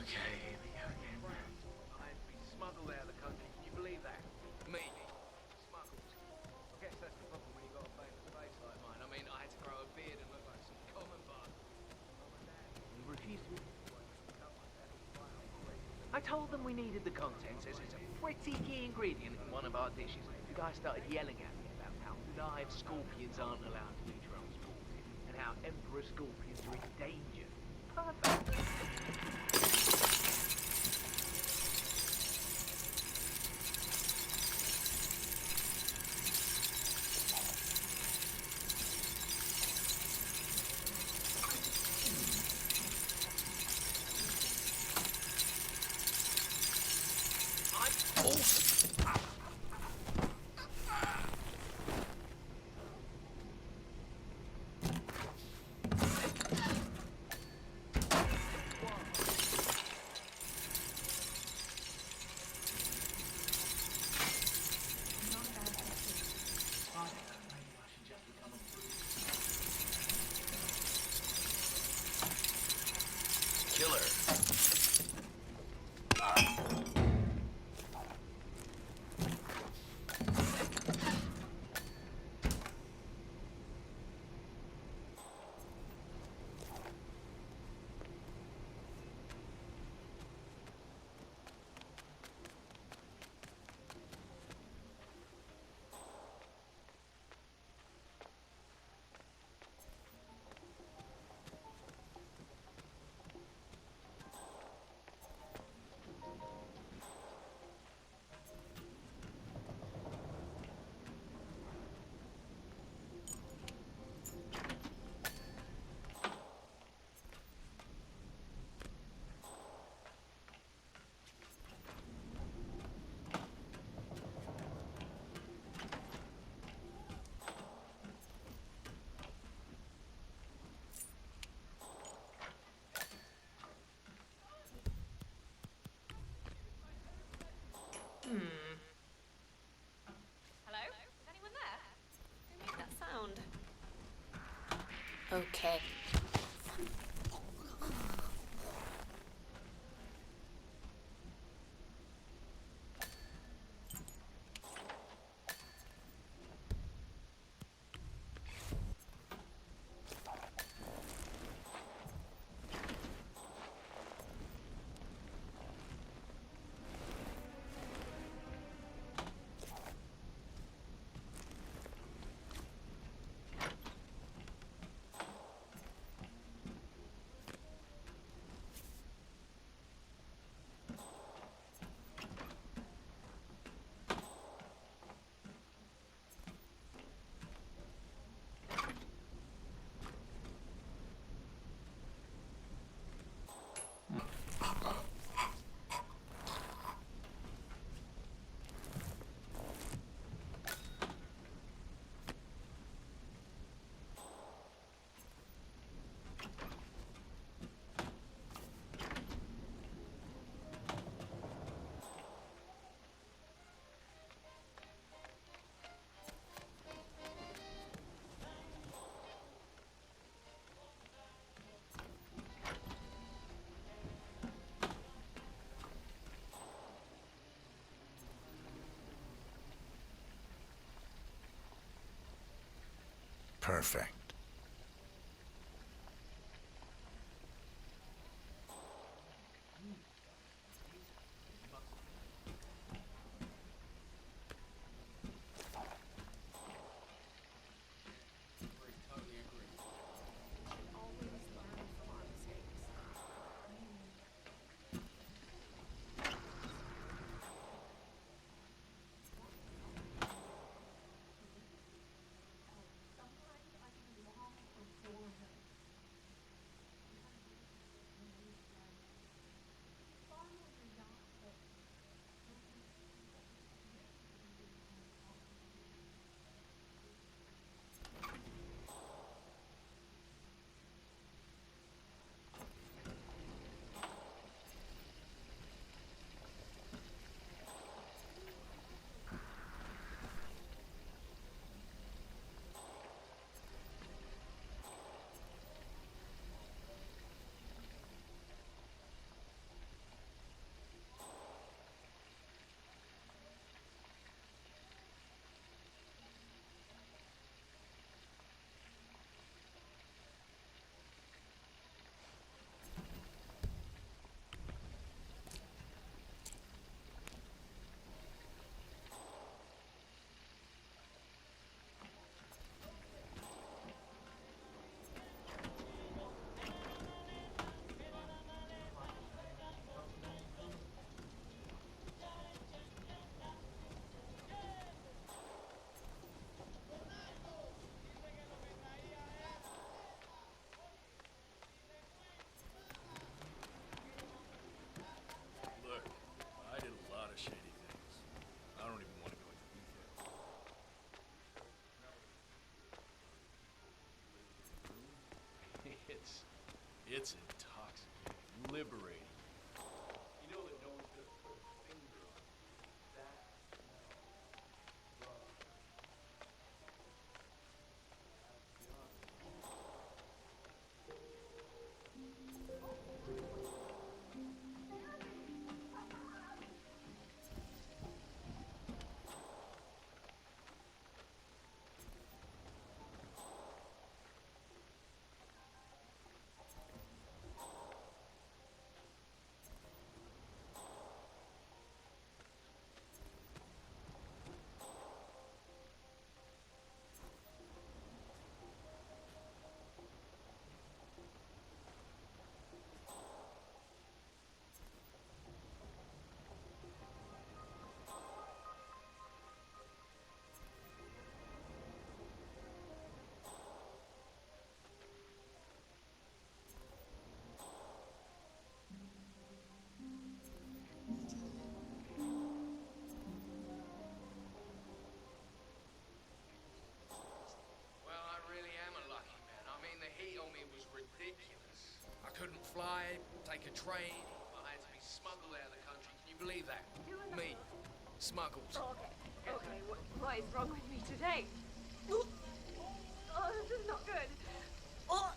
Okay, here we go again. I had to be smuggled out of the country. Can you believe that? Me. Smuggled. I guess that's the problem when you got a famous face like mine. I mean, I had to grow a beard and look like some common bug. He refused to. I told them we needed the contents as it's a pretty key ingredient in one of our dishes. The guy started yelling at me about how live scorpions aren't allowed to be transported and how emperor scorpions are endangered. Perfect. Okay. Perfect. Look, I did a lot of shady things. I don't even want to go into detail. It's intoxicating, liberating. You know that no one's gonna put a finger on that smell. Well, I really am a lucky man. I mean, the heat on me was ridiculous. I couldn't fly, take a train. I had to be smuggled out of the country. Can you believe that? Me. Smuggled. Okay, what is wrong with me today? Oh, this is not good. Oh,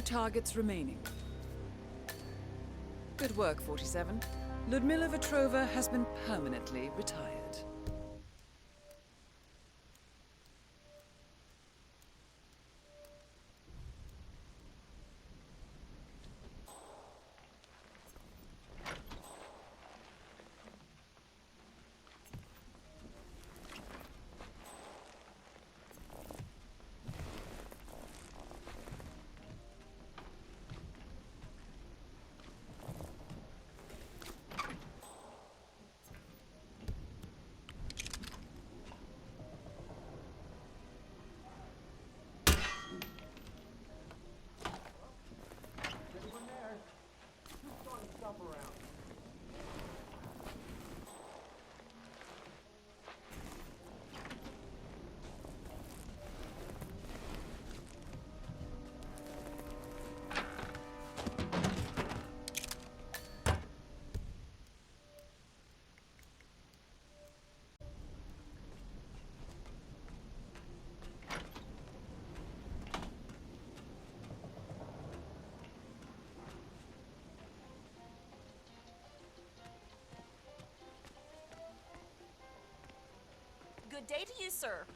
targets remaining. Good work, 47. Ludmila Vetrova has been permanently retired. Good day to you, sir.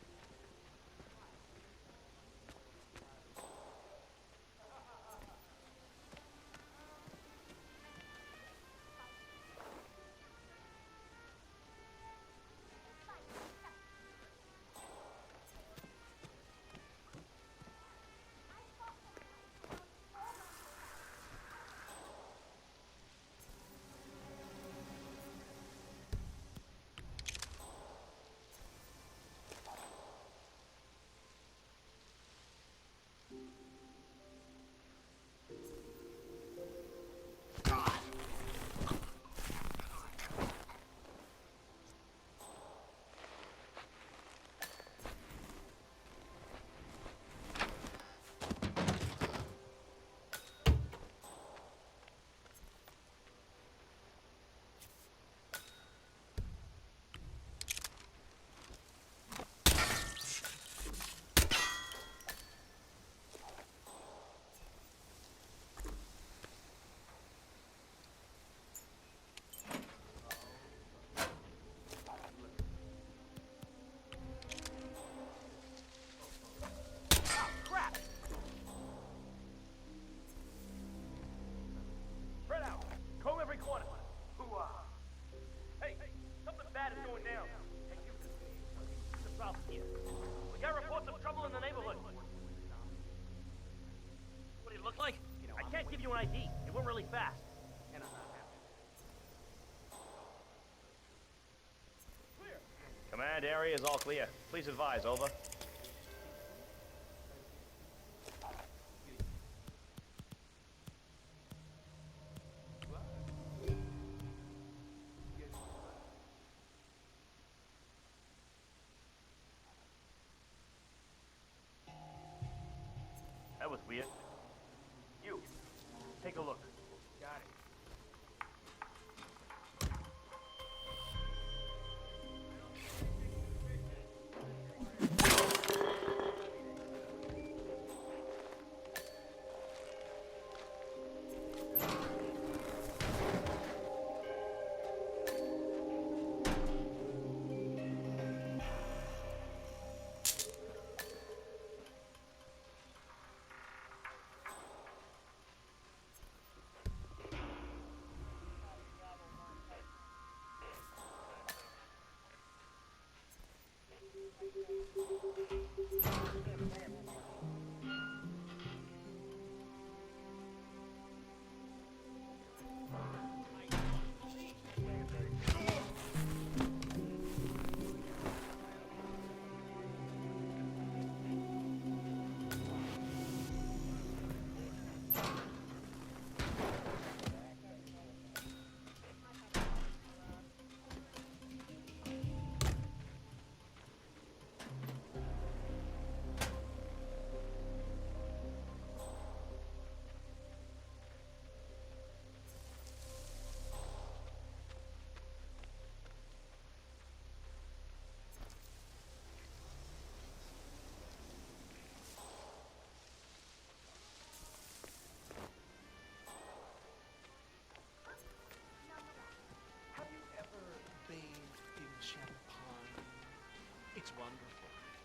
Give you an ID. It went really fast. And I'm not happy. Command area is all clear. Please advise, over. That was weird. You. Take a look. Got it.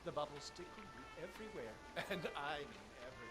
The bubbles tickle you everywhere. And I mean everywhere.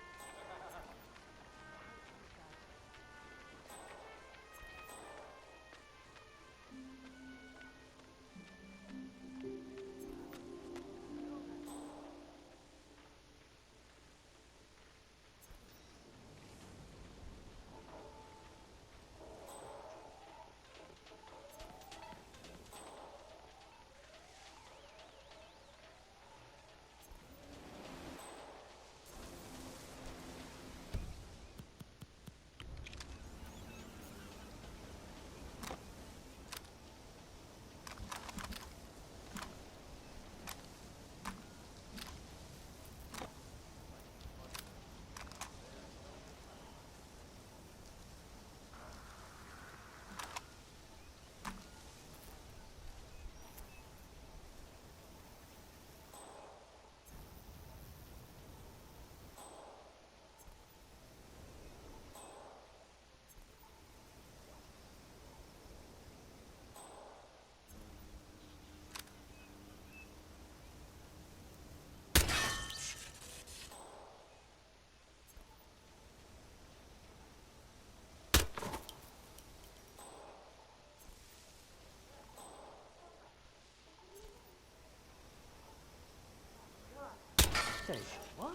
Say what?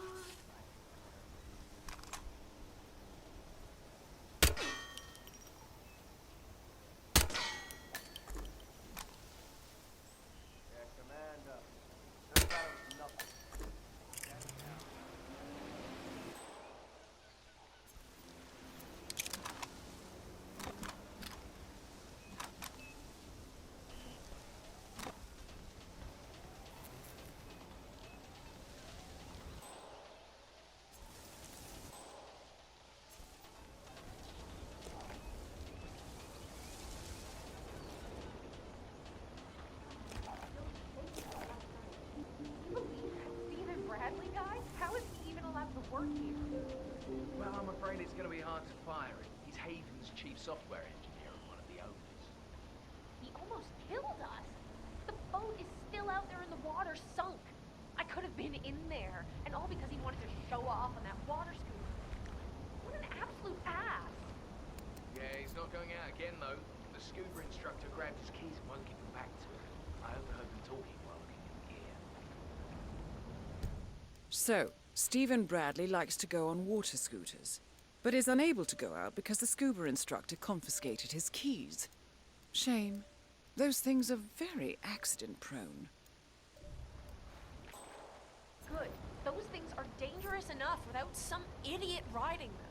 Yeah, Commander. That was nothing. Stephen Bradley guy? How is he even allowed to work here? Well, I'm afraid it's going to be hard to fire him. He's Haven's chief software engineer and one of the owners. He almost killed us. The boat is still out there in the water, sunk. I could have been in there, and all because he wanted to show off on that water scooter. What an absolute ass. Yeah, he's not going out again, though. The scuba instructor grabbed his keys and won't give them back to him. I overheard them talking while looking at the gear. So, Stephen Bradley likes to go on water scooters, but is unable to go out because the scuba instructor confiscated his keys. Shame. Those things are very accident-prone. Good. Those things are dangerous enough without some idiot riding them.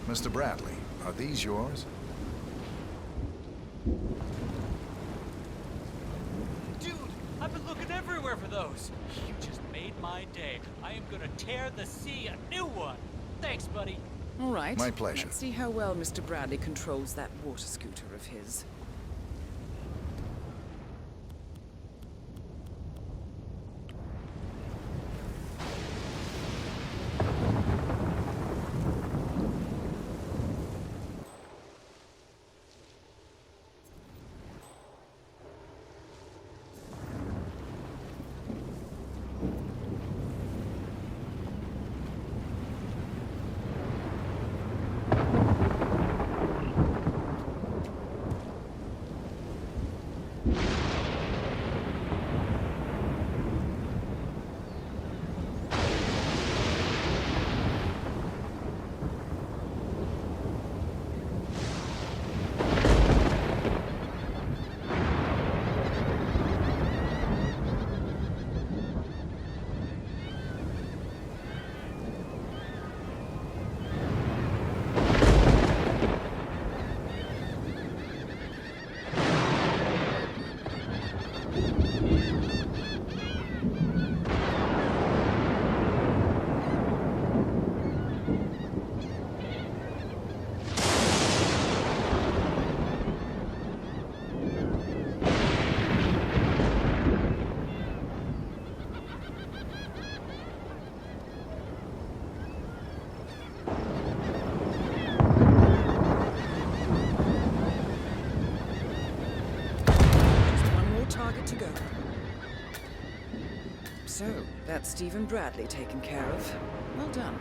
Mr. Bradley, are these yours? Dude, I've been looking everywhere for those. You just made my day. I am gonna tear the sea a new one. Thanks, buddy. All right. My pleasure. Let's see how well Mr. Bradley controls that water scooter of his. To go. So, that's Stephen Bradley taken care of. Well done.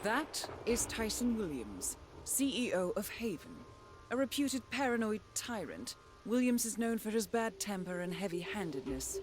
That is Tyson Williams, CEO of Haven. A reputed paranoid tyrant, Williams is known for his bad temper and heavy-handedness.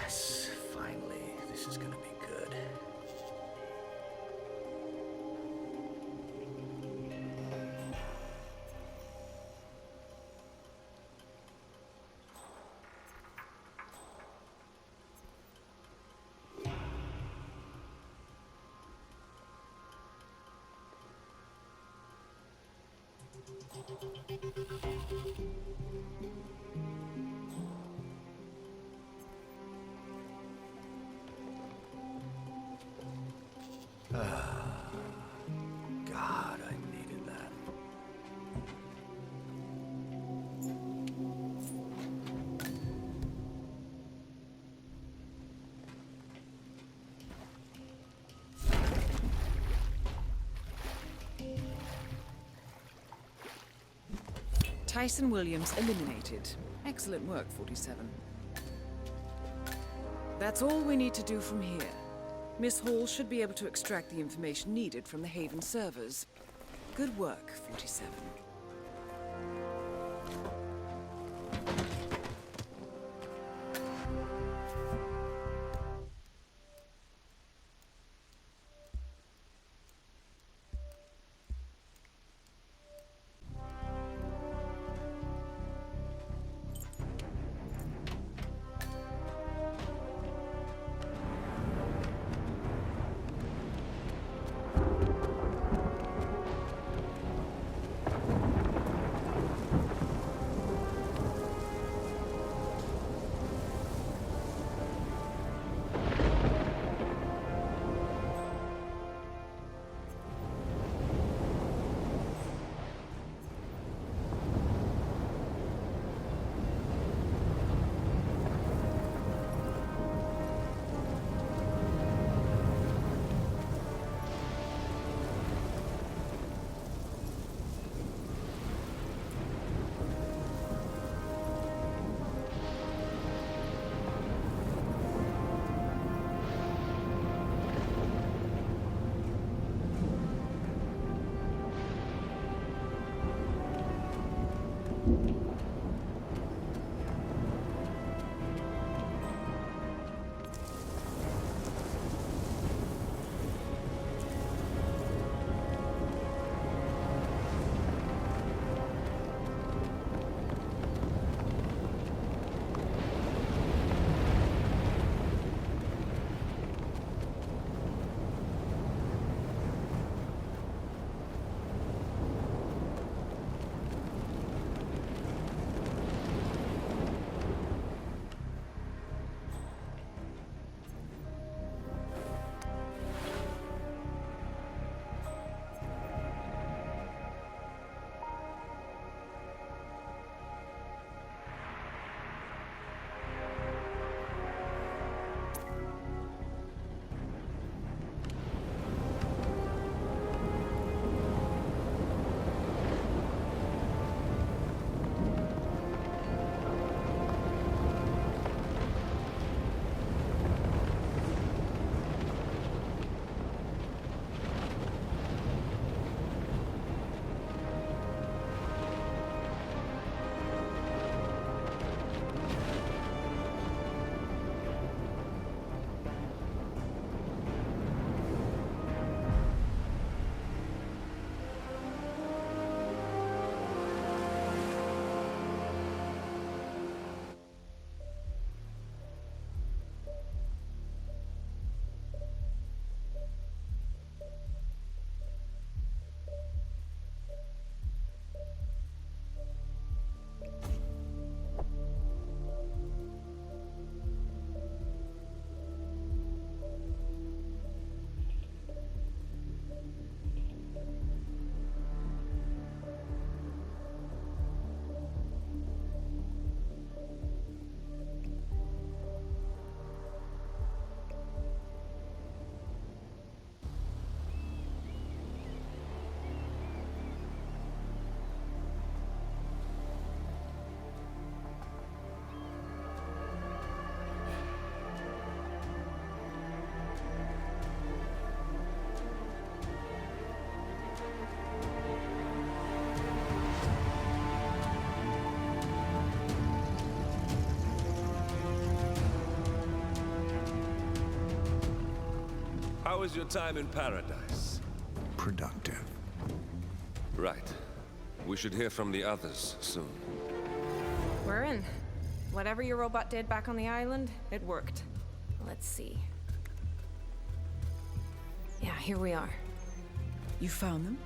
Yes, finally. This is gonna be good. God, I needed that. Tyson Williams eliminated. Excellent work, 47. That's all we need to do from here. Miss Hall should be able to extract the information needed from the Haven servers. Good work, 47. How was your time in paradise? Productive. Right. We should hear from the others soon. We're in. Whatever your robot did back on the island, it worked. Let's see. Yeah, here we are. You found them?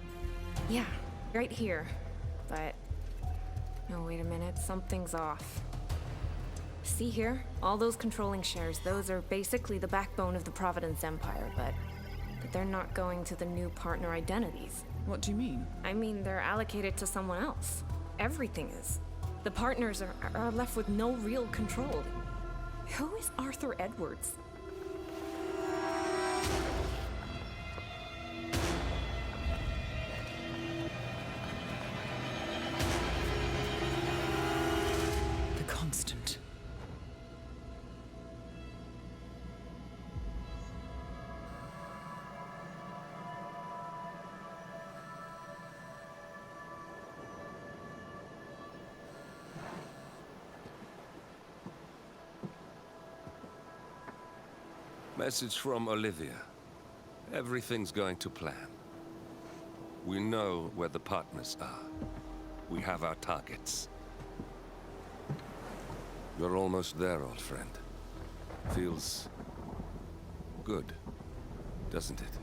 Yeah, right here. But... no, wait a minute. Something's off. See here? All those controlling shares, those are basically the backbone of the Providence Empire, but they're not going to the new partner identities. What do you mean? I mean, they're allocated to someone else. Everything is. The partners are left with no real control. Who is Arthur Edwards? The Constant. Message from Olivia. Everything's going to plan. We know where the partners are. We have our targets. You're almost there, old friend. Feels good, doesn't it?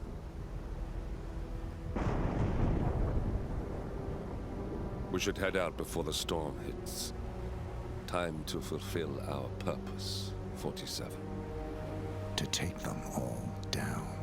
We should head out before the storm hits. Time to fulfill our purpose, 47. To take them all down.